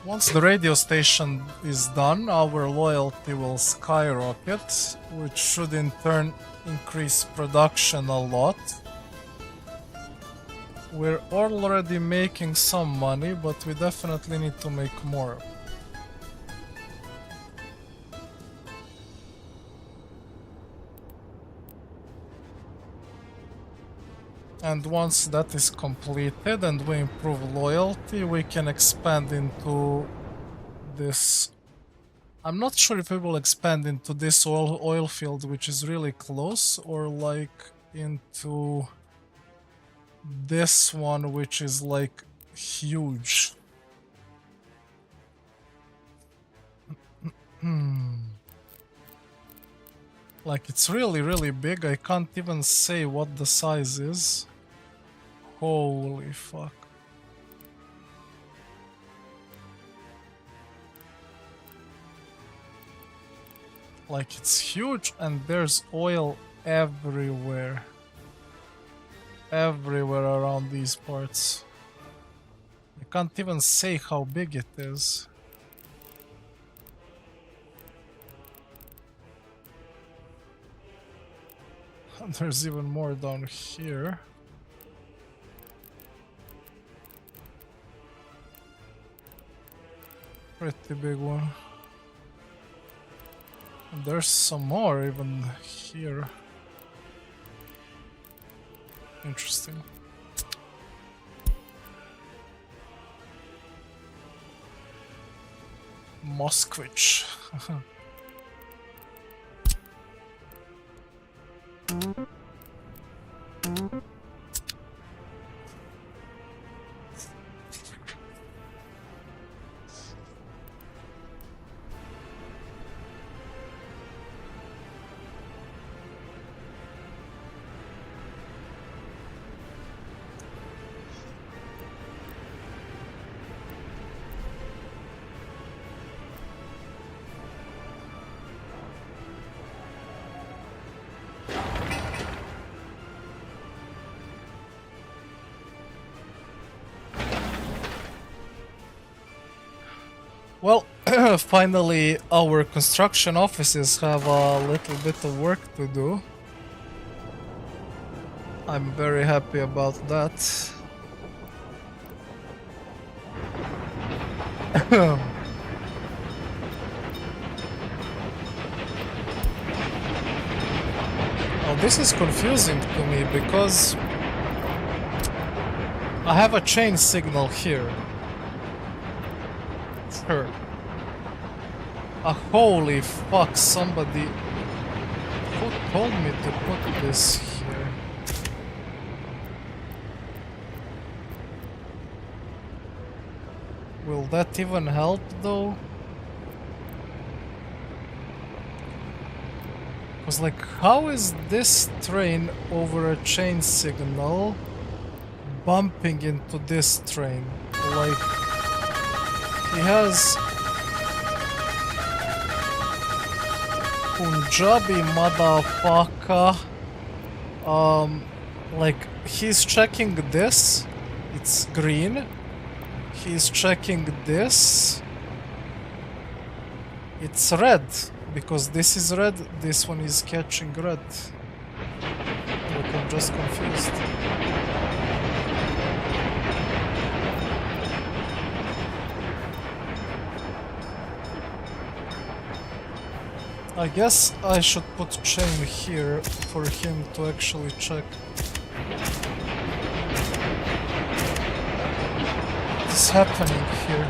Once the radio station is done, our loyalty will skyrocket, which should in turn increase production a lot. We're already making some money, but we definitely need to make more. And once that is completed and we improve loyalty, we can expand into this. I'm not sure if we will expand into this oil field, which is really close, or like into this one, which is like huge. Like, it's really, really big. I can't even say what the size is. Holy fuck. Like, it's huge and there's oil everywhere. Everywhere around these parts. I can't even say how big it is. And there's even more down here. Pretty big one. And there's some more even here. Interesting. Moskvich. Well, finally our construction offices have a little bit of work to do. I'm very happy about that. This is confusing to me because I have a chain signal here. Sure. Holy fuck, somebody who told me to put this here? Will that even help though? Because like, how is this train over a chain signal bumping into this train? Like, he has Punjabi motherfucker. Like, he's checking this, it's green. He's checking this, it's red. Because this is red, this one is catching red. Like, I'm just confused. I guess I should put chain here for him to actually check. What's happening here?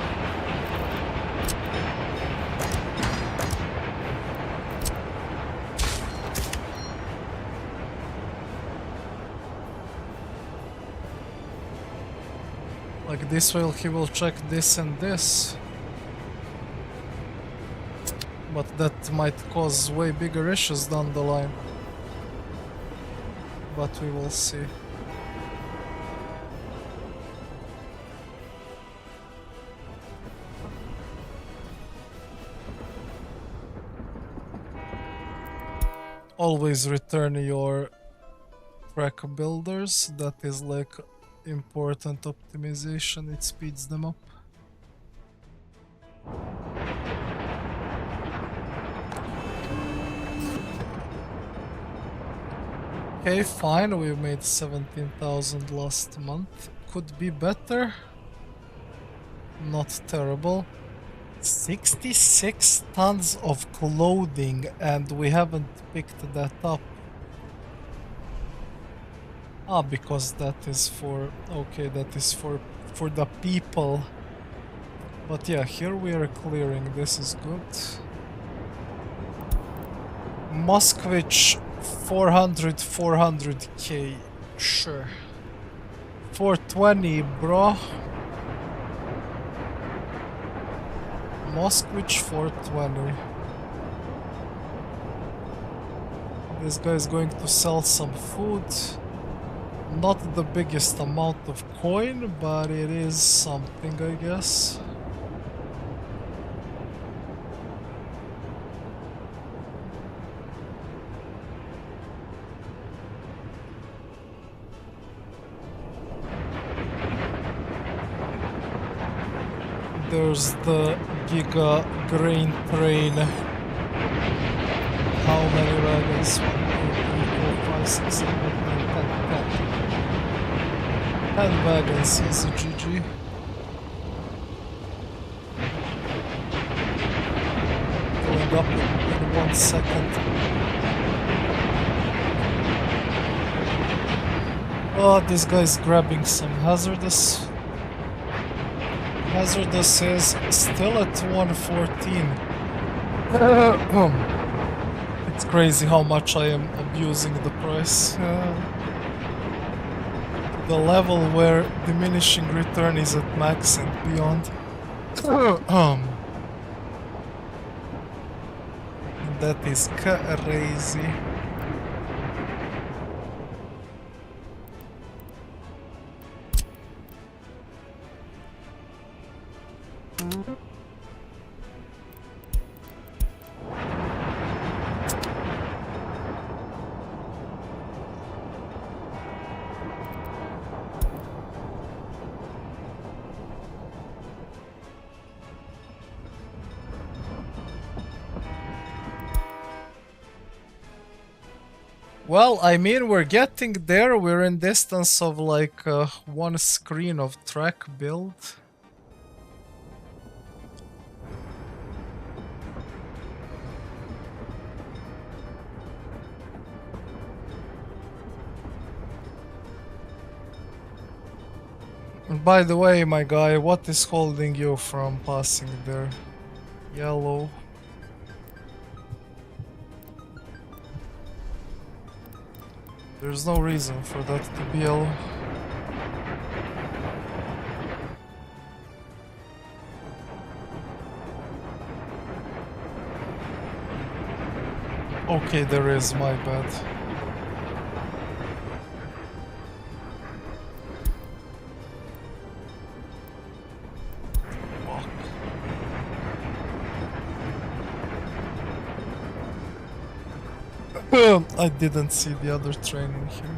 Like this way he will check this and this. But that might cause way bigger issues down the line. But we will see. Always return your track builders. That is like important optimization. It speeds them up. Okay, fine, we made 17,000 last month. Could be better. Not terrible. 66 tons of clothing and we haven't picked that up. Ah, because that is for... okay, that is for the people. But yeah, here we are clearing, this is good. Moskvich 400k, sure. 420, bro. Moskvich 420. This guy is going to sell some food. Not the biggest amount of coin, but it is something, I guess. There's the Giga Grain Train. How many wagons? 1, 2, 3, 4, 5, 6, 7, 8, 9, 10. 10 wagons, easy GG. Going up in 1 second. Oh, this guy's grabbing some hazardous. Hazardous is still at 114. It's crazy how much I am abusing the price. The level where diminishing return is at max and beyond. That is crazy. Well, I mean, we're getting there. We're in distance of like one screen of track build. By the way, my guy, what is holding you from passing there? Yellow. There's no reason for that to be yellow. Okay, there is, my bad. I didn't see the other train in here.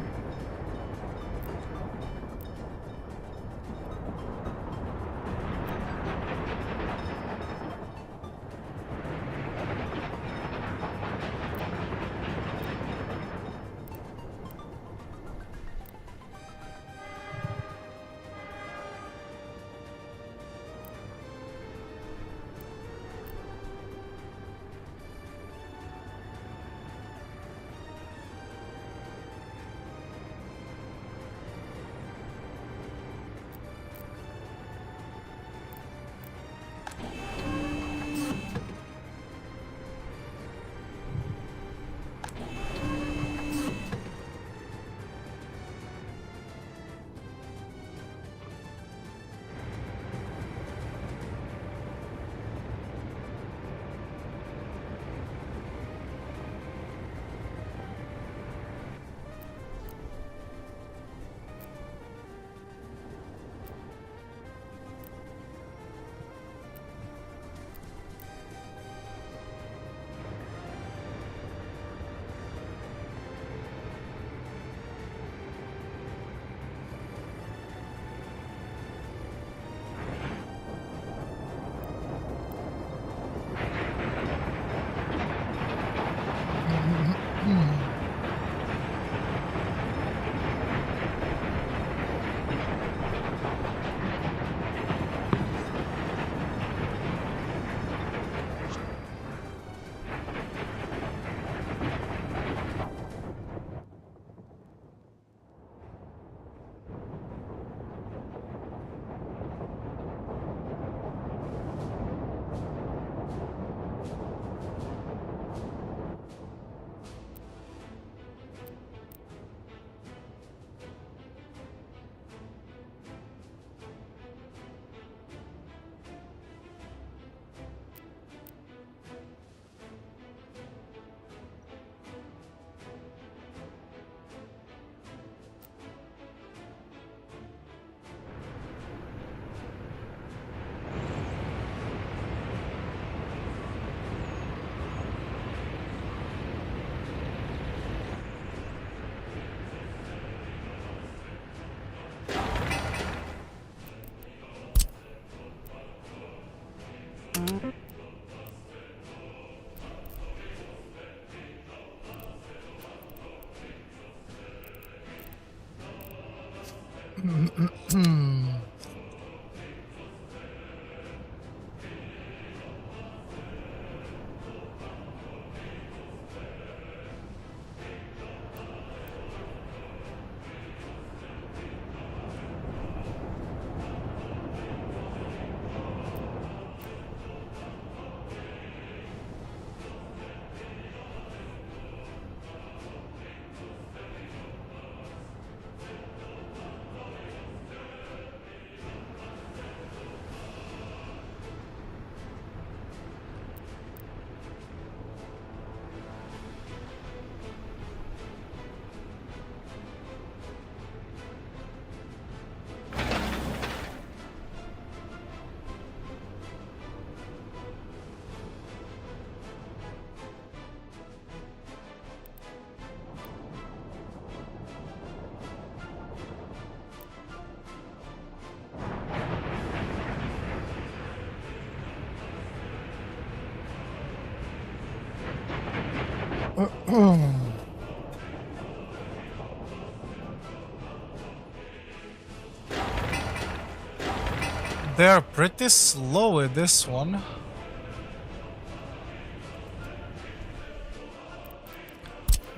They're pretty slow with this one.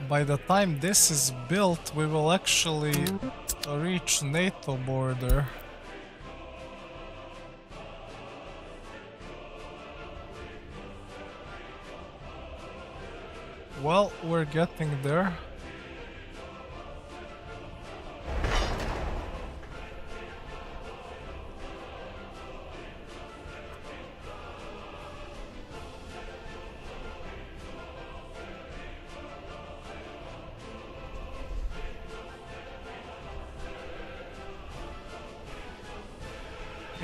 By the time this is built, we will actually reach NATO border. Well, we're getting there.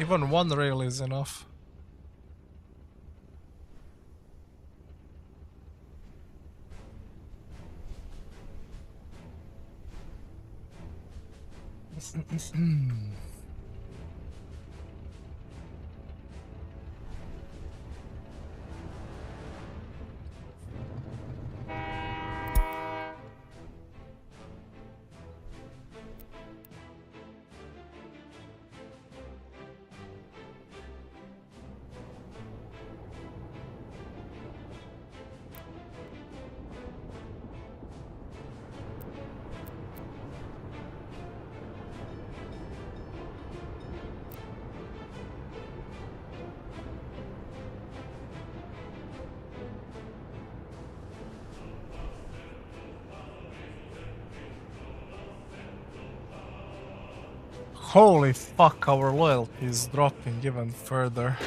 Even one rail is enough. Holy fuck, our loyalty is dropping even further.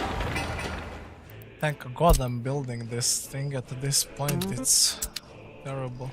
Thank God I'm building this thing at this point, it's terrible.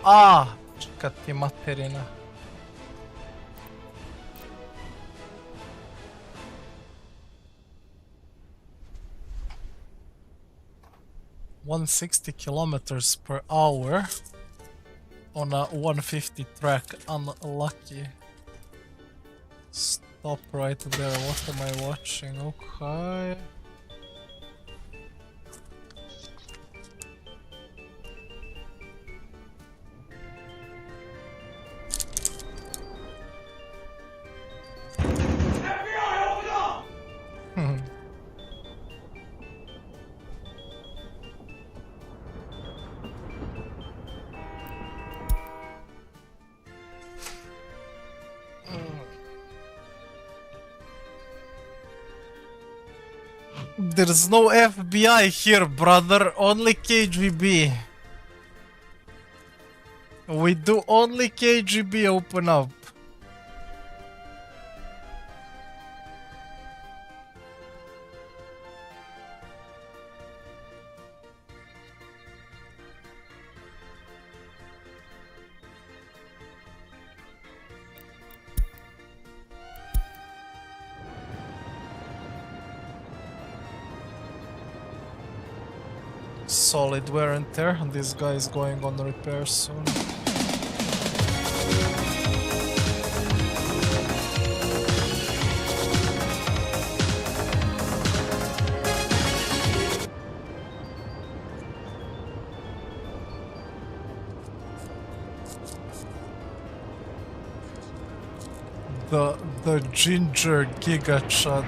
Ah, čekati materina. km/h on a 150 track. Unlucky. Stop right there. What am I watching? Okay. There's no FBI here, brother. Only KGB. We do only KGB open up. Solid wear and tear. This guy is going on repair soon. the ginger giga chud.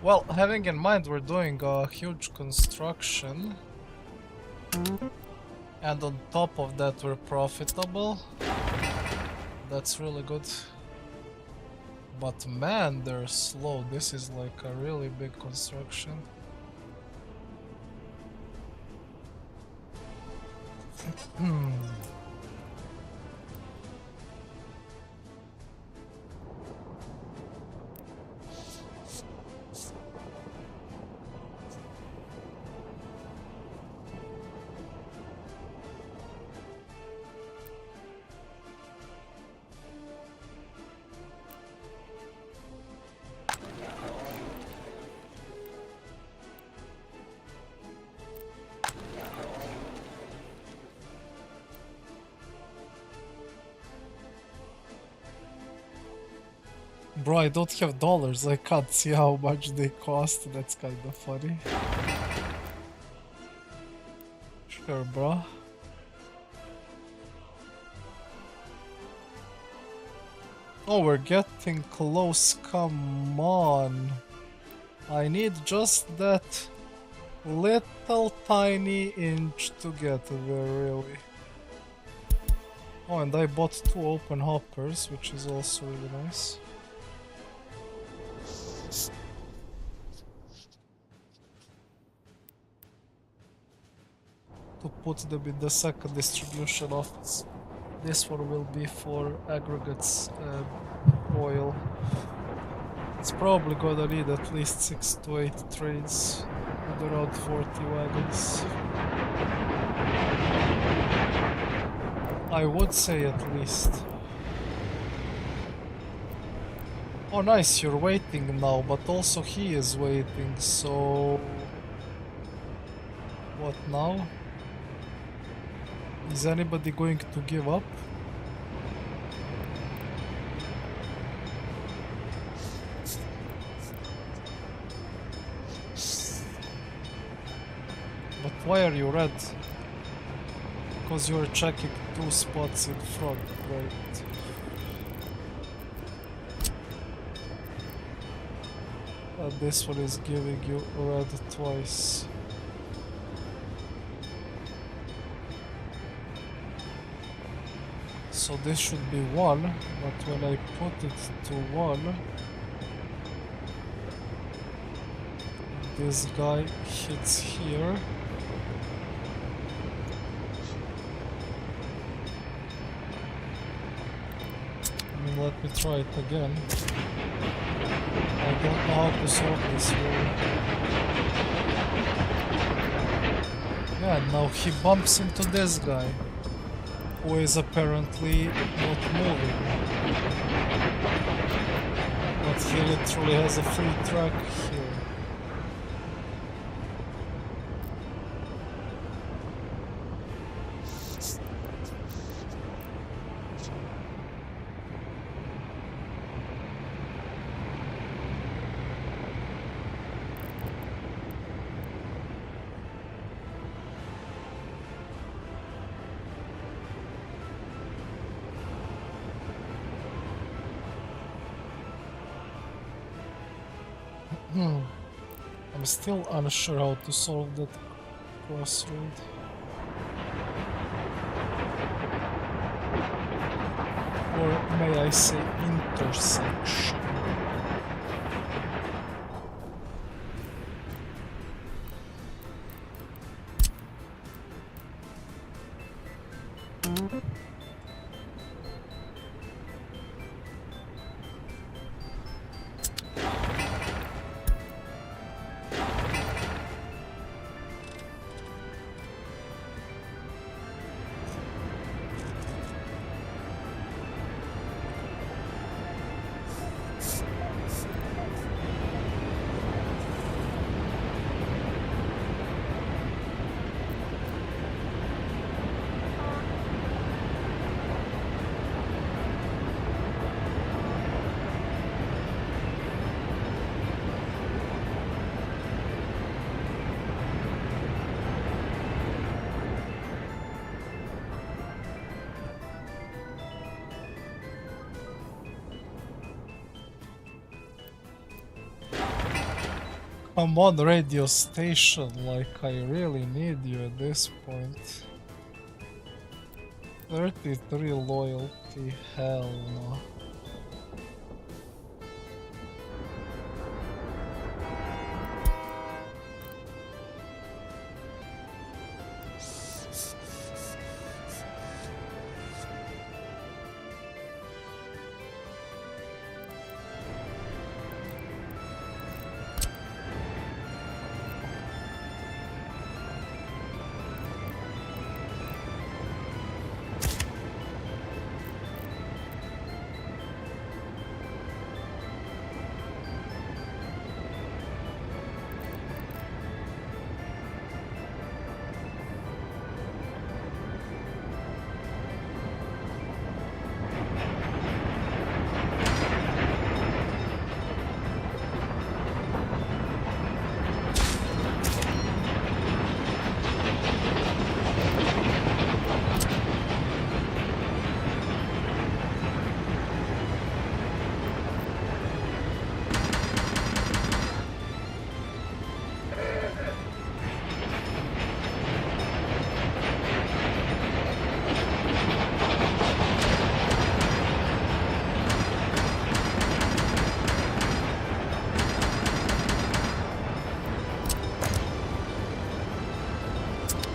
Well, having in mind we're doing a huge construction, and on top of that we're profitable, that's really good. But man, they're slow. This is like a really big construction. Bro, I don't have dollars. I can't see how much they cost. That's kind of funny. Sure, bro. Oh, we're getting close. Come on. I need just that little tiny inch to get there, really. Oh, and I bought 2 open hoppers, which is also really nice. To put them in the second distribution office. This one will be for aggregates oil. It's probably gonna need at least 6 to 8 trains with around 40 wagons. I would say at least. Oh nice, you're waiting now, but also he is waiting, so... What now? Is anybody going to give up? But why are you red? Because you're checking 2 spots in front, right? And this one is giving you red twice. So this should be 1, but when I put it to 1, this guy hits here. I mean, let me try it again. I don't know how to solve this really. Yeah, now he bumps into this guy, who is apparently not moving. But he literally has a free track here. I'm still unsure how to solve that crossroad. Or may I say intersection. Come on, radio station, like I really need you at this point. 33 loyalty, hell no.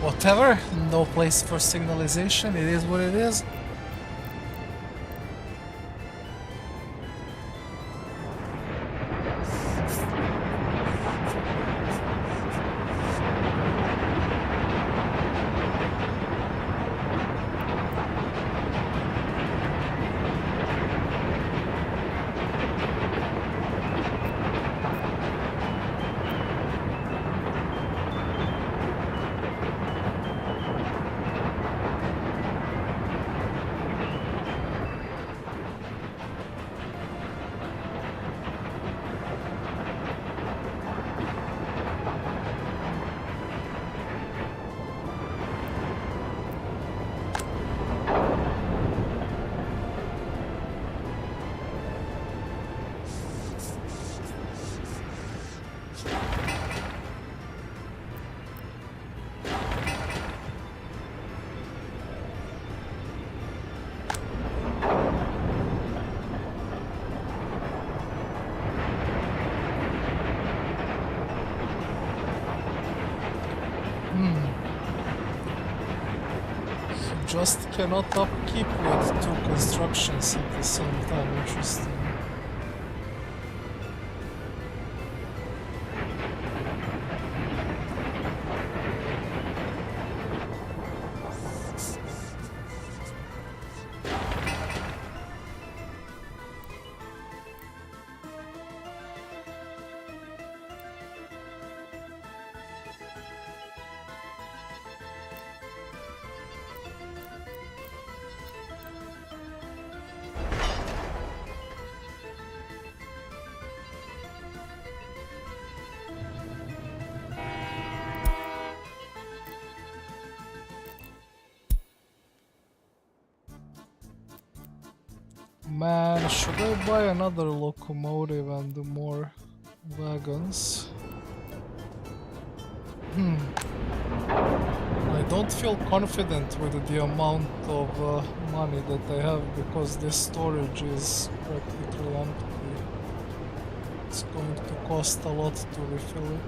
Whatever, no place for signalization, it is what it is. Just cannot upkeep with two constructions at the same time. Interesting. Man, should I buy another locomotive and do more Wagons. I don't feel confident with the amount of money that I have because this storage is practically empty. It's going to cost a lot to refill it.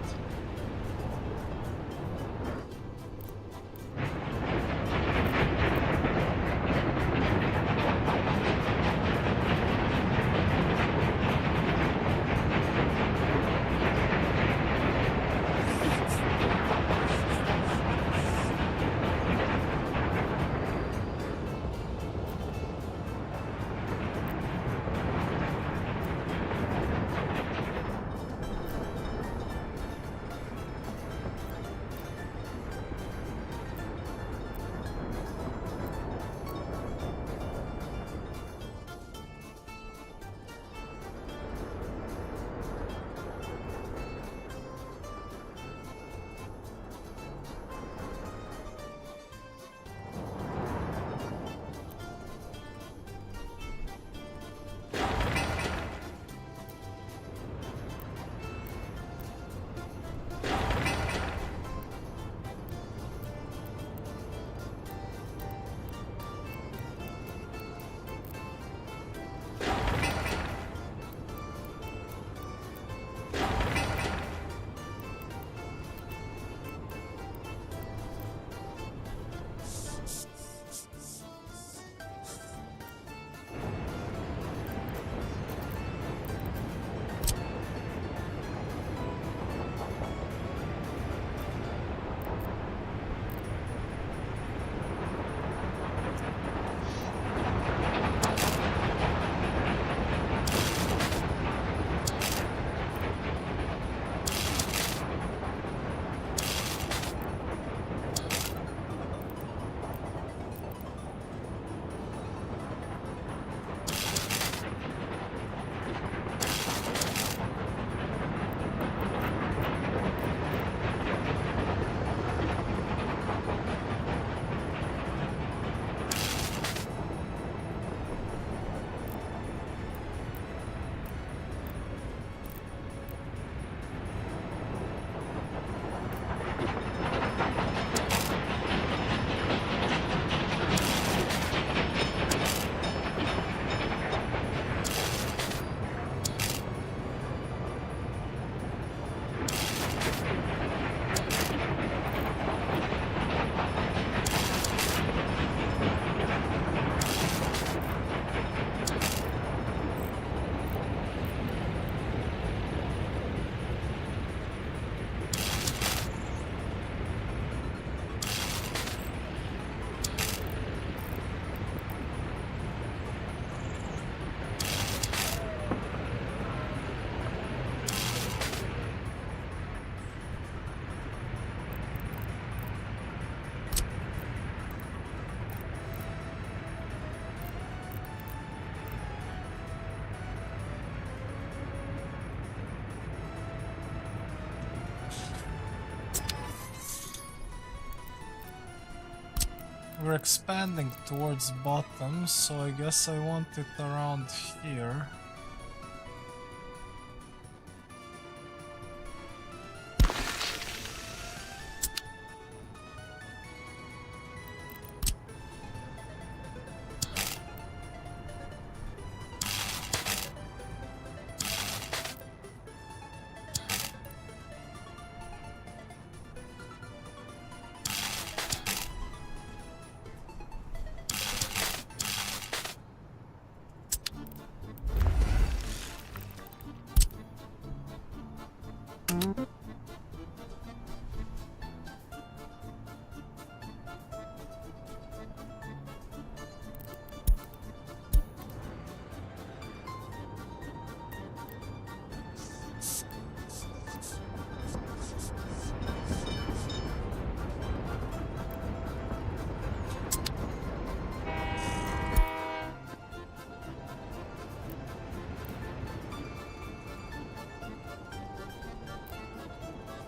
We're expanding towards bottom, so I guess I want it around here.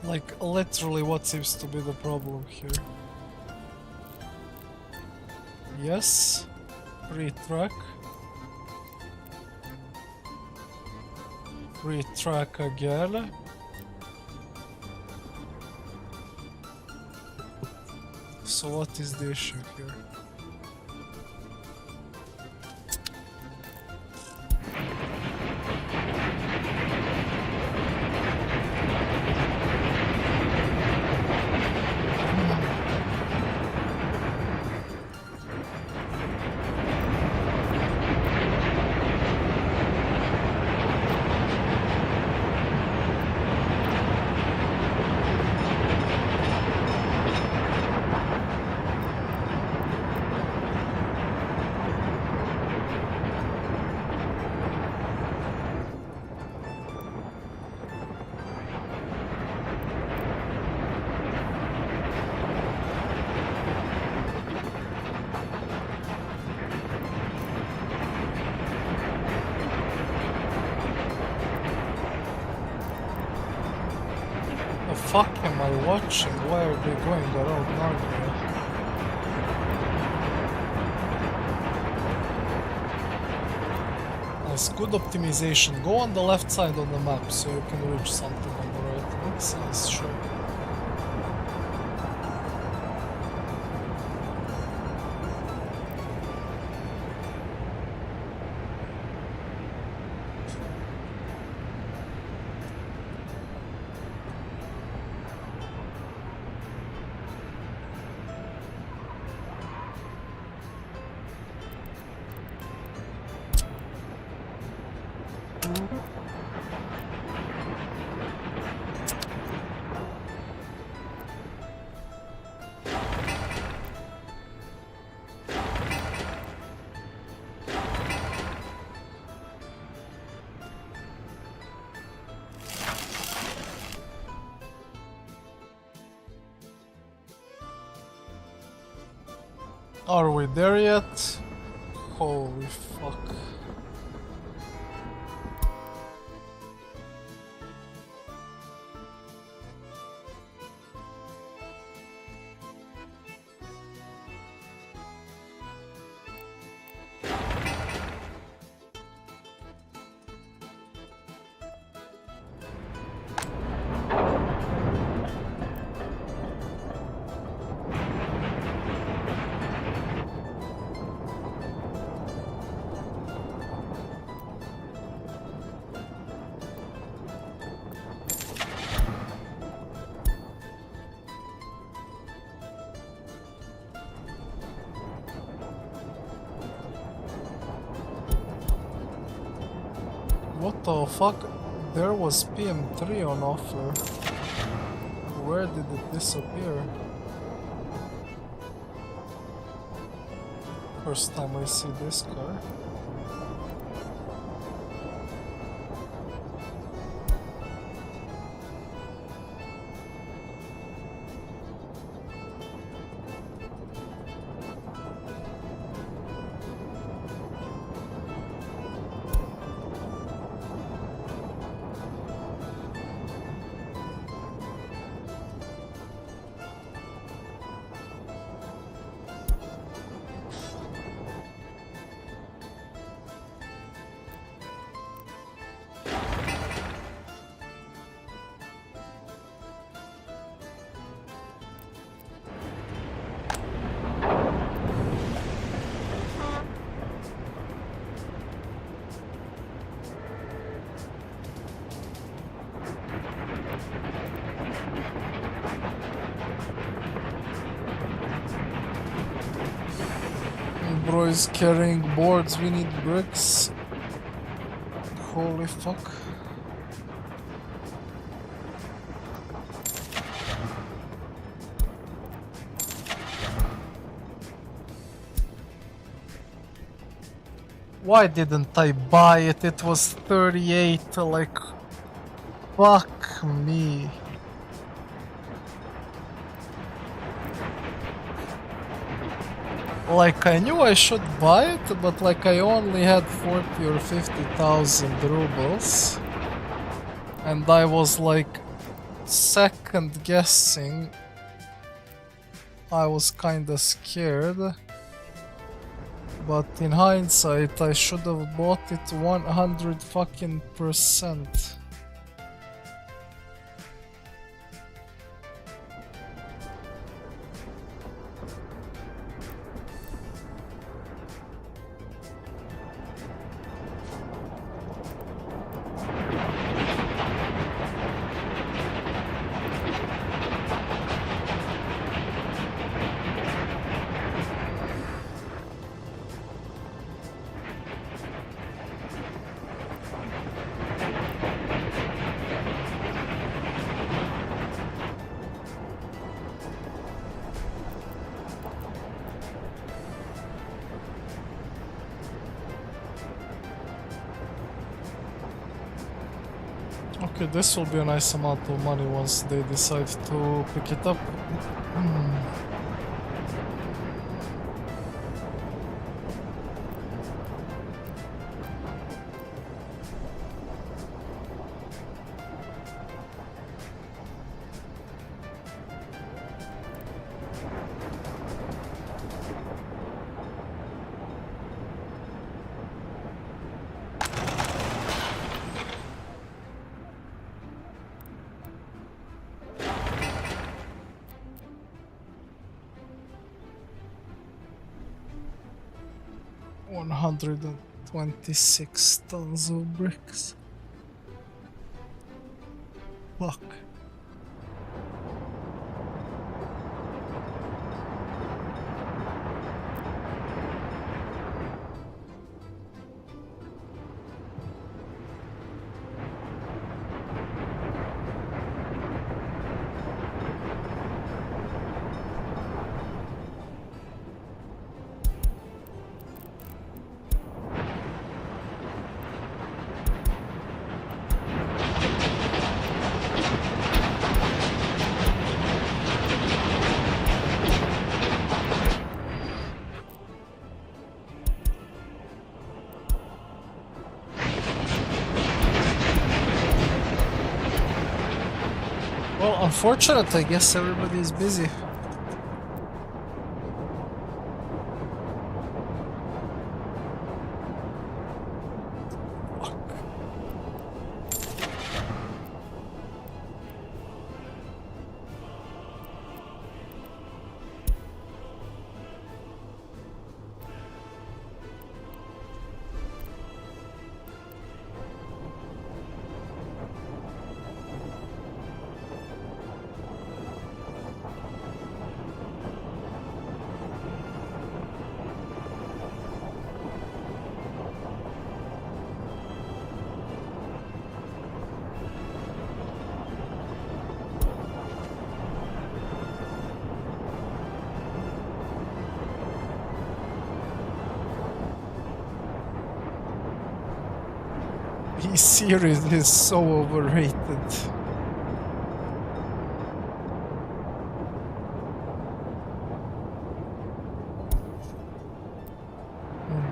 Like, literally, what seems to be the problem here? Yes, free truck. retrack again. So what is the issue here? The fuck am I watching? Why are they going around Narnia? Nice, good optimization. Go on the left side of the map so you can reach something on the right. Makes sense, sure. Are we there yet? Holy fuck. What the fuck? There was PM3 on offer. Where did it disappear? First time I see this car. Bro is carrying boards, we need bricks. Holy fuck. Why didn't I buy it? It was 38, like... Fuck me. Like, I knew I should buy it, but like I only had 40 or 50,000 rubles. And I was like second guessing. I was kinda scared. But in hindsight, I should have bought it 100 fucking %. Okay, this will be a nice amount of money once they decide to pick it up. Hmm. 126 tons of bricks. Fuck. Well, unfortunate, I guess everybody's busy. This series is so overrated.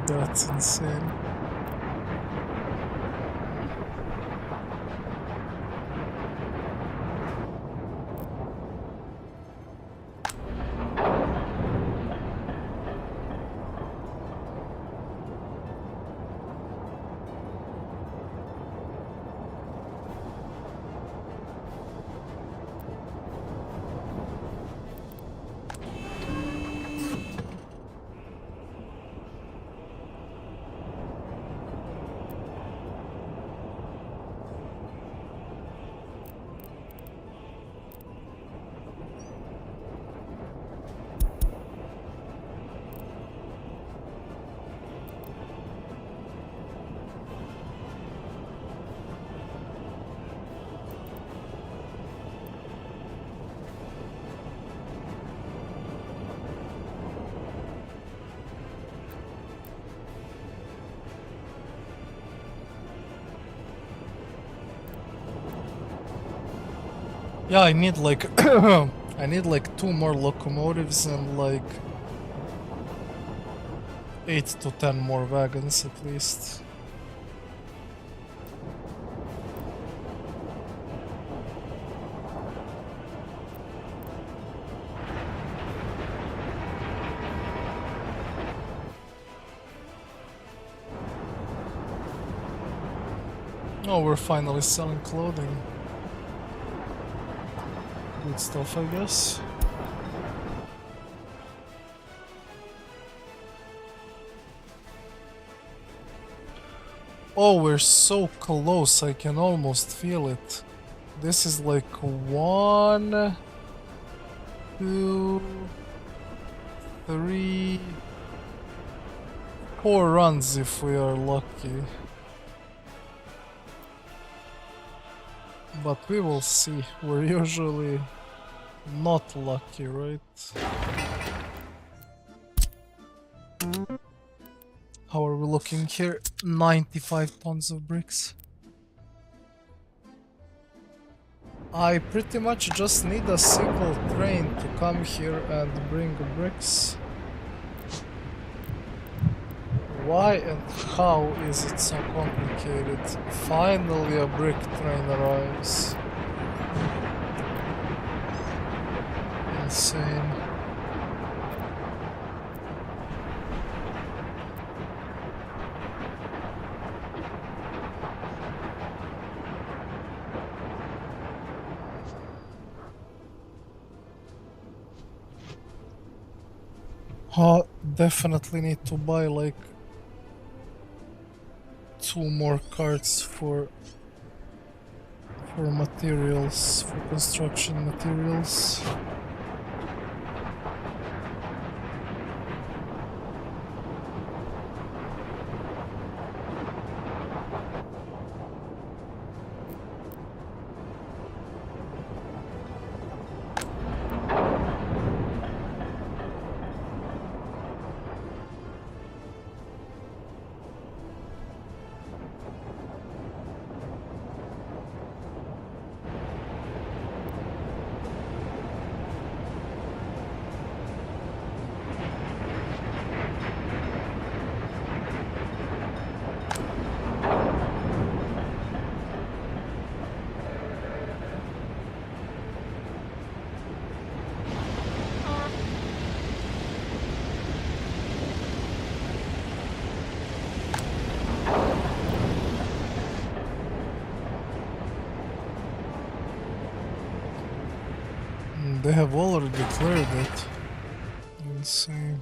That's insane. Yeah, I need like I need like 2 more locomotives and like 8 to 10 more wagons at least. Oh, we're finally selling clothing. Good stuff, I guess. Oh, we're so close, I can almost feel it. This is like 1, 2, 3, 4 runs if we are lucky. But we will see. We're usually not lucky, right? How are we looking here? 95 tons of bricks. I pretty much just need a single train to come here and bring bricks. Why and how is it so complicated? Finally a brick train arrives. Insane. Definitely need to buy like 2 more carts for materials, for construction materials. They have already declared it. Insane.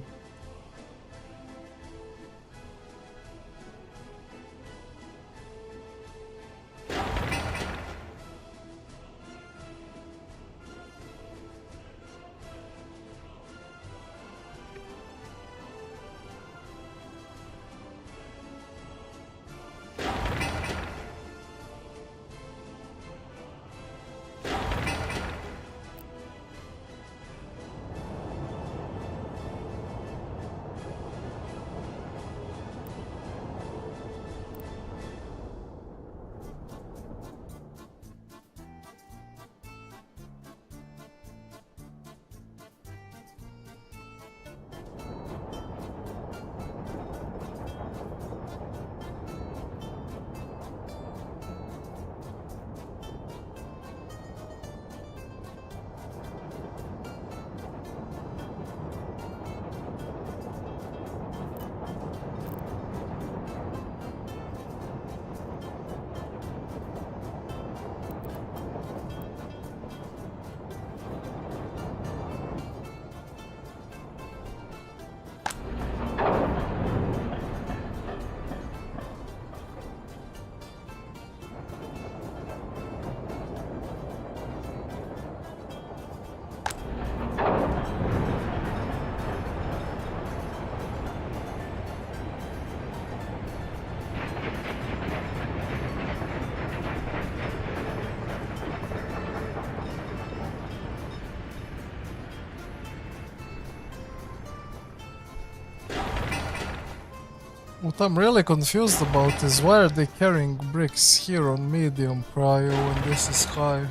What I'm really confused about is why are they carrying bricks here on medium prio when this is high?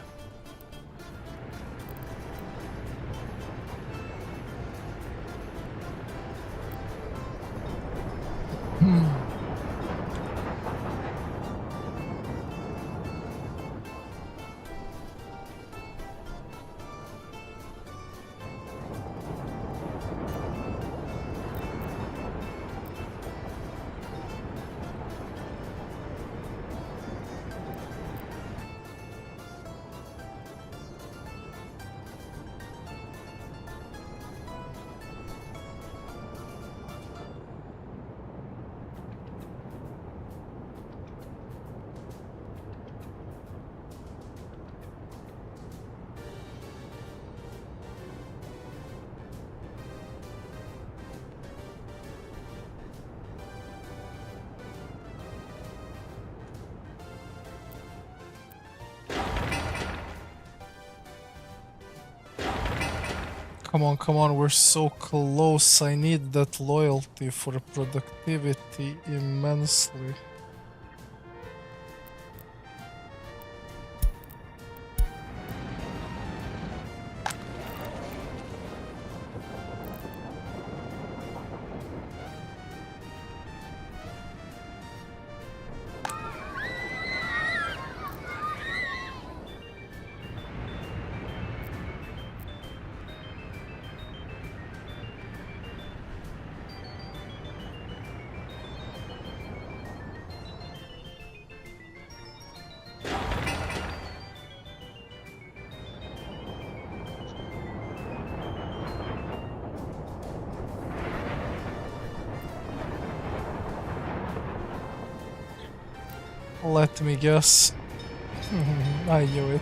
come on, we're so close. I need that loyalty for productivity immensely. Let me guess. I knew it.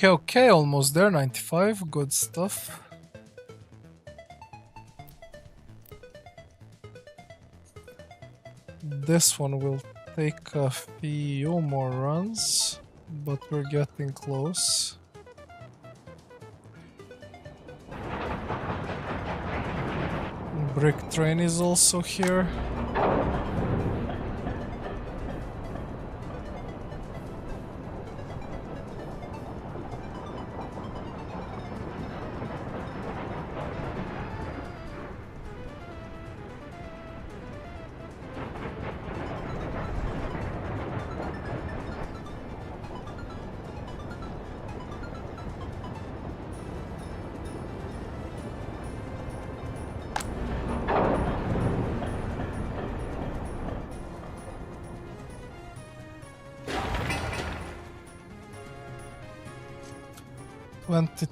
Okay, almost there, 95, good stuff. This one will take a few more runs, but we're getting close. Brick train is also here.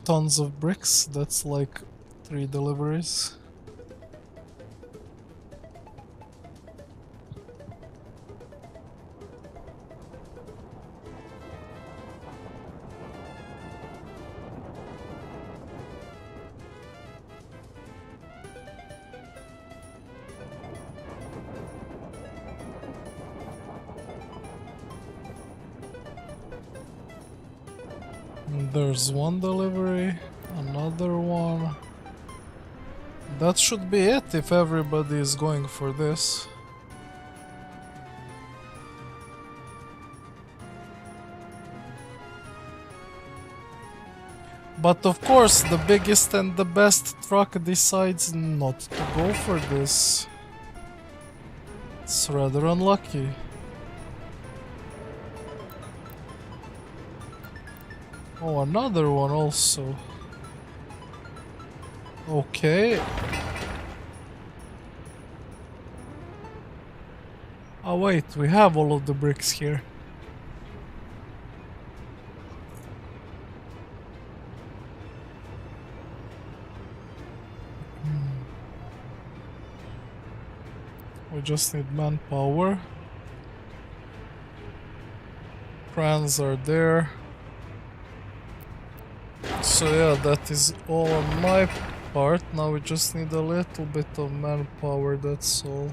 Tons of bricks, that's like 3 deliveries. There's one delivery, another one. That should be it if everybody is going for this. But of course, the biggest and the best truck decides not to go for this. It's rather unlucky. Oh, another one also. Okay. Oh wait, we have all of the bricks here. We just need manpower. Crans are there. So yeah, that is all on my part. Now we just need a little bit of manpower, that's all.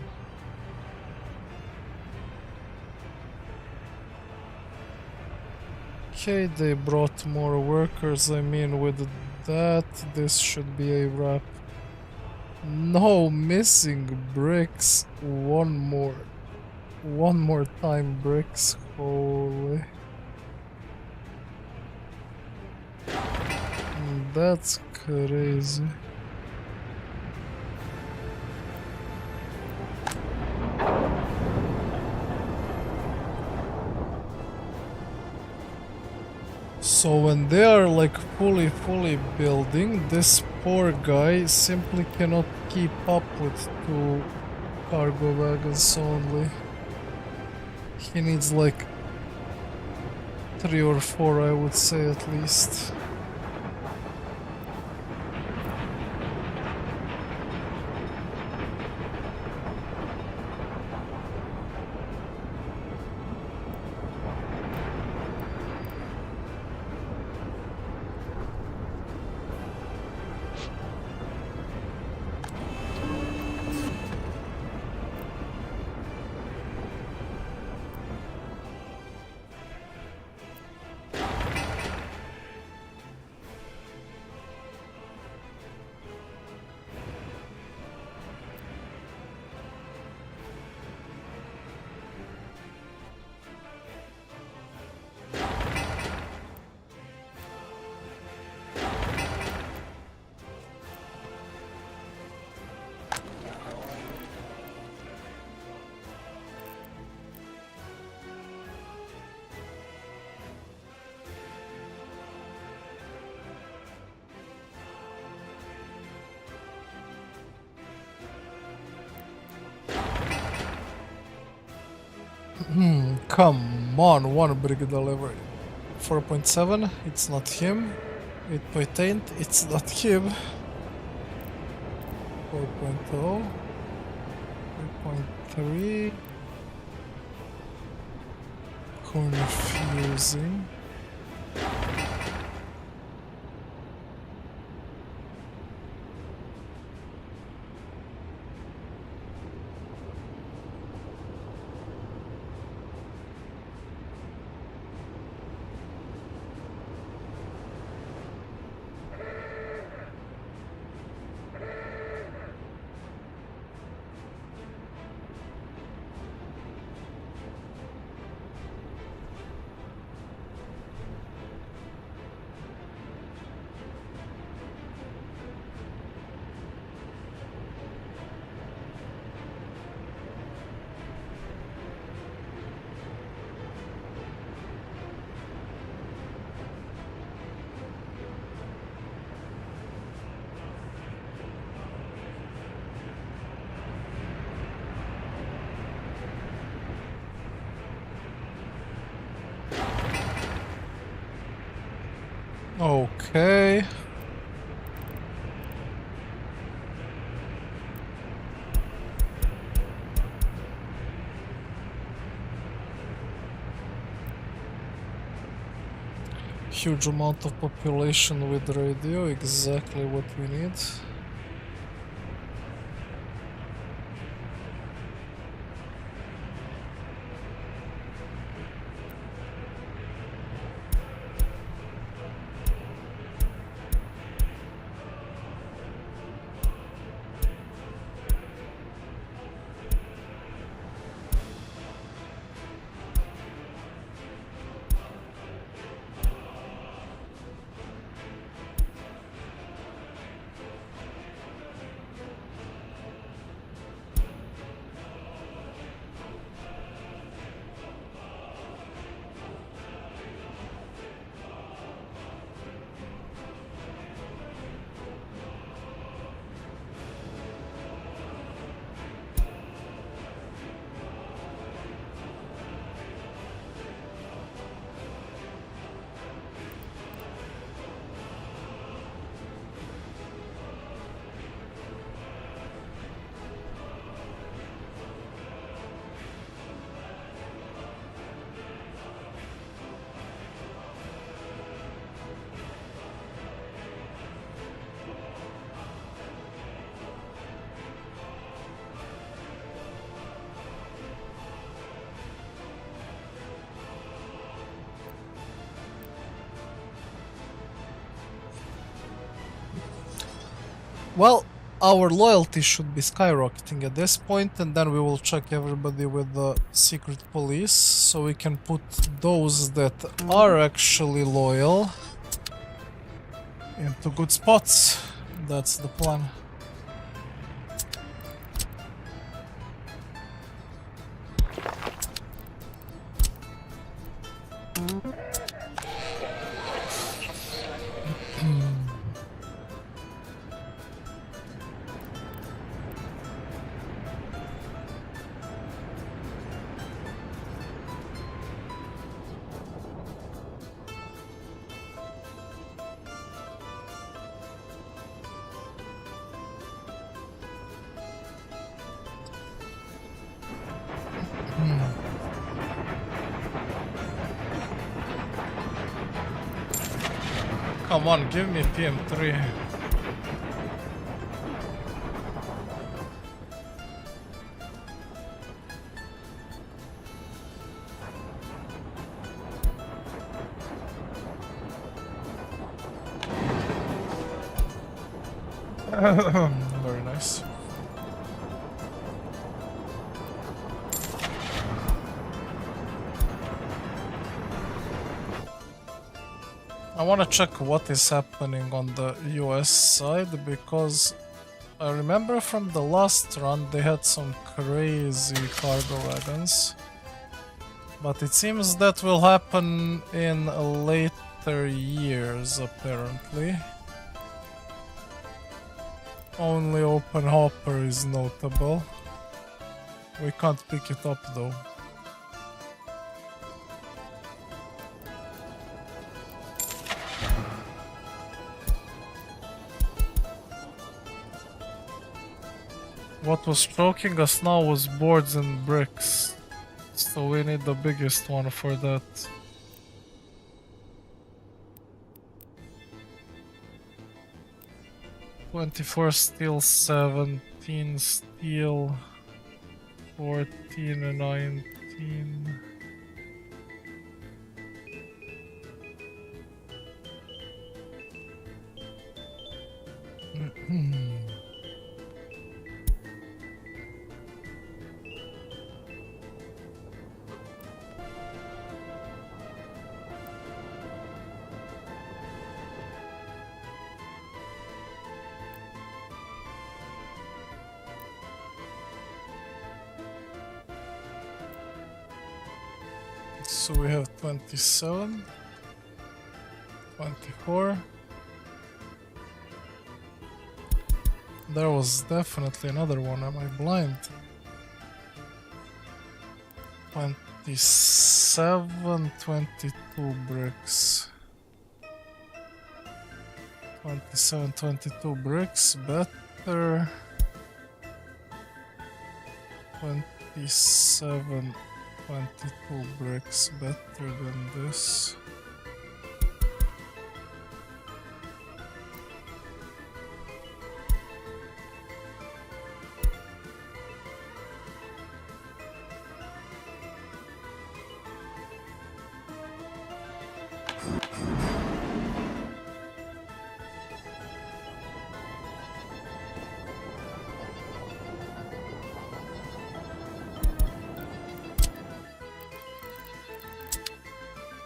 Okay, they brought more workers. I mean, with that, this should be a wrap. No, missing bricks. One more time bricks. Holy. That's crazy. So when they are like fully building, this poor guy simply cannot keep up with 2 cargo wagons only. He needs like 3 or 4, I would say at least. Come on, 1 brick delivery. 4.7, it's not him. 8.8, it's not him. 4.0, 3.3. Confusing. Okay. Huge amount of population with radio, exactly what we need. Well, our loyalty should be skyrocketing at this point, and then we will check everybody with the secret police, so we can put those that are actually loyal into good spots. That's the plan. Come on, give me PM3. Very nice. I want to check what is happening on the US side, because I remember from the last run they had some crazy cargo wagons. But it seems that will happen in later years, apparently. Only open hopper is notable. We can't pick it up though. What was choking us now was boards and bricks. So we need the biggest one for that. $24 steel, 17 steel, 14 and 19. So we have 27, 24. There was definitely another one, am I blind? 27, 22 bricks. 27, 22 bricks, better. 27, 22 bricks, better than this.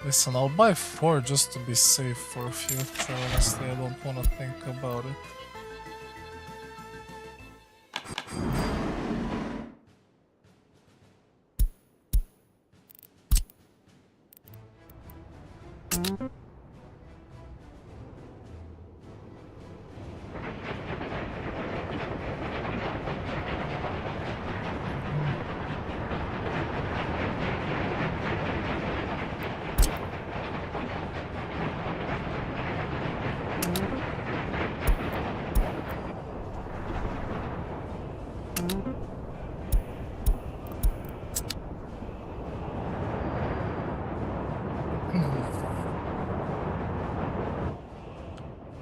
Listen, I'll buy 4 just to be safe for future. Honestly, I don't want to think about it.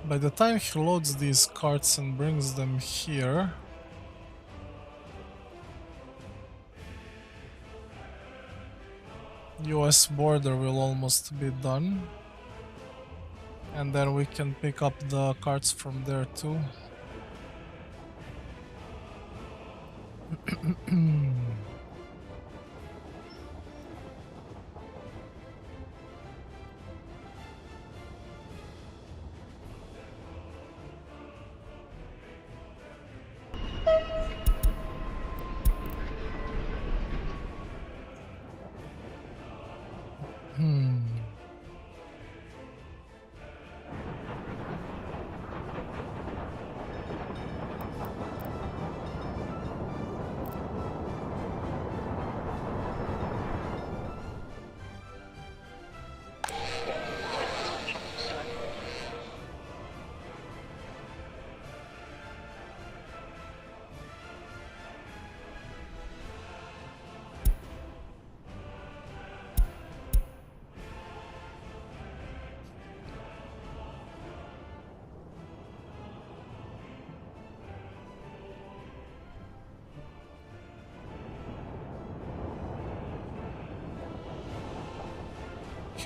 By the time he loads these carts and brings them here, US border will almost be done. And then we can pick up the carts from there too.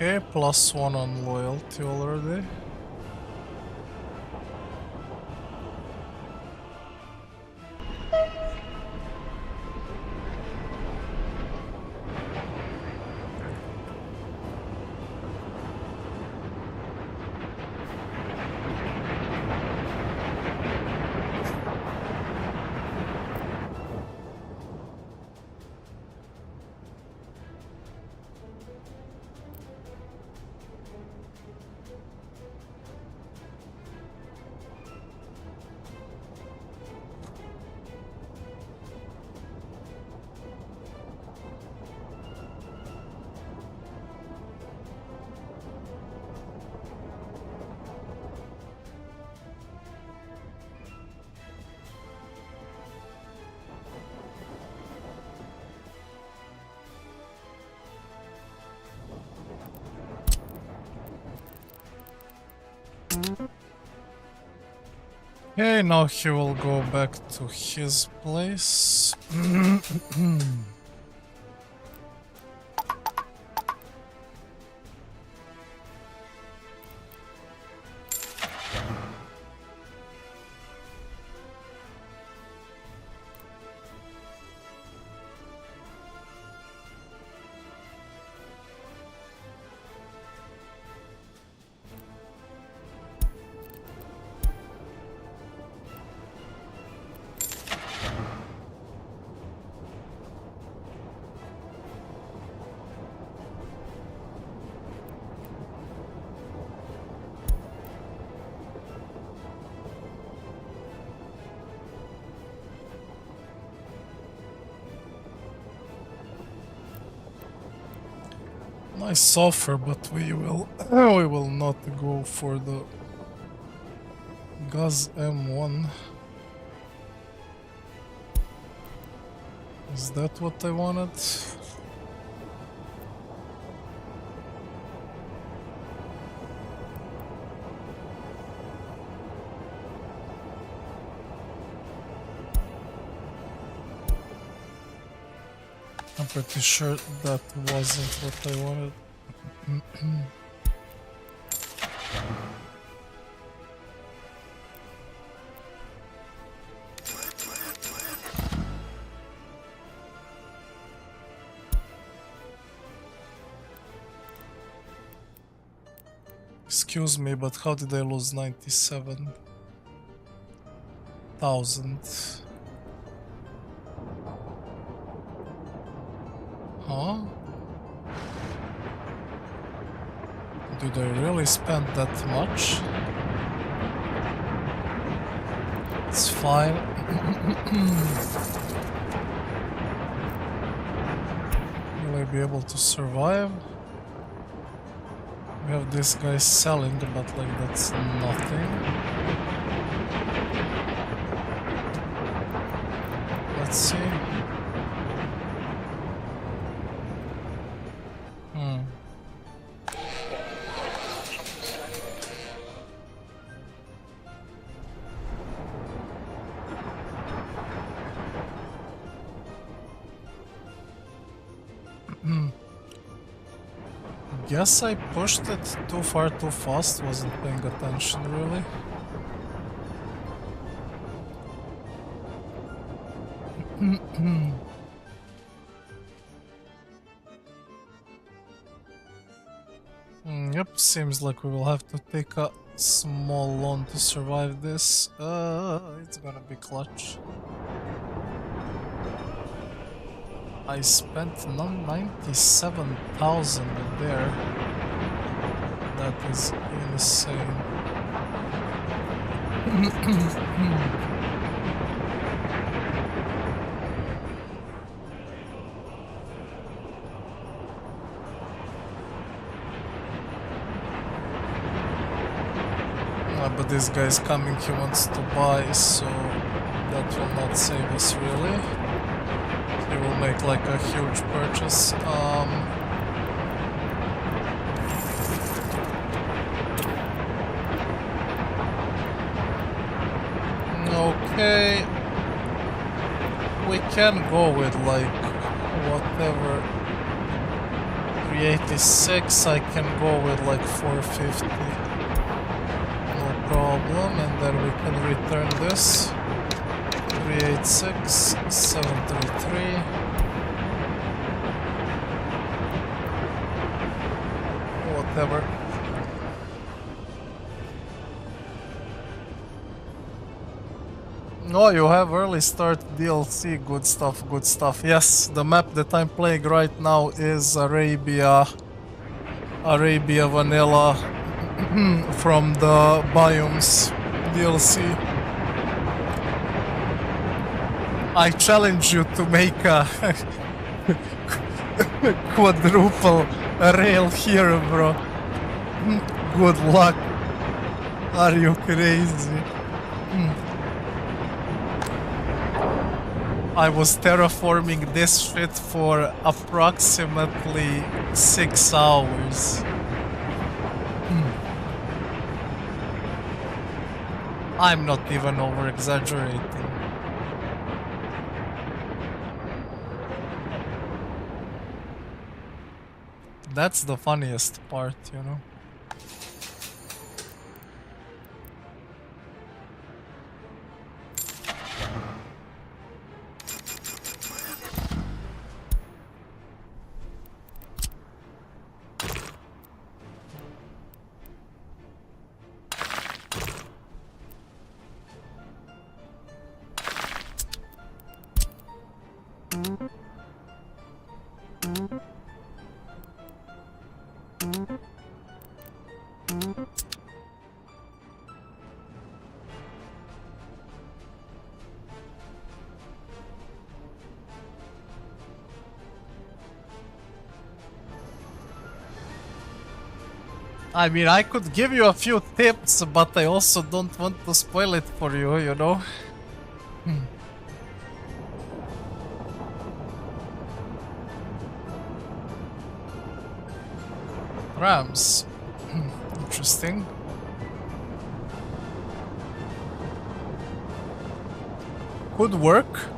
Okay, +1 on loyalty already. Okay, now he will go back to his place. Nice offer, but we will not go for the Gaz M1. Is that what I wanted? I'm pretty sure that wasn't what I wanted. Excuse me, but how did I lose 97,000? Huh? Did I really spend that much? It's fine. Will I be able to survive? We have this guy selling, but like that's nothing. Let's see. Guess I pushed it too far too fast, wasn't paying attention really. Yep, seems like we will have to take a small loan to survive this. It's gonna be clutch. I spent 97,000 there. That is insane. But this guy is coming, he wants to buy, so that will not save us really. He will make like a huge purchase. Okay, we can go with like whatever 386, I can go with like 450. No problem, and then we can return this. 386, 733. Whatever. No, you have early start DLC. Good stuff, good stuff. Yes, the map that I'm playing right now is Arabia Vanilla from the Biomes DLC. I challenge you to make a quadruple rail here, bro. Good luck. Are you crazy? I was terraforming this shit for approximately 6 hours. I'm not even over-exaggerating. That's the funniest part, you know? I mean, I could give you a few tips, but I also don't want to spoil it for you, you know? Rams. Interesting. Could work.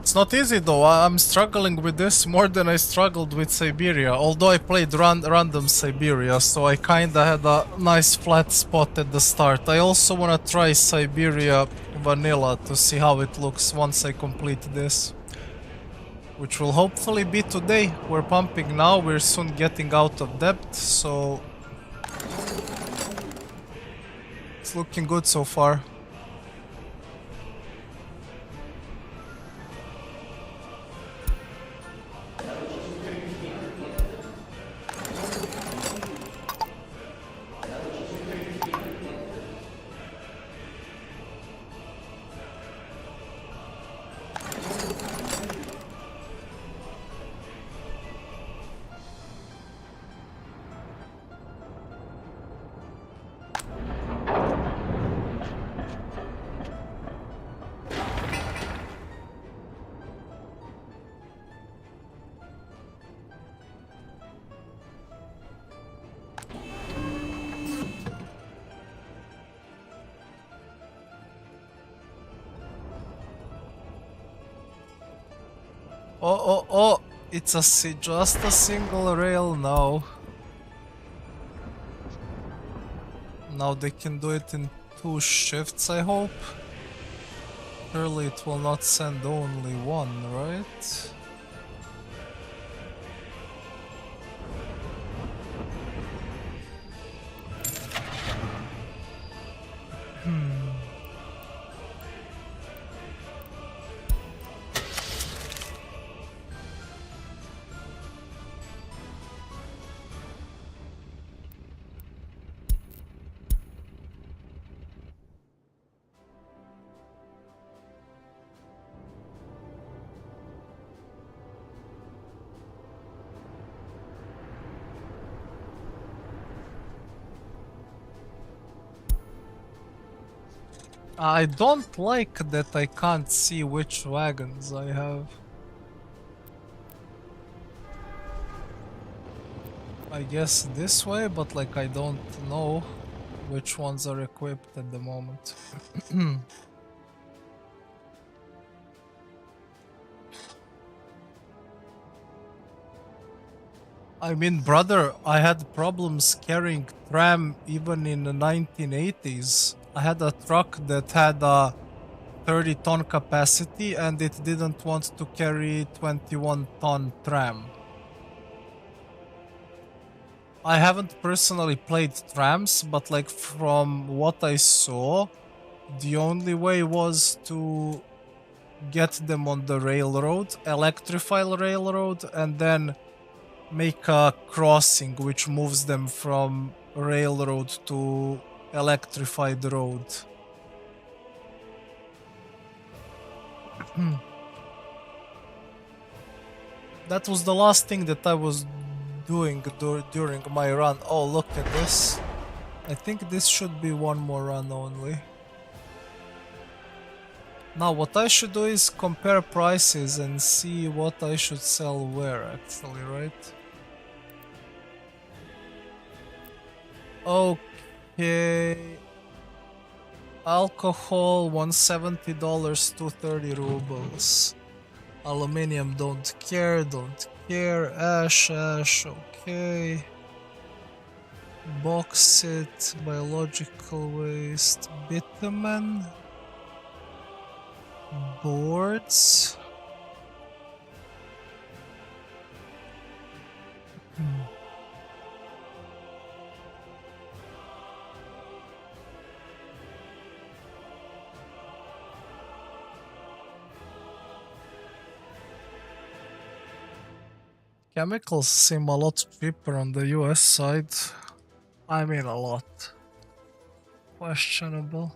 It's not easy though. I'm struggling with this more than I struggled with Siberia. Although I played random Siberia, so I kinda had a nice flat spot at the start. I also wanna try Siberia Vanilla to see how it looks once I complete this. Which will hopefully be today. We're pumping now, we're soon getting out of debt, so... It's looking good so far. Oh, it's just a single rail now. Now they can do it in 2 shifts, I hope. Surely it will not send only one, right? I don't like that I can't see which wagons I have. I guess this way, but like I don't know which ones are equipped at the moment. I mean, brother, I had problems carrying tram even in the 1980s. I had a truck that had a 30-ton capacity and it didn't want to carry 21-ton tram. I haven't personally played trams, but like from what I saw, the only way was to get them on the railroad, electrify the railroad, and then make a crossing which moves them from railroad to electrified road. That was the last thing that I was doing during my run. Oh, look at this. I think this should be one more run only. Now what I should do is compare prices and see what I should sell where actually, right? Okay. Alcohol $170, 230 rubles. Aluminium don't care. Ash, okay. Bauxite, biological waste, bitumen, boards. Chemicals seem a lot cheaper on the US side. I mean a lot. Questionable.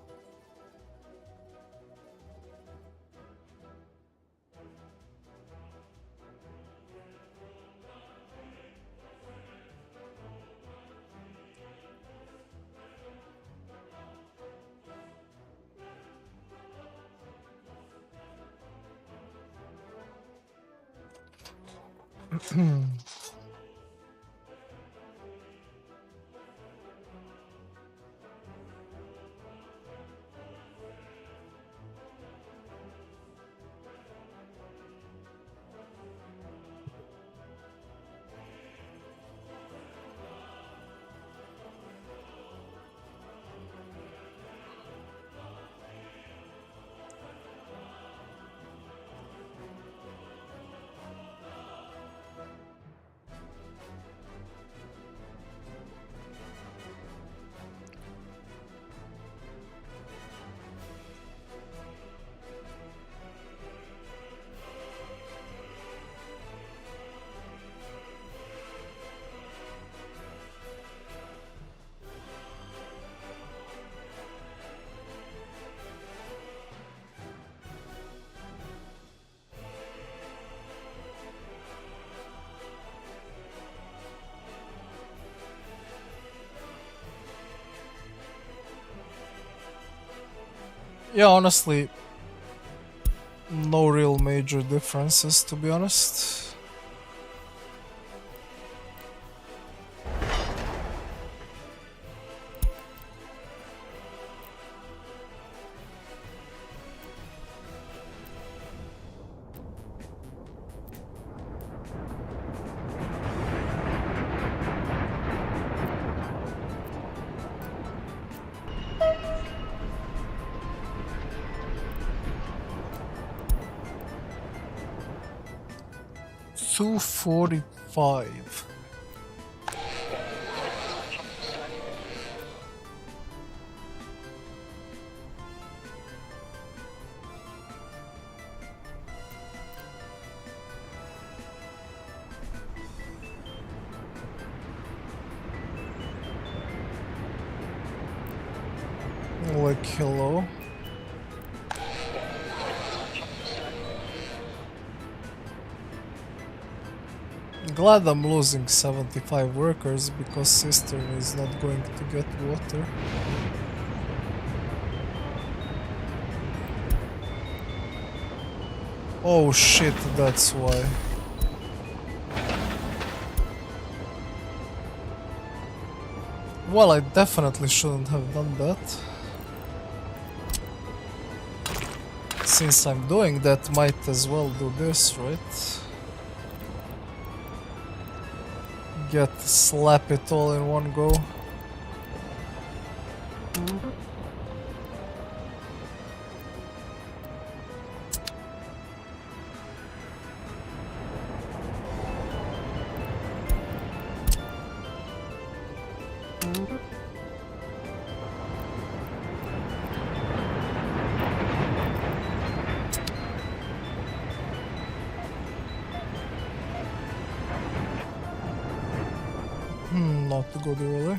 Yeah, honestly, no real major differences, to be honest. $245. Like, hello? Glad I'm losing 75 workers because Cistern is not going to get water. Oh shit, that's why. Well, I definitely shouldn't have done that. Since I'm doing that, might as well do this, right? Slap it all in one go. Not good, really.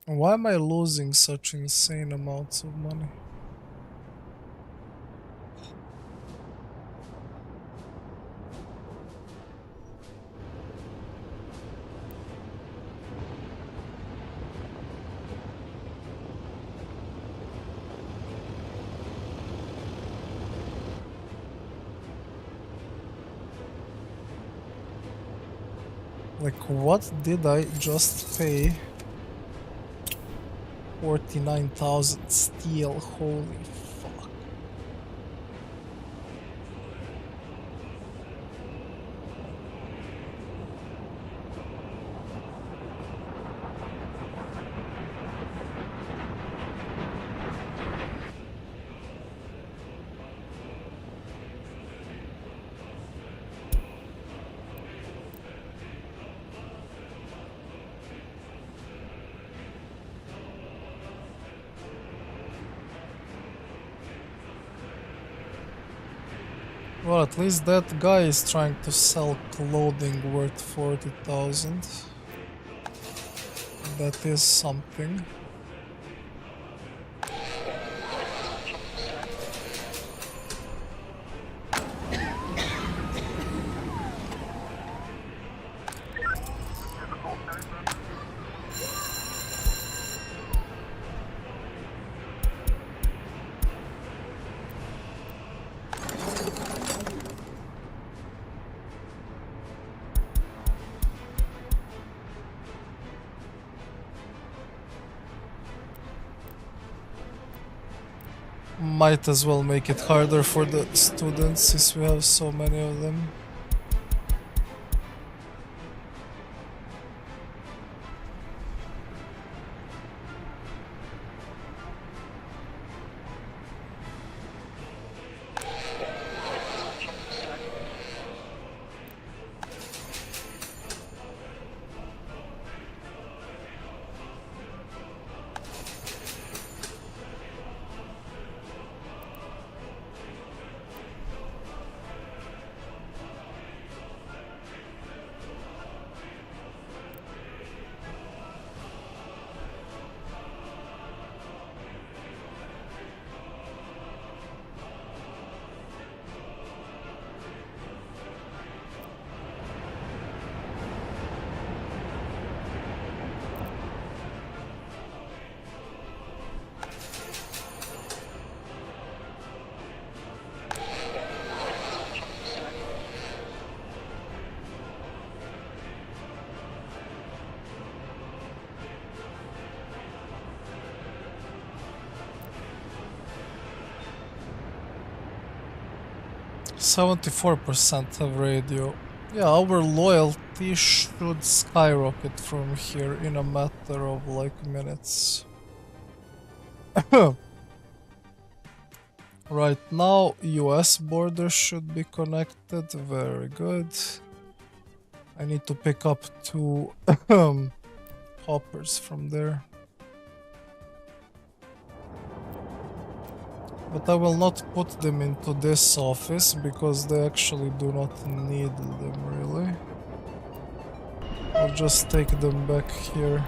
Why am I losing such insane amounts of money? Like, what did I just pay? 49,000 steel, holy fuck. Well, at least that guy is trying to sell clothing worth 40,000. That is something. Might as well make it harder for the students since we have so many of them. %74% have radio. Yeah, our loyalty should skyrocket from here in a matter of like minutes. Right now, US border should be connected. Very good. I need to pick up 2 hoppers from there. But I will not put them into this office because they actually do not need them really. I'll just take them back here.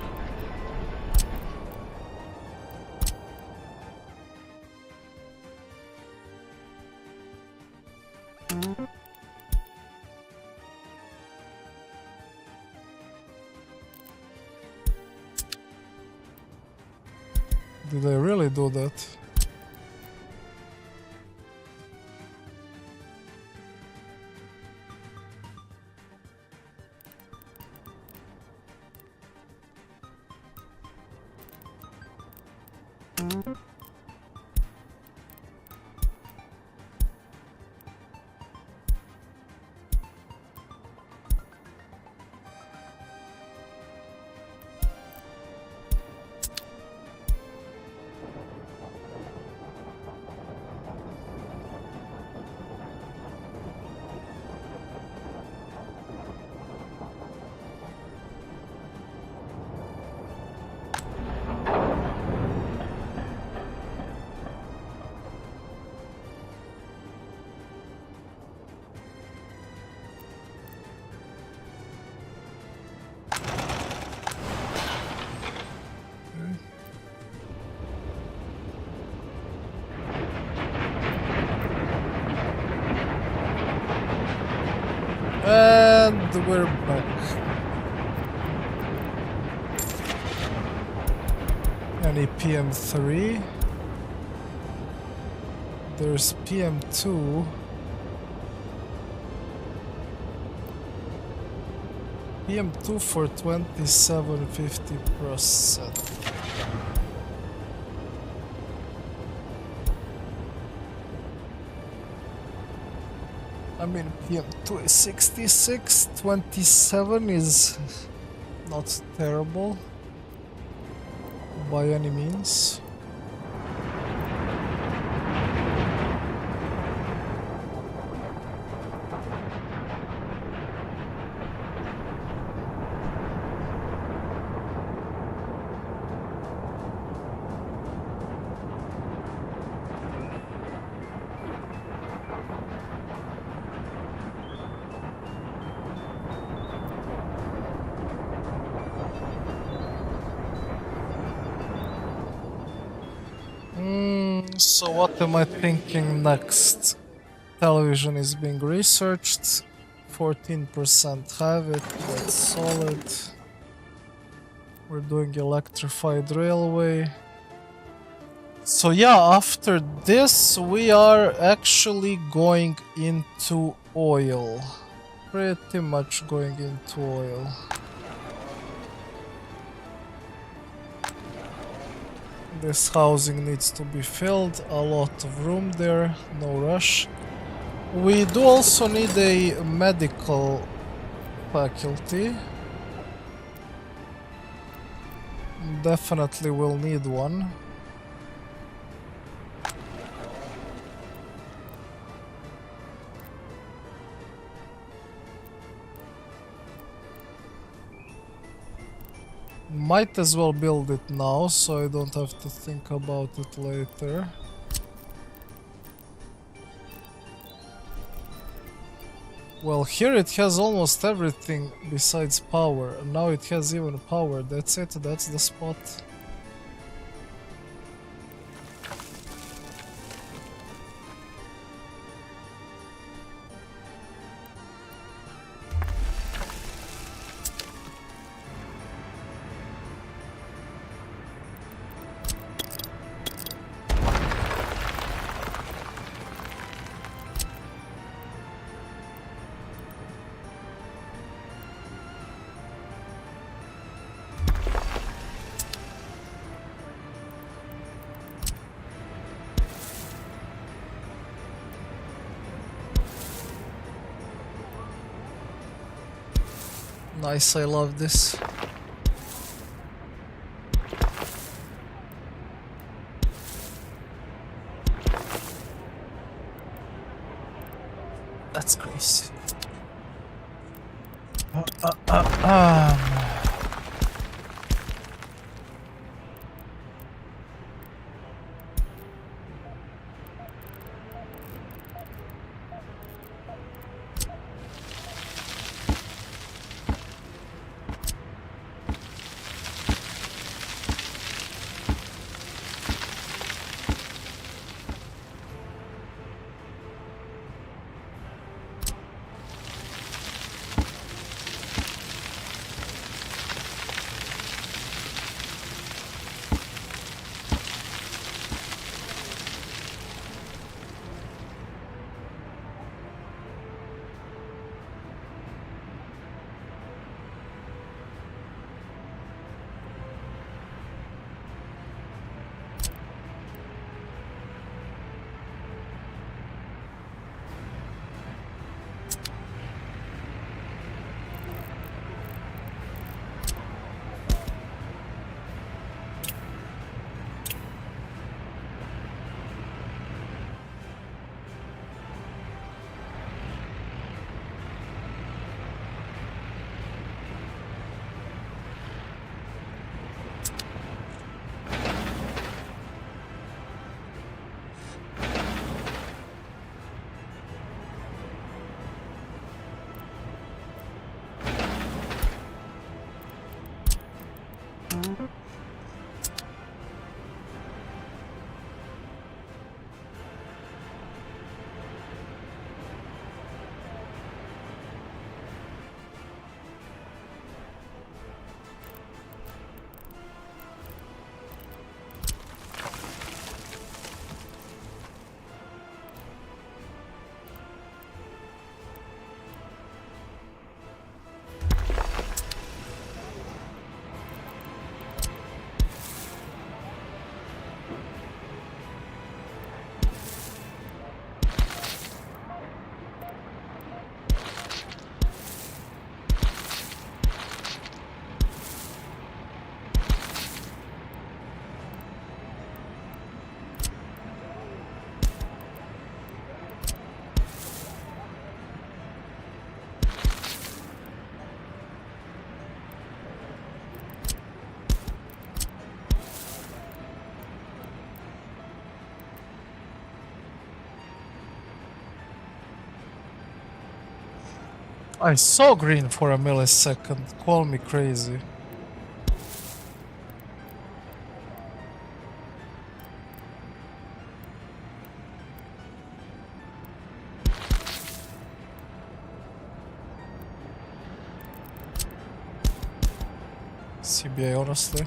Did I really do that? And we're back. Any PM3. There's PM2. PM2 for 2750%. I mean, PM2 is 66, 27 is not terrible by any means. So what am I thinking next? Television is being researched. 14% have it, that's solid. We're doing electrified railway. So yeah, after this we are actually going into oil. Pretty much going into oil. This housing needs to be filled, a lot of room there, no rush. We do also need a medical faculty. Definitely will need one. Might as well build it now, so I don't have to think about it later. Well, here it has almost everything besides power. Now it has even power. That's it, that's the spot. Nice, I love this. That's crazy. I saw green for a millisecond. Call me crazy. CBA, honestly.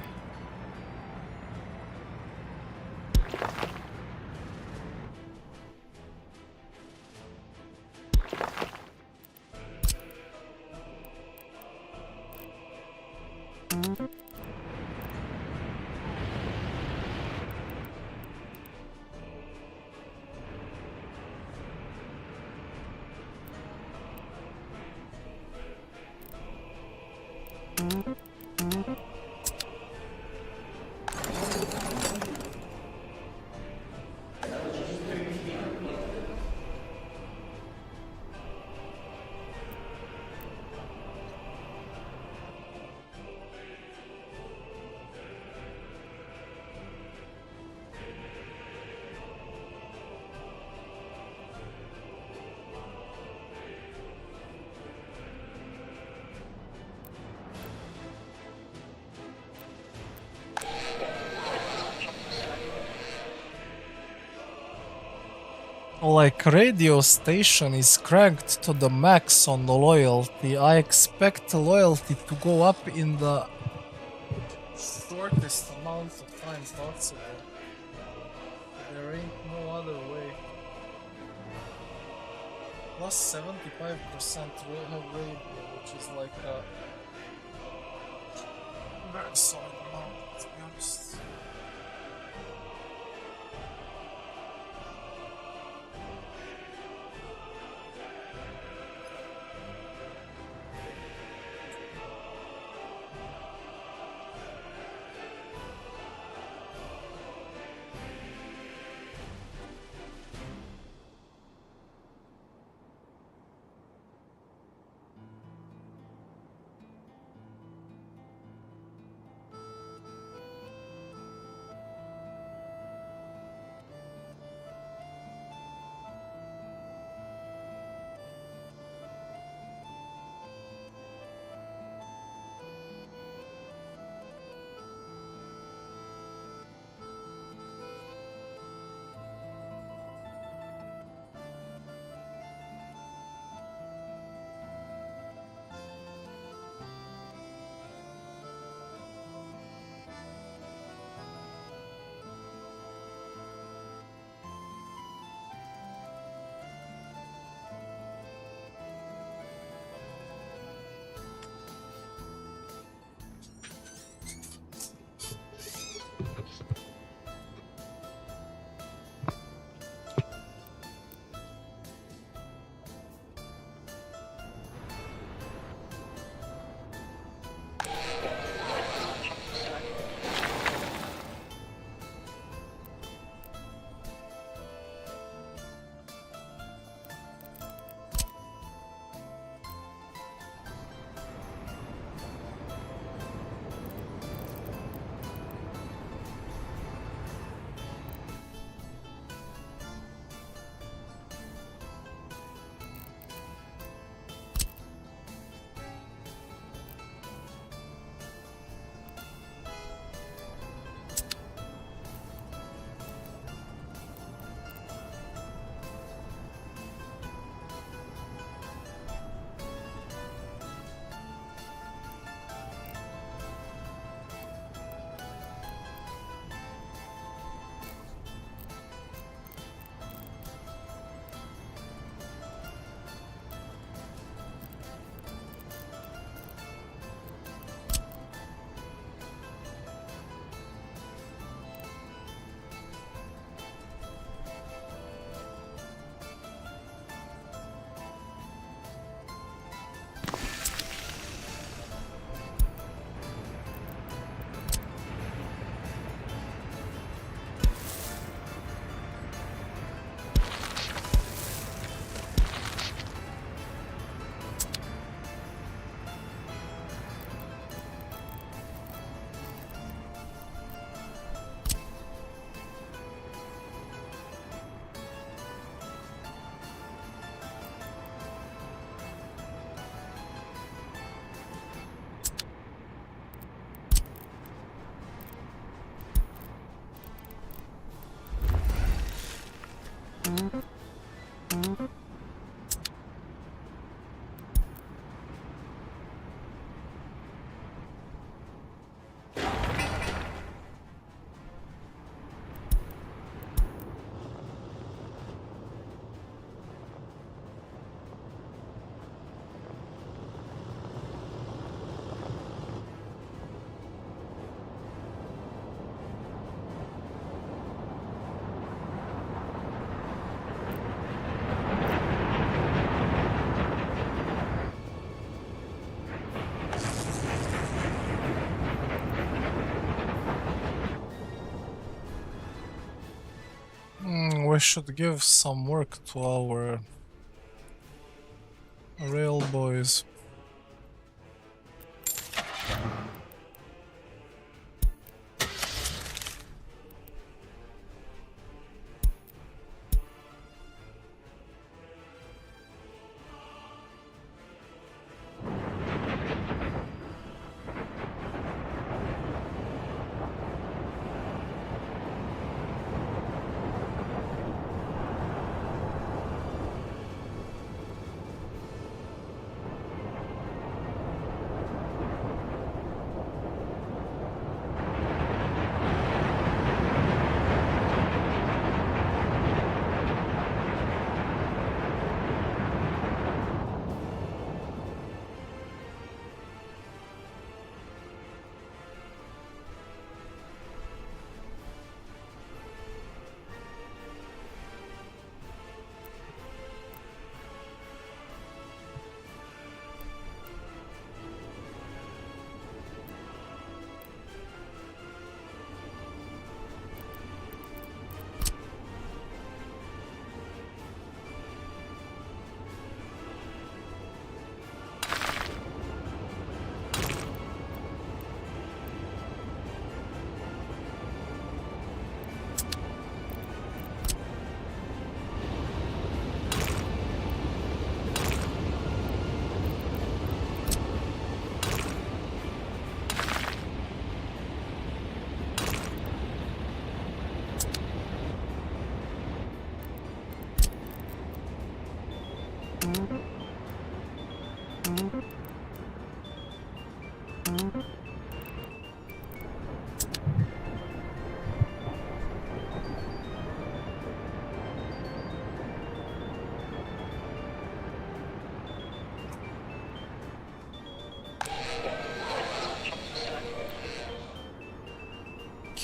Like, radio station is cranked to the max on the loyalty. I expect loyalty to go up in the shortest amount of time possible. There ain't no other way. Plus 75% will have radio, which is like a very solid amount, to be honest. we should give some work to our rail boys.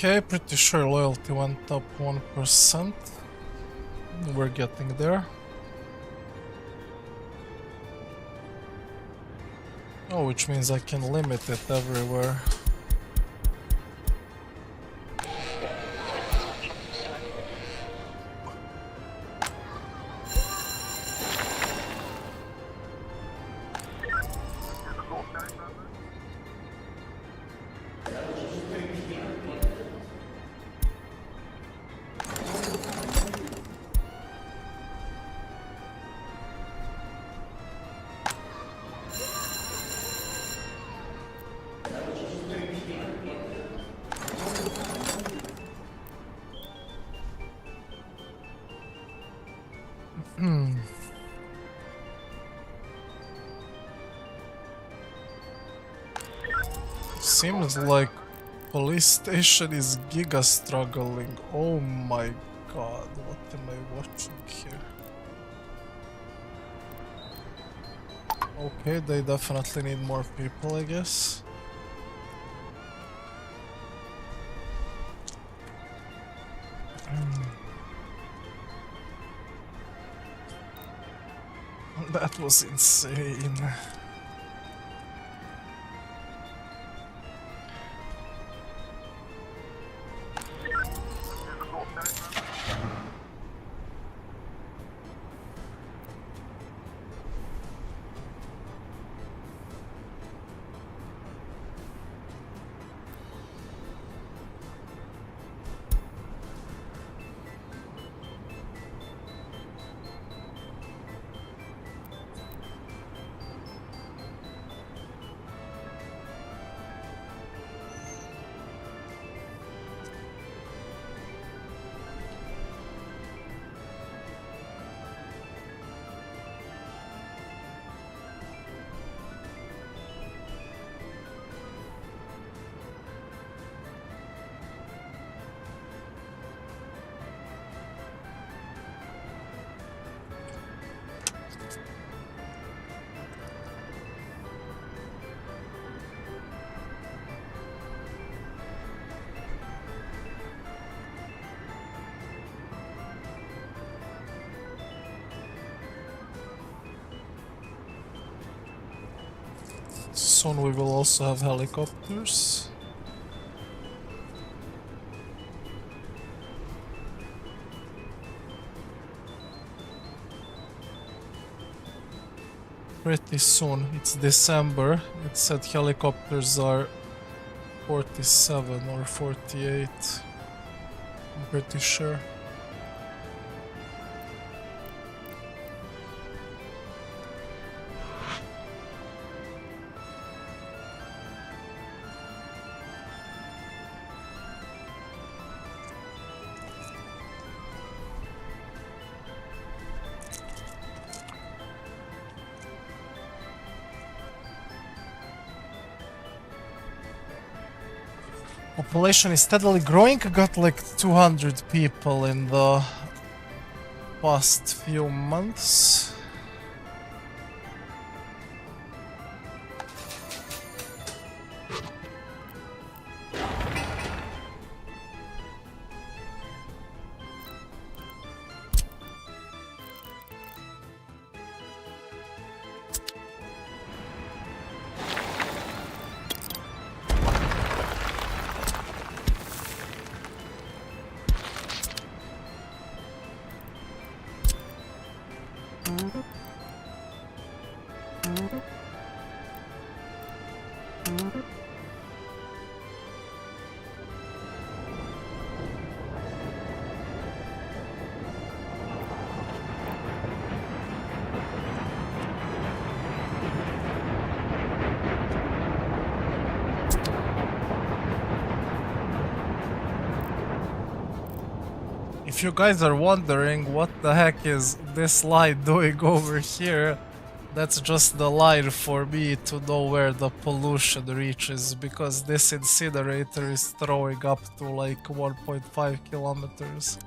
Okay, pretty sure loyalty went up 1%. We're getting there. Oh, which means I can limit it everywhere. Seems like police station is giga struggling. Oh my god, what am I watching here? Okay, they definitely need more people, I guess. That was insane. Soon we will also have helicopters. pretty soon. It's December. It said helicopters are 47 or 48. I'm pretty sure. Population is steadily growing. Got like 200 people in the past few months. If you guys are wondering what the heck is this light doing over here, that's just the line for me to know where the pollution reaches, because this incinerator is throwing up to like 1.5 kilometers.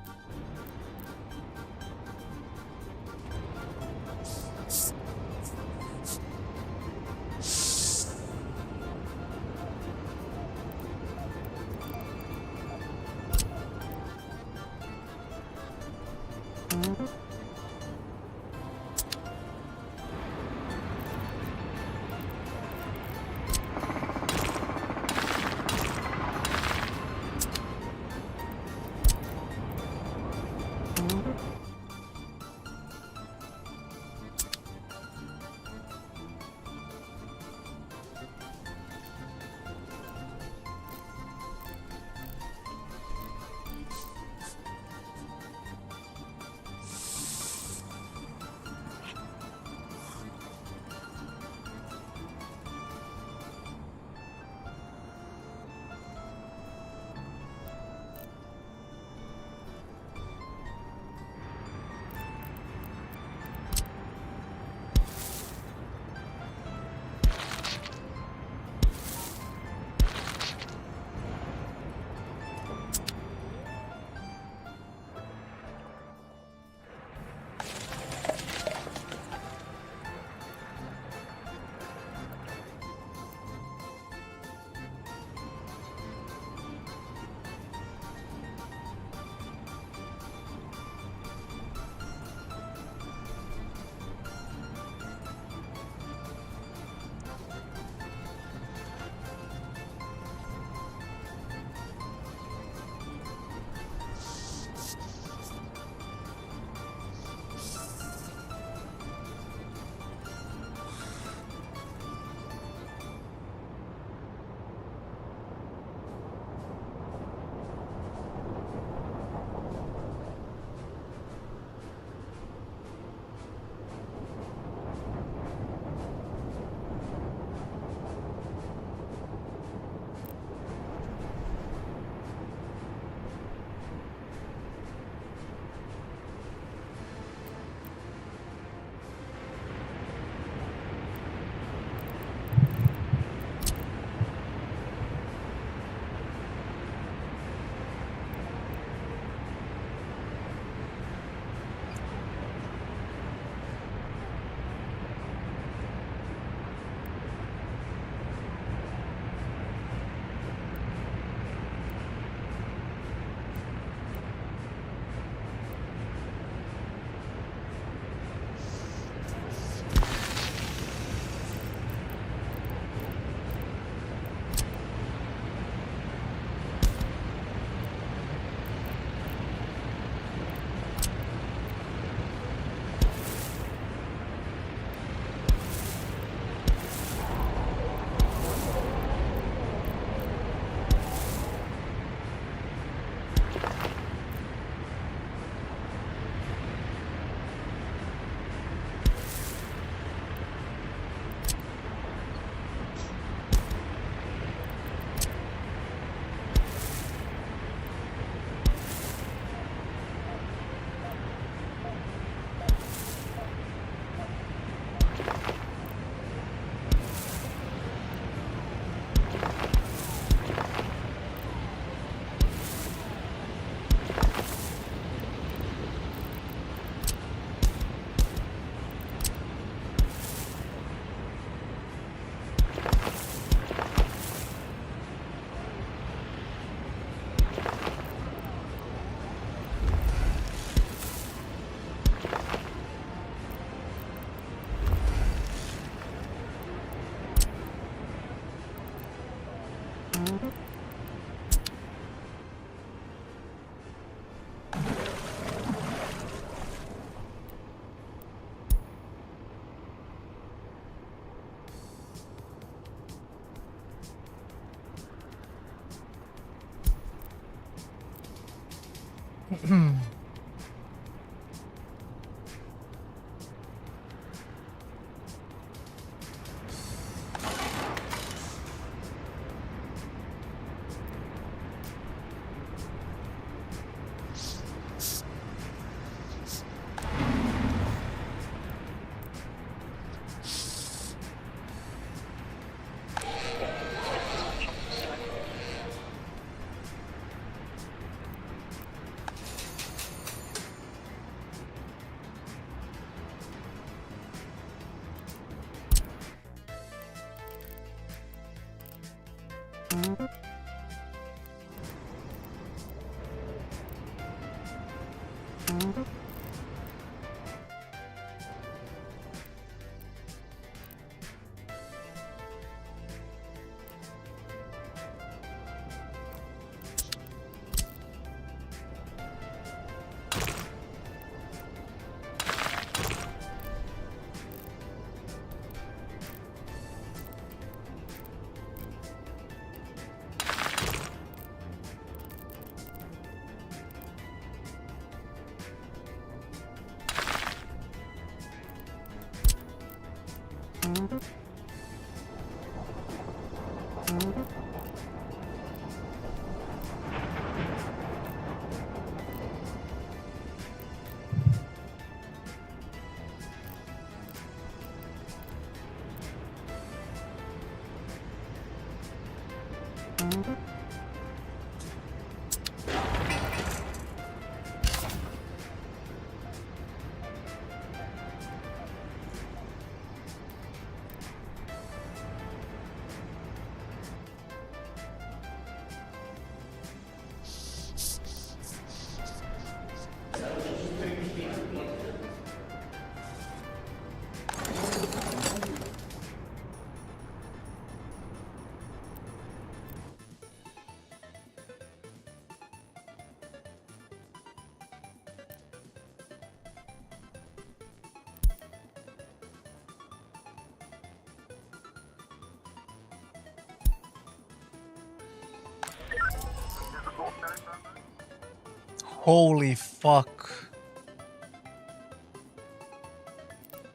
Holy fuck.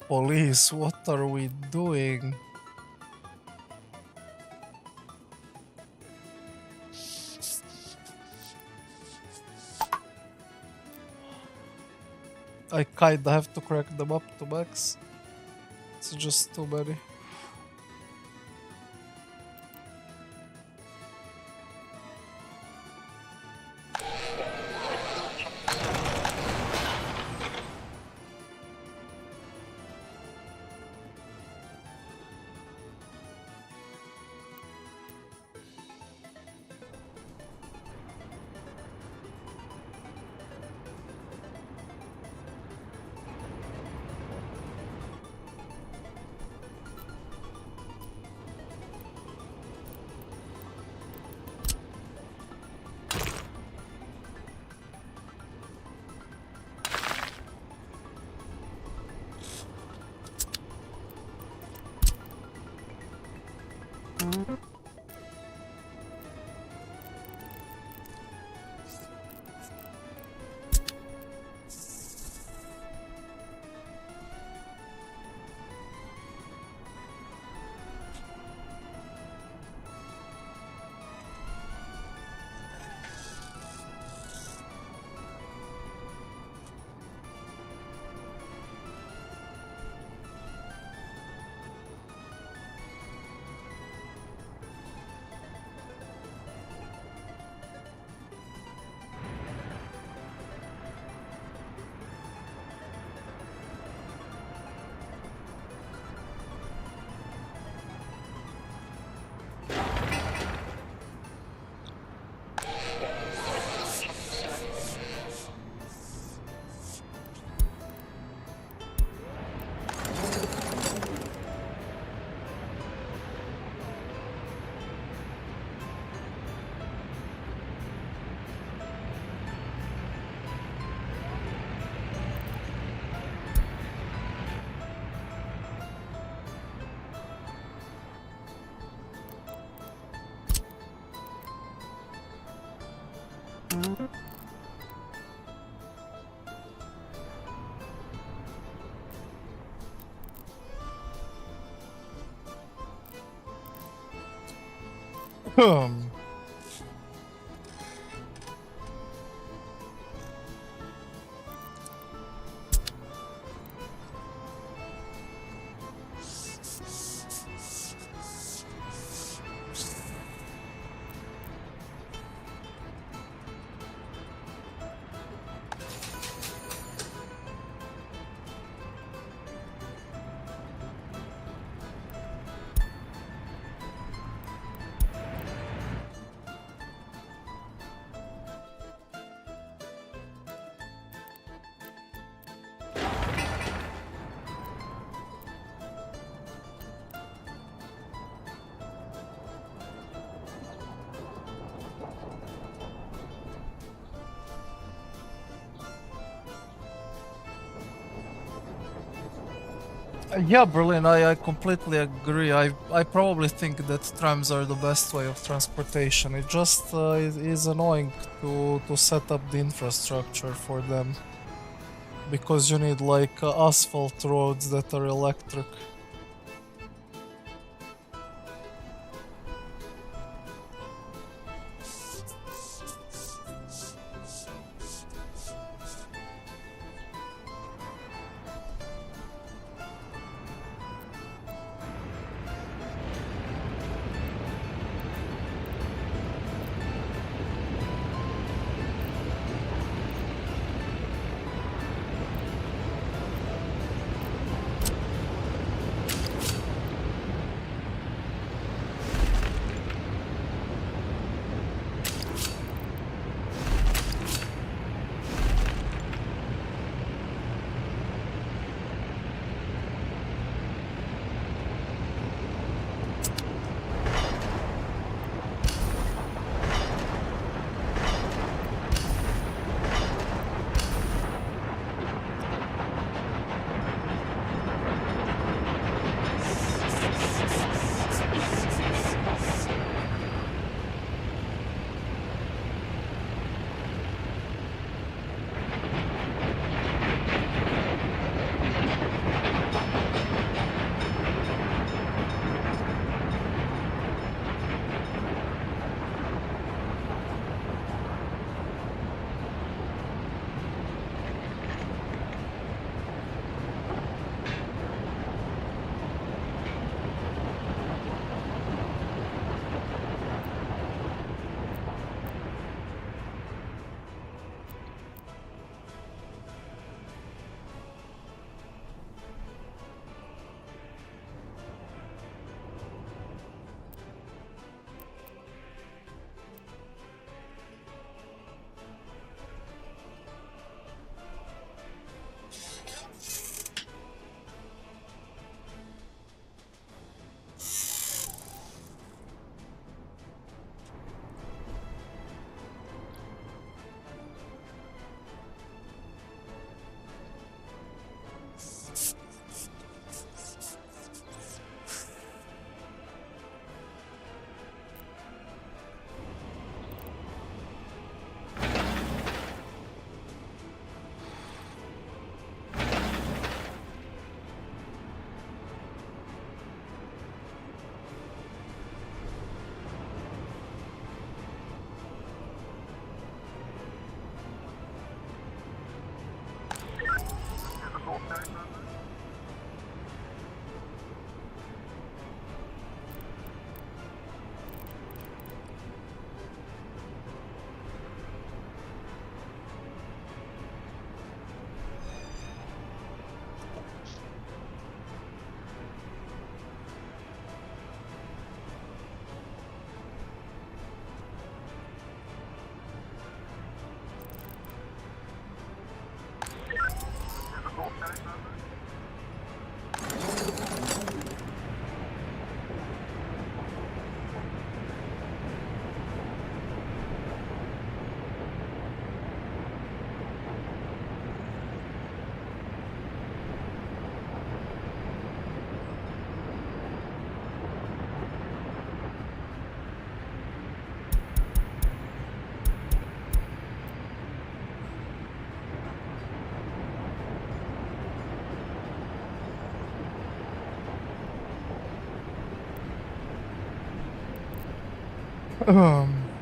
Police, what are we doing? I kinda have to crack them up to max. It's just too many. Hmm. Yeah, Berlin, I completely agree. I probably think that trams are the best way of transportation. It just is annoying to set up the infrastructure for them because you need like asphalt roads that are electric. Um,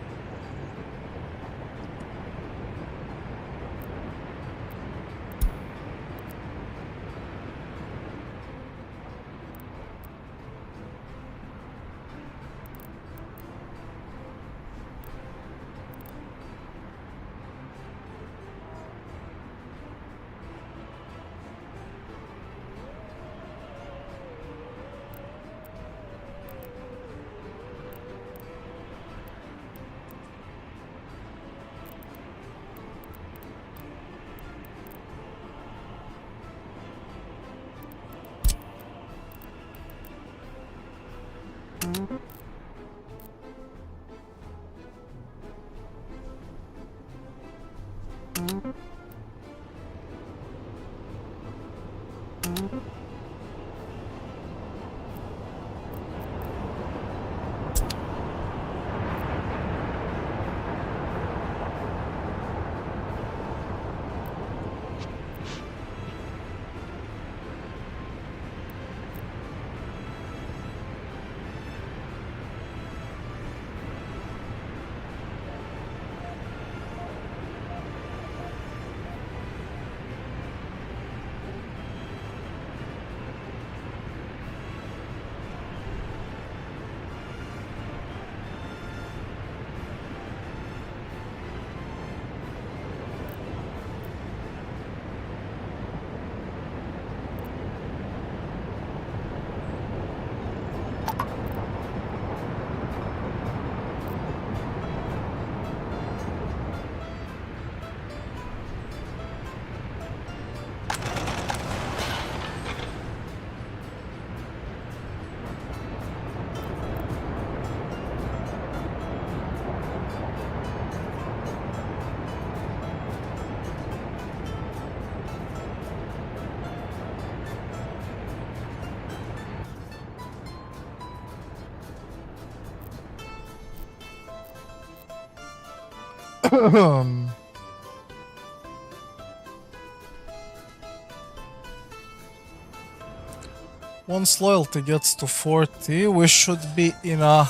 Once loyalty gets to 40, we should be in a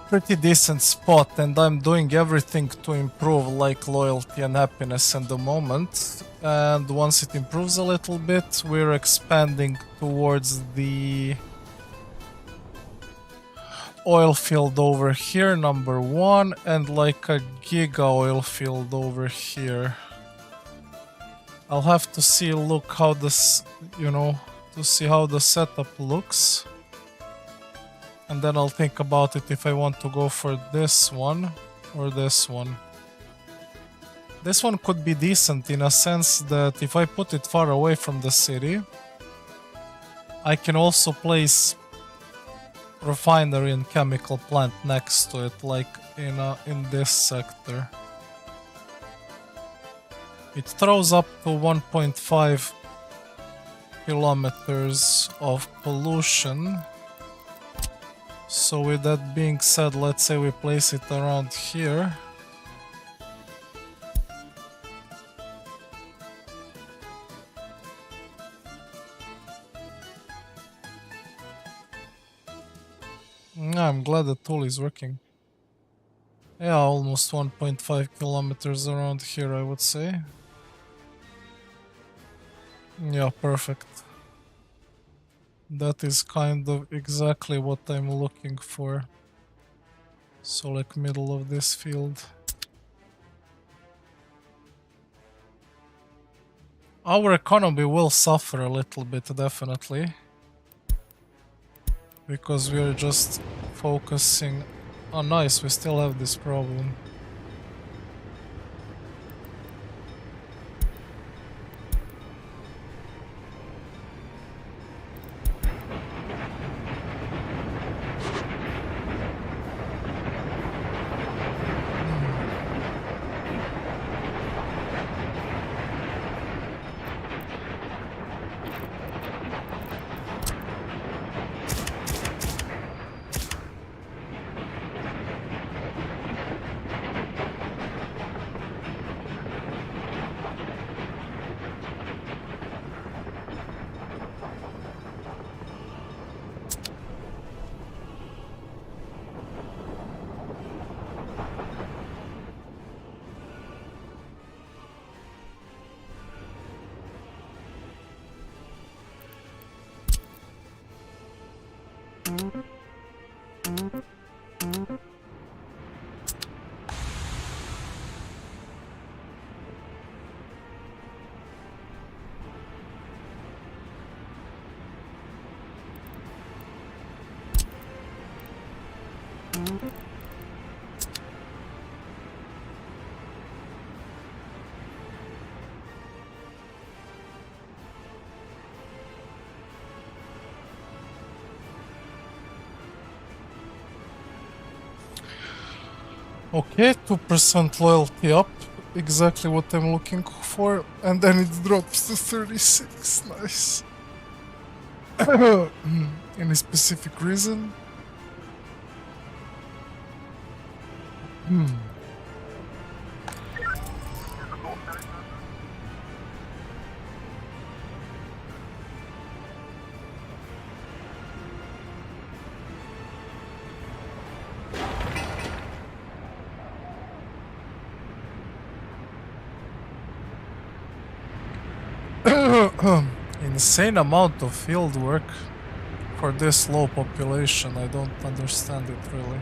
pretty decent spot, and I'm doing everything to improve like loyalty and happiness at the moment. And once it improves a little bit, we're expanding towards the oil field over here, number 1, and like a giga oil field over here. I'll have to see, look how this, to see how the setup looks. And then I'll think about it if I want to go for this one or this one. This one could be decent in a sense that if I put it far away from the city, I can also place refinery and chemical plant next to it, like in this sector. It throws up to 1.5 kilometers of pollution. So with that being said, let's say we place it around here. I'm glad the tool is working. Yeah, almost 1.5 kilometers around here, I would say. Yeah, perfect. That is kind of exactly what I'm looking for. So like middle of this field. Our economy will suffer a little bit, definitely. Because we are just focusing... Oh nice, we still have this problem. Okay, 2% loyalty up, exactly what I'm looking for, and then it drops to 36, nice. Any specific reason? Insane amount of field work for this low population. I don't understand it really.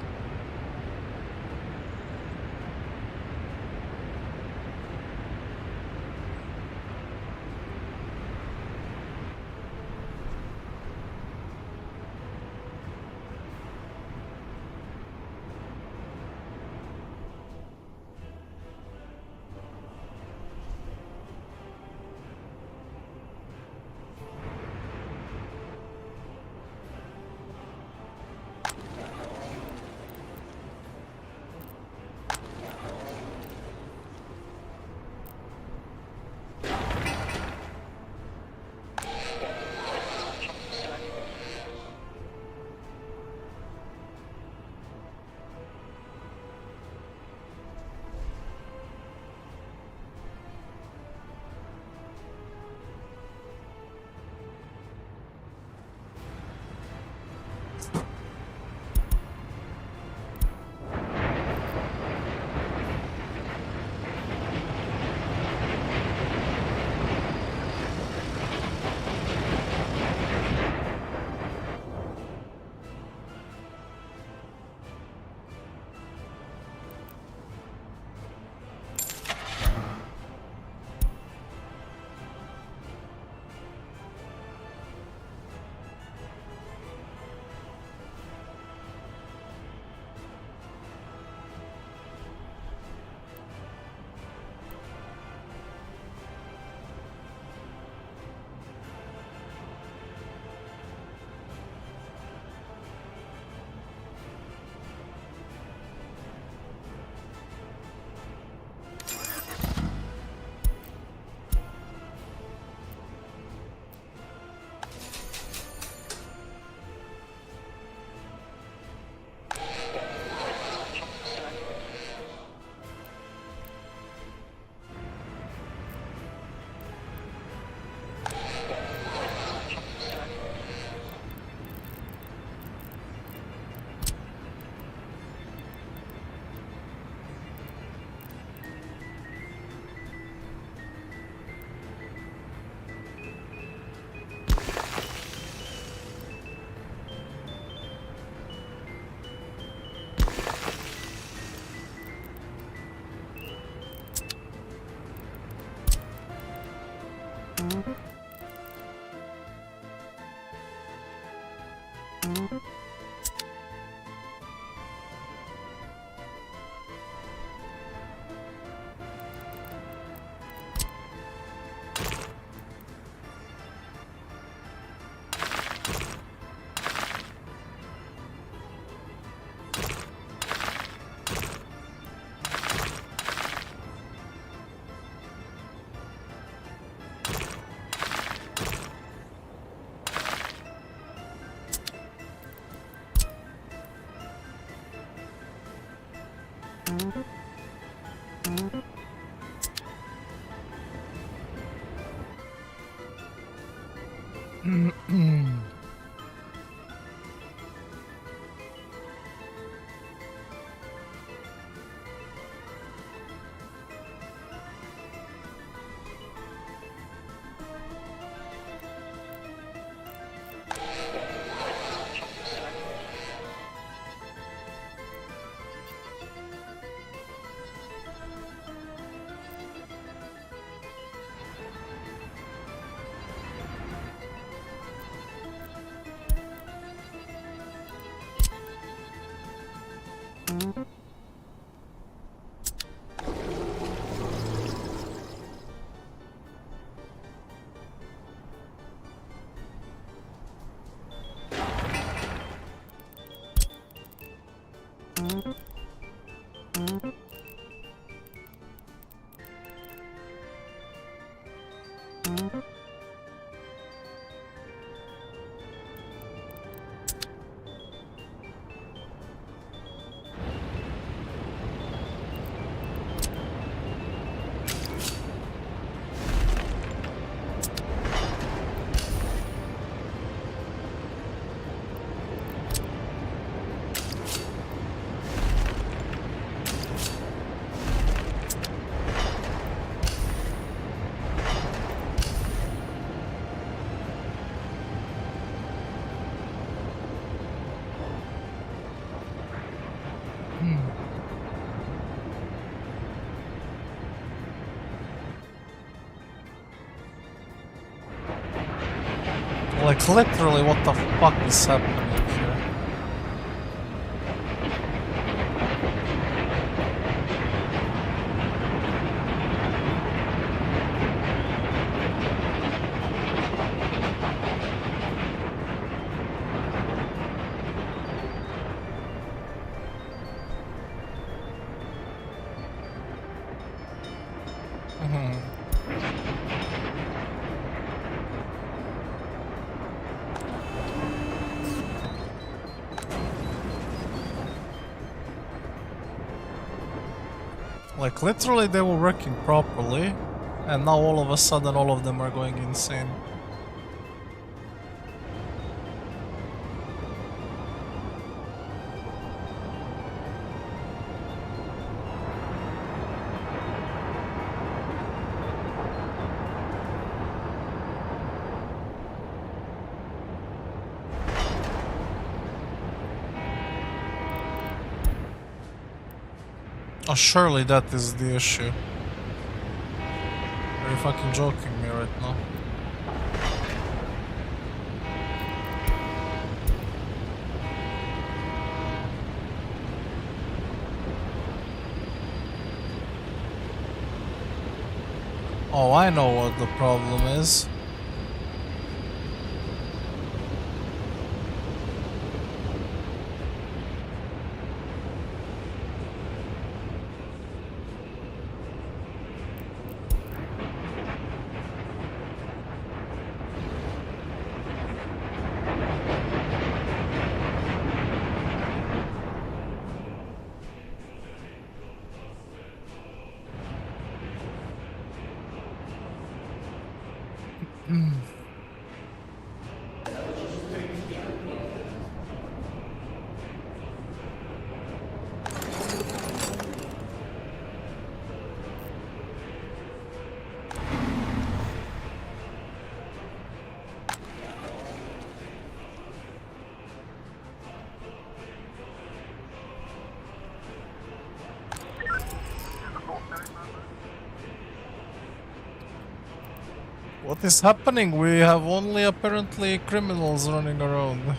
Like, literally, what the fuck is happening here? Like, literally, they were working properly, and now all of a sudden all of them are going insane. Oh, surely that is the issue. Are you fucking joking me right now? Oh, I know what the problem is. What is happening? We have only apparently criminals running around.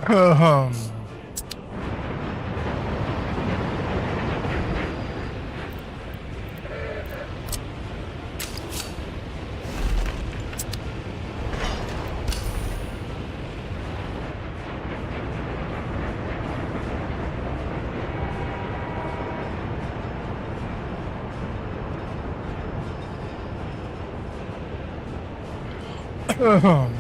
Ahem. Ahem.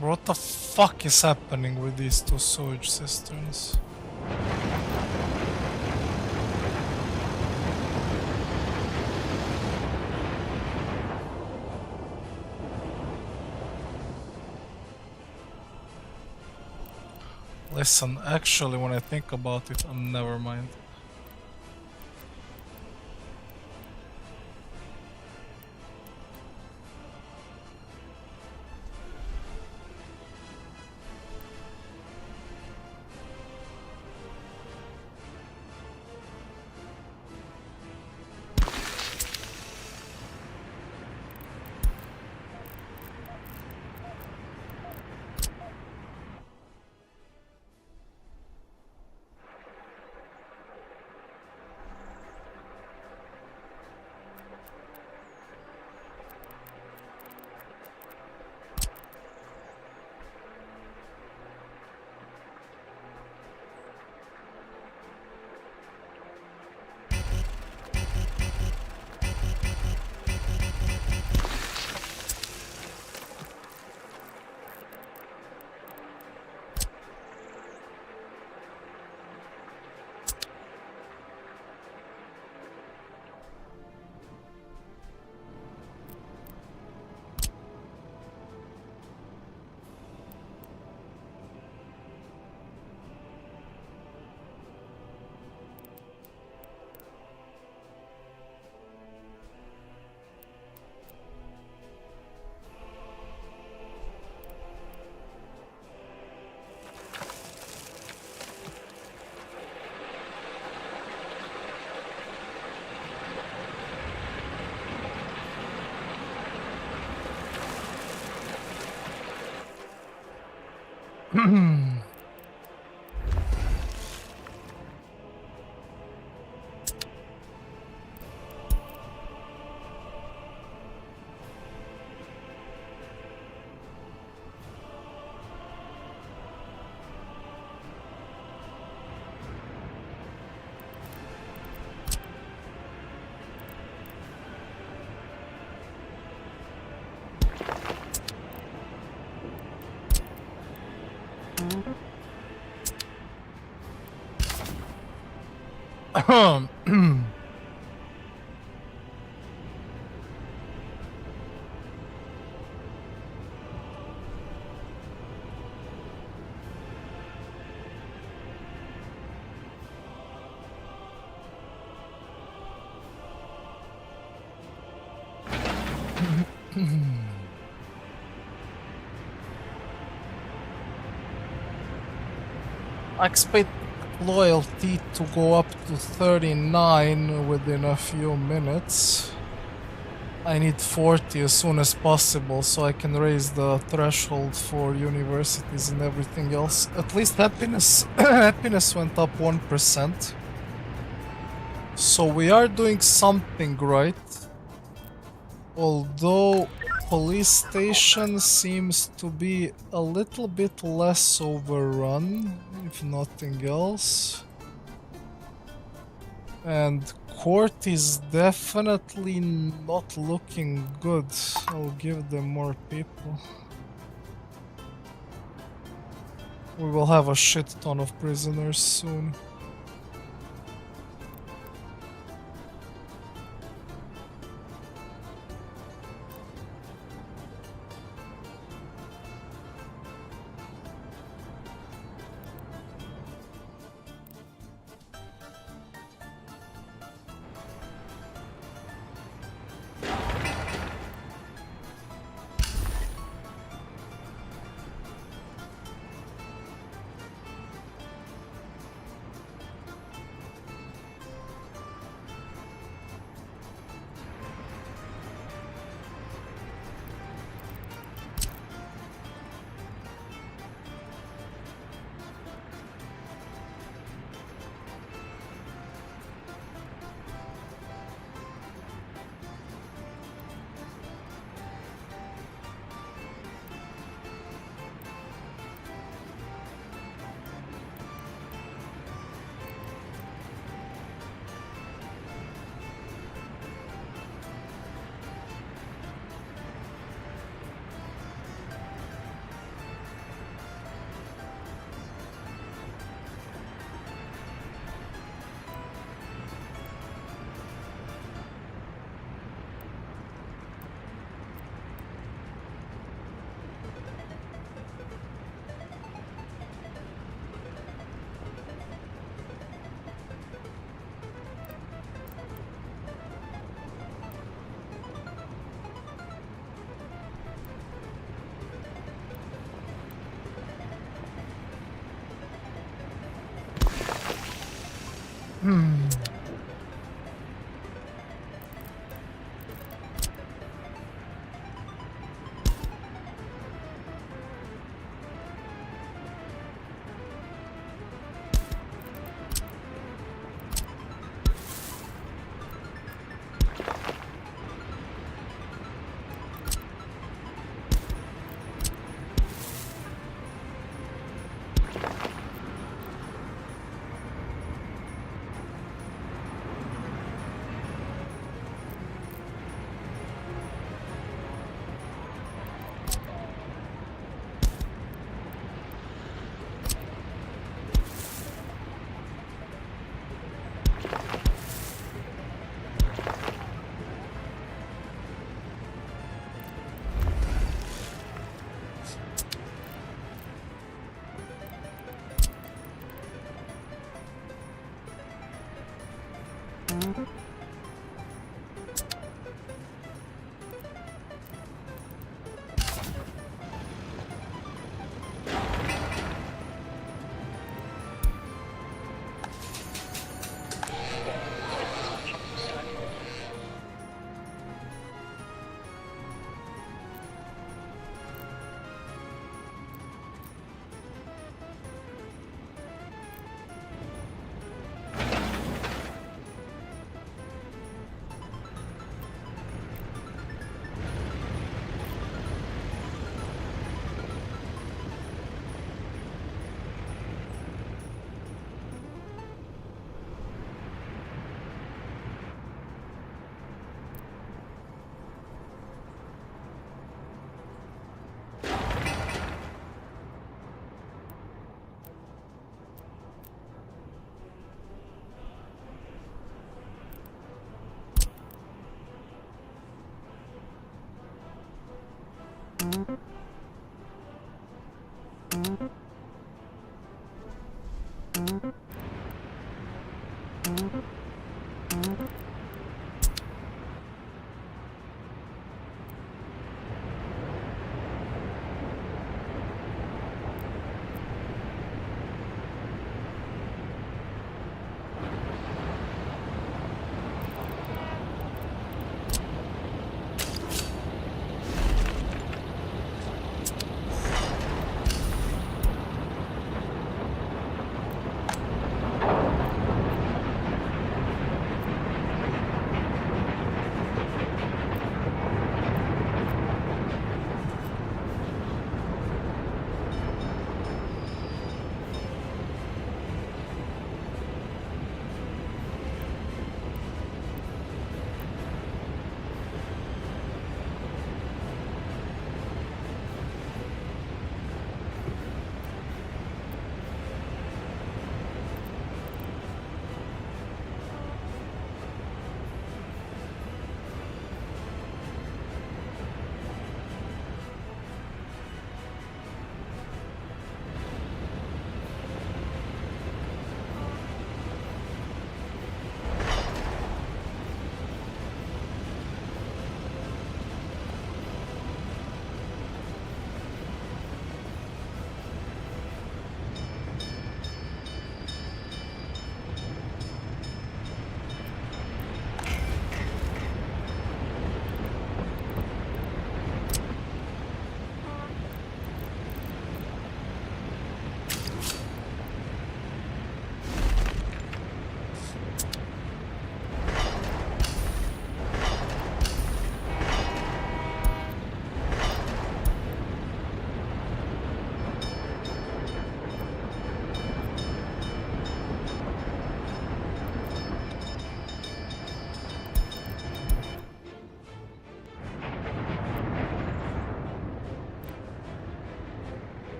What the fuck is happening with these two sewage cisterns? Listen, actually, when I think about it, never mind. I expect loyalty to go up to 39 within a few minutes. I need 40 as soon as possible so I can raise the threshold for universities and everything else. At least happiness happiness went up 1%. So we are doing something right. Although police station seems to be a little bit less overrun, if nothing else. And court is definitely not looking good. I'll give them more people. We will have a shit ton of prisoners soon.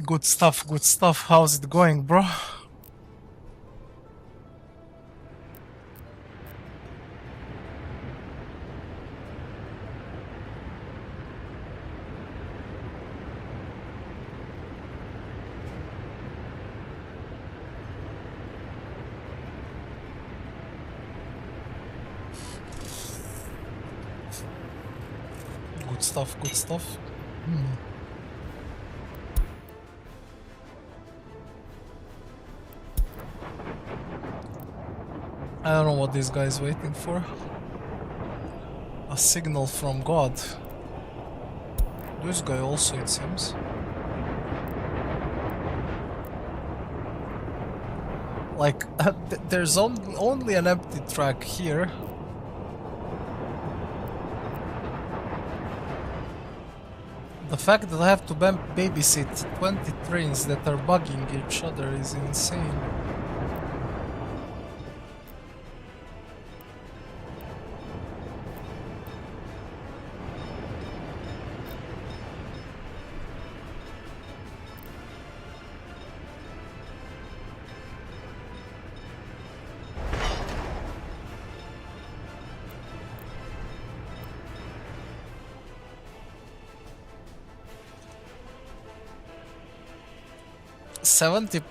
Good stuff, good stuff. How's it going, bro? Good stuff, good stuff. I don't know what this guy is waiting for. A signal from God. This guy also, it seems. Like, there's only an empty track here. The fact that I have to babysit 20 trains that are bugging each other is insane.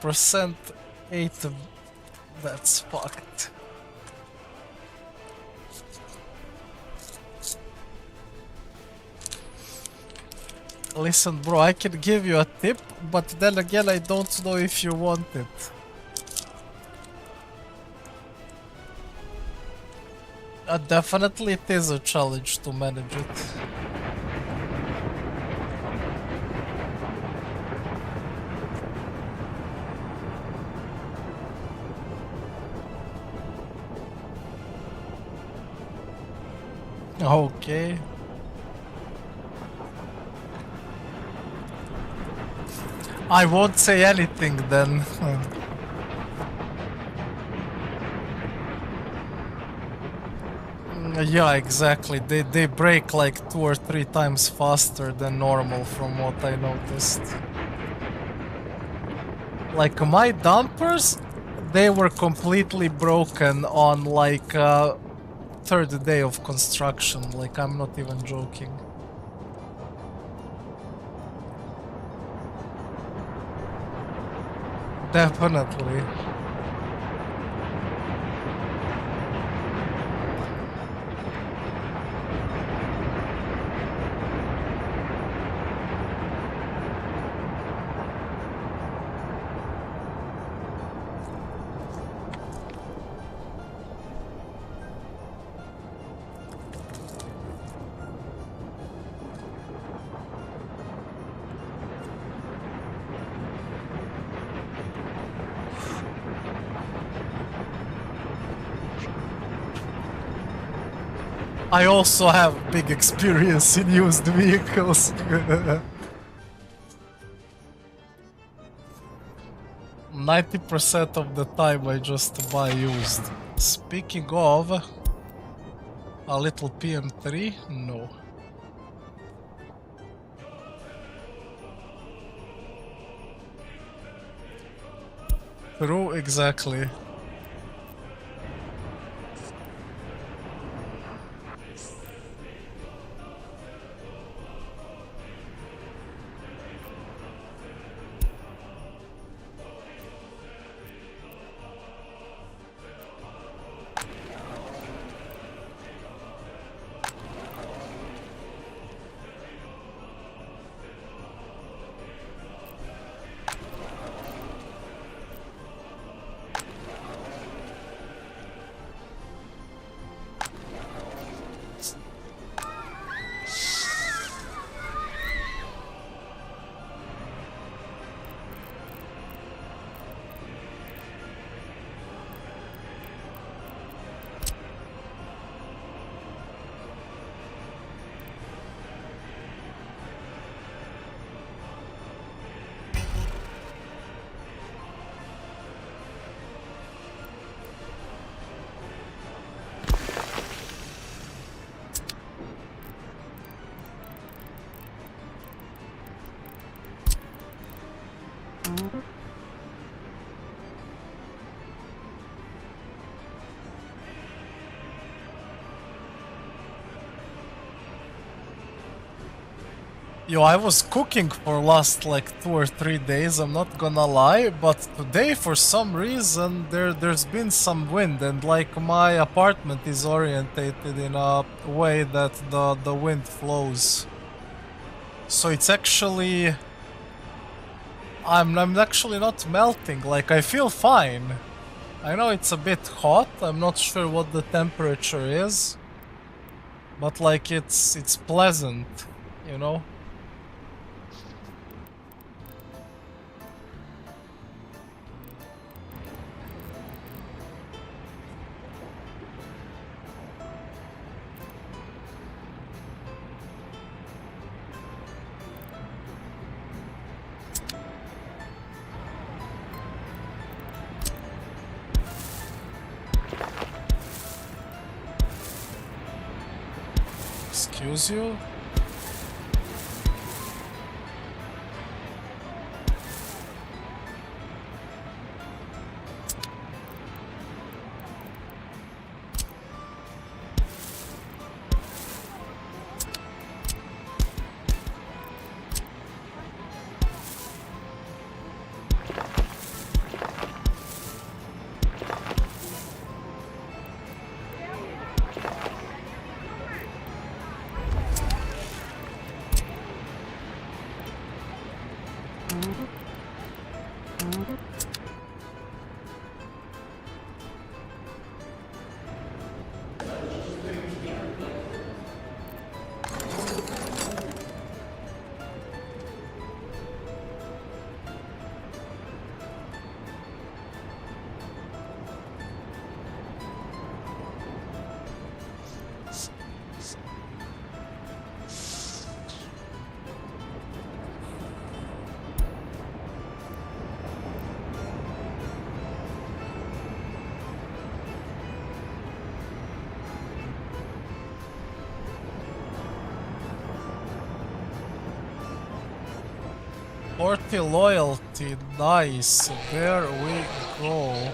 %, 8. That's fucked. Listen, bro, I can give you a tip, but then again, I don't know if you want it. Definitely it is a challenge to manage it. Okay. I won't say anything then. Yeah, exactly. They break like 2 or 3 times faster than normal from what I noticed. Like my dumpers, they were completely broken on like 3rd day of construction. Like, I'm not even joking. Definitely. I also have big experience in used vehicles. 90% of the time I just buy used. Speaking of, a little PM3? No. True, exactly. Yo, I was cooking for last like 2 or 3 days, I'm not gonna lie, but today for some reason there's been some wind and like my apartment is orientated in a way that the wind flows. So it's actually... I'm actually not melting, like I feel fine. I know it's a bit hot. I'm not sure what the temperature is, but like it's pleasant, you know? Excuse you? Forty loyalty, nice. There we go.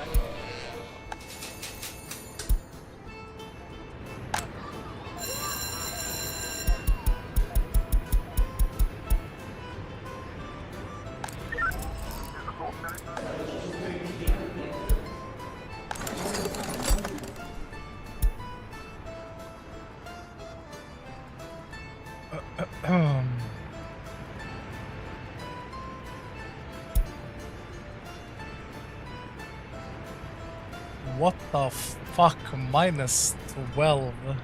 What the fuck? -12.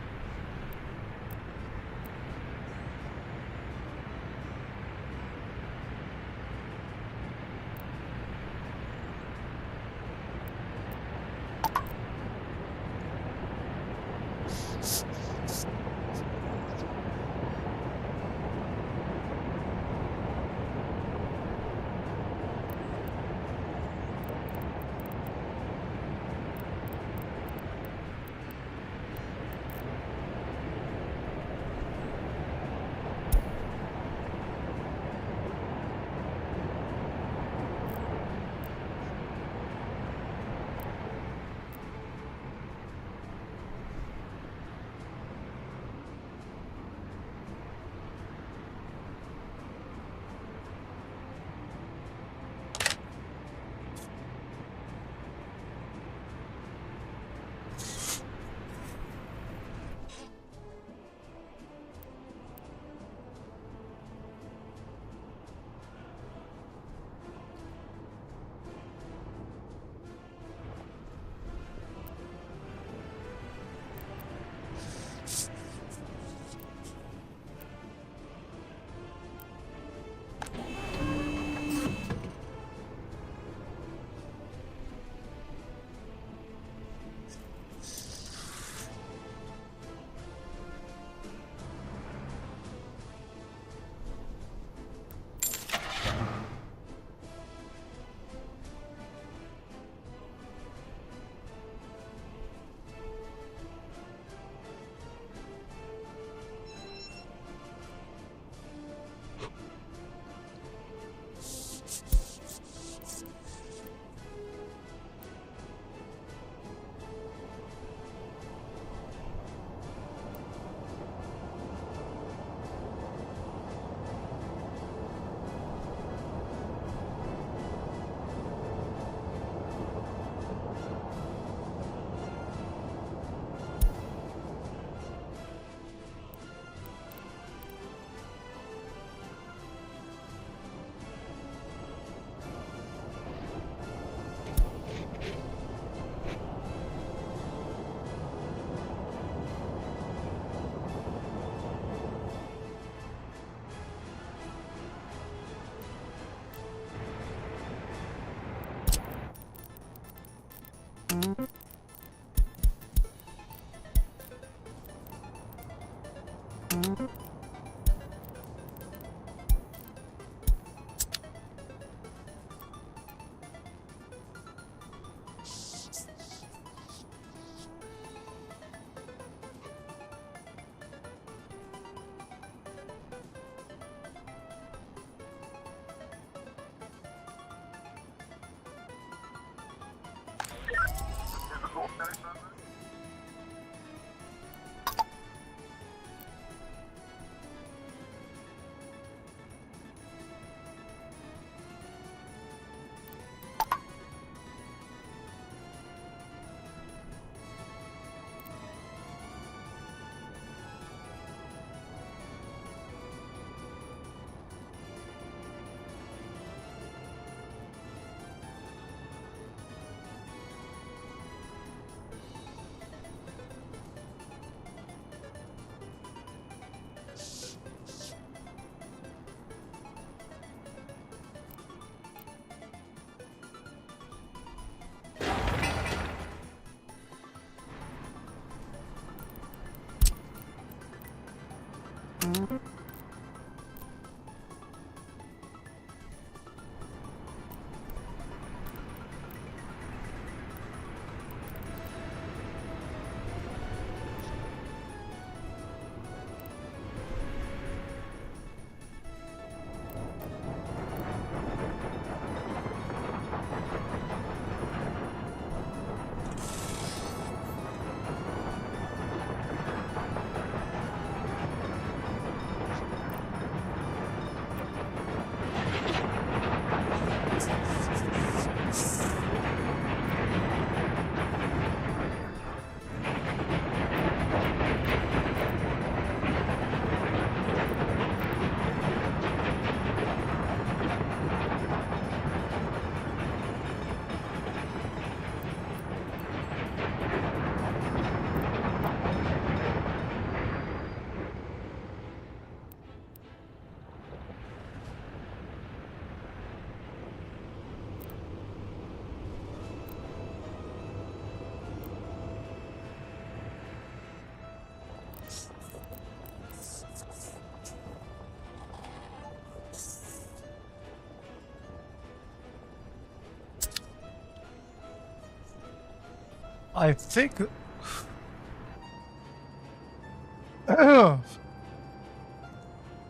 I think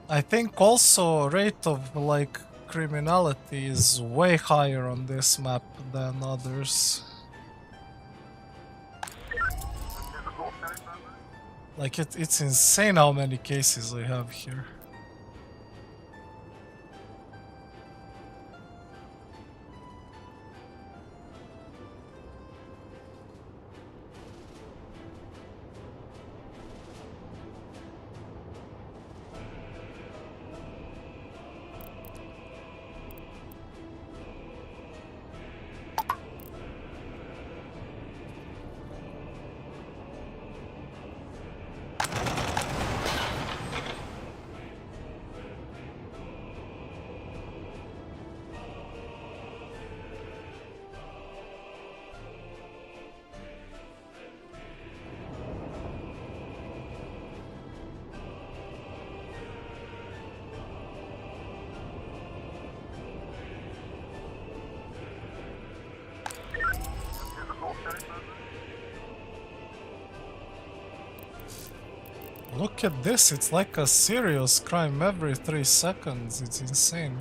I think also rate of like criminality is way higher on this map than others. Like it's insane how many cases we have here. Look at this, it's like a serious crime every 3 seconds, it's insane.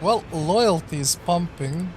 Well, loyalty is pumping.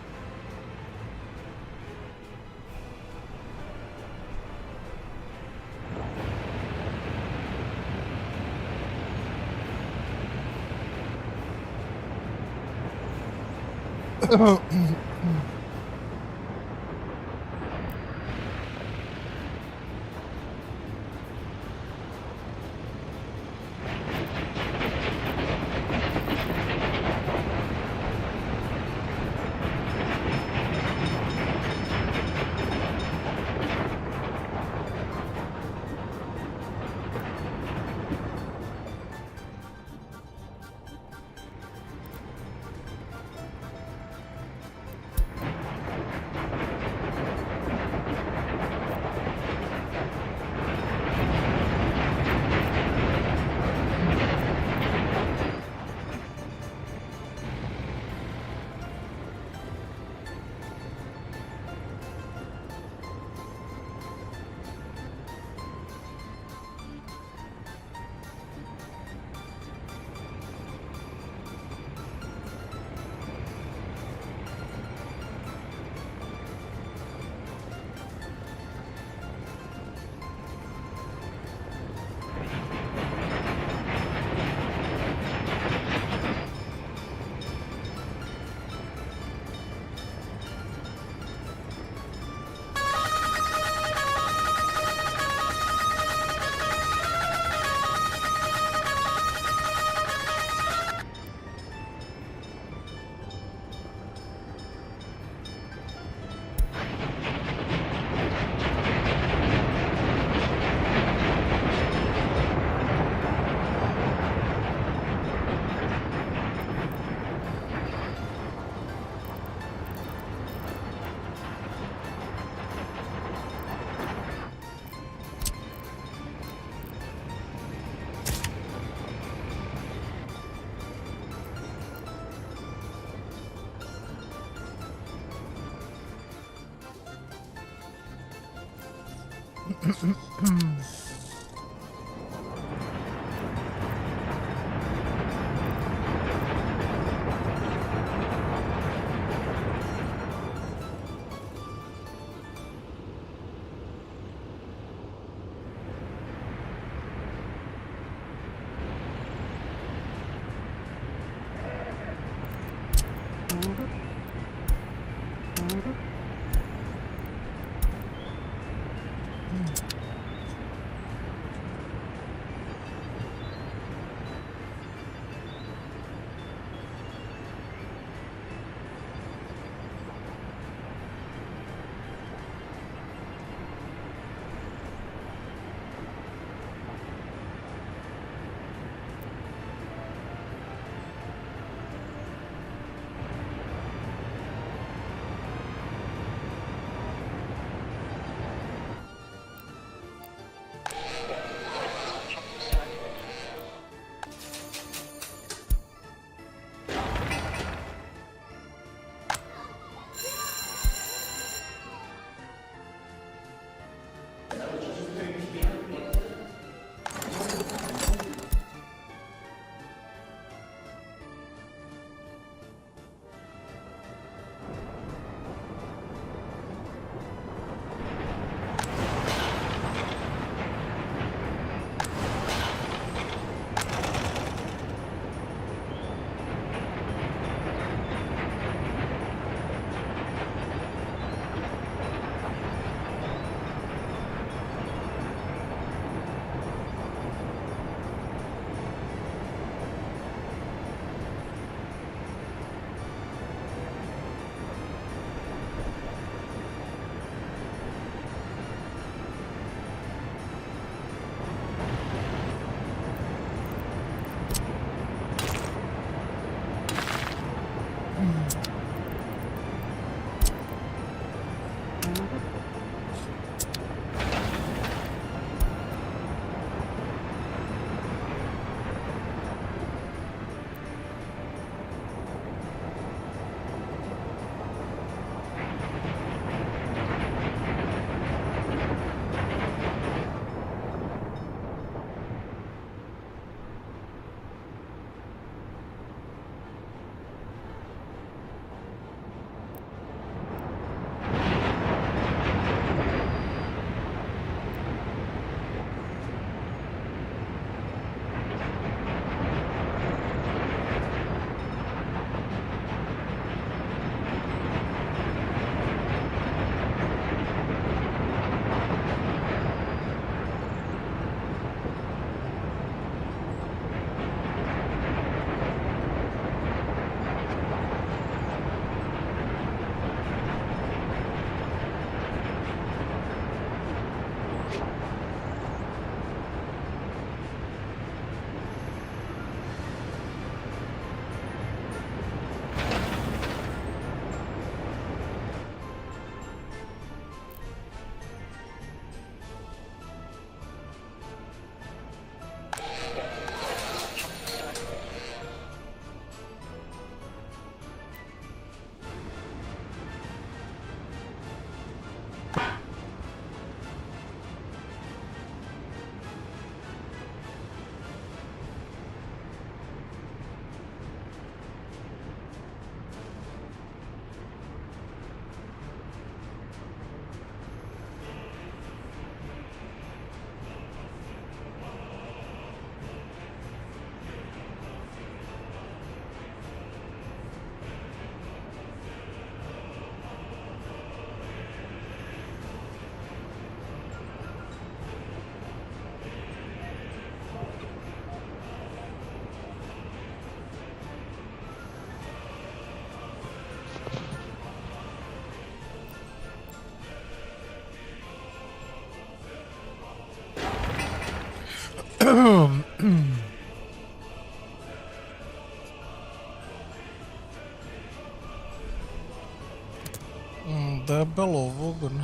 Debelo vogn.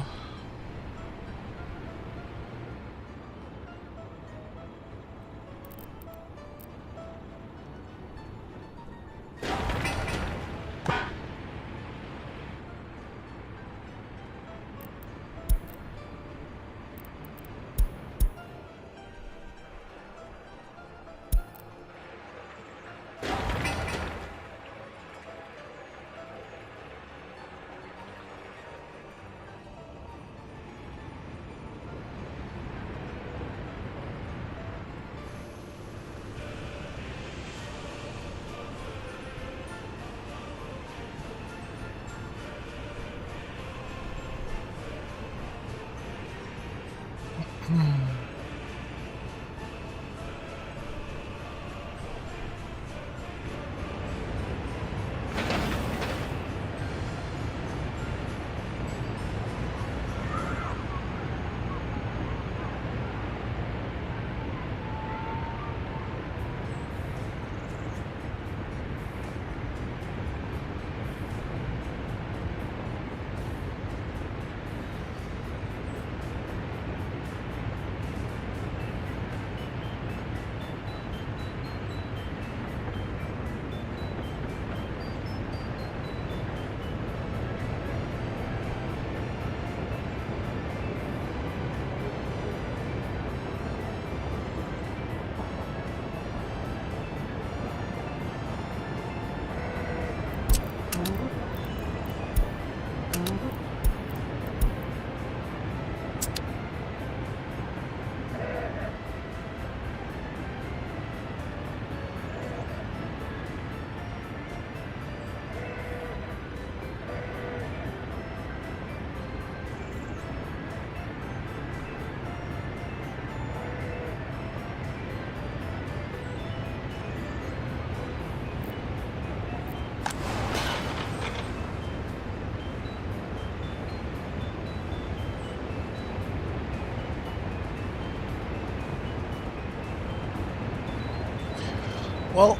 Well,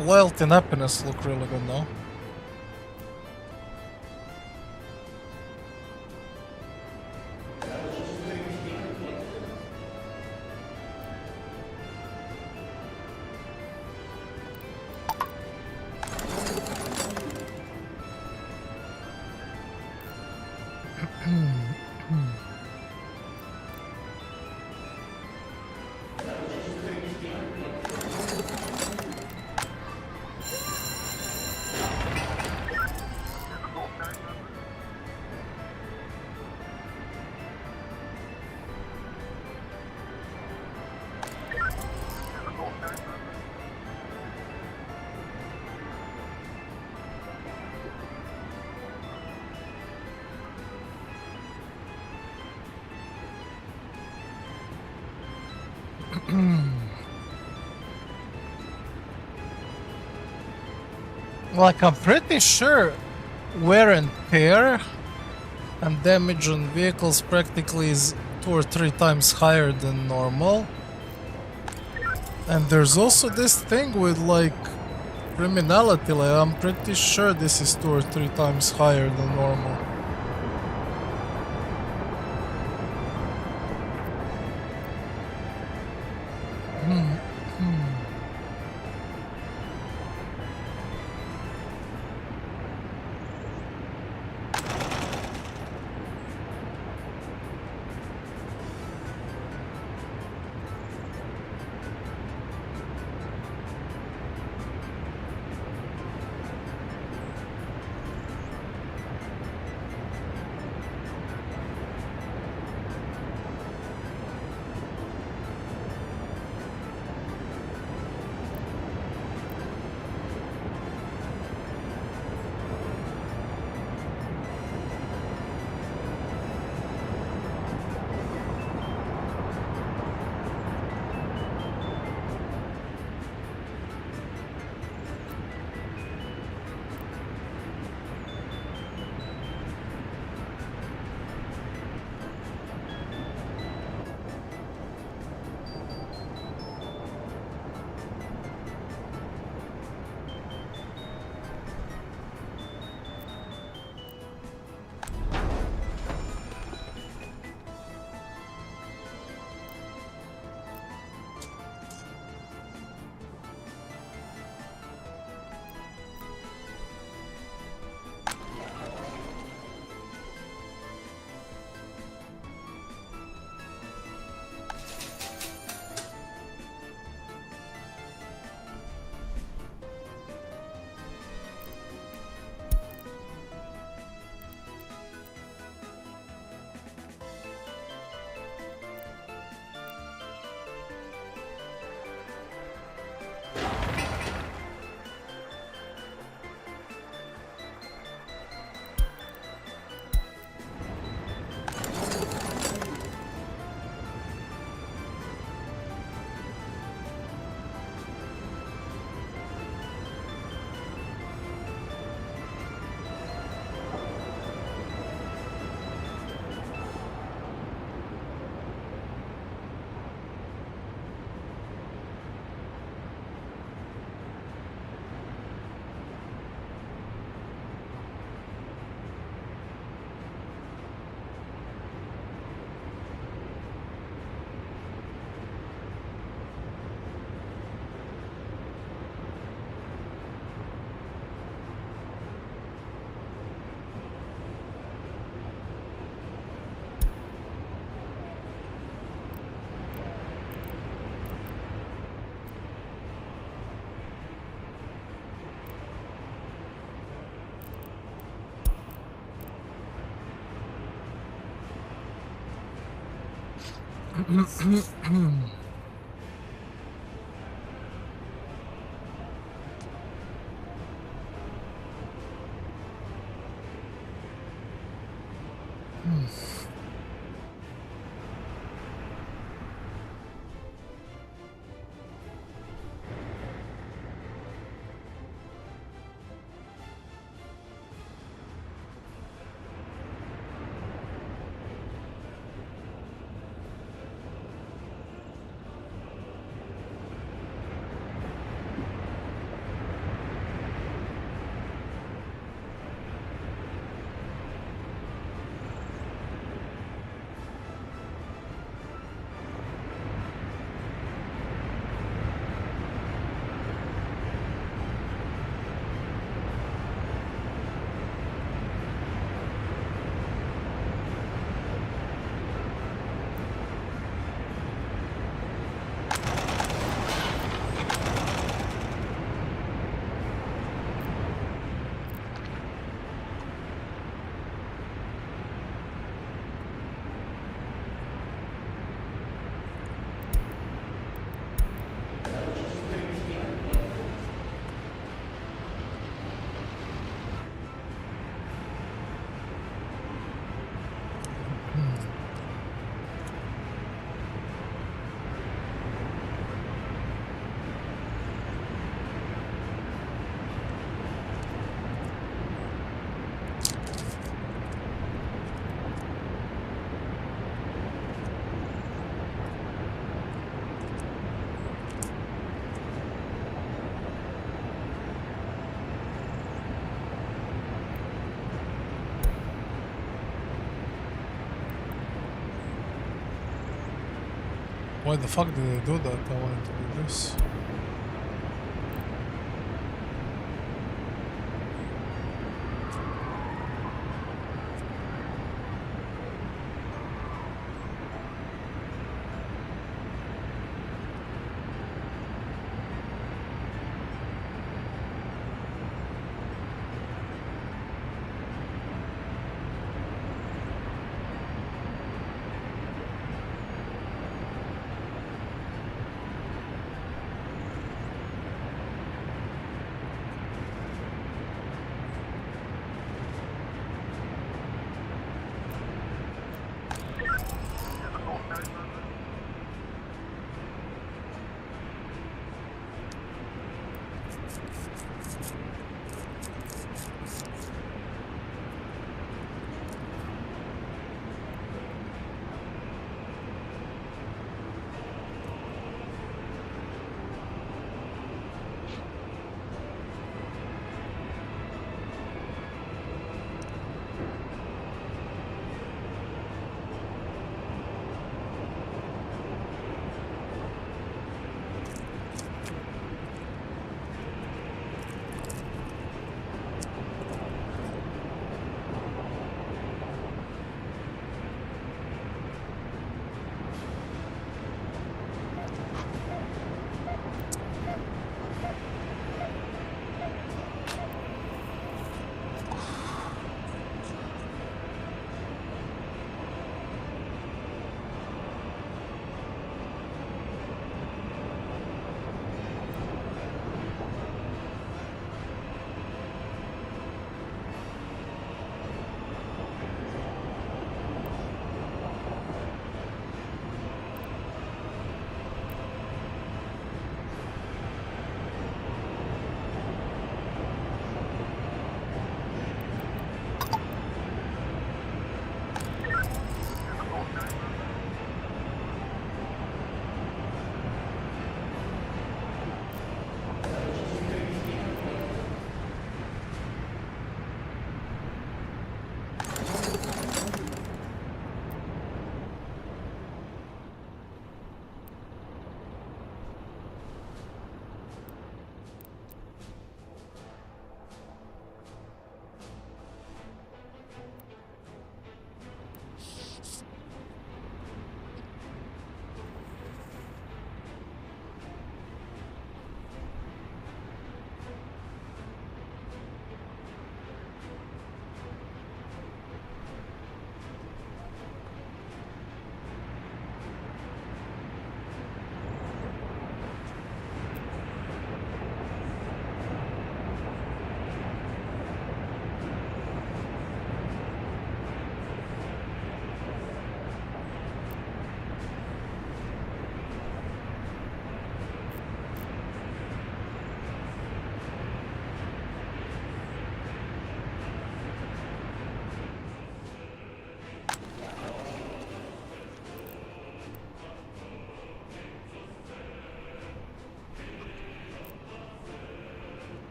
loyalty and happiness look really good now. Like, I'm pretty sure wear and tear and damage on vehicles practically is 2 or 3 times higher than normal. And there's also this thing with like criminality, like I'm pretty sure this is 2 or 3 times higher than normal. Why the fuck did they do that? I wanted to do this.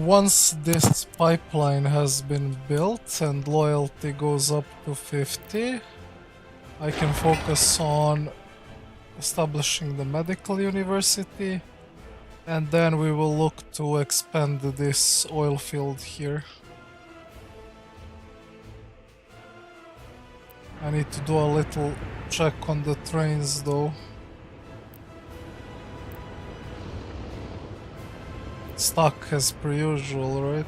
Once this pipeline has been built and loyalty goes up to 50, I can focus on establishing the medical university, and then we will look to expand this oil field here. I need to do a little check on the trains though. Stuck as per usual, right?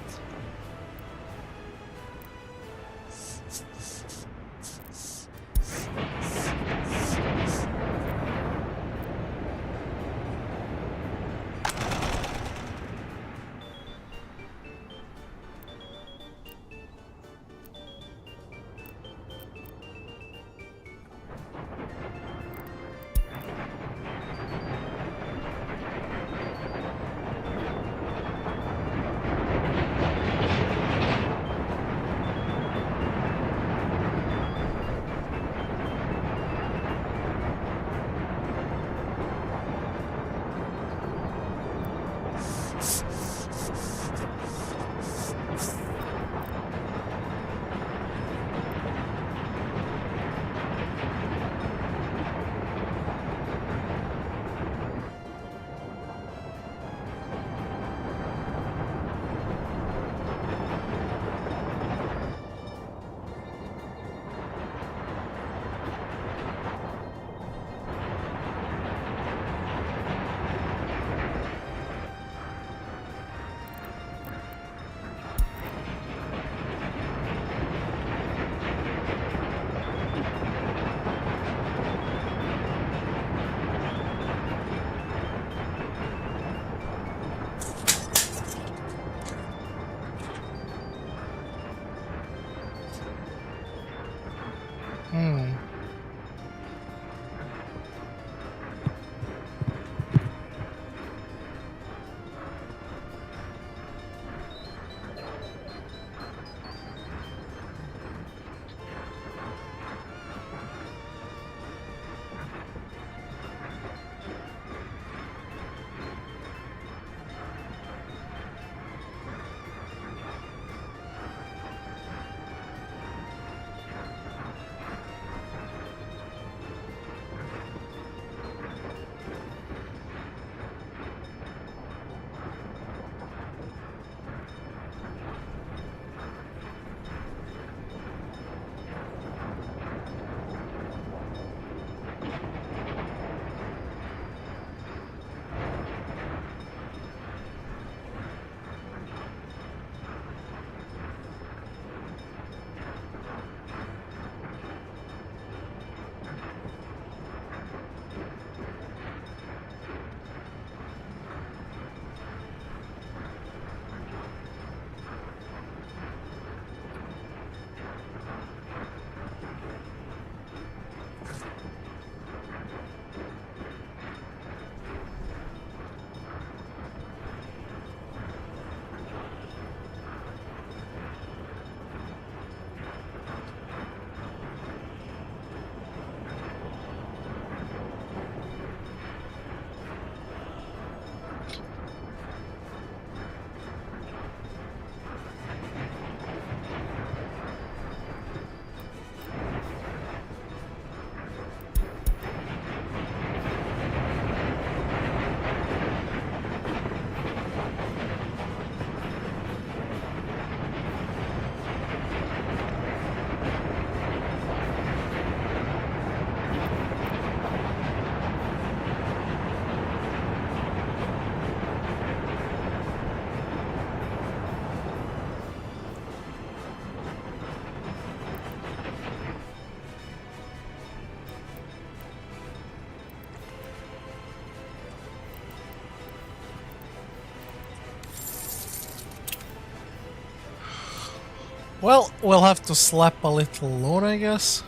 Well, we'll have to slap a little loan, I guess.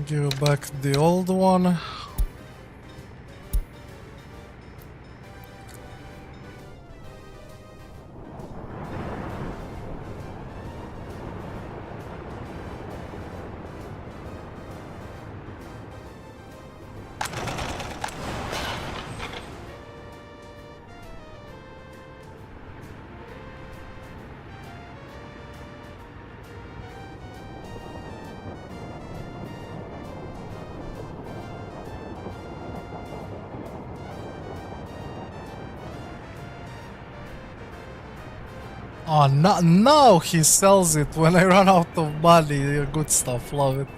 Give back the old one. Oh, no, now he sells it when I run out of money. Good stuff, love it.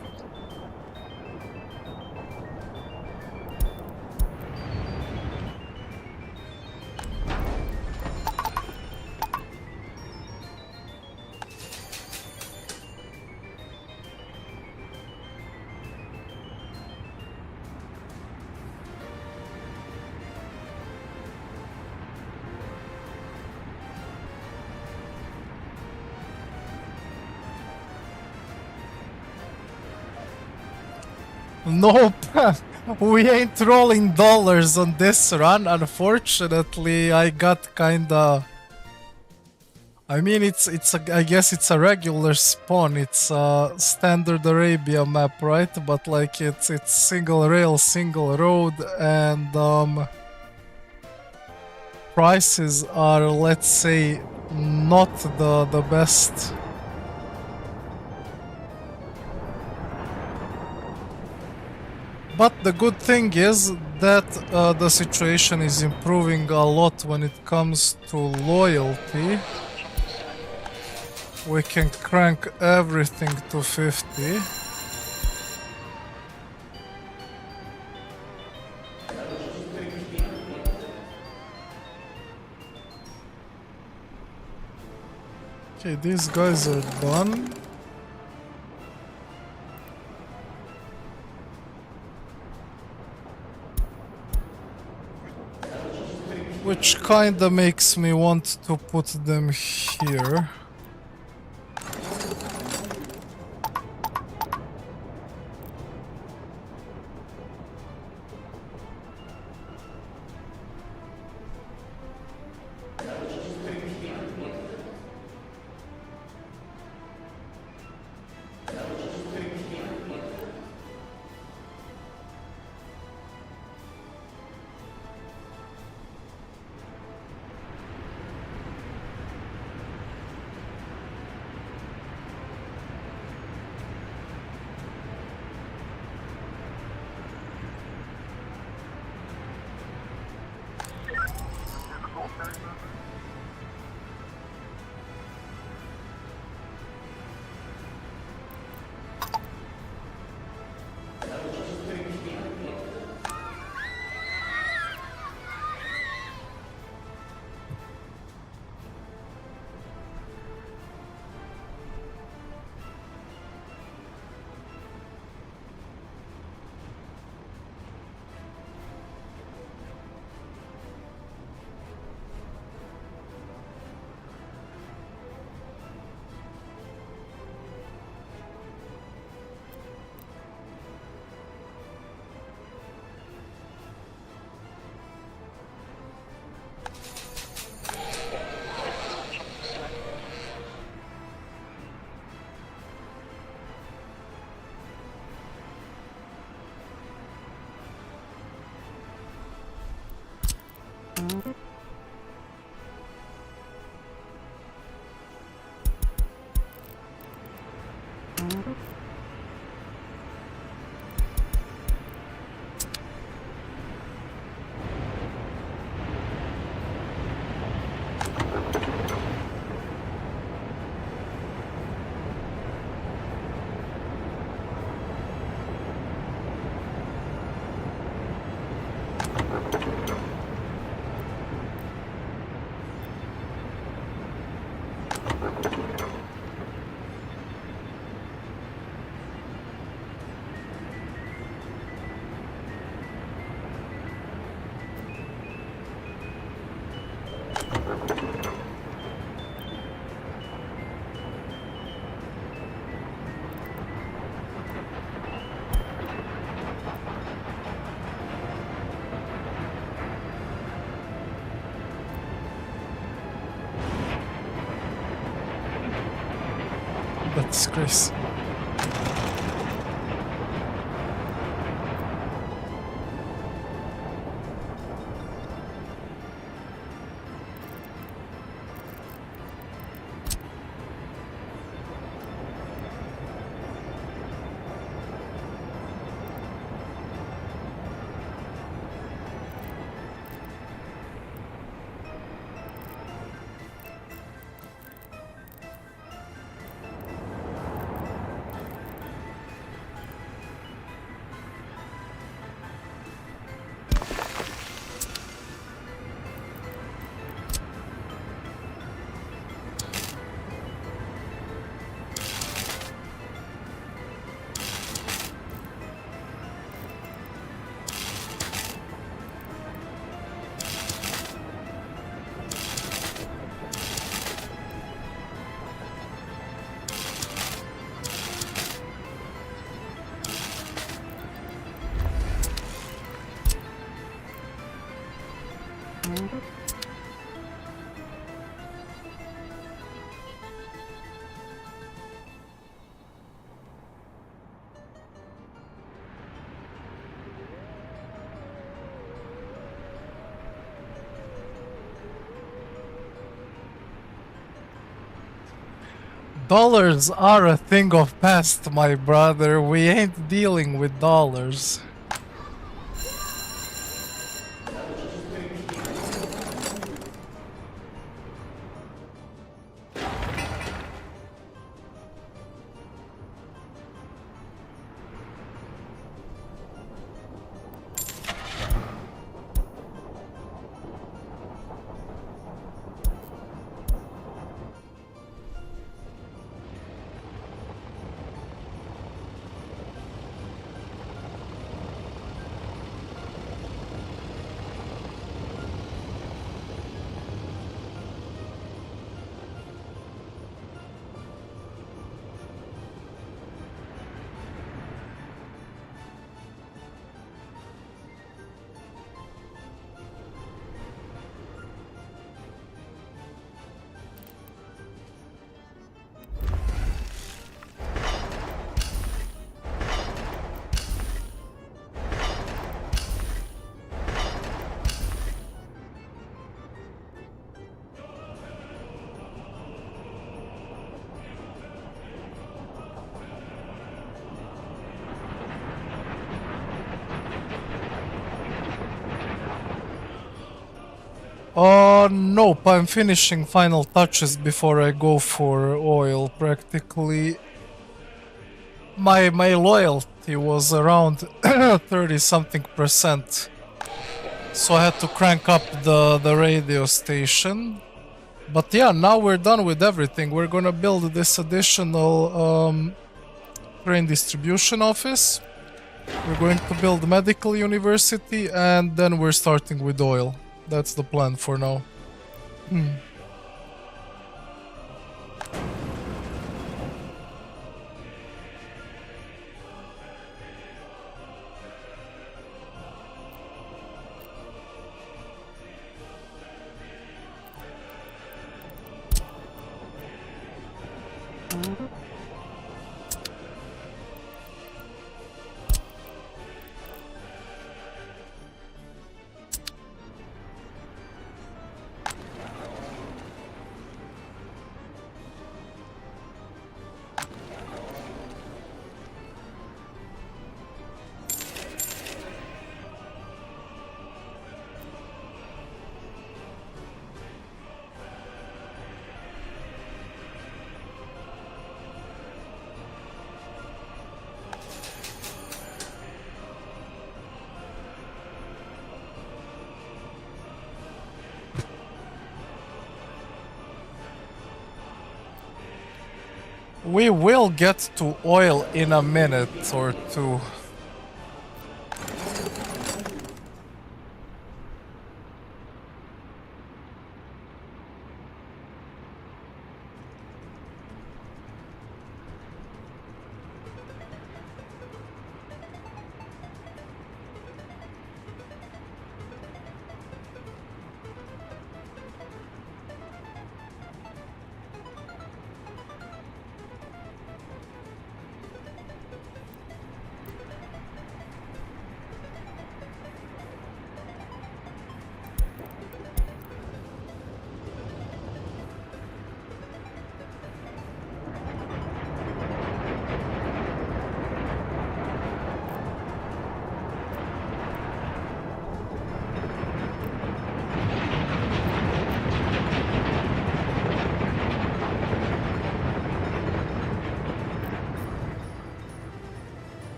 Nope, we ain't rolling dollars on this run. Unfortunately, I got kinda. I mean, I guess it's a regular spawn. It's a standard Arabia map, right? But like it's single rail, single road, and prices are, let's say, not the best. But the good thing is that the situation is improving a lot when it comes to loyalty. We can crank everything to 50. Okay, these guys are done. Which kinda makes me want to put them here. That's crazy. Dollars are a thing of past, my brother. We ain't dealing with dollars. Nope, I'm finishing final touches before I go for oil. Practically, my loyalty was around 30 something percent, so I had to crank up the radio station. But yeah, now we're done with everything. We're gonna build this additional train distribution office. We're going to build medical university, and then we're starting with oil. That's the plan for now. We will get to oil in a minute or two.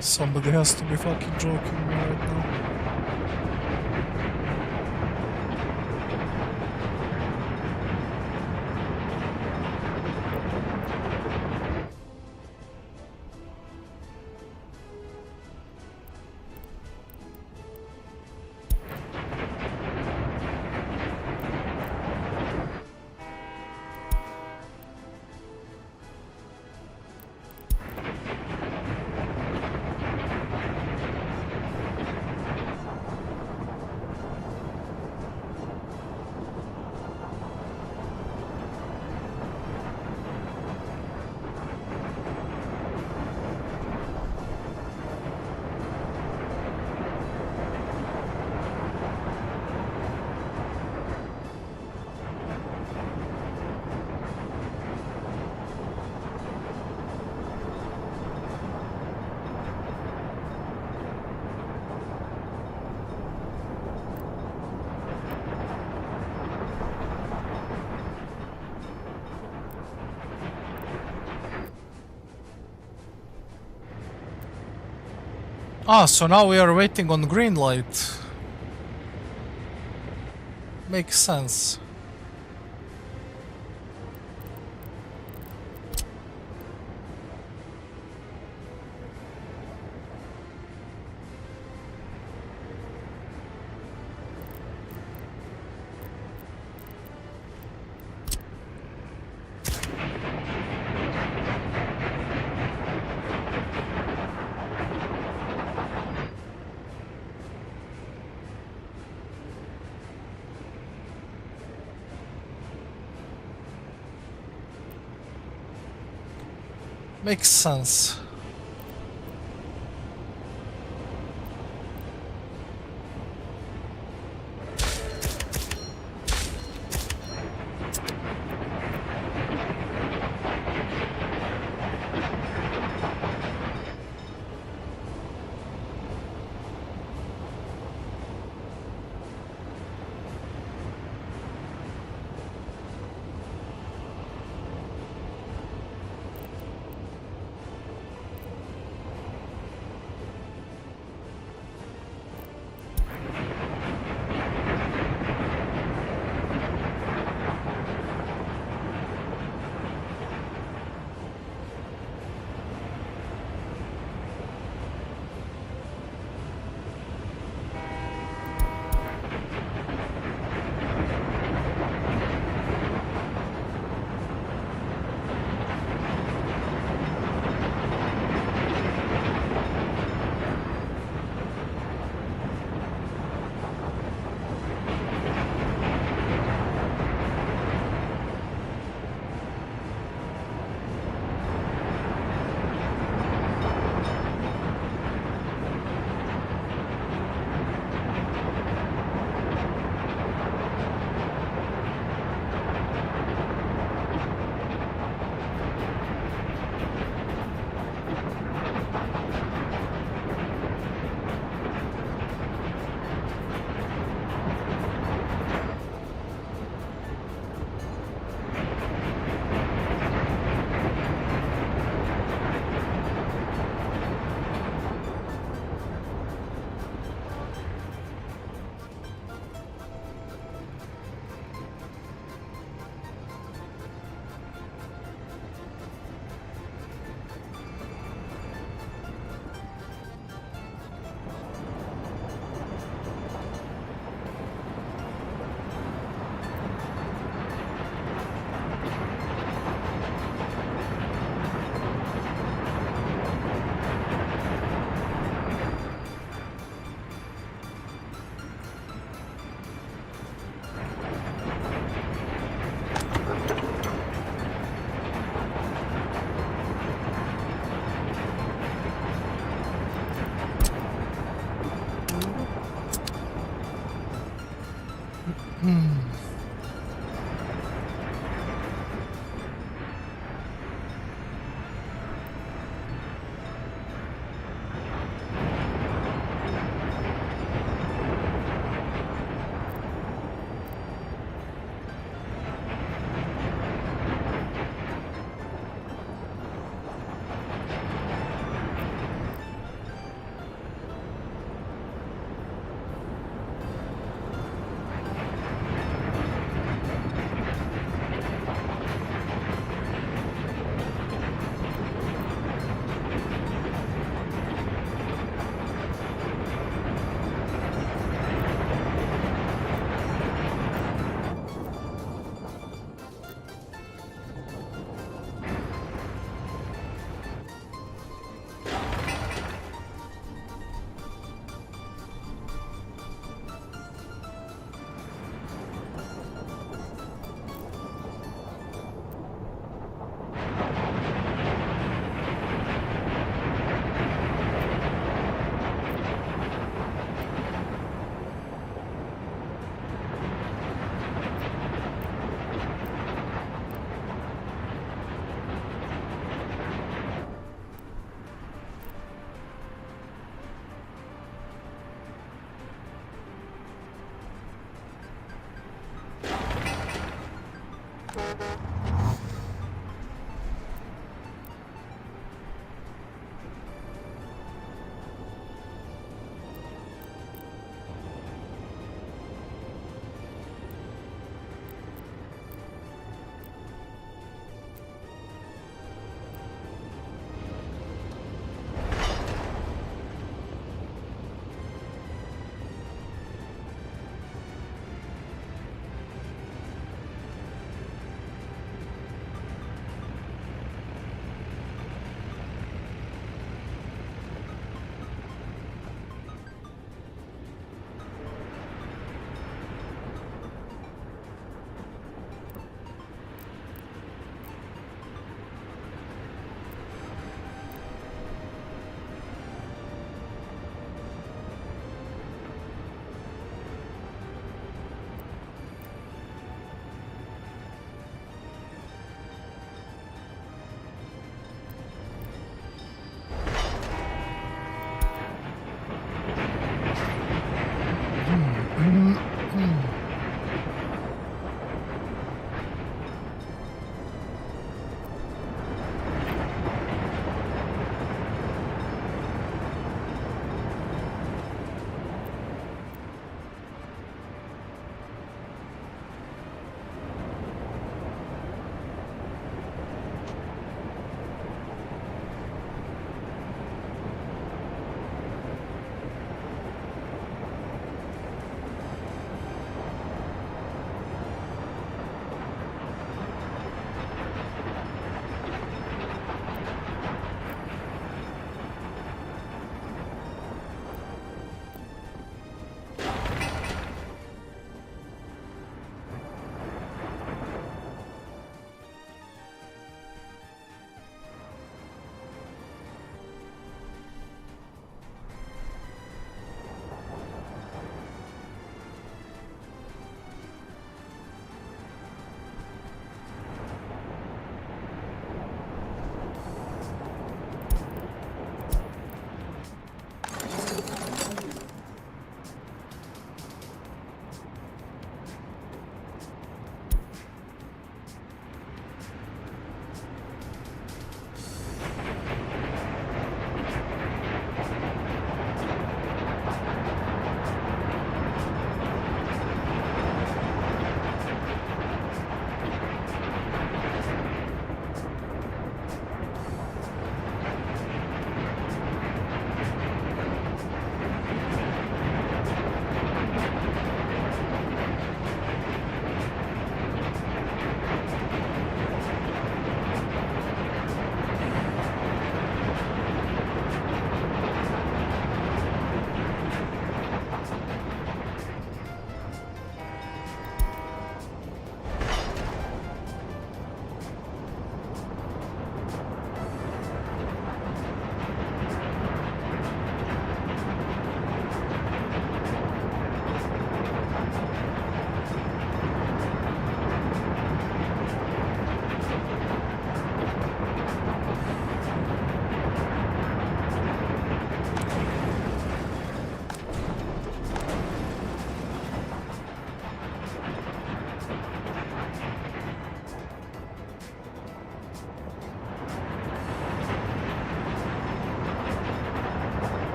Somebody has to be fucking joking me right now. Ah, so now we are waiting on green light. Makes sense. Makes sense.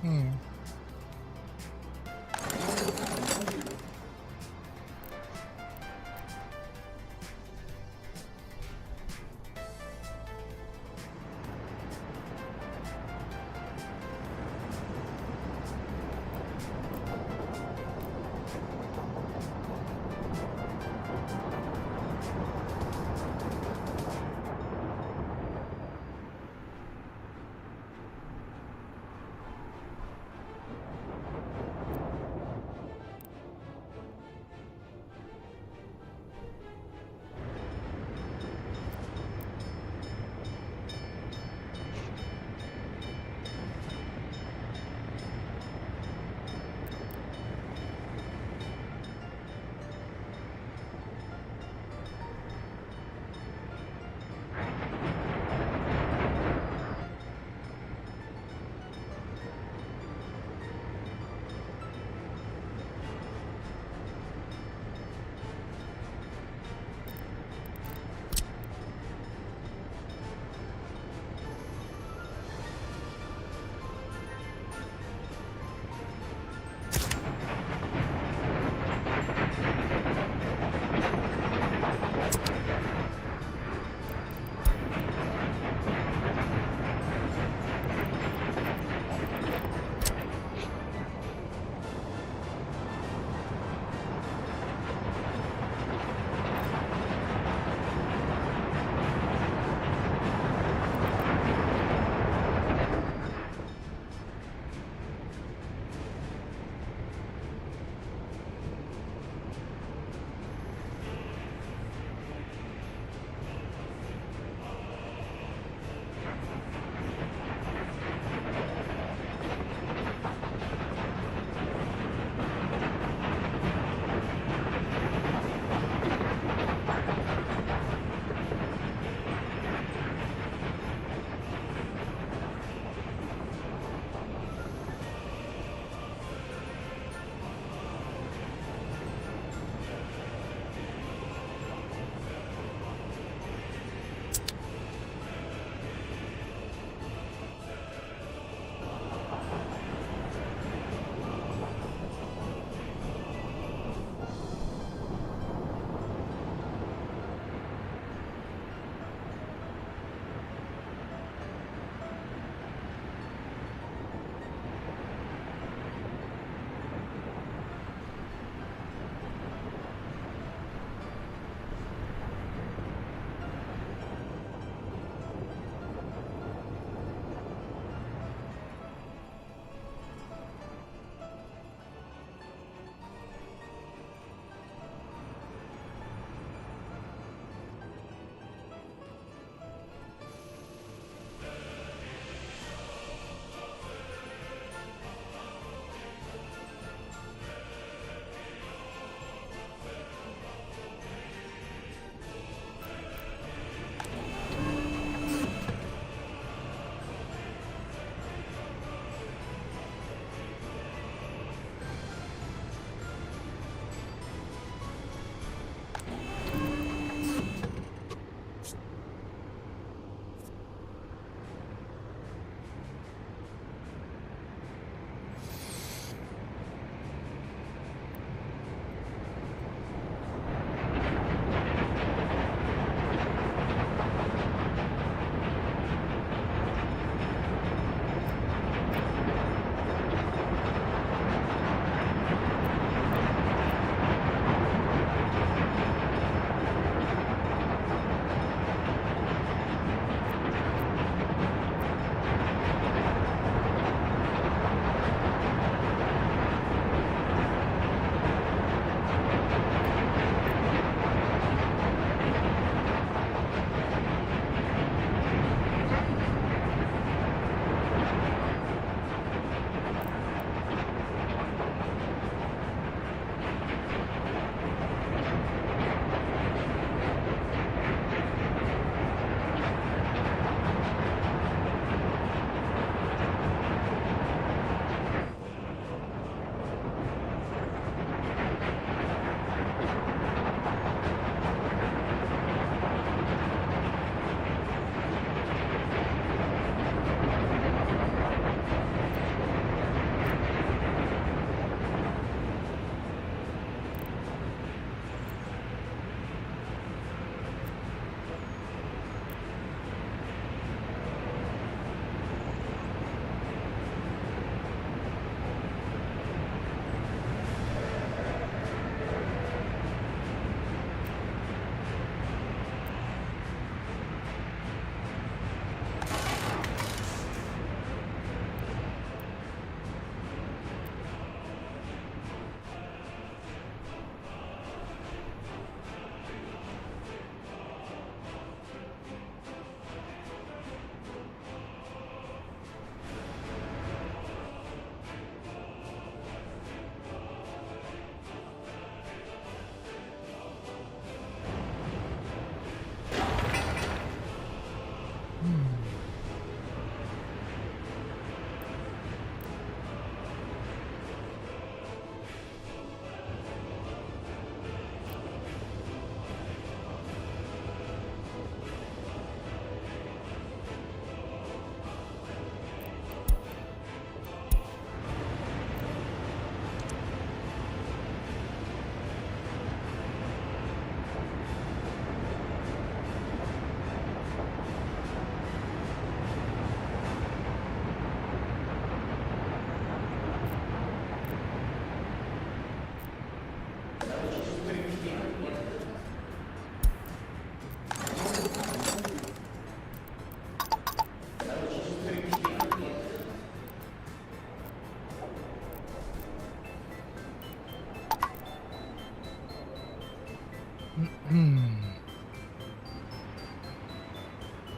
Hmm.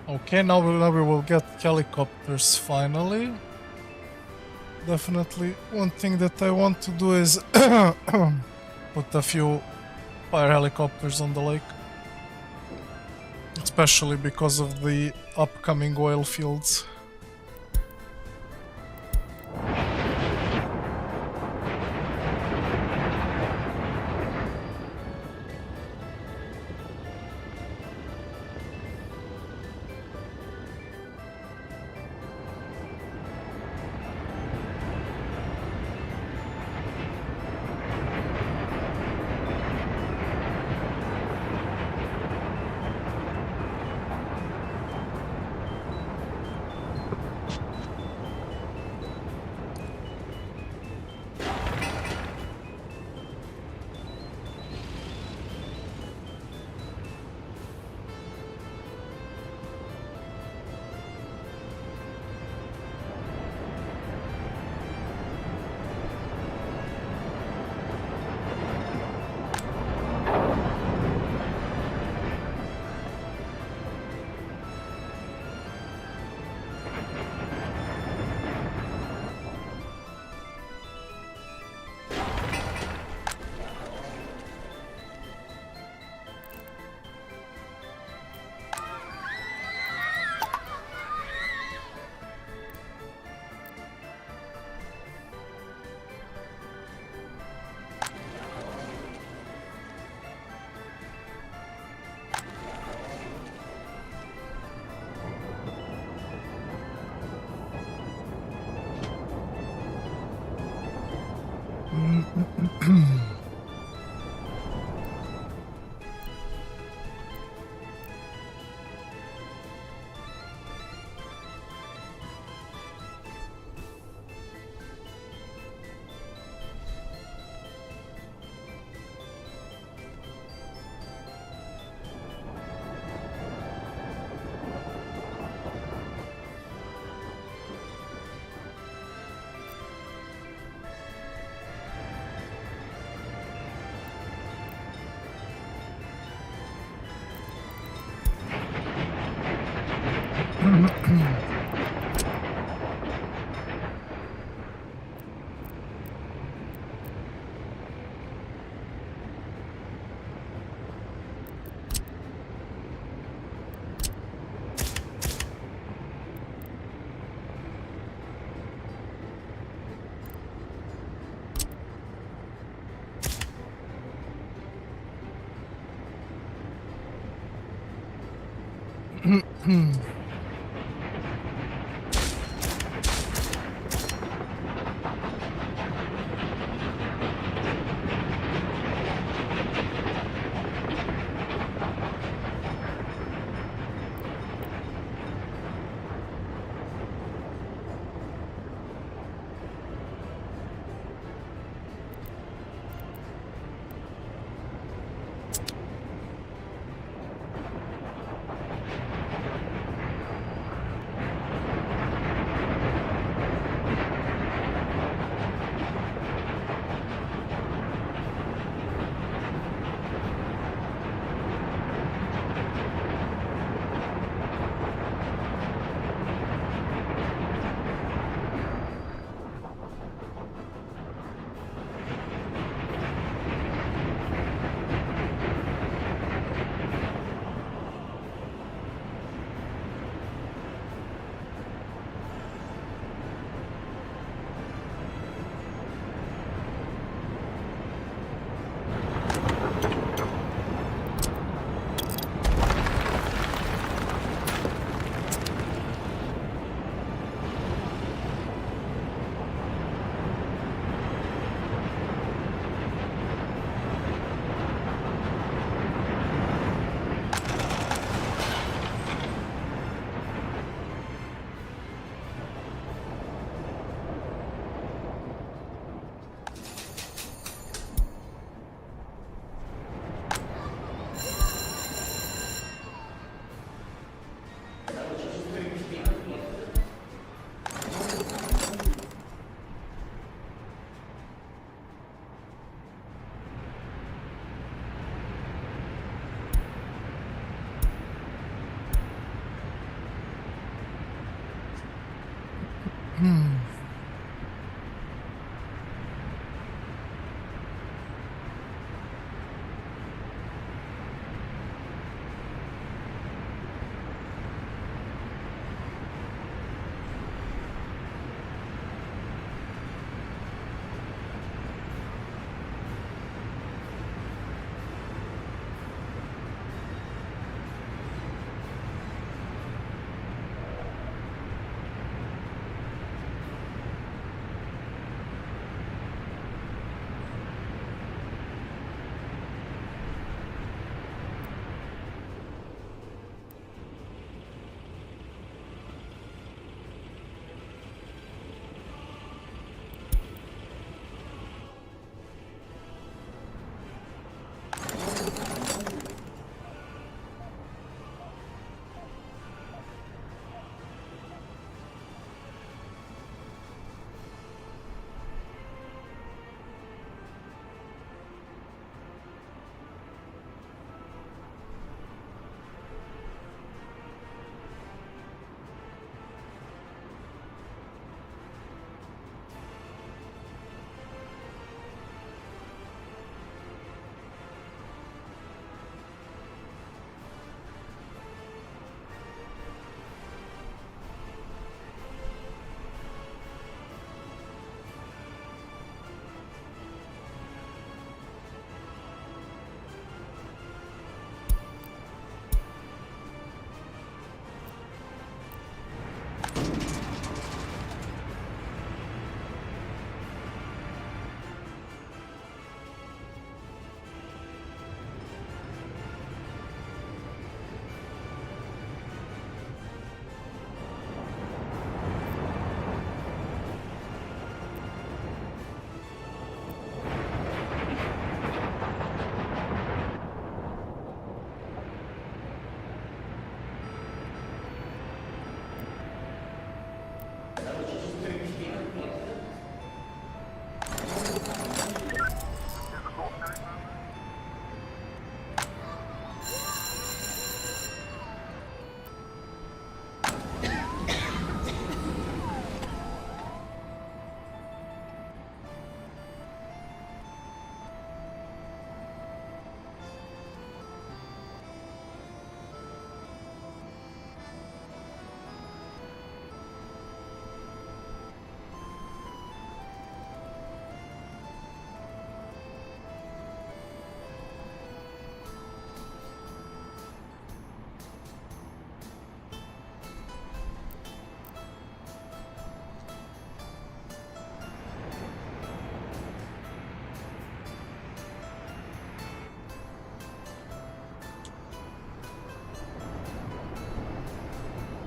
Okay, now we will get helicopters finally. Definitely one thing that I want to do is put a few fire helicopters on the lake. Especially because of the upcoming oil fields.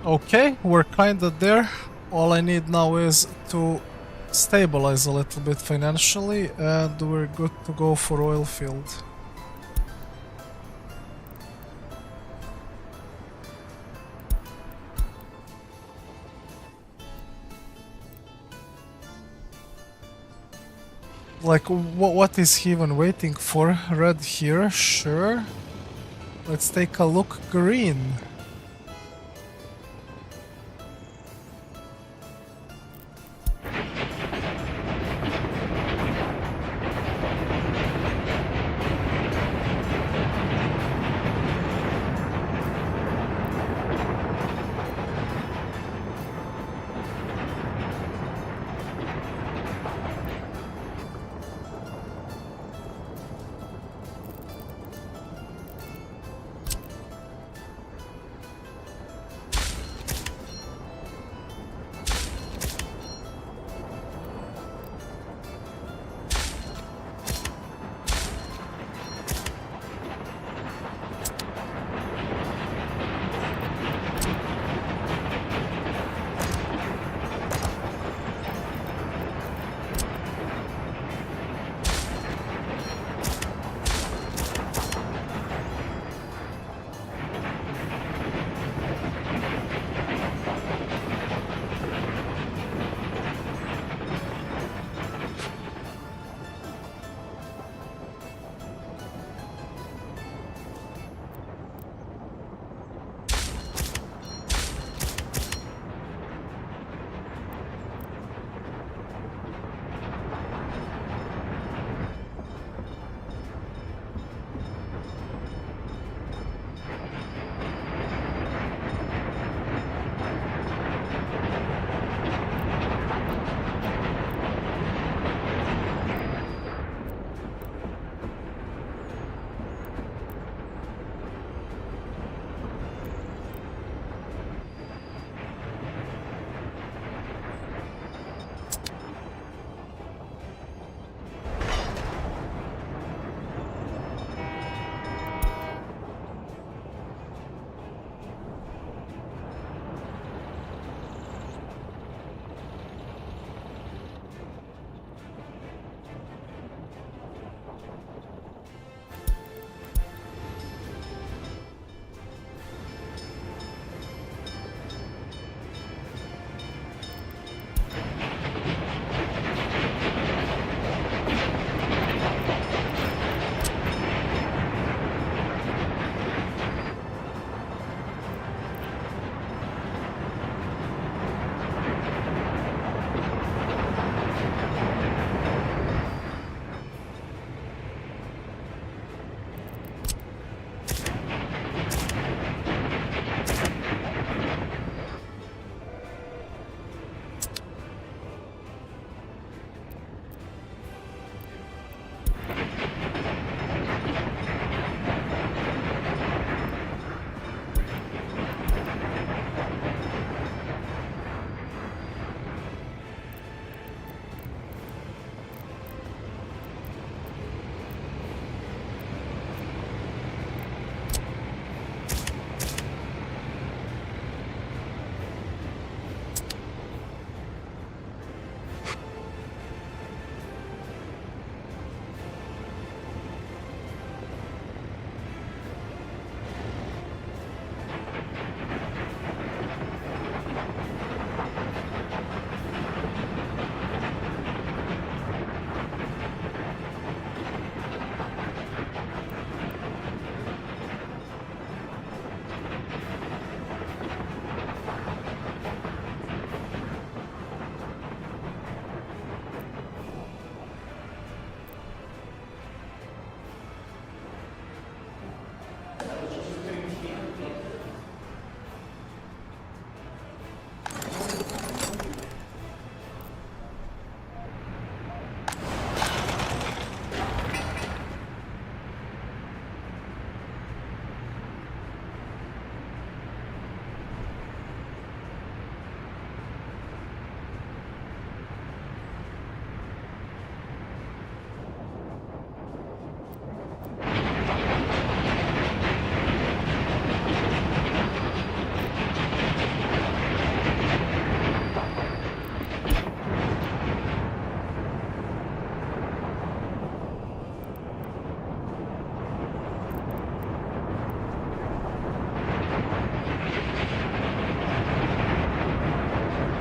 Okay, we're kinda there. All I need now is to stabilize a little bit financially and we're good to go for oil field. Like, what is he even waiting for? Red here, sure. Let's take a look. Green.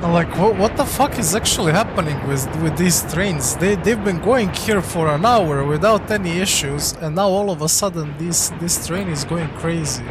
Like, what the fuck is actually happening with these trains? They've been going here for an hour without any issues, and now all of a sudden this train is going crazy.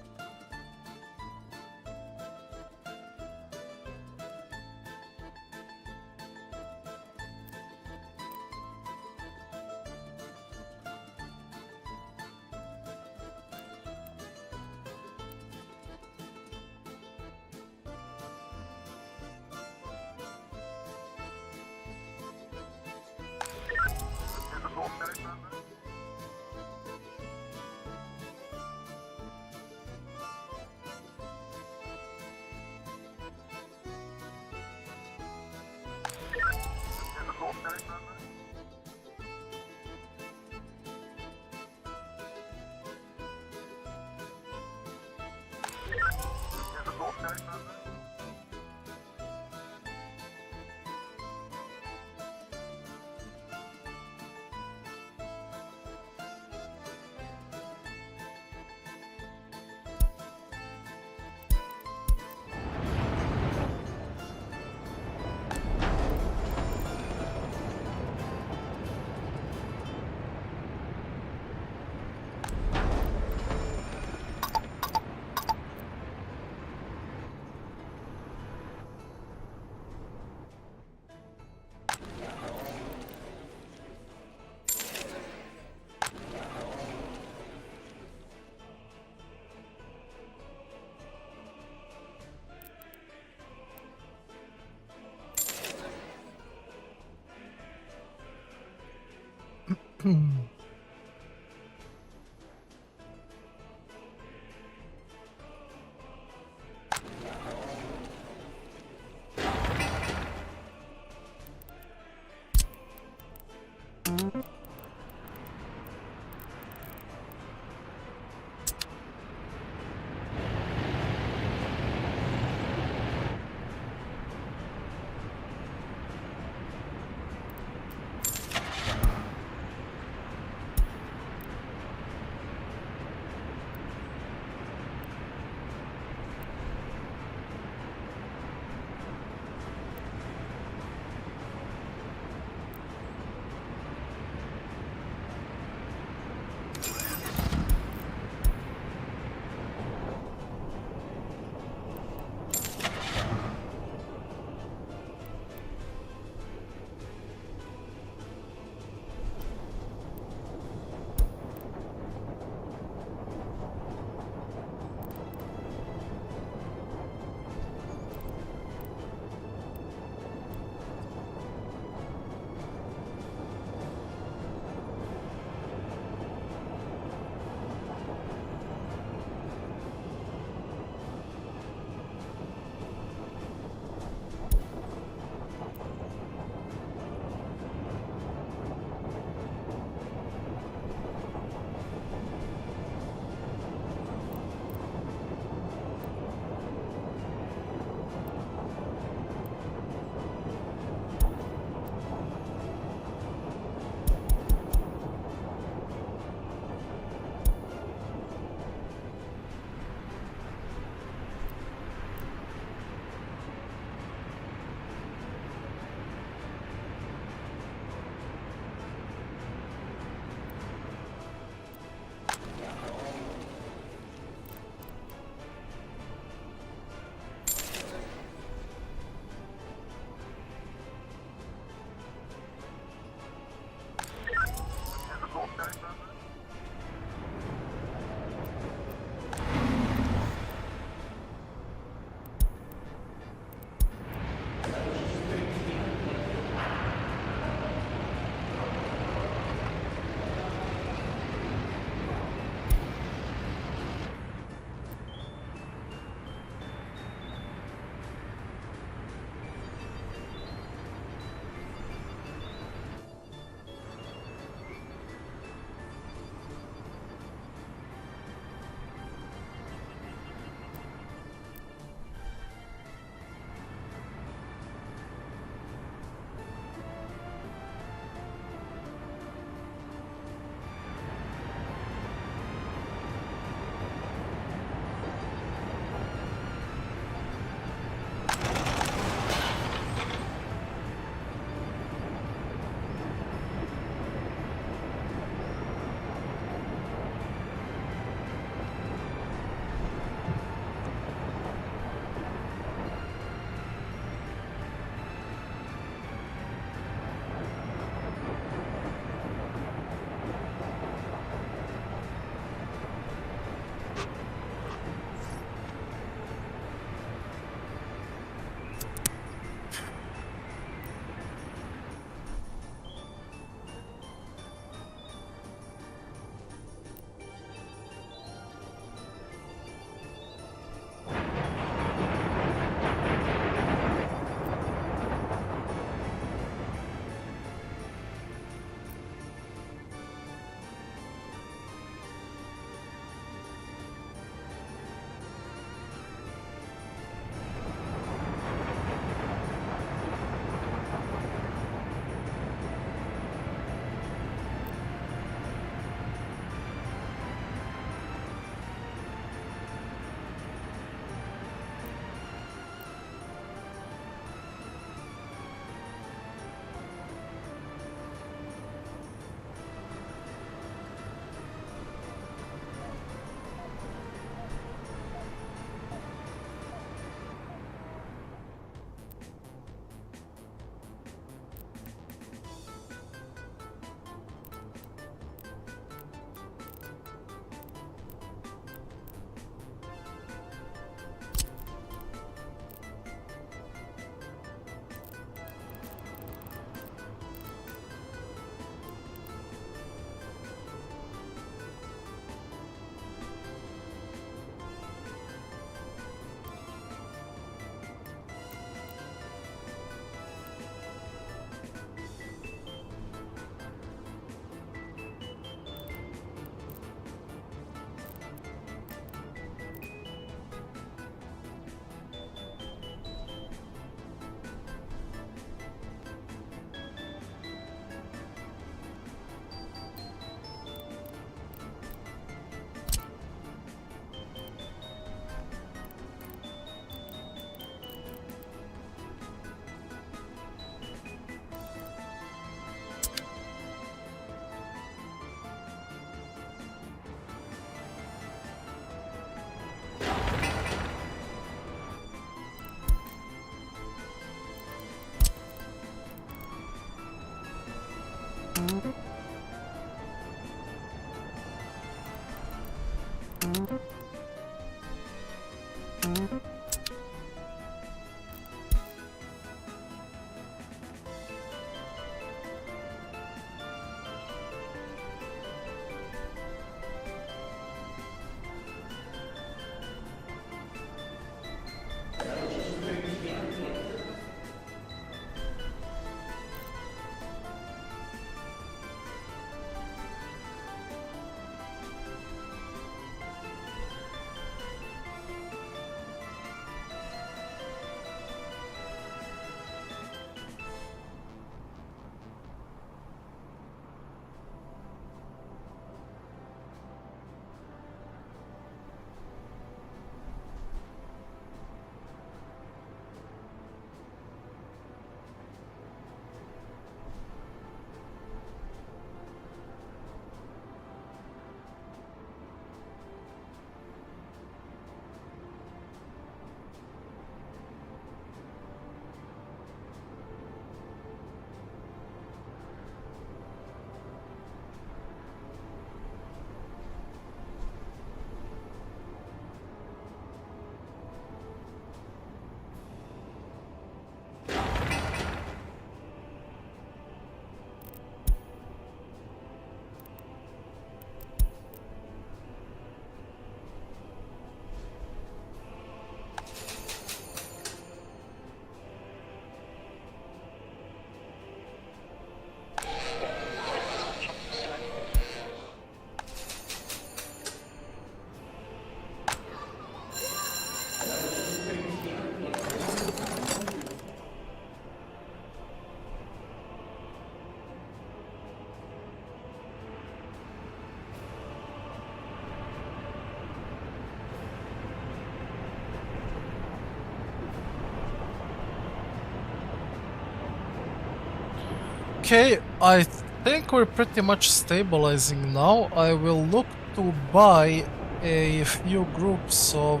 Okay, I think we're pretty much stabilizing now. I will look to buy a few groups of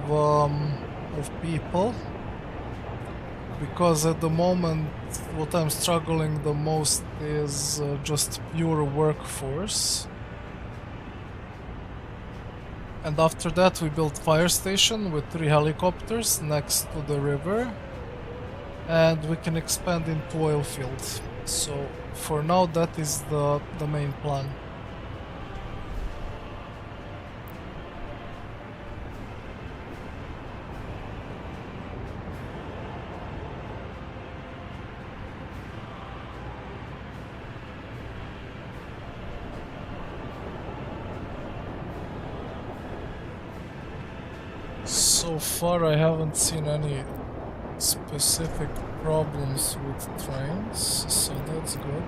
people, because at the moment what I'm struggling the most is just pure workforce. And after that we built fire station with 3 helicopters next to the river, and we can expand into oil field. So for now that is the main plan. So far I haven't seen any specific problems with trains, so that's good.